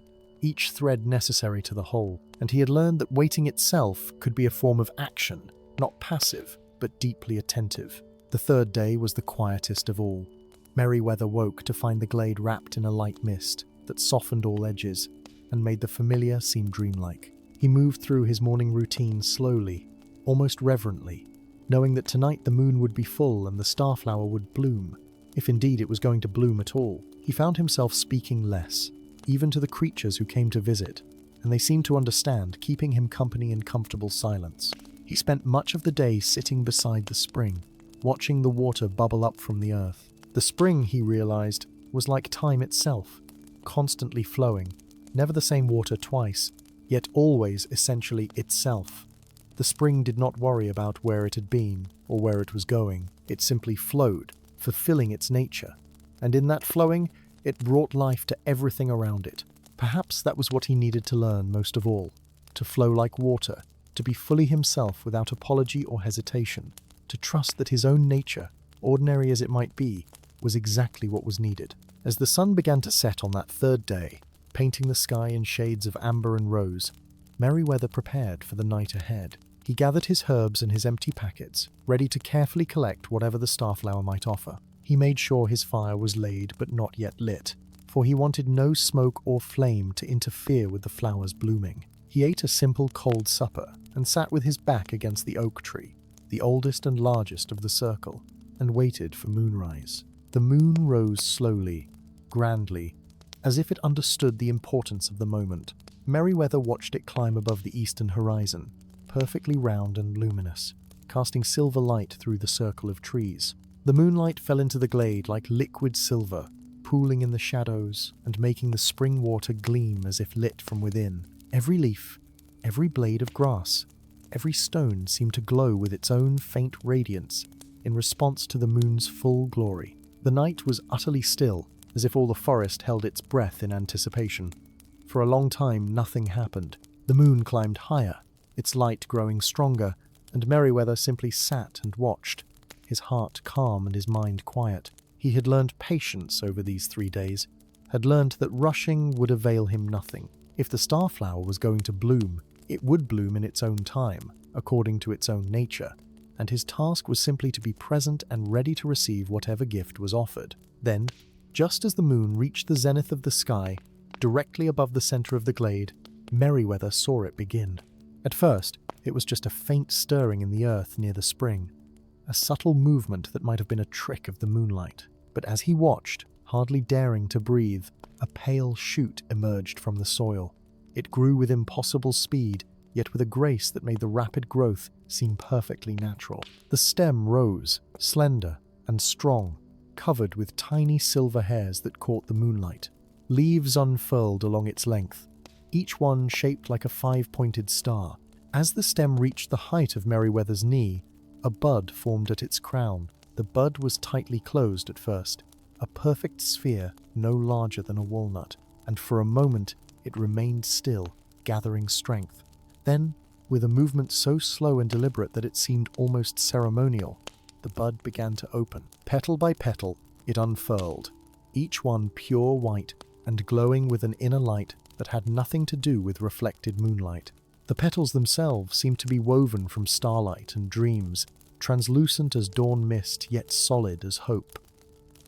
each thread necessary to the whole, and he had learned that waiting itself could be a form of action, not passive, but deeply attentive. The third day was the quietest of all. Meriwether woke to find the glade wrapped in a light mist that softened all edges and made the familiar seem dreamlike. He moved through his morning routine slowly, almost reverently, knowing that tonight the moon would be full and the starflower would bloom, if indeed it was going to bloom at all. He found himself speaking less, even to the creatures who came to visit, and they seemed to understand, keeping him company in comfortable silence. He spent much of the day sitting beside the spring, watching the water bubble up from the earth. The spring, he realized, was like time itself, constantly flowing, never the same water twice, yet always essentially itself. The spring did not worry about where it had been or where it was going. It simply flowed, fulfilling its nature, and in that flowing, it brought life to everything around it. Perhaps that was what he needed to learn most of all, to flow like water, to be fully himself without apology or hesitation, to trust that his own nature, ordinary as it might be, was exactly what was needed. As the sun began to set on that third day, painting the sky in shades of amber and rose, Meriwether prepared for the night ahead. He gathered his herbs and his empty packets, ready to carefully collect whatever the starflower might offer. He made sure his fire was laid but not yet lit, for he wanted no smoke or flame to interfere with the flowers blooming. He ate a simple cold supper and sat with his back against the oak tree, the oldest and largest of the circle, and waited for moonrise. The moon rose slowly, grandly, as if it understood the importance of the moment. Meriwether watched it climb above the eastern horizon, perfectly round and luminous, casting silver light through the circle of trees. The moonlight fell into the glade like liquid silver, pooling in the shadows and making the spring water gleam as if lit from within. Every leaf, every blade of grass, Every stone seemed to glow with its own faint radiance in response to the moon's full glory. The night was utterly still, as if all the forest held its breath in anticipation. For a long time, nothing happened. The moon climbed higher, its light growing stronger, and Merryweather simply sat and watched, his heart calm and his mind quiet. He had learned patience over these 3 days, had learned that rushing would avail him nothing. If the starflower was going to bloom, it would bloom in its own time, according to its own nature, and his task was simply to be present and ready to receive whatever gift was offered. Then, just as the moon reached the zenith of the sky, directly above the center of the glade, Merryweather saw it begin. At first, it was just a faint stirring in the earth near the spring, a subtle movement that might have been a trick of the moonlight. But as he watched, hardly daring to breathe, a pale shoot emerged from the soil. It grew with impossible speed, yet with a grace that made the rapid growth seem perfectly natural. The stem rose, slender and strong, covered with tiny silver hairs that caught the moonlight. Leaves unfurled along its length, each one shaped like a 5-pointed star. As the stem reached the height of Merryweather's knee, a bud formed at its crown. The bud was tightly closed at first, a perfect sphere no larger than a walnut, and for a moment it remained still, gathering strength. Then, with a movement so slow and deliberate that it seemed almost ceremonial, the bud began to open. Petal by petal, it unfurled, each one pure white and glowing with an inner light that had nothing to do with reflected moonlight. The petals themselves seemed to be woven from starlight and dreams, translucent as dawn mist, yet solid as hope.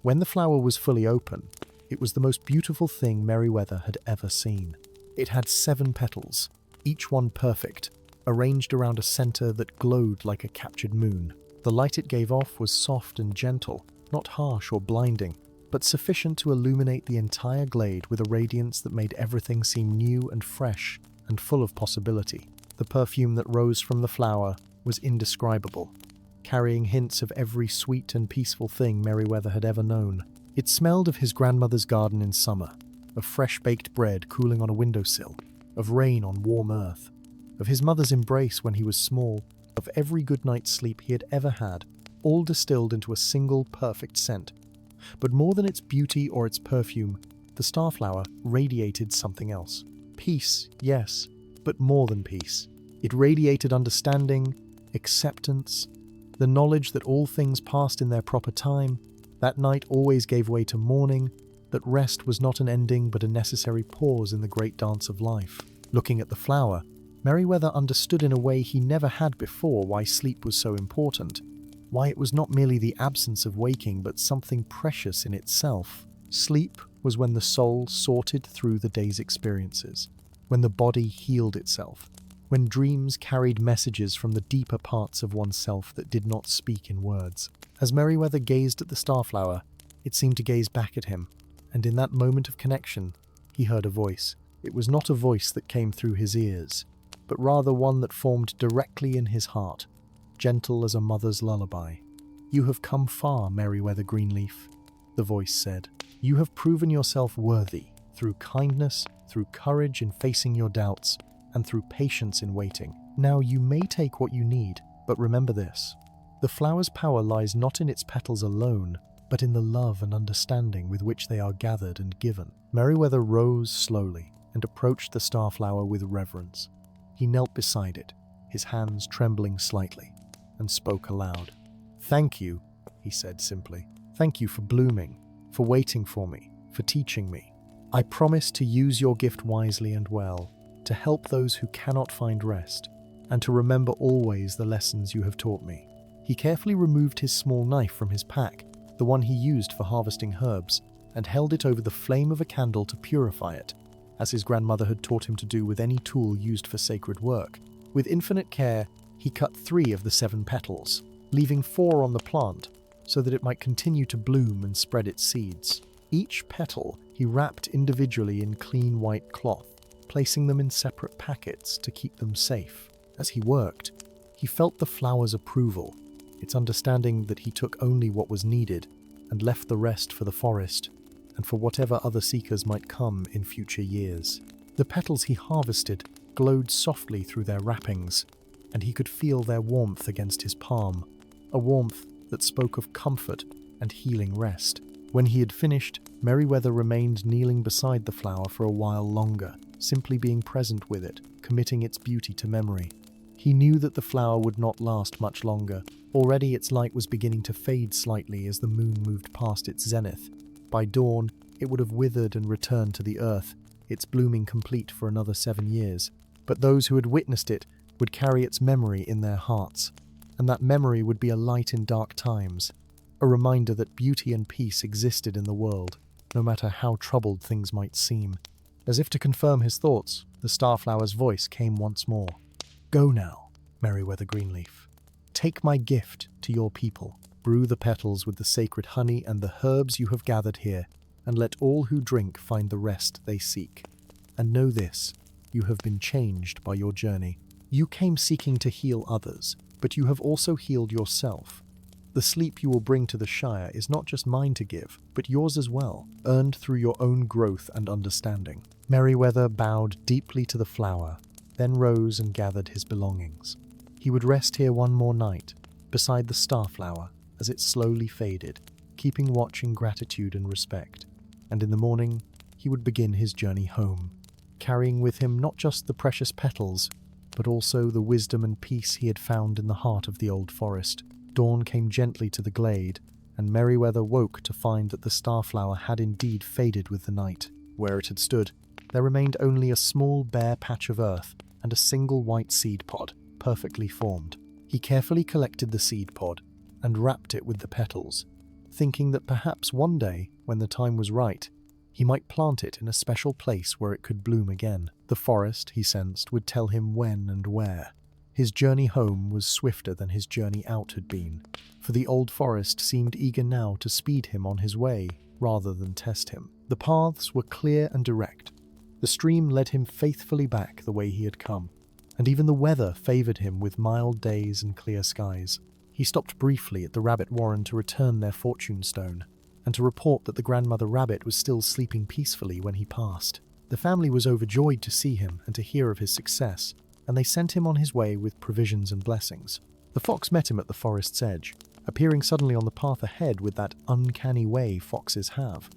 When the flower was fully open, it was the most beautiful thing Merryweather had ever seen. It had 7 petals, each one perfect, arranged around a center that glowed like a captured moon. The light it gave off was soft and gentle, not harsh or blinding, but sufficient to illuminate the entire glade with a radiance that made everything seem new and fresh and full of possibility. The perfume that rose from the flower was indescribable, carrying hints of every sweet and peaceful thing Merryweather had ever known. It smelled of his grandmother's garden in summer, of fresh-baked bread cooling on a windowsill, of rain on warm earth, of his mother's embrace when he was small, of every good night's sleep he had ever had, all distilled into a single perfect scent. But more than its beauty or its perfume, the starflower radiated something else. Peace, yes, but more than peace. It radiated understanding, acceptance, the knowledge that all things passed in their proper time, that night always gave way to morning, that rest was not an ending but a necessary pause in the great dance of life. Looking at the flower, Merryweather understood in a way he never had before why sleep was so important, why it was not merely the absence of waking but something precious in itself. Sleep was when the soul sorted through the day's experiences, when the body healed itself, when dreams carried messages from the deeper parts of oneself that did not speak in words. As Merryweather gazed at the starflower, it seemed to gaze back at him, and in that moment of connection, he heard a voice. It was not a voice that came through his ears, but rather one that formed directly in his heart, gentle as a mother's lullaby. "You have come far, Merryweather Greenleaf," the voice said. "You have proven yourself worthy, through kindness, through courage in facing your doubts, and through patience in waiting. Now you may take what you need, but remember this. The flower's power lies not in its petals alone, but in the love and understanding with which they are gathered and given." Merryweather rose slowly and approached the starflower with reverence. He knelt beside it, his hands trembling slightly, and spoke aloud. "Thank you," he said simply. "Thank you for blooming, for waiting for me, for teaching me. I promise to use your gift wisely and well, to help those who cannot find rest, and to remember always the lessons you have taught me." He carefully removed his small knife from his pack, the one he used for harvesting herbs, and held it over the flame of a candle to purify it, as his grandmother had taught him to do with any tool used for sacred work. With infinite care, he cut 3 of the 7 petals, leaving 4 on the plant, so that it might continue to bloom and spread its seeds. Each petal he wrapped individually in clean white cloth, placing them in separate packets to keep them safe. As he worked, he felt the flower's approval, its understanding that he took only what was needed and left the rest for the forest and for whatever other seekers might come in future years. The petals he harvested glowed softly through their wrappings, and he could feel their warmth against his palm, a warmth that spoke of comfort and healing rest. When he had finished, Merryweather remained kneeling beside the flower for a while longer, simply being present with it, committing its beauty to memory. He knew that the flower would not last much longer. Already its light was beginning to fade slightly as the moon moved past its zenith. By dawn, it would have withered and returned to the earth, its blooming complete for another 7 years. But those who had witnessed it would carry its memory in their hearts, and that memory would be a light in dark times, a reminder that beauty and peace existed in the world, no matter how troubled things might seem. As if to confirm his thoughts, the starflower's voice came once more. "Go now, Merryweather Greenleaf. Take my gift to your people. Brew the petals with the sacred honey and the herbs you have gathered here, and let all who drink find the rest they seek. And know this, you have been changed by your journey. You came seeking to heal others, but you have also healed yourself. The sleep you will bring to the Shire is not just mine to give, but yours as well, earned through your own growth and understanding." Merryweather bowed deeply to the flower, then rose and gathered his belongings. He would rest here one more night, beside the starflower, as it slowly faded, keeping watch in gratitude and respect. And in the morning, he would begin his journey home, carrying with him not just the precious petals, but also the wisdom and peace he had found in the heart of the old forest. Dawn came gently to the glade, and Merryweather woke to find that the starflower had indeed faded with the night. Where it had stood, there remained only a small bare patch of earth and a single white seed pod, perfectly formed. He carefully collected the seed pod and wrapped it with the petals, thinking that perhaps one day, when the time was right, he might plant it in a special place where it could bloom again. The forest, he sensed, would tell him when and where. His journey home was swifter than his journey out had been, for the old forest seemed eager now to speed him on his way rather than test him. The paths were clear and direct. The stream led him faithfully back the way he had come, and even the weather favoured him with mild days and clear skies. He stopped briefly at the rabbit warren to return their fortune stone, and to report that the grandmother rabbit was still sleeping peacefully when he passed. The family was overjoyed to see him and to hear of his success, and they sent him on his way with provisions and blessings. The fox met him at the forest's edge, appearing suddenly on the path ahead with that uncanny way foxes have.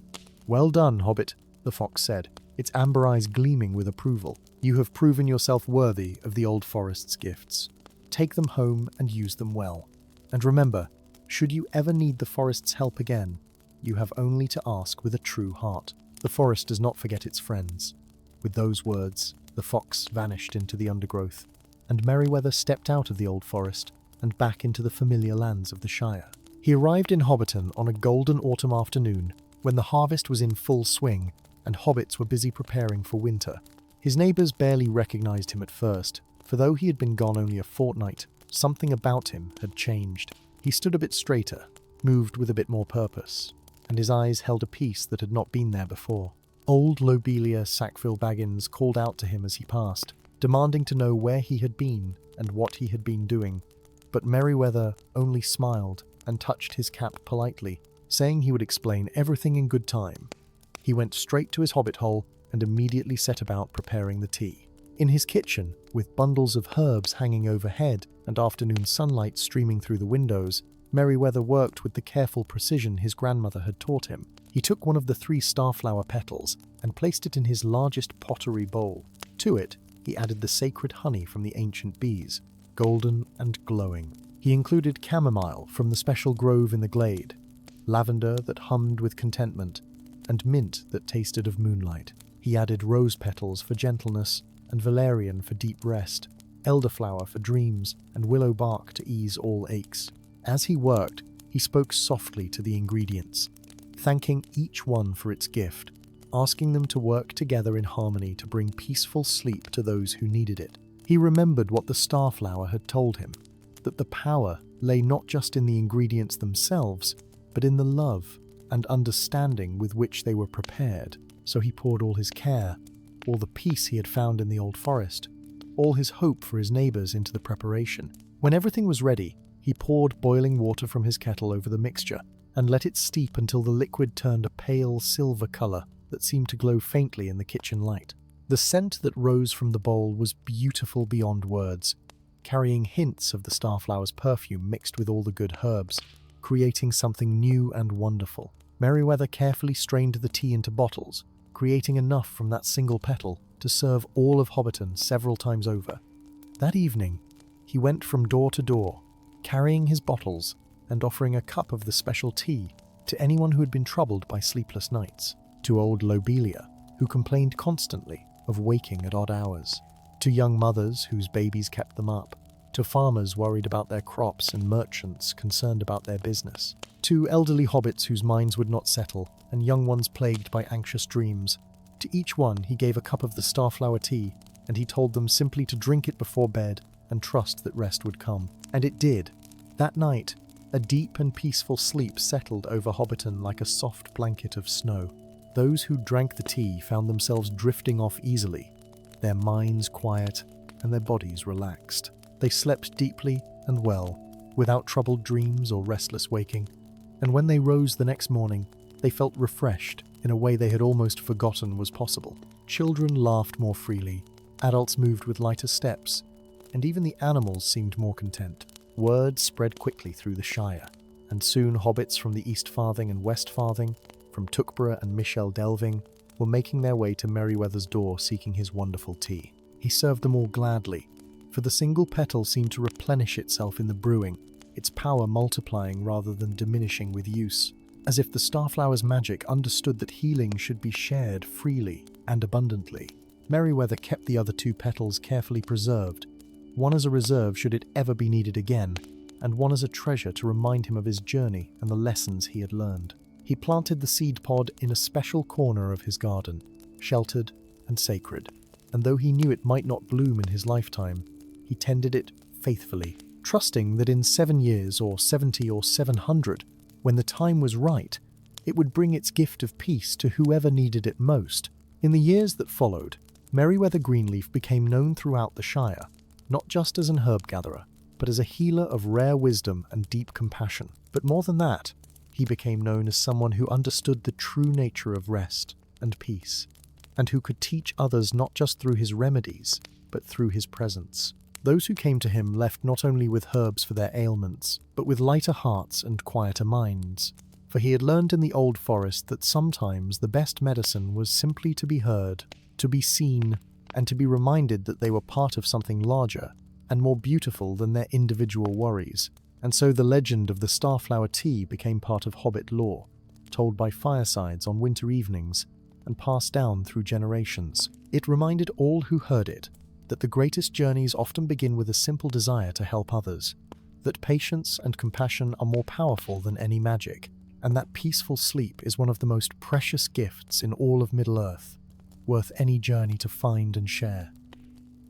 "Well done, Hobbit," the fox said, its amber eyes gleaming with approval. "You have proven yourself worthy of the old forest's gifts. Take them home and use them well. And remember, should you ever need the forest's help again, you have only to ask with a true heart. The forest does not forget its friends." With those words, the fox vanished into the undergrowth, and Merryweather stepped out of the old forest and back into the familiar lands of the Shire. He arrived in Hobbiton on a golden autumn afternoon when the harvest was in full swing and hobbits were busy preparing for winter. His neighbours barely recognised him at first, for though he had been gone only a fortnight, something about him had changed. He stood a bit straighter, moved with a bit more purpose, and his eyes held a peace that had not been there before. Old Lobelia Sackville Baggins called out to him as he passed, demanding to know where he had been and what he had been doing. But Merryweather only smiled and touched his cap politely, saying he would explain everything in good time. He went straight to his hobbit hole and immediately set about preparing the tea. In his kitchen, with bundles of herbs hanging overhead and afternoon sunlight streaming through the windows, Merryweather worked with the careful precision his grandmother had taught him. He took one of the 3 starflower petals and placed it in his largest pottery bowl. To it, he added the sacred honey from the ancient bees, golden and glowing. He included chamomile from the special grove in the glade, lavender that hummed with contentment, and mint that tasted of moonlight. He added rose petals for gentleness and valerian for deep rest, elderflower for dreams, and willow bark to ease all aches. As he worked, he spoke softly to the ingredients, thanking each one for its gift, asking them to work together in harmony to bring peaceful sleep to those who needed it. He remembered what the starflower had told him, that the power lay not just in the ingredients themselves, but in the love and understanding with which they were prepared. So he poured all his care, all the peace he had found in the old forest, all his hope for his neighbours into the preparation. When everything was ready, he poured boiling water from his kettle over the mixture and let it steep until the liquid turned a pale silver colour that seemed to glow faintly in the kitchen light. The scent that rose from the bowl was beautiful beyond words, carrying hints of the starflower's perfume mixed with all the good herbs, creating something new and wonderful. Merryweather carefully strained the tea into bottles, creating enough from that single petal to serve all of Hobbiton several times over. That evening, he went from door to door, carrying his bottles and offering a cup of the special tea to anyone who had been troubled by sleepless nights, to old Lobelia, who complained constantly of waking at odd hours, to young mothers whose babies kept them up, to farmers worried about their crops and merchants concerned about their business, to elderly hobbits whose minds would not settle and young ones plagued by anxious dreams. To each one he gave a cup of the starflower tea, and he told them simply to drink it before bed and trust that rest would come. And it did. That night, a deep and peaceful sleep settled over Hobbiton like a soft blanket of snow. Those who drank the tea found themselves drifting off easily, their minds quiet and their bodies relaxed. They slept deeply and well, without troubled dreams or restless waking, and when they rose the next morning, they felt refreshed in a way they had almost forgotten was possible. Children laughed more freely, adults moved with lighter steps, and even the animals seemed more content. Word spread quickly through the Shire, and soon hobbits from the East Farthing and West Farthing, from Tookborough and Michel Delving, were making their way to Merryweather's door seeking his wonderful tea. He served them all gladly, for the single petal seemed to replenish itself in the brewing, its power multiplying rather than diminishing with use, as if the starflower's magic understood that healing should be shared freely and abundantly. Merryweather kept the other two petals carefully preserved, one as a reserve should it ever be needed again, and one as a treasure to remind him of his journey and the lessons he had learned. He planted the seed pod in a special corner of his garden, sheltered and sacred, and though he knew it might not bloom in his lifetime, he tended it faithfully, trusting that in 7 years or 70 or 700, when the time was right, it would bring its gift of peace to whoever needed it most. In the years that followed, Merryweather Greenleaf became known throughout the Shire, not just as an herb gatherer, but as a healer of rare wisdom and deep compassion. But more than that, he became known as someone who understood the true nature of rest and peace, and who could teach others not just through his remedies, but through his presence. Those who came to him left not only with herbs for their ailments, but with lighter hearts and quieter minds, for he had learned in the old forest that sometimes the best medicine was simply to be heard, to be seen, and to be reminded that they were part of something larger and more beautiful than their individual worries. And so the legend of the starflower tea became part of Hobbit lore, told by firesides on winter evenings and passed down through generations. It reminded all who heard it that the greatest journeys often begin with a simple desire to help others, that patience and compassion are more powerful than any magic, and that peaceful sleep is one of the most precious gifts in all of Middle-earth, worth any journey to find and share.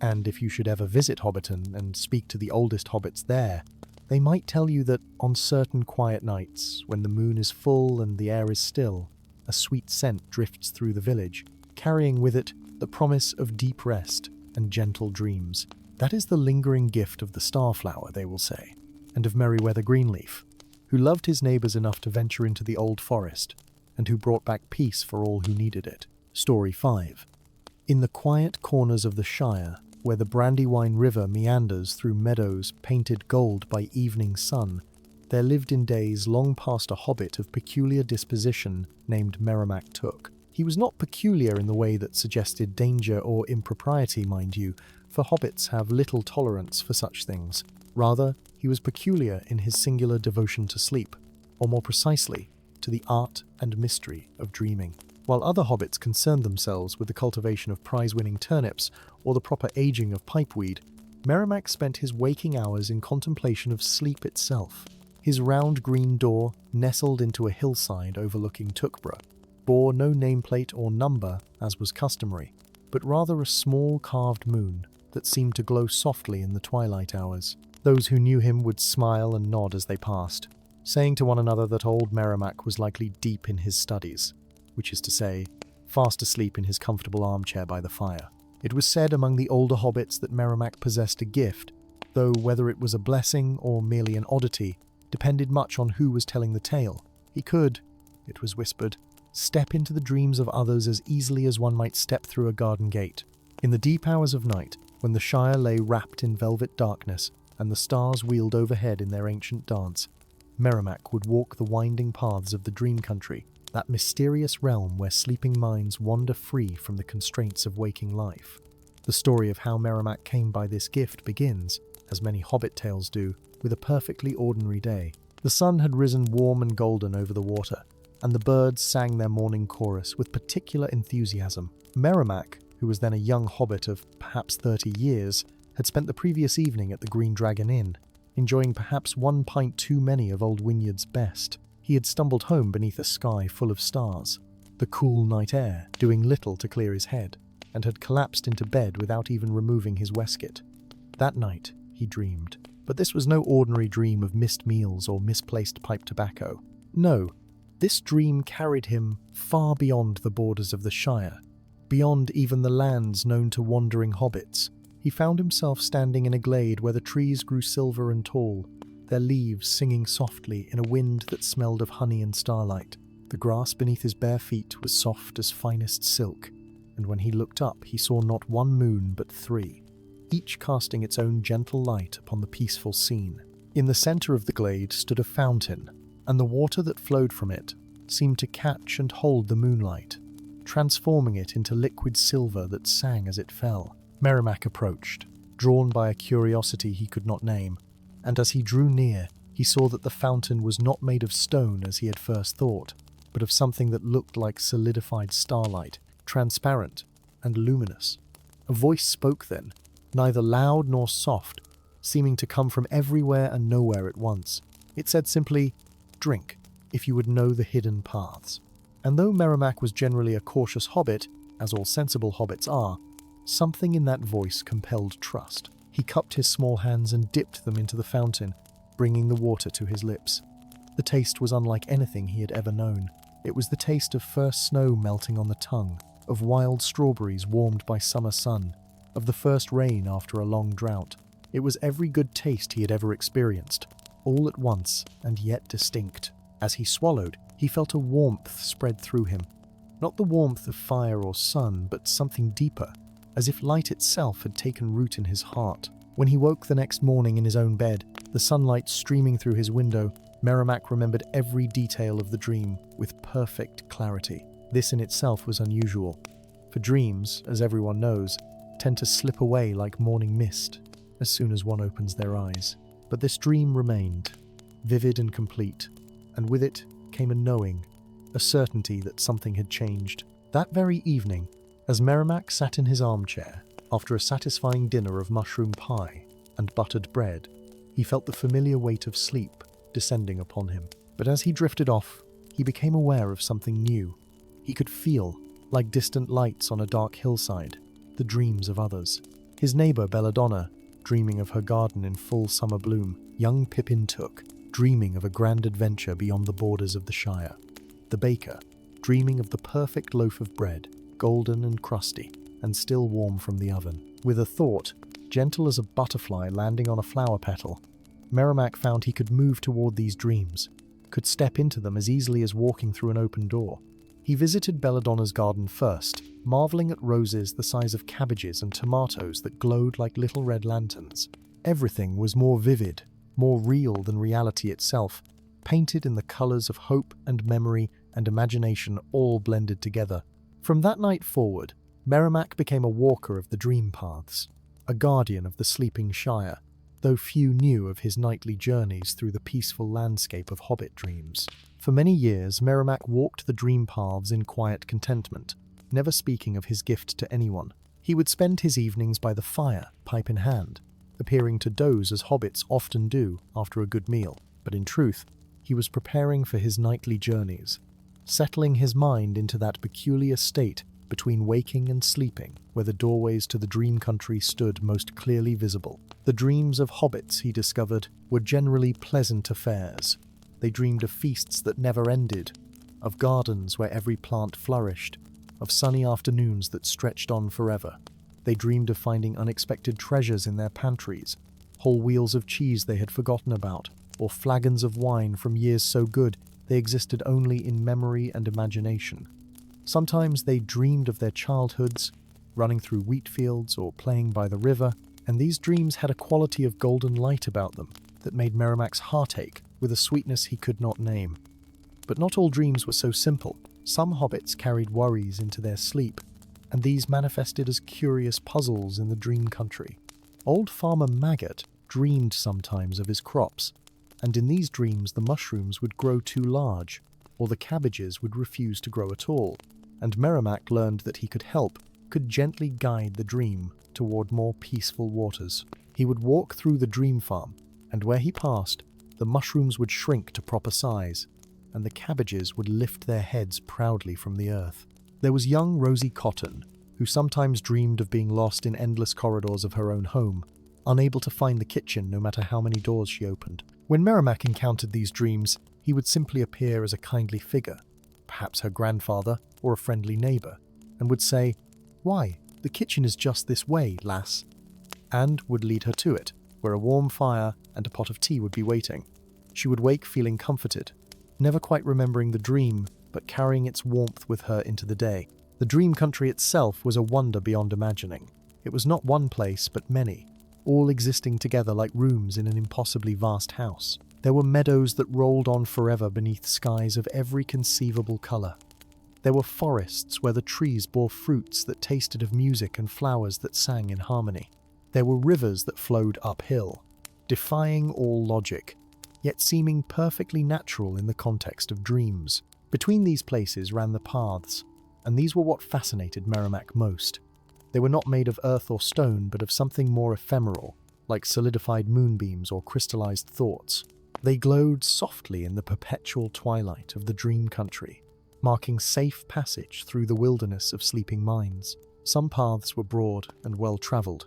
And if you should ever visit Hobbiton and speak to the oldest hobbits there, they might tell you that on certain quiet nights, when the moon is full and the air is still, a sweet scent drifts through the village, carrying with it the promise of deep rest and gentle dreams. That is the lingering gift of the starflower, they will say, and of Merryweather Greenleaf, who loved his neighbours enough to venture into the old forest, and who brought back peace for all who needed it. Story 5. In the quiet corners of the Shire, where the Brandywine River meanders through meadows painted gold by evening sun, there lived in days long past a hobbit of peculiar disposition named Merrimack Took. He was not peculiar in the way that suggested danger or impropriety, mind you, for hobbits have little tolerance for such things. Rather, he was peculiar in his singular devotion to sleep, or more precisely, to the art and mystery of dreaming. While other hobbits concerned themselves with the cultivation of prize-winning turnips or the proper aging of pipeweed, Merrimack spent his waking hours in contemplation of sleep itself. His round green door, nestled into a hillside overlooking Tookborough, bore no nameplate or number as was customary, but rather a small carved moon that seemed to glow softly in the twilight hours. Those who knew him would smile and nod as they passed, saying to one another that old Merrimack was likely deep in his studies, which is to say, fast asleep in his comfortable armchair by the fire. It was said among the older hobbits that Merrimack possessed a gift, though whether it was a blessing or merely an oddity depended much on who was telling the tale. He could, it was whispered, step into the dreams of others as easily as one might step through a garden gate. In the deep hours of night, when the Shire lay wrapped in velvet darkness and the stars wheeled overhead in their ancient dance, Merrimack would walk the winding paths of the Dream Country, that mysterious realm where sleeping minds wander free from the constraints of waking life. The story of how Merrimack came by this gift begins, as many Hobbit tales do, with a perfectly ordinary day. The sun had risen warm and golden over the water, and the birds sang their morning chorus with particular enthusiasm. Merrimack, who was then a young hobbit of perhaps 30 years, had spent the previous evening at the Green Dragon Inn, enjoying perhaps 1 pint too many of old Wynyard's best. He had stumbled home beneath a sky full of stars, the cool night air doing little to clear his head, and had collapsed into bed without even removing his waistcoat. That night, he dreamed. But this was no ordinary dream of missed meals or misplaced pipe tobacco. No, this dream carried him far beyond the borders of the Shire, beyond even the lands known to wandering hobbits. He found himself standing in a glade where the trees grew silver and tall, their leaves singing softly in a wind that smelled of honey and starlight. The grass beneath his bare feet was soft as finest silk, and when he looked up he saw not 1 moon but 3, each casting its own gentle light upon the peaceful scene. In the centre of the glade stood a fountain, and the water that flowed from it seemed to catch and hold the moonlight, transforming it into liquid silver that sang as it fell. Merrimack approached, drawn by a curiosity he could not name, and as he drew near, he saw that the fountain was not made of stone as he had first thought, but of something that looked like solidified starlight, transparent and luminous. A voice spoke then, neither loud nor soft, seeming to come from everywhere and nowhere at once. It said simply, "Drink, if you would know the hidden paths." And though Merrimack was generally a cautious hobbit, as all sensible hobbits are, something in that voice compelled trust. He cupped his small hands and dipped them into the fountain, bringing the water to his lips. The taste was unlike anything he had ever known. It was the taste of first snow melting on the tongue, of wild strawberries warmed by summer sun, of the first rain after a long drought. It was every good taste he had ever experienced, all at once and yet distinct. As he swallowed, he felt a warmth spread through him. Not the warmth of fire or sun, but something deeper, as if light itself had taken root in his heart. When he woke the next morning in his own bed, the sunlight streaming through his window, Merrimack remembered every detail of the dream with perfect clarity. This in itself was unusual, for dreams, as everyone knows, tend to slip away like morning mist as soon as one opens their eyes. But this dream remained, vivid and complete, and with it came a knowing, a certainty that something had changed. That very evening, as Merrimack sat in his armchair, after a satisfying dinner of mushroom pie and buttered bread, he felt the familiar weight of sleep descending upon him. But as he drifted off, he became aware of something new. He could feel, like distant lights on a dark hillside, the dreams of others. His neighbour Belladonna, dreaming of her garden in full summer bloom, young Pippin Took, dreaming of a grand adventure beyond the borders of the Shire. The baker, dreaming of the perfect loaf of bread, golden and crusty, and still warm from the oven. With a thought, gentle as a butterfly landing on a flower petal, Merrimack found he could move toward these dreams, could step into them as easily as walking through an open door. He visited Belladonna's garden first, marveling at roses the size of cabbages and tomatoes that glowed like little red lanterns. Everything was more vivid, more real than reality itself, painted in the colors of hope and memory and imagination all blended together. From that night forward, Merrimack became a walker of the dream paths, a guardian of the sleeping Shire, though few knew of his nightly journeys through the peaceful landscape of hobbit dreams. For many years, Merrimack walked the dream paths in quiet contentment, never speaking of his gift to anyone. He would spend his evenings by the fire, pipe in hand, appearing to doze as hobbits often do after a good meal. But in truth, he was preparing for his nightly journeys, settling his mind into that peculiar state between waking and sleeping, where the doorways to the dream country stood most clearly visible. The dreams of hobbits, he discovered, were generally pleasant affairs. They dreamed of feasts that never ended, of gardens where every plant flourished, of sunny afternoons that stretched on forever. They dreamed of finding unexpected treasures in their pantries, whole wheels of cheese they had forgotten about, or flagons of wine from years so good they existed only in memory and imagination. Sometimes they dreamed of their childhoods, running through wheat fields or playing by the river, and these dreams had a quality of golden light about them that made Merrimack's heart ache with a sweetness he could not name. But not all dreams were so simple. Some hobbits carried worries into their sleep, and these manifested as curious puzzles in the dream country. Old Farmer Maggot dreamed sometimes of his crops, and in these dreams the mushrooms would grow too large, or the cabbages would refuse to grow at all, and Merrimack learned that he could help, could gently guide the dream toward more peaceful waters. He would walk through the dream farm, and where he passed, the mushrooms would shrink to proper size, and the cabbages would lift their heads proudly from the earth. There was young Rosie Cotton, who sometimes dreamed of being lost in endless corridors of her own home, unable to find the kitchen no matter how many doors she opened. When Merrimack encountered these dreams, he would simply appear as a kindly figure, perhaps her grandfather or a friendly neighbor, and would say, "Why, the kitchen is just this way, lass," and would lead her to it, where a warm fire and a pot of tea would be waiting. She would wake feeling comforted, never quite remembering the dream, but carrying its warmth with her into the day. The dream country itself was a wonder beyond imagining. It was not one place, but many, all existing together like rooms in an impossibly vast house. There were meadows that rolled on forever beneath skies of every conceivable color. There were forests where the trees bore fruits that tasted of music and flowers that sang in harmony. There were rivers that flowed uphill, defying all logic, yet seeming perfectly natural in the context of dreams. Between these places ran the paths, and these were what fascinated Merrimack most. They were not made of earth or stone, but of something more ephemeral, like solidified moonbeams or crystallized thoughts. They glowed softly in the perpetual twilight of the dream country, marking safe passage through the wilderness of sleeping minds. Some paths were broad and well-traveled,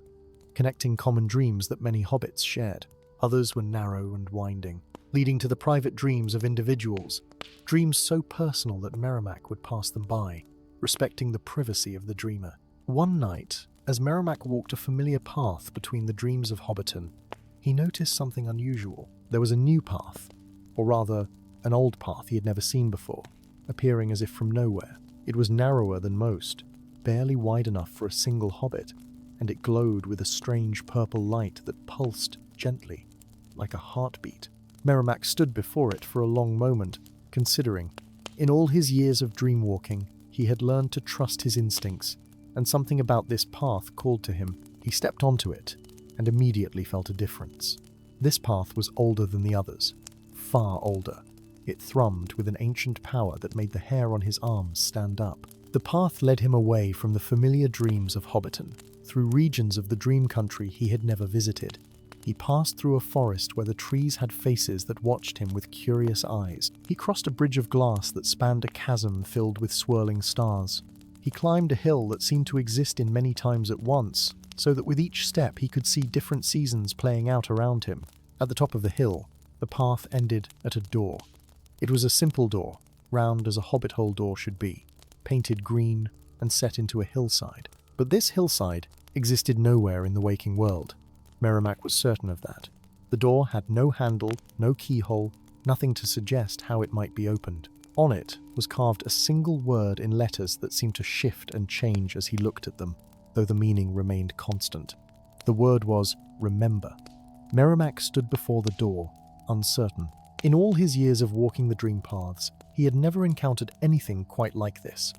connecting common dreams that many hobbits shared. Others were narrow and winding, leading to the private dreams of individuals, dreams so personal that Merrimack would pass them by, respecting the privacy of the dreamer. One night, as Merrimack walked a familiar path between the dreams of Hobbiton, he noticed something unusual. There was a new path, or rather, an old path he had never seen before, appearing as if from nowhere. It was narrower than most, barely wide enough for a single hobbit, and it glowed with a strange purple light that pulsed gently, like a heartbeat. Merrimack stood before it for a long moment, considering. In all his years of dreamwalking, he had learned to trust his instincts, and something about this path called to him. He stepped onto it, and immediately felt a difference. This path was older than the others, far older. It thrummed with an ancient power that made the hair on his arms stand up. The path led him away from the familiar dreams of Hobbiton, through regions of the dream country he had never visited. He passed through a forest where the trees had faces that watched him with curious eyes. He crossed a bridge of glass that spanned a chasm filled with swirling stars. He climbed a hill that seemed to exist in many times at once, so that with each step he could see different seasons playing out around him. At the top of the hill, the path ended at a door. It was a simple door, round as a hobbit hole door should be, painted green and set into a hillside. But this hillside existed nowhere in the waking world. Merrimack was certain of that. The door had no handle, no keyhole, nothing to suggest how it might be opened. On it was carved a single word in letters that seemed to shift and change as he looked at them, though the meaning remained constant. The word was remember. Merrimack stood before the door, uncertain. In all his years of walking the dream paths, he had never encountered anything quite like this.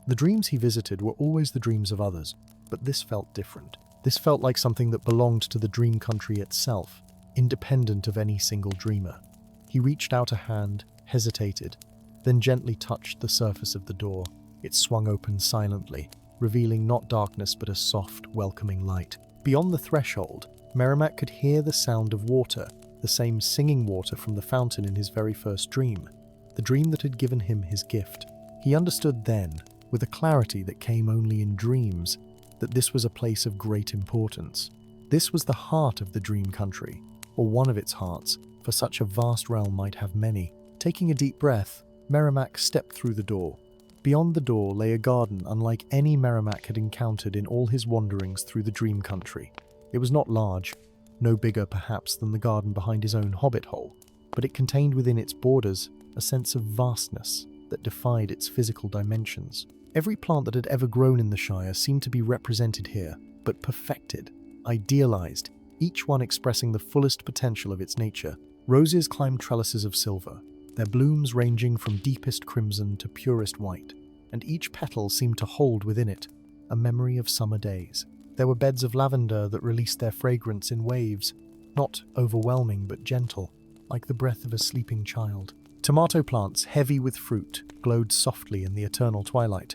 The dreams he visited were always the dreams of others, but this felt different. This felt like something that belonged to the dream country itself, independent of any single dreamer. He reached out a hand, hesitated, then gently touched the surface of the door. It swung open silently, revealing not darkness but a soft, welcoming light. Beyond the threshold, Merrimack could hear the sound of water, the same singing water from the fountain in his very first dream, the dream that had given him his gift. He understood then, with a clarity that came only in dreams, that this was a place of great importance. This was the heart of the dream country, or one of its hearts, for such a vast realm might have many. Taking a deep breath, Merrimack stepped through the door. Beyond the door lay a garden unlike any Merrimack had encountered in all his wanderings through the dream country. It was not large, no bigger perhaps than the garden behind his own hobbit hole, but it contained within its borders a sense of vastness that defied its physical dimensions. Every plant that had ever grown in the Shire seemed to be represented here, but perfected, idealized, each one expressing the fullest potential of its nature. Roses climbed trellises of silver, their blooms ranging from deepest crimson to purest white, and each petal seemed to hold within it a memory of summer days. There were beds of lavender that released their fragrance in waves, not overwhelming but gentle, like the breath of a sleeping child. Tomato plants, heavy with fruit, glowed softly in the eternal twilight,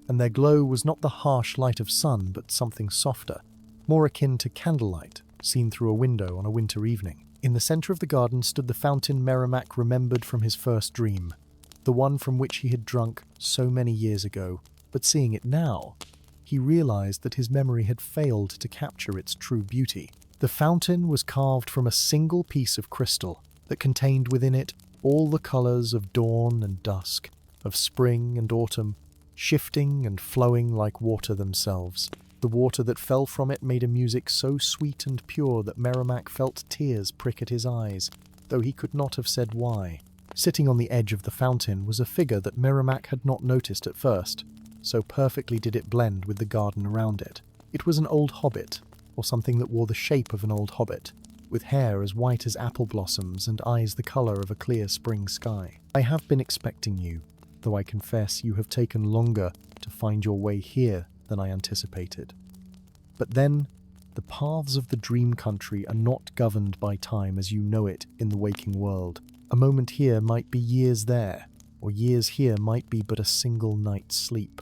and their glow was not the harsh light of sun but something softer, more akin to candlelight, seen through a window on a winter evening. In the center of the garden stood the fountain Merrimack remembered from his first dream, the one from which he had drunk so many years ago, but seeing it now, he realized that his memory had failed to capture its true beauty. The fountain was carved from a single piece of crystal that contained within it all the colors of dawn and dusk, of spring and autumn, shifting and flowing like water themselves. The water that fell from it made a music so sweet and pure that Merrimack felt tears prick at his eyes, though he could not have said why. Sitting on the edge of the fountain was a figure that Merrimack had not noticed at first, so perfectly did it blend with the garden around it. It was an old hobbit, or something that wore the shape of an old hobbit, with hair as white as apple blossoms and eyes the color of a clear spring sky. "I have been expecting you, though I confess you have taken longer to find your way here than I anticipated. But then, the paths of the dream country are not governed by time as you know it in the waking world. A moment here might be years there, or years here might be but a single night's sleep."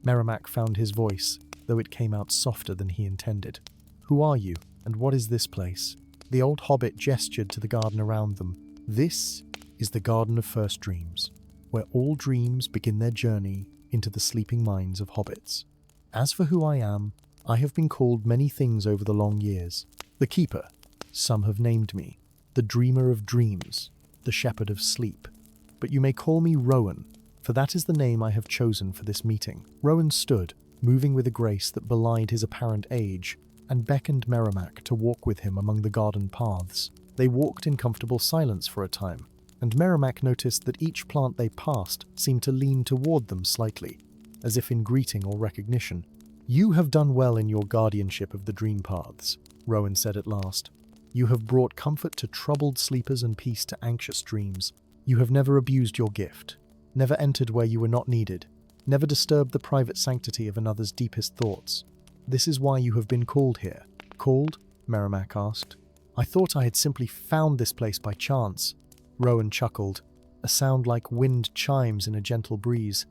Merrimack found his voice, though it came out softer than he intended. "Who are you, and what is this place?" The old hobbit gestured to the garden around them. "This is the Garden of First Dreams, where all dreams begin their journey into the sleeping minds of hobbits. As for who I am, I have been called many things over the long years. The Keeper, some have named me, the Dreamer of Dreams, the Shepherd of Sleep. But you may call me Rowan, for that is the name I have chosen for this meeting." Rowan stood, moving with a grace that belied his apparent age, and beckoned Merrimack to walk with him among the garden paths. They walked in comfortable silence for a time, and Merrimack noticed that each plant they passed seemed to lean toward them slightly, as if in greeting or recognition. "You have done well in your guardianship of the dream paths," Rowan said at last. "You have brought comfort to troubled sleepers and peace to anxious dreams. You have never abused your gift, never entered where you were not needed, never disturbed the private sanctity of another's deepest thoughts. This is why you have been called here." "Called?" Merrimack asked. "I thought I had simply found this place by chance." Rowan chuckled, a sound like wind chimes in a gentle breeze.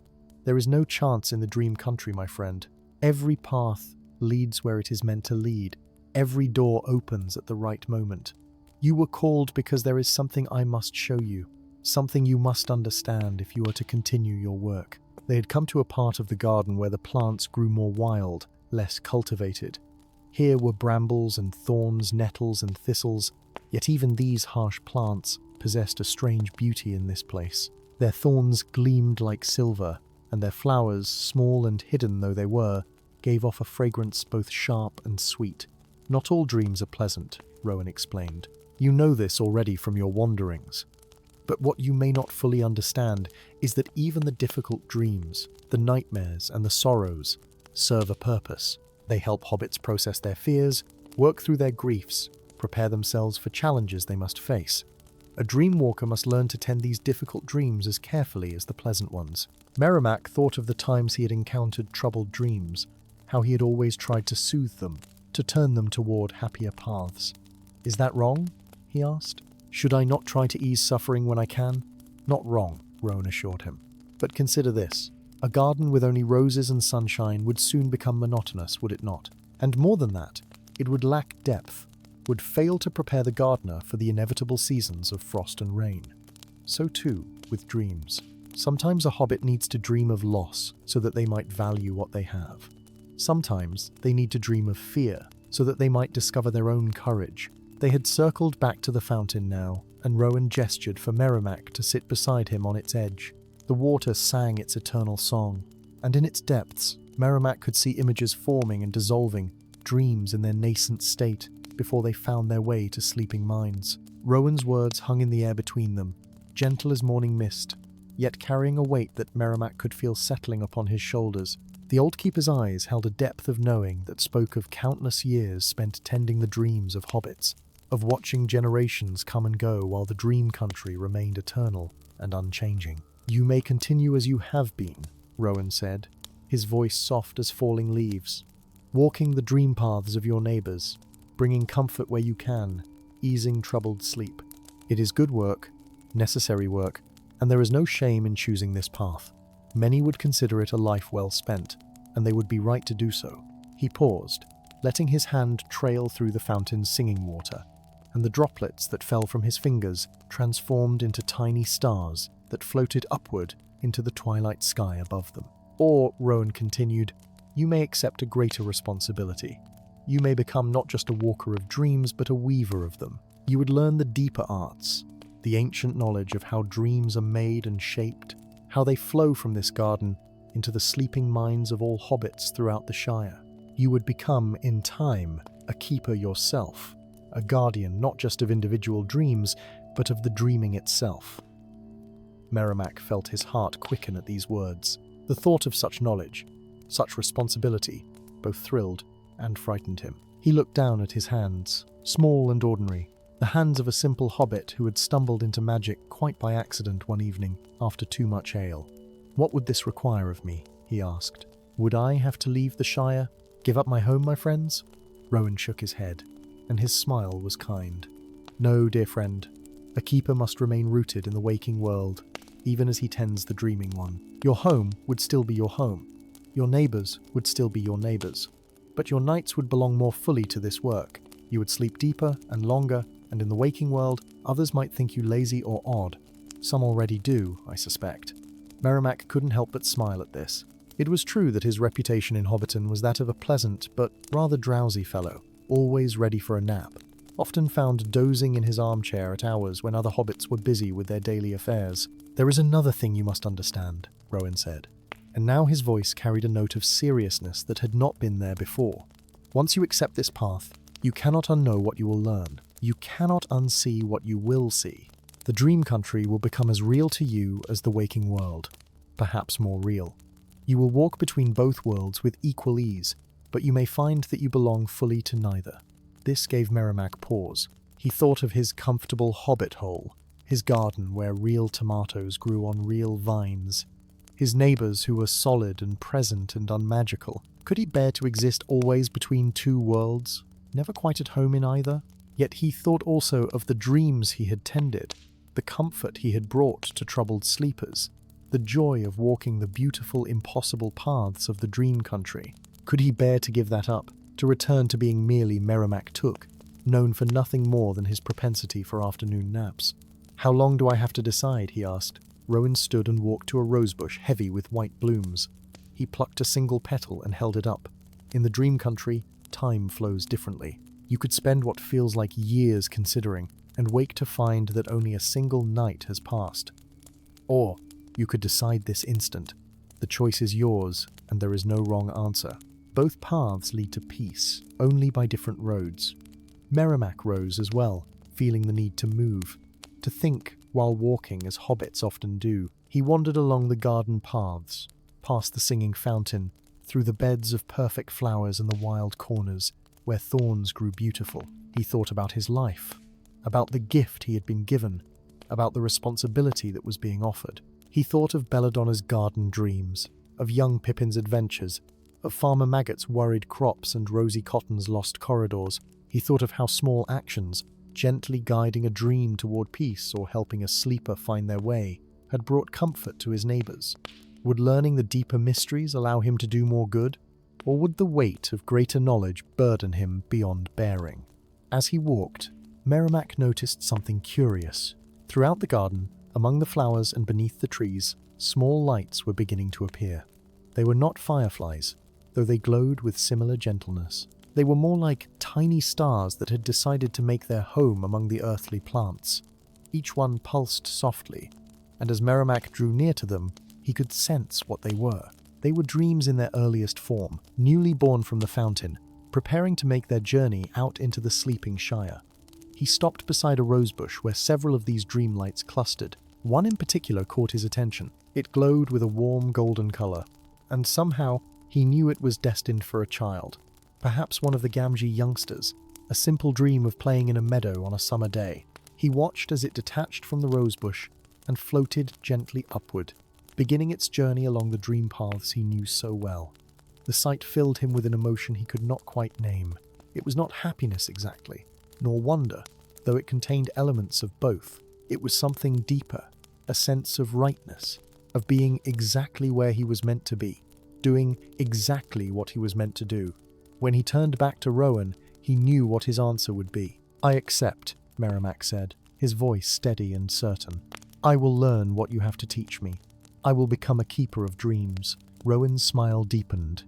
"There is no chance in the dream country, my friend. Every path leads where it is meant to lead. Every door opens at the right moment. You were called because there is something I must show you, something you must understand if you are to continue your work." They had come to a part of the garden where the plants grew more wild, less cultivated. Here were brambles and thorns, nettles and thistles, yet even these harsh plants possessed a strange beauty in this place. Their thorns gleamed like silver, and their flowers, small and hidden though they were, gave off a fragrance both sharp and sweet. "Not all dreams are pleasant," Rowan explained. "You know this already from your wanderings. But what you may not fully understand is that even the difficult dreams, the nightmares and the sorrows, serve a purpose. They help hobbits process their fears, work through their griefs, prepare themselves for challenges they must face. A dream walker must learn to tend these difficult dreams as carefully as the pleasant ones." Merrimack thought of the times he had encountered troubled dreams, how he had always tried to soothe them, to turn them toward happier paths. "Is that wrong?" he asked. "Should I not try to ease suffering when I can?" "Not wrong," Rowan assured him. "But consider this. A garden with only roses and sunshine would soon become monotonous, would it not? And more than that, it would lack depth, would fail to prepare the gardener for the inevitable seasons of frost and rain. So too with dreams. Sometimes a hobbit needs to dream of loss so that they might value what they have. Sometimes they need to dream of fear so that they might discover their own courage." They had circled back to the fountain now, and Rowan gestured for Merrimack to sit beside him on its edge. The water sang its eternal song, and in its depths, Merrimack could see images forming and dissolving, dreams in their nascent state, before they found their way to sleeping minds. Rowan's words hung in the air between them, gentle as morning mist, yet carrying a weight that Merrimack could feel settling upon his shoulders. The old keeper's eyes held a depth of knowing that spoke of countless years spent tending the dreams of hobbits, of watching generations come and go while the dream country remained eternal and unchanging. "You may continue as you have been," Rowan said, his voice soft as falling leaves, "walking the dream paths of your neighbors, bringing comfort where you can, easing troubled sleep. It is good work, necessary work, and there is no shame in choosing this path. Many would consider it a life well spent, and they would be right to do so." He paused, letting his hand trail through the fountain's singing water, and the droplets that fell from his fingers transformed into tiny stars that floated upward into the twilight sky above them. "Or," Rowan continued, "you may accept a greater responsibility. You may become not just a walker of dreams, but a weaver of them. You would learn the deeper arts, the ancient knowledge of how dreams are made and shaped, how they flow from this garden into the sleeping minds of all hobbits throughout the Shire. You would become, in time, a keeper yourself, a guardian not just of individual dreams, but of the dreaming itself." Merrimack felt his heart quicken at these words. The thought of such knowledge, such responsibility, both thrilled and frightened him. He looked down at his hands, small and ordinary, the hands of a simple hobbit who had stumbled into magic quite by accident one evening after too much ale. "What would this require of me?" he asked. "Would I have to leave the Shire, give up my home, my friends?" Rowan shook his head, and his smile was kind. "No, dear friend. A keeper must remain rooted in the waking world, even as he tends the dreaming one. Your home would still be your home. Your neighbors would still be your neighbors. But your nights would belong more fully to this work. You would sleep deeper and longer, and in the waking world, others might think you lazy or odd. Some already do, I suspect." Merrimack couldn't help but smile at this. It was true that his reputation in Hobbiton was that of a pleasant but rather drowsy fellow, always ready for a nap, often found dozing in his armchair at hours when other hobbits were busy with their daily affairs. "There is another thing you must understand," Rowan said, and now his voice carried a note of seriousness that had not been there before. "Once you accept this path, you cannot unknow what you will learn. You cannot unsee what you will see. The dream country will become as real to you as the waking world, perhaps more real. You will walk between both worlds with equal ease, but you may find that you belong fully to neither." This gave Merrimack pause. He thought of his comfortable hobbit hole, his garden where real tomatoes grew on real vines, his neighbors who were solid and present and unmagical. Could he bear to exist always between two worlds, never quite at home in either? Yet he thought also of the dreams he had tended, the comfort he had brought to troubled sleepers, the joy of walking the beautiful, impossible paths of the dream country. Could he bear to give that up, to return to being merely Merrimack Took, known for nothing more than his propensity for afternoon naps? "How long do I have to decide?" he asked. Rowan stood and walked to a rosebush heavy with white blooms. He plucked a single petal and held it up. In the dream country, time flows differently. You could spend what feels like years considering, and wake to find that only a single night has passed. Or, you could decide this instant. The choice is yours, and there is no wrong answer. Both paths lead to peace, only by different roads. Merrimack rose as well, feeling the need to move, to think while walking as hobbits often do. He wandered along the garden paths, past the singing fountain, through the beds of perfect flowers in the wild corners, where thorns grew beautiful. He thought about his life, about the gift he had been given, about the responsibility that was being offered. He thought of Belladonna's garden dreams, of young Pippin's adventures, of Farmer Maggot's worried crops and Rosy Cotton's lost corridors. He thought of how small actions, gently guiding a dream toward peace or helping a sleeper find their way, had brought comfort to his neighbors. Would learning the deeper mysteries allow him to do more good? Or would the weight of greater knowledge burden him beyond bearing? As he walked, Merrimack noticed something curious. Throughout the garden, among the flowers and beneath the trees, small lights were beginning to appear. They were not fireflies, though they glowed with similar gentleness. They were more like tiny stars that had decided to make their home among the earthly plants. Each one pulsed softly, and as Merrimack drew near to them, he could sense what they were. They were dreams in their earliest form, newly born from the fountain, preparing to make their journey out into the sleeping Shire. He stopped beside a rosebush where several of these dream lights clustered, One in particular caught his attention. It glowed with a warm golden color, and somehow he knew it was destined for a child, perhaps one of the Gamgee youngsters, a simple dream of playing in a meadow on a summer day. He watched as it detached from the rosebush and floated gently upward, beginning its journey along the dream paths he knew so well. The sight filled him with an emotion he could not quite name. It was not happiness exactly, nor wonder, though it contained elements of both. It was something deeper, a sense of rightness, of being exactly where he was meant to be, doing exactly what he was meant to do. When he turned back to Rowan, he knew what his answer would be. "I accept," Merrimack said, his voice steady and certain. "I will learn what you have to teach me. I will become a keeper of dreams." Rowan's smile deepened,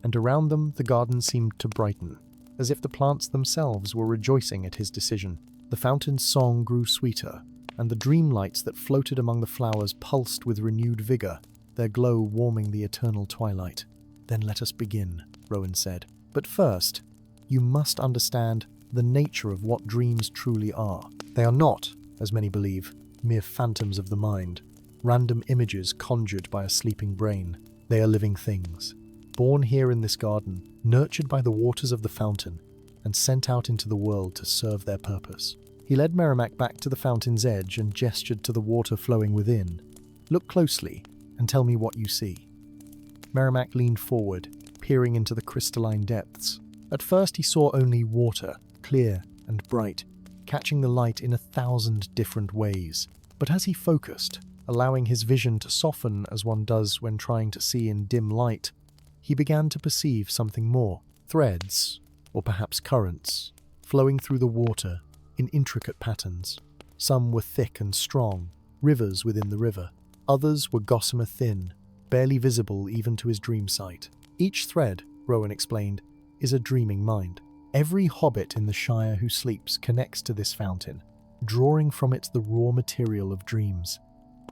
and around them the garden seemed to brighten, as if the plants themselves were rejoicing at his decision. The fountain's song grew sweeter, and the dream lights that floated among the flowers pulsed with renewed vigor, their glow warming the eternal twilight. "Then let us begin," Rowan said. "But first, you must understand the nature of what dreams truly are. They are not, as many believe, mere phantoms of the mind, random images conjured by a sleeping brain. They are living things, born here in this garden, nurtured by the waters of the fountain, and sent out into the world to serve their purpose." He led Merrimack back to the fountain's edge and gestured to the water flowing within. "Look closely and tell me what you see." Merrimack leaned forward, peering into the crystalline depths. At first he saw only water, clear and bright, catching the light in 1,000 different ways. But as he focused, allowing his vision to soften as one does when trying to see in dim light, he began to perceive something more. Threads, or perhaps currents, flowing through the water in intricate patterns. Some were thick and strong, rivers within the river. Others were gossamer thin, barely visible even to his dream sight. Each thread, Rowan explained, is a dreaming mind. Every hobbit in the Shire who sleeps connects to this fountain, drawing from it the raw material of dreams.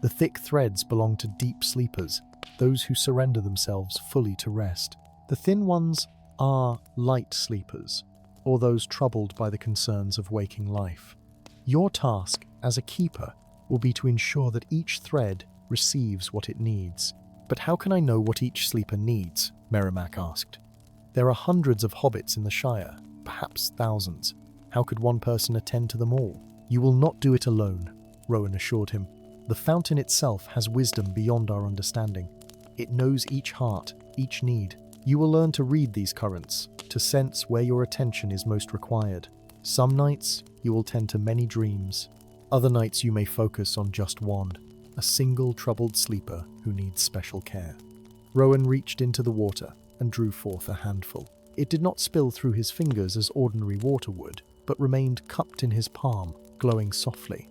The thick threads belong to deep sleepers, those who surrender themselves fully to rest. The thin ones are light sleepers, or those troubled by the concerns of waking life. Your task as a keeper will be to ensure that each thread receives what it needs. "But how can I know what each sleeper needs?" Merrimack asked. "There are hundreds of hobbits in the Shire, perhaps thousands. How could one person attend to them all?" "You will not do it alone," Rowan assured him. "The fountain itself has wisdom beyond our understanding. It knows each heart, each need. You will learn to read these currents, to sense where your attention is most required. Some nights, you will tend to many dreams. Other nights you may focus on just one, a single troubled sleeper who needs special care." Rowan reached into the water and drew forth a handful. It did not spill through his fingers as ordinary water would, but remained cupped in his palm, glowing softly.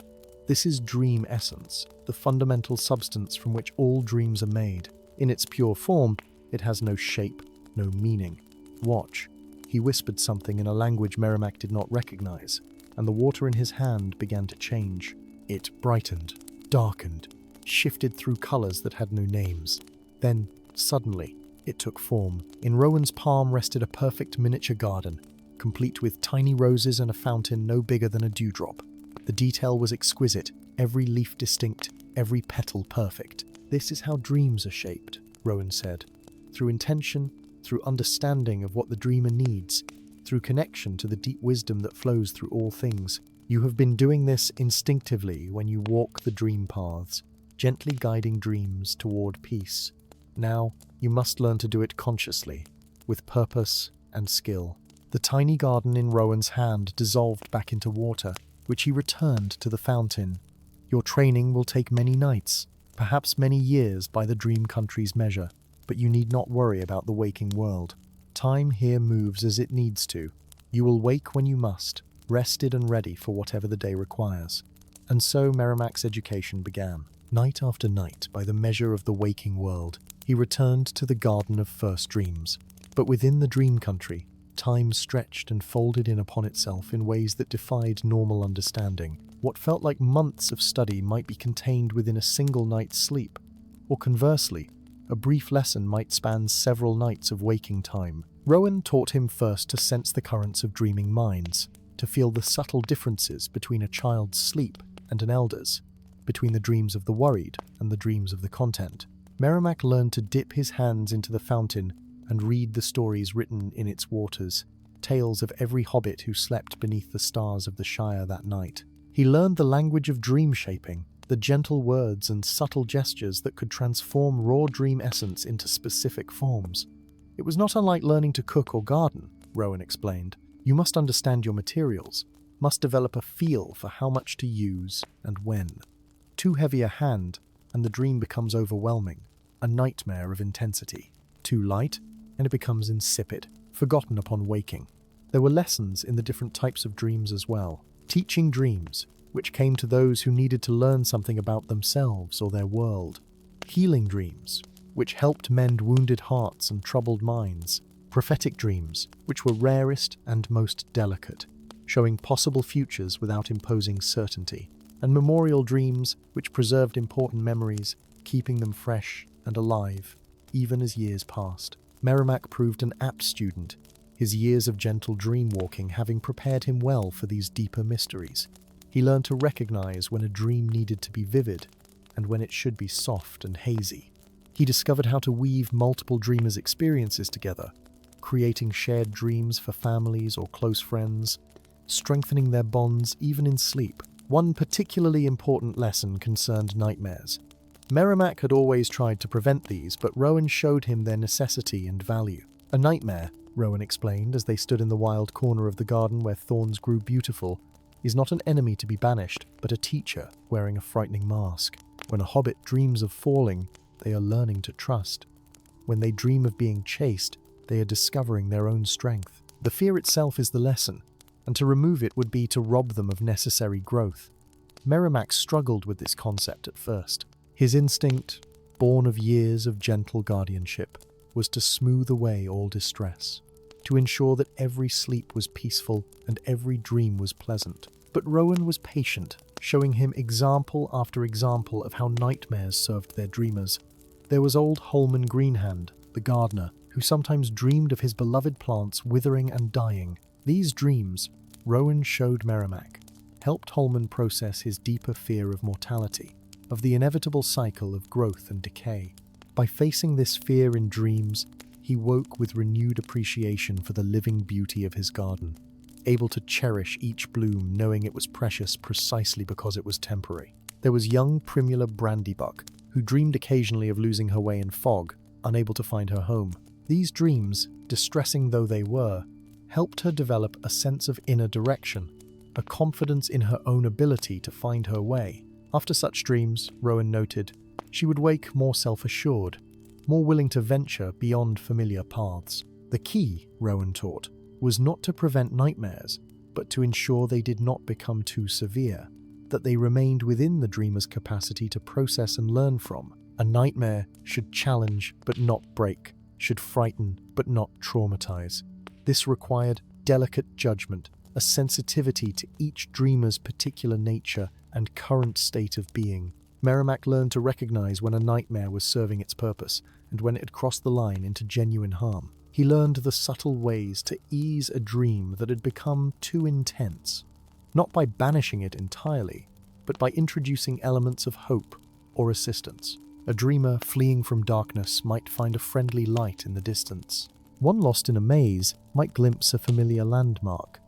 This is dream essence, the fundamental substance from which all dreams are made. In its pure form, it has no shape, no meaning. "Watch." He whispered something in a language Merrimack did not recognize, and the water in his hand began to change. It brightened, darkened, shifted through colors that had no names. Then, suddenly, it took form. In Rowan's palm rested a perfect miniature garden, complete with tiny roses and a fountain no bigger than a dewdrop. The detail was exquisite, every leaf distinct, every petal perfect. "This is how dreams are shaped," Rowan said. "Through intention, through understanding of what the dreamer needs, through connection to the deep wisdom that flows through all things. You have been doing this instinctively when you walk the dream paths, gently guiding dreams toward peace. Now, you must learn to do it consciously, with purpose and skill." The tiny garden in Rowan's hand dissolved back into water, which he returned to the fountain. "Your training will take many nights, perhaps many years by the dream country's measure, but you need not worry about the waking world. Time here moves as it needs to. You will wake when you must, rested and ready for whatever the day requires." And so Merrimack's education began. Night after night, by the measure of the waking world, he returned to the Garden of First Dreams. But within the dream country, time stretched and folded in upon itself in ways that defied normal understanding. What felt like months of study might be contained within a single night's sleep, or conversely, a brief lesson might span several nights of waking time. Rowan taught him first to sense the currents of dreaming minds, to feel the subtle differences between a child's sleep and an elder's. between the dreams of the worried and the dreams of the content. Merrimack learned to dip his hands into the fountain and read the stories written in its waters, tales of every hobbit who slept beneath the stars of the Shire that night. He learned the language of dream shaping, the gentle words and subtle gestures that could transform raw dream essence into specific forms. It was not unlike learning to cook or garden, Rowan explained. You must understand your materials, must develop a feel for how much to use and when. Too heavy a hand, and the dream becomes overwhelming, a nightmare of intensity. Too light, and it becomes insipid, forgotten upon waking. There were lessons in the different types of dreams as well. Teaching dreams, which came to those who needed to learn something about themselves or their world. Healing dreams, which helped mend wounded hearts and troubled minds. Prophetic dreams, which were rarest and most delicate, showing possible futures without imposing certainty. And memorial dreams, which preserved important memories, keeping them fresh and alive, even as years passed. Merrimack proved an apt student, his years of gentle dream-walking having prepared him well for these deeper mysteries. He learned to recognize when a dream needed to be vivid and when it should be soft and hazy. He discovered how to weave multiple dreamers' experiences together, creating shared dreams for families or close friends, strengthening their bonds even in sleep. One particularly important lesson concerned nightmares. Merrimack had always tried to prevent these, but Rowan showed him their necessity and value. A nightmare, Rowan explained as they stood in the wild corner of the garden where thorns grew beautiful, is not an enemy to be banished, but a teacher wearing a frightening mask. When a hobbit dreams of falling, they are learning to trust. When they dream of being chased, they are discovering their own strength. The fear itself is the lesson, and to remove it would be to rob them of necessary growth. Merrimack struggled with this concept at first. His instinct, born of years of gentle guardianship, was to smooth away all distress, to ensure that every sleep was peaceful and every dream was pleasant. But Rowan was patient, showing him example after example of how nightmares served their dreamers. There was old Holman Greenhand, the gardener, who sometimes dreamed of his beloved plants withering and dying. These dreams, Rowan showed Merrimack, helped Holman process his deeper fear of mortality, of the inevitable cycle of growth and decay. By facing this fear in dreams, he woke with renewed appreciation for the living beauty of his garden, able to cherish each bloom knowing it was precious precisely because it was temporary. There was young Primula Brandybuck, who dreamed occasionally of losing her way in fog, unable to find her home. These dreams, distressing though they were, helped her develop a sense of inner direction, a confidence in her own ability to find her way. After such dreams, Rowan noted, she would wake more self-assured, more willing to venture beyond familiar paths. The key, Rowan taught, was not to prevent nightmares, but to ensure they did not become too severe, that they remained within the dreamer's capacity to process and learn from. A nightmare should challenge but not break, should frighten but not traumatize. This required delicate judgment, a sensitivity to each dreamer's particular nature and current state of being. Merrimack learned to recognize when a nightmare was serving its purpose and when it had crossed the line into genuine harm. He learned the subtle ways to ease a dream that had become too intense, not by banishing it entirely, but by introducing elements of hope or assistance. A dreamer fleeing from darkness might find a friendly light in the distance. One lost in a maze might glimpse a familiar landmark.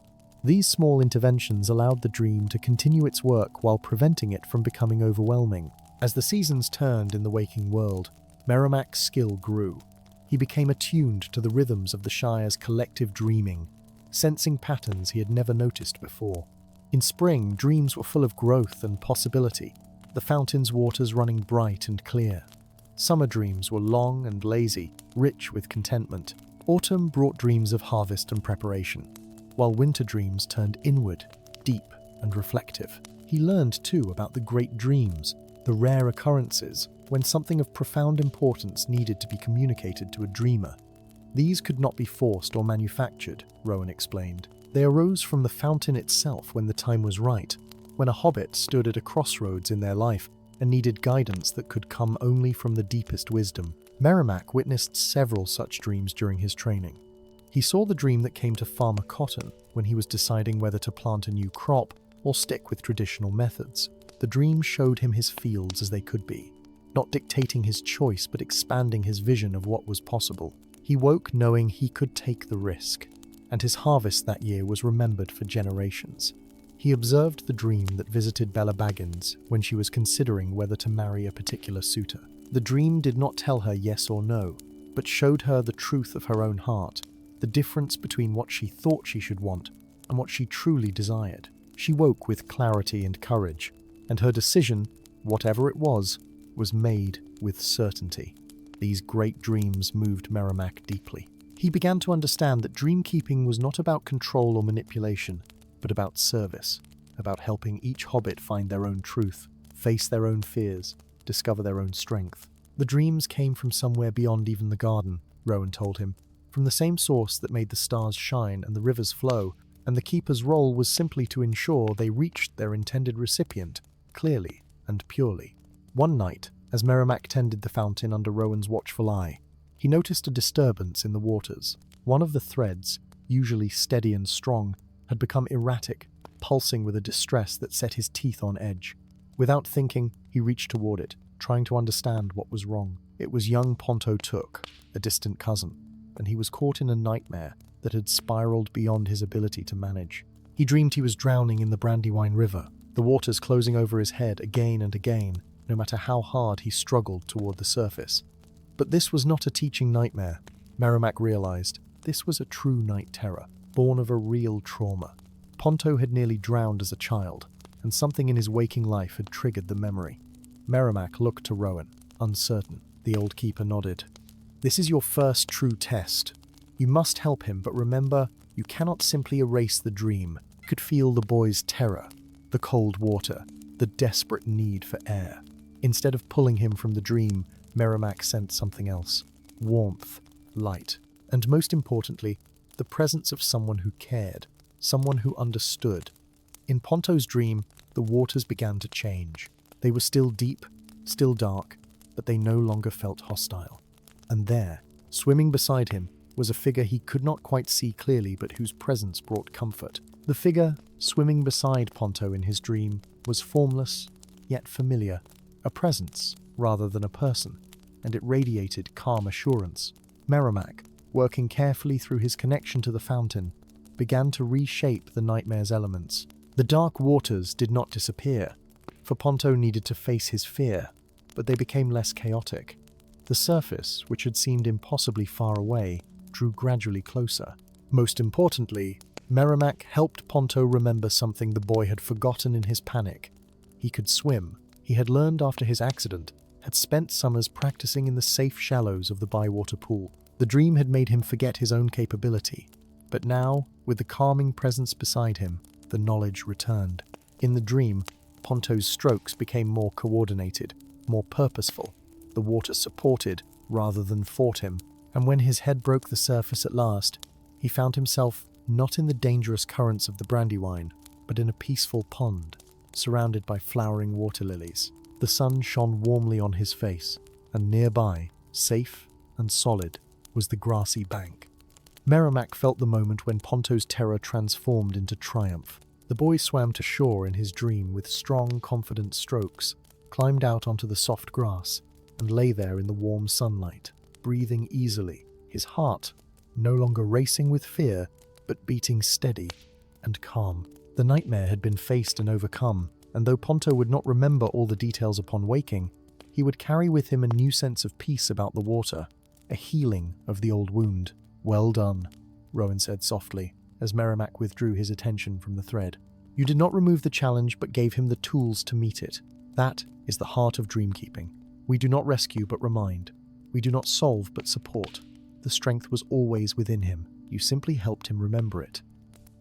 These small interventions allowed the dream to continue its work while preventing it from becoming overwhelming. As the seasons turned in the waking world, Merrimack's skill grew. He became attuned to the rhythms of the Shire's collective dreaming, sensing patterns he had never noticed before. In spring, dreams were full of growth and possibility, the fountain's waters running bright and clear. Summer dreams were long and lazy, rich with contentment. Autumn brought dreams of harvest and preparation, while winter dreams turned inward, deep and reflective. He learned, too, about the great dreams, the rare occurrences, when something of profound importance needed to be communicated to a dreamer. These could not be forced or manufactured, Rowan explained. They arose from the fountain itself when the time was right, when a hobbit stood at a crossroads in their life and needed guidance that could come only from the deepest wisdom. Merrimack witnessed several such dreams during his training. He saw the dream that came to Farmer Cotton when he was deciding whether to plant a new crop or stick with traditional methods. The dream showed him his fields as they could be, not dictating his choice but expanding his vision of what was possible. He woke knowing he could take the risk, and his harvest that year was remembered for generations. He observed the dream that visited Bella Baggins when she was considering whether to marry a particular suitor. The dream did not tell her yes or no, but showed her the truth of her own heart, the difference between what she thought she should want and what she truly desired. She woke with clarity and courage, and her decision, whatever it was made with certainty. These great dreams moved Merrimack deeply. He began to understand that dream-keeping was not about control or manipulation, but about service, about helping each hobbit find their own truth, face their own fears, discover their own strength. The dreams came from somewhere beyond even the garden, Rowan told him, from the same source that made the stars shine and the rivers flow, and the keeper's role was simply to ensure they reached their intended recipient, clearly and purely. One night, as Merrimack tended the fountain under Rowan's watchful eye, he noticed a disturbance in the waters. One of the threads, usually steady and strong, had become erratic, pulsing with a distress that set his teeth on edge. Without thinking, he reached toward it, trying to understand what was wrong. It was young Ponto Took, a distant cousin, and he was caught in a nightmare that had spiraled beyond his ability to manage. He dreamed he was drowning in the Brandywine River, the waters closing over his head again and again, no matter how hard he struggled toward the surface. But this was not a teaching nightmare. Merrimack realized this was a true night terror, born of a real trauma. Ponto had nearly drowned as a child, and something in his waking life had triggered the memory. Merrimack looked to Rowan, uncertain. The old keeper nodded. "This is your first true test. You must help him, but remember, you cannot simply erase the dream." He could feel the boy's terror, the cold water, the desperate need for air. Instead of pulling him from the dream, Merrimack sensed something else. Warmth, light, and most importantly, the presence of someone who cared, someone who understood. In Ponto's dream, the waters began to change. They were still deep, still dark, but they no longer felt hostile. And there, swimming beside him, was a figure he could not quite see clearly but whose presence brought comfort. The figure, swimming beside Ponto in his dream, was formless, yet familiar. A presence, rather than a person, and it radiated calm assurance. Merrimack, working carefully through his connection to the fountain, began to reshape the nightmare's elements. The dark waters did not disappear, for Ponto needed to face his fear, but they became less chaotic. The surface, which had seemed impossibly far away, drew gradually closer. Most importantly, Merrimack helped Ponto remember something the boy had forgotten in his panic. He could swim. He had learned after his accident, had spent summers practicing in the safe shallows of the bywater pool. The dream had made him forget his own capability, but now, with the calming presence beside him, the knowledge returned. In the dream, Ponto's strokes became more coordinated, more purposeful. The water supported rather than fought him, and when his head broke the surface at last, he found himself not in the dangerous currents of the Brandywine, but in a peaceful pond, surrounded by flowering water lilies. The sun shone warmly on his face, and nearby, safe and solid, was the grassy bank. Merrimack felt the moment when Ponto's terror transformed into triumph. The boy swam to shore in his dream with strong, confident strokes, climbed out onto the soft grass, and lay there in the warm sunlight, breathing easily, his heart no longer racing with fear, but beating steady and calm. The nightmare had been faced and overcome, and though Ponto would not remember all the details upon waking, he would carry with him a new sense of peace about the water, a healing of the old wound. "Well done," Rowan said softly, as Merrimack withdrew his attention from the thread. "You did not remove the challenge, but gave him the tools to meet it. That is the heart of dreamkeeping. We do not rescue, but remind. We do not solve, but support. The strength was always within him. You simply helped him remember it."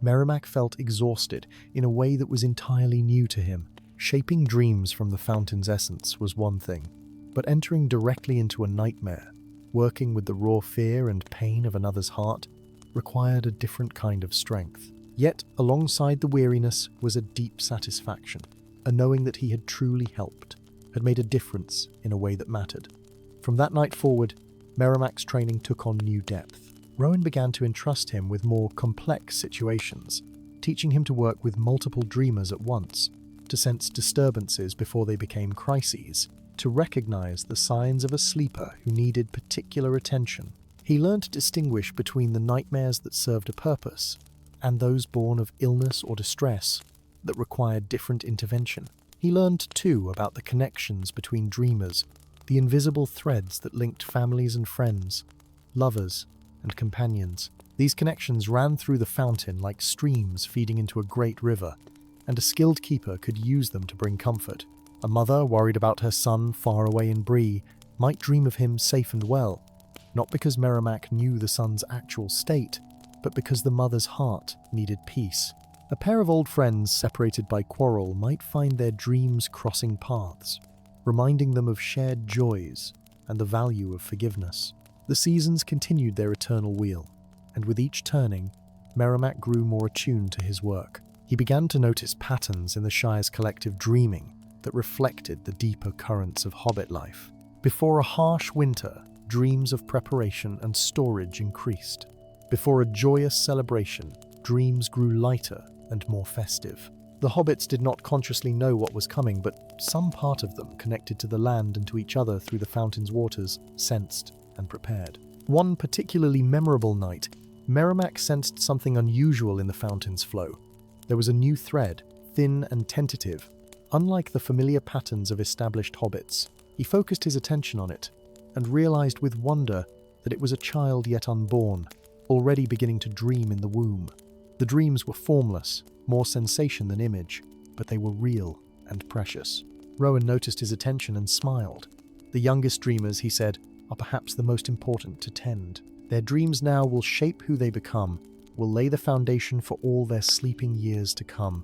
Merrimack felt exhausted in a way that was entirely new to him. Shaping dreams from the fountain's essence was one thing, but entering directly into a nightmare, working with the raw fear and pain of another's heart, required a different kind of strength. Yet, alongside the weariness was a deep satisfaction, a knowing that he had truly helped, had made a difference in a way that mattered. From that night forward, Merrimack's training took on new depth. Rowan began to entrust him with more complex situations, teaching him to work with multiple dreamers at once. to sense disturbances before they became crises, to recognize the signs of a sleeper who needed particular attention. He learned to distinguish between the nightmares that served a purpose and those born of illness or distress that required different intervention. He learned, too, about the connections between dreamers, the invisible threads that linked families and friends, lovers and companions. These connections ran through the fountain like streams feeding into a great river, and a skilled keeper could use them to bring comfort. A mother worried about her son far away in Bree might dream of him safe and well, not because Merrimack knew the son's actual state, but because the mother's heart needed peace. A pair of old friends separated by quarrel might find their dreams crossing paths, reminding them of shared joys and the value of forgiveness. The seasons continued their eternal wheel, and with each turning, Merrimack grew more attuned to his work. He began to notice patterns in the Shire's collective dreaming that reflected the deeper currents of Hobbit life. Before a harsh winter, dreams of preparation and storage increased. Before a joyous celebration, dreams grew lighter and more festive. The hobbits did not consciously know what was coming, but some part of them, connected to the land and to each other through the fountain's waters, sensed and prepared. One particularly memorable night, Merrimack sensed something unusual in the fountain's flow. There was a new thread, thin and tentative, unlike the familiar patterns of established hobbits. He focused his attention on it, and realized with wonder that it was a child yet unborn, already beginning to dream in the womb. The dreams were formless, more sensation than image, but they were real and precious. Rowan noticed his attention and smiled. The youngest dreamers, he said, are perhaps the most important to tend. Their dreams now will shape who they become, will lay the foundation for all their sleeping years to come.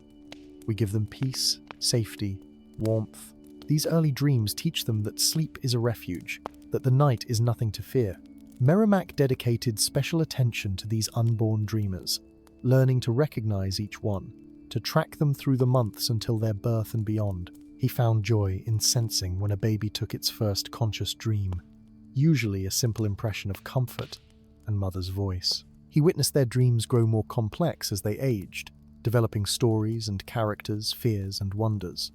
We give them peace, safety, warmth. These early dreams teach them that sleep is a refuge, that the night is nothing to fear. Merrimack dedicated special attention to these unborn dreamers, learning to recognize each one, to track them through the months until their birth and beyond. He found joy in sensing when a baby took its first conscious dream, usually a simple impression of comfort and mother's voice. He witnessed their dreams grow more complex as they aged, developing stories and characters, fears and wonders.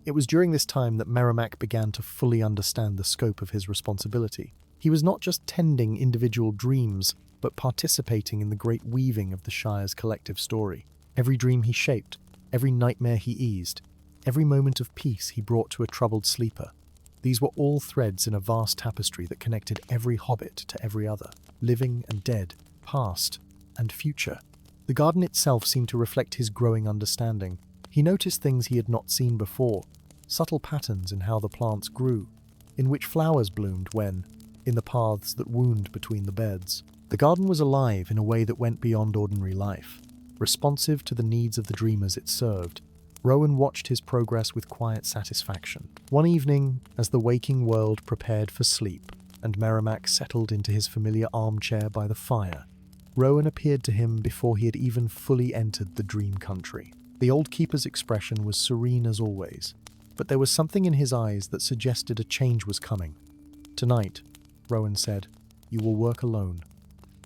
It was during this time that Merrimack began to fully understand the scope of his responsibility. He was not just tending individual dreams, but participating in the great weaving of the Shire's collective story. Every dream he shaped, every nightmare he eased, every moment of peace he brought to a troubled sleeper. These were all threads in a vast tapestry that connected every hobbit to every other, living and dead, past and future. The garden itself seemed to reflect his growing understanding. He noticed things he had not seen before, subtle patterns in how the plants grew, in which flowers bloomed when, in the paths that wound between the beds. The garden was alive in a way that went beyond ordinary life, responsive to the needs of the dreamers it served. Rowan watched his progress with quiet satisfaction. One evening, as the waking world prepared for sleep, and Merrimack settled into his familiar armchair by the fire, Rowan appeared to him before he had even fully entered the dream country. The old keeper's expression was serene as always, but there was something in his eyes that suggested a change was coming. "Tonight," Rowan said, "you will work alone.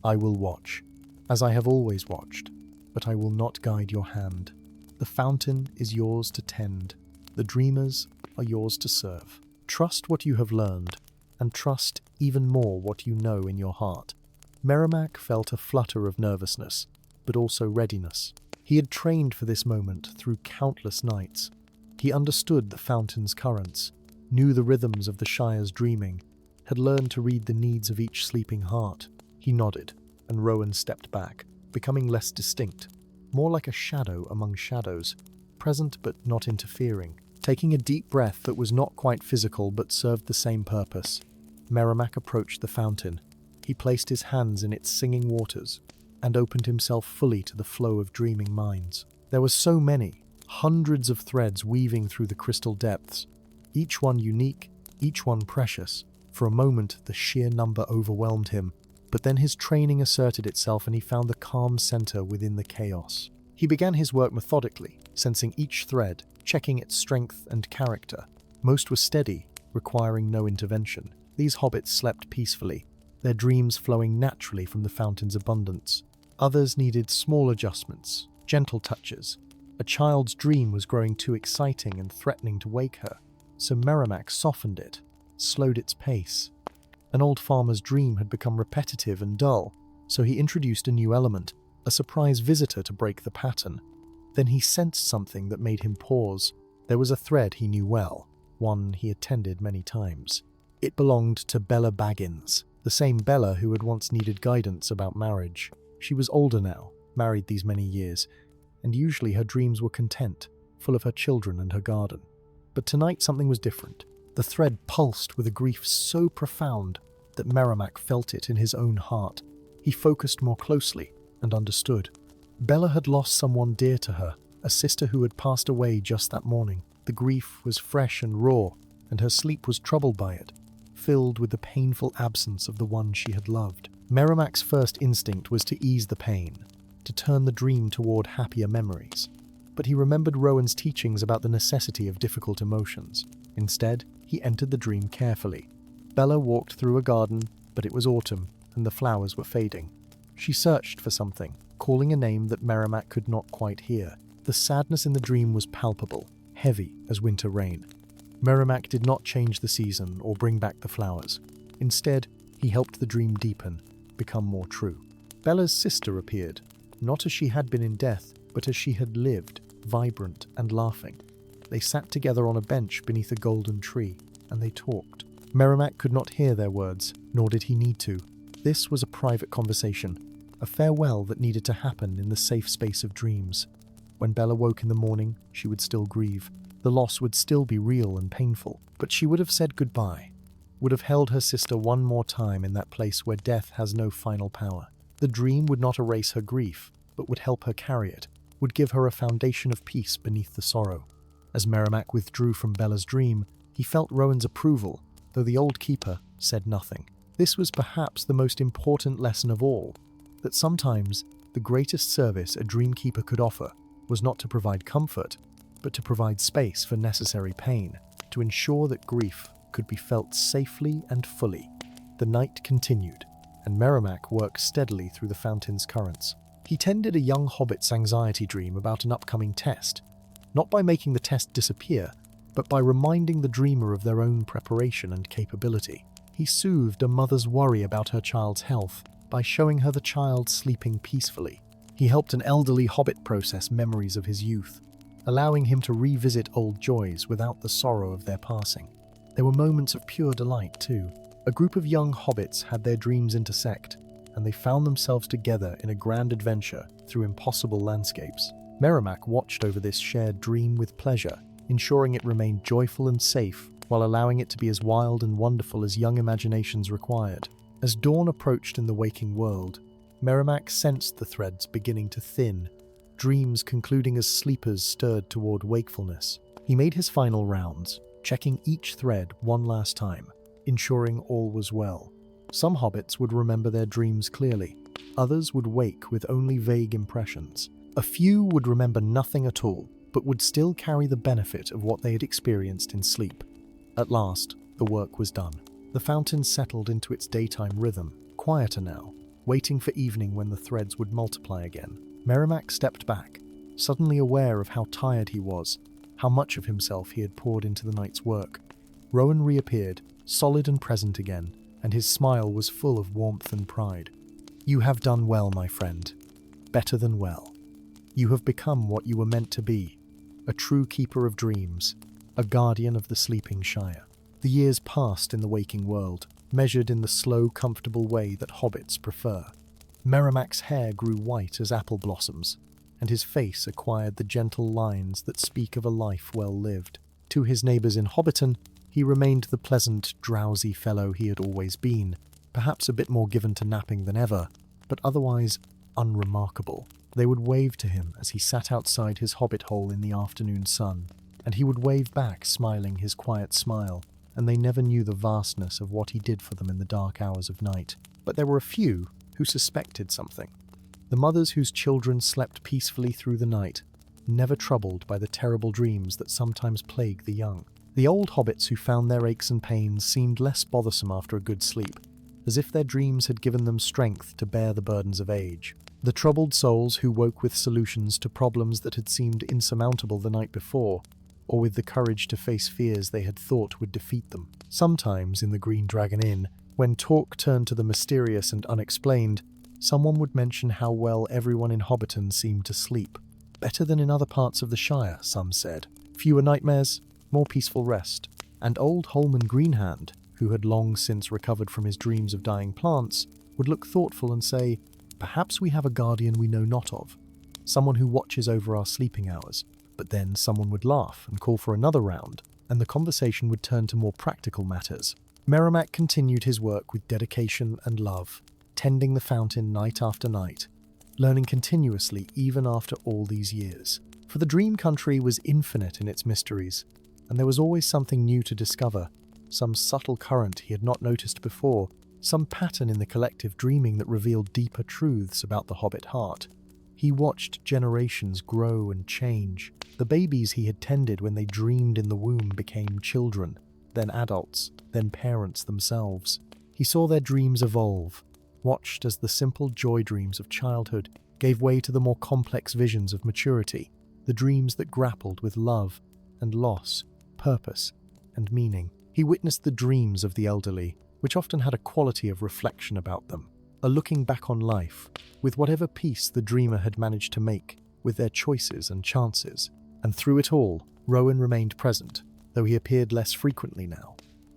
I will watch, as I have always watched, but I will not guide your hand. The fountain is yours to tend. The dreamers are yours to serve. Trust what you have learned, and trust even more what you know in your heart." Merrimack felt a flutter of nervousness, but also readiness. He had trained for this moment through countless nights. He understood the fountain's currents, knew the rhythms of the Shire's dreaming, had learned to read the needs of each sleeping heart. He nodded, and Rowan stepped back, becoming less distinct, more like a shadow among shadows, present but not interfering. Taking a deep breath that was not quite physical but served the same purpose, Merrimack approached the fountain. He placed his hands in its singing waters and opened himself fully to the flow of dreaming minds. There were so many, hundreds of threads weaving through the crystal depths, each one unique, each one precious. For a moment, the sheer number overwhelmed him, but then his training asserted itself and he found the calm center within the chaos. He began his work methodically, sensing each thread, checking its strength and character. Most were steady, requiring no intervention. These hobbits slept peacefully, their dreams flowing naturally from the fountain's abundance. Others needed small adjustments, gentle touches, A child's dream was growing too exciting and threatening to wake her, so Merrimack softened it, slowed its pace. An old farmer's dream had become repetitive and dull, so he introduced a new element, a surprise visitor to break the pattern. Then he sensed something that made him pause. There was a thread he knew well, one he attended many times. It belonged to Bella Baggins, the same Bella who had once needed guidance about marriage. She was older now, married these many years, and usually her dreams were content, full of her children and her garden. But tonight something was different. The thread pulsed with a grief so profound that Merrimack felt it in his own heart. He focused more closely and understood. Bella had lost someone dear to her, a sister who had passed away just that morning. The grief was fresh and raw, and her sleep was troubled by it, filled with the painful absence of the one she had loved. Merrimack's first instinct was to ease the pain, to turn the dream toward happier memories. But he remembered Rowan's teachings about the necessity of difficult emotions. Instead, he entered the dream carefully. Bella walked through a garden, but it was autumn, and the flowers were fading. She searched for something, calling a name that Merrimack could not quite hear. The sadness in the dream was palpable, heavy as winter rain. Merrimack did not change the season or bring back the flowers. Instead, he helped the dream deepen, become more true. Bella's sister appeared, not as she had been in death, but as she had lived, vibrant and laughing. They sat together on a bench beneath a golden tree, and they talked. Merrimack could not hear their words, nor did he need to. This was a private conversation, a farewell that needed to happen in the safe space of dreams. When Bella woke in the morning, she would still grieve. The loss would still be real and painful, but she would have said goodbye, would have held her sister one more time in that place where death has no final power. The dream would not erase her grief, but would help her carry it, would give her a foundation of peace beneath the sorrow. As Merrimack withdrew from Bella's dream, he felt Rowan's approval, though the old keeper said nothing. This was perhaps the most important lesson of all, that sometimes the greatest service a dream keeper could offer was not to provide comfort, but to provide space for necessary pain, to ensure that grief could be felt safely and fully. The night continued, and Merrimack worked steadily through the fountain's currents. He tended a young hobbit's anxiety dream about an upcoming test, not by making the test disappear, but by reminding the dreamer of their own preparation and capability. He soothed a mother's worry about her child's health by showing her the child sleeping peacefully. He helped an elderly hobbit process memories of his youth, allowing him to revisit old joys without the sorrow of their passing. There were moments of pure delight, too. A group of young hobbits had their dreams intersect, and they found themselves together in a grand adventure through impossible landscapes. Merrimack watched over this shared dream with pleasure, ensuring it remained joyful and safe, while allowing it to be as wild and wonderful as young imaginations required. As dawn approached in the waking world, Merrimack sensed the threads beginning to thin, dreams concluding as sleepers stirred toward wakefulness. He made his final rounds, checking each thread one last time, ensuring all was well. Some hobbits would remember their dreams clearly, others would wake with only vague impressions. A few would remember nothing at all, but would still carry the benefit of what they had experienced in sleep. At last, the work was done. The fountain settled into its daytime rhythm, quieter now, waiting for evening when the threads would multiply again. Merrimack stepped back, suddenly aware of how tired he was, how much of himself he had poured into the night's work. Rowan reappeared, solid and present again, and his smile was full of warmth and pride. "You have done well, my friend. Better than well. You have become what you were meant to be, a true keeper of dreams, a guardian of the sleeping Shire." The years passed in the waking world, measured in the slow, comfortable way that hobbits prefer. Merrimack's hair grew white as apple blossoms, and his face acquired the gentle lines that speak of a life well lived. To his neighbours in Hobbiton, he remained the pleasant, drowsy fellow he had always been, perhaps a bit more given to napping than ever, but otherwise unremarkable. They would wave to him as he sat outside his hobbit hole in the afternoon sun, and he would wave back, smiling his quiet smile, and they never knew the vastness of what he did for them in the dark hours of night. But there were a few who suspected something. The mothers whose children slept peacefully through the night, never troubled by the terrible dreams that sometimes plague the young. The old hobbits who found their aches and pains seemed less bothersome after a good sleep, as if their dreams had given them strength to bear the burdens of age. The troubled souls who woke with solutions to problems that had seemed insurmountable the night before, or with the courage to face fears they had thought would defeat them. Sometimes in the Green Dragon Inn, when talk turned to the mysterious and unexplained, someone would mention how well everyone in Hobbiton seemed to sleep. Better than in other parts of the Shire, some said. Fewer nightmares, more peaceful rest. And old Holman Greenhand, who had long since recovered from his dreams of dying plants, would look thoughtful and say, "Perhaps we have a guardian we know not of, someone who watches over our sleeping hours." But then someone would laugh and call for another round, and the conversation would turn to more practical matters. Merrimack continued his work with dedication and love, tending the fountain night after night, learning continuously even after all these years. For the Dream Country was infinite in its mysteries, and there was always something new to discover, some subtle current he had not noticed before, some pattern in the collective dreaming that revealed deeper truths about the Hobbit heart. He watched generations grow and change. The babies he had tended when they dreamed in the womb became children, then adults, then parents themselves. He saw their dreams evolve, watched as the simple joy dreams of childhood gave way to the more complex visions of maturity, the dreams that grappled with love and loss, purpose and meaning. He witnessed the dreams of the elderly, which often had a quality of reflection about them, a looking back on life, with whatever peace the dreamer had managed to make with their choices and chances. And through it all, Rowan remained present, though he appeared less frequently now.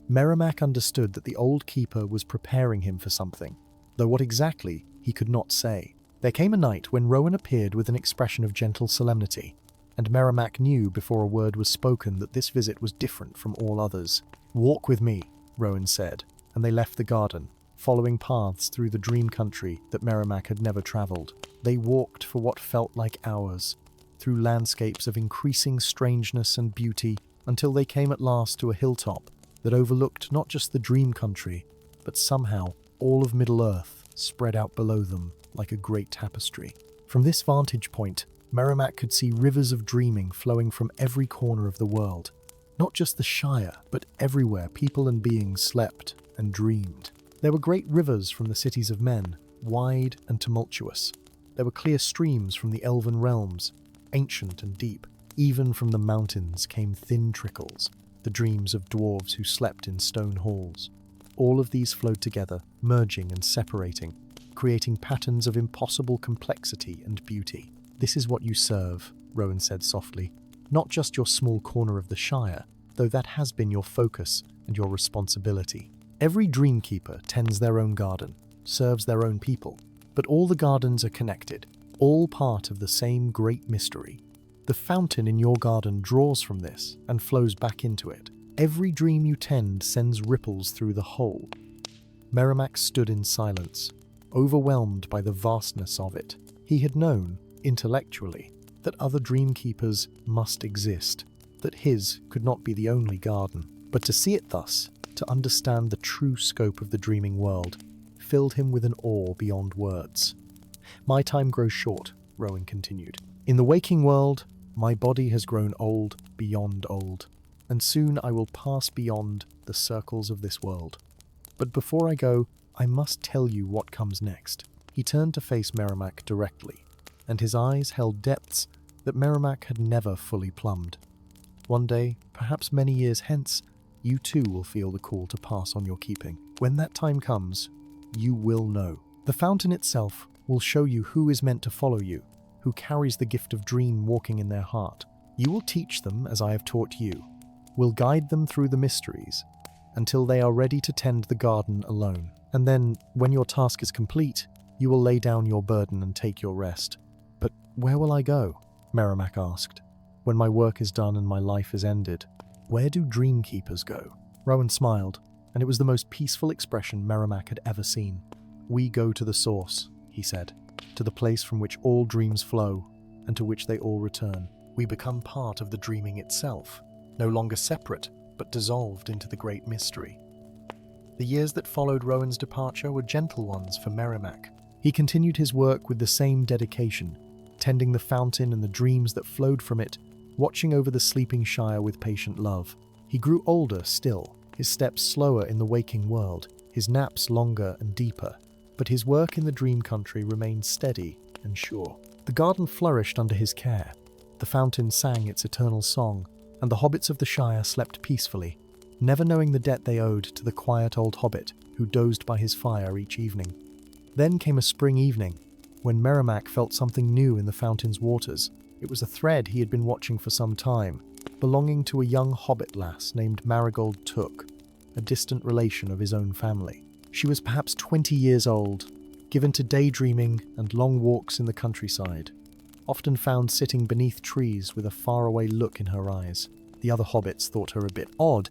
Merrimack understood that the old keeper was preparing him for something, though what exactly he could not say. There came a night when Rowan appeared with an expression of gentle solemnity, and Merrimack knew before a word was spoken that this visit was different from all others. "Walk with me," Rowan said, and they left the garden, following paths through the dream country that Merrimack had never travelled. They walked for what felt like hours, through landscapes of increasing strangeness and beauty, until they came at last to a hilltop that overlooked not just the dream country, but somehow all of Middle-earth spread out below them like a great tapestry. From this vantage point, Merrimack could see rivers of dreaming flowing from every corner of the world. Not just the Shire, but everywhere people and beings slept and dreamed. There were great rivers from the cities of men, wide and tumultuous. There were clear streams from the elven realms, ancient and deep. Even from the mountains came thin trickles, the dreams of dwarves who slept in stone halls. All of these flowed together, merging and separating, creating patterns of impossible complexity and beauty. "This is what you serve," Rowan said softly. "Not just your small corner of the Shire, though that has been your focus and your responsibility. Every dreamkeeper tends their own garden, serves their own people, but all the gardens are connected, all part of the same great mystery. The fountain in your garden draws from this and flows back into it. Every dream you tend sends ripples through the whole." Merrimack stood in silence, overwhelmed by the vastness of it. He had known, intellectually, that other dreamkeepers must exist, that his could not be the only garden. But to see it thus, to understand the true scope of the dreaming world, filled him with an awe beyond words. "My time grows short," Rowan continued. "In the waking world, my body has grown old beyond old, and soon I will pass beyond the circles of this world. But before I go, I must tell you what comes next." He turned to face Merrimack directly, and his eyes held depths that Merrimack had never fully plumbed. "One day, perhaps many years hence, you too will feel the call to pass on your keeping. When that time comes, you will know. The fountain itself will show you who is meant to follow you, who carries the gift of dream walking in their heart. You will teach them as I have taught you, will guide them through the mysteries, until they are ready to tend the garden alone. And then, when your task is complete, you will lay down your burden and take your rest." "But where will I go?" Merrimack asked. "When my work is done and my life is ended, where do dreamkeepers go?" Rowan smiled, and it was the most peaceful expression Merrimack had ever seen. "We go to the source," he said, "to the place from which all dreams flow, and to which they all return. We become part of the dreaming itself, no longer separate, but dissolved into the great mystery." The years that followed Rowan's departure were gentle ones for Merrimack. He continued his work with the same dedication, tending the fountain and the dreams that flowed from it, watching over the sleeping Shire with patient love. He grew older still, his steps slower in the waking world, his naps longer and deeper, but his work in the dream country remained steady, and sure. The garden flourished under his care. The fountain sang its eternal song, and the hobbits of the Shire slept peacefully, never knowing the debt they owed to the quiet old hobbit who dozed by his fire each evening. Then came a spring evening, when Merrimack felt something new in the fountain's waters. It was a thread he had been watching for some time, belonging to a young hobbit lass named Marigold Took, a distant relation of his own family. She was perhaps 20 years old, given to daydreaming and long walks in the countryside, often found sitting beneath trees with a faraway look in her eyes. The other hobbits thought her a bit odd,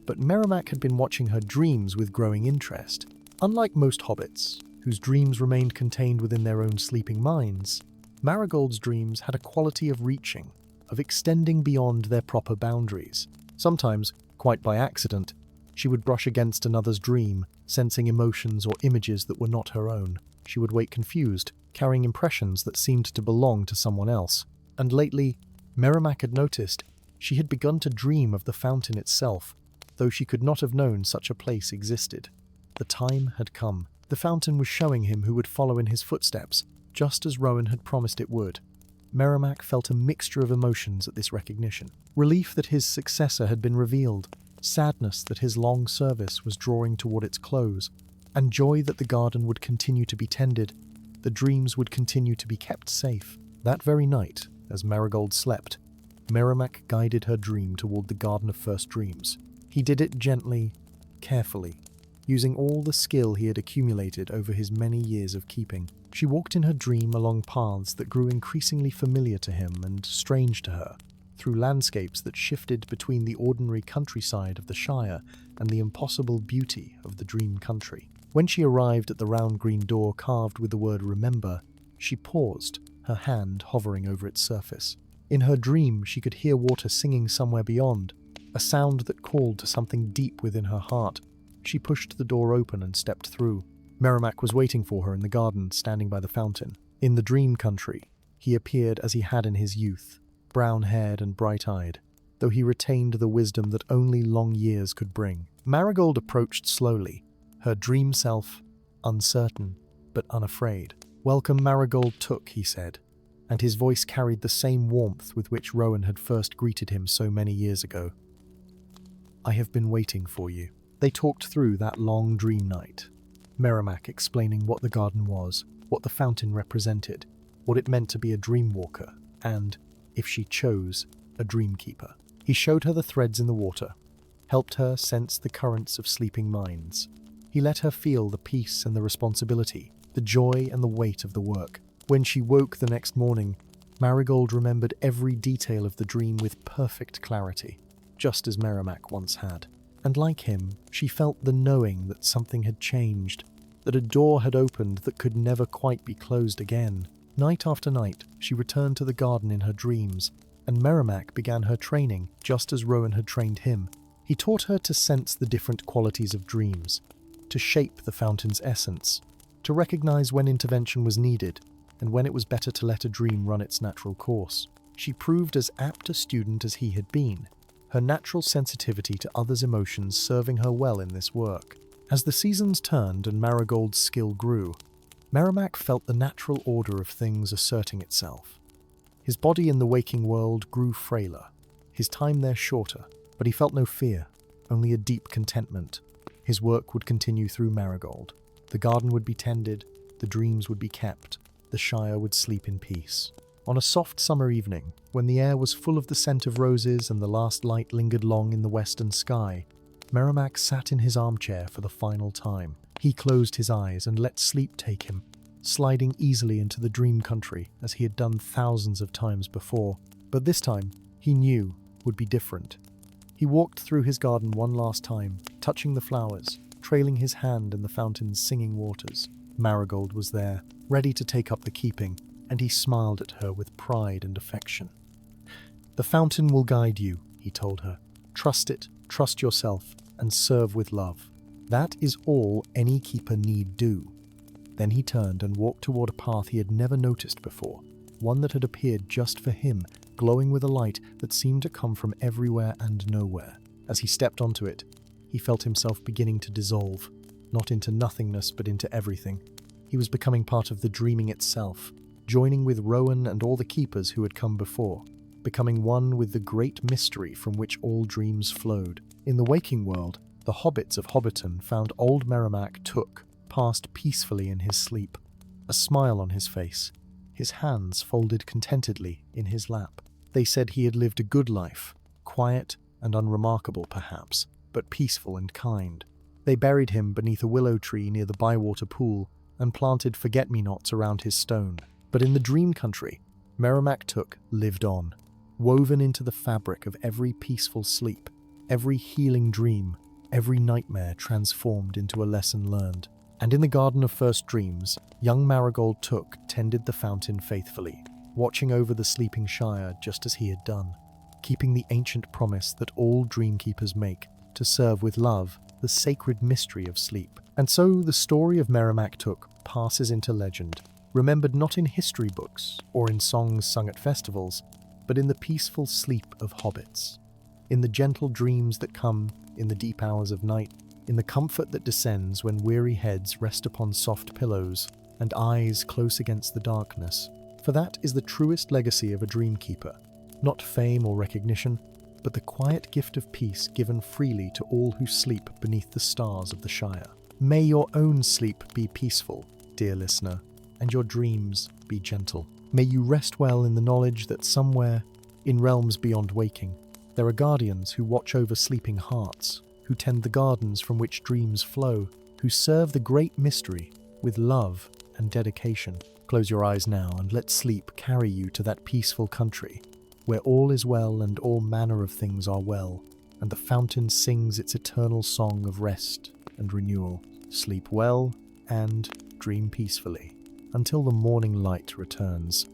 but Merrimack had been watching her dreams with growing interest. Unlike most hobbits, whose dreams remained contained within their own sleeping minds, Marigold's dreams had a quality of reaching, of extending beyond their proper boundaries. Sometimes, quite by accident, she would brush against another's dream, sensing emotions or images that were not her own. She would wake confused, carrying impressions that seemed to belong to someone else. And lately, Merrimack had noticed she had begun to dream of the fountain itself, though she could not have known such a place existed. The time had come. The fountain was showing him who would follow in his footsteps, just as Rowan had promised it would. Merrimack felt a mixture of emotions at this recognition. Relief that his successor had been revealed, sadness that his long service was drawing toward its close, and joy that the garden would continue to be tended, the dreams would continue to be kept safe. That very night, as Marigold slept, Merrimack guided her dream toward the Garden of First Dreams. He did it gently, carefully, using all the skill he had accumulated over his many years of keeping. She walked in her dream along paths that grew increasingly familiar to him and strange to her, through landscapes that shifted between the ordinary countryside of the Shire and the impossible beauty of the dream country. When she arrived at the round green door carved with the word "Remember," she paused, her hand hovering over its surface. In her dream, she could hear water singing somewhere beyond, a sound that called to something deep within her heart. She pushed the door open and stepped through. Merrimack was waiting for her in the garden, standing by the fountain. In the dream country, he appeared as he had in his youth, brown-haired and bright-eyed, though he retained the wisdom that only long years could bring. Marigold approached slowly, her dream self uncertain but unafraid. "Welcome, Marigold Took," he said, and his voice carried the same warmth with which Rowan had first greeted him so many years ago. "I have been waiting for you." They talked through that long dream night, Merrimack explaining what the garden was, what the fountain represented, what it meant to be a dream walker, and, if she chose, a dream keeper. He showed her the threads in the water, helped her sense the currents of sleeping minds. He let her feel the peace and the responsibility, the joy and the weight of the work. When she woke the next morning, Marigold remembered every detail of the dream with perfect clarity, just as Merrimack once had. And like him, she felt the knowing that something had changed, that a door had opened that could never quite be closed again. Night after night, she returned to the garden in her dreams, and Merrimack began her training just as Rowan had trained him. He taught her to sense the different qualities of dreams, to shape the fountain's essence, to recognize when intervention was needed, and when it was better to let a dream run its natural course. She proved as apt a student as he had been, her natural sensitivity to others' emotions serving her well in this work. As the seasons turned and Marigold's skill grew, Merrimack felt the natural order of things asserting itself. His body in the waking world grew frailer, his time there shorter, but he felt no fear, only a deep contentment. His work would continue through Marigold. The garden would be tended, the dreams would be kept, the Shire would sleep in peace. On a soft summer evening, when the air was full of the scent of roses and the last light lingered long in the western sky, Merrimack sat in his armchair for the final time. He closed his eyes and let sleep take him, sliding easily into the dream country as he had done thousands of times before. But this time, he knew, would be different. He walked through his garden one last time, touching the flowers, trailing his hand in the fountain's singing waters. Marigold was there, ready to take up the keeping, and he smiled at her with pride and affection. "The fountain will guide you," he told her. "Trust it, trust yourself, and serve with love. That is all any keeper need do." Then he turned and walked toward a path he had never noticed before, one that had appeared just for him, glowing with a light that seemed to come from everywhere and nowhere. As he stepped onto it, he felt himself beginning to dissolve, not into nothingness but into everything. He was becoming part of the dreaming itself, joining with Rowan and all the keepers who had come before, becoming one with the great mystery from which all dreams flowed. In the waking world, the hobbits of Hobbiton found old Merrimack Took passed peacefully in his sleep, a smile on his face, his hands folded contentedly in his lap. They said he had lived a good life, quiet and unremarkable perhaps, but peaceful and kind. They buried him beneath a willow tree near the Bywater Pool and planted forget-me-nots around his stone. But in the dream country, Merrimack Took lived on, woven into the fabric of every peaceful sleep, every healing dream, every nightmare transformed into a lesson learned. And in the Garden of First Dreams, young Marigold Took tended the fountain faithfully, watching over the sleeping Shire just as he had done, keeping the ancient promise that all dreamkeepers make to serve with love the sacred mystery of sleep. And so the story of Merrimack Took passes into legend, remembered not in history books or in songs sung at festivals, but in the peaceful sleep of hobbits, in the gentle dreams that come in the deep hours of night, in the comfort that descends when weary heads rest upon soft pillows and eyes close against the darkness. For that is the truest legacy of a dreamkeeper, not fame or recognition, but the quiet gift of peace given freely to all who sleep beneath the stars of the Shire. May your own sleep be peaceful, dear listener, and your dreams be gentle. May you rest well in the knowledge that somewhere, in realms beyond waking, there are guardians who watch over sleeping hearts, who tend the gardens from which dreams flow, who serve the great mystery with love and dedication. Close your eyes now and let sleep carry you to that peaceful country, where all is well and all manner of things are well, and the fountain sings its eternal song of rest and renewal. Sleep well and dream peacefully, until the morning light returns.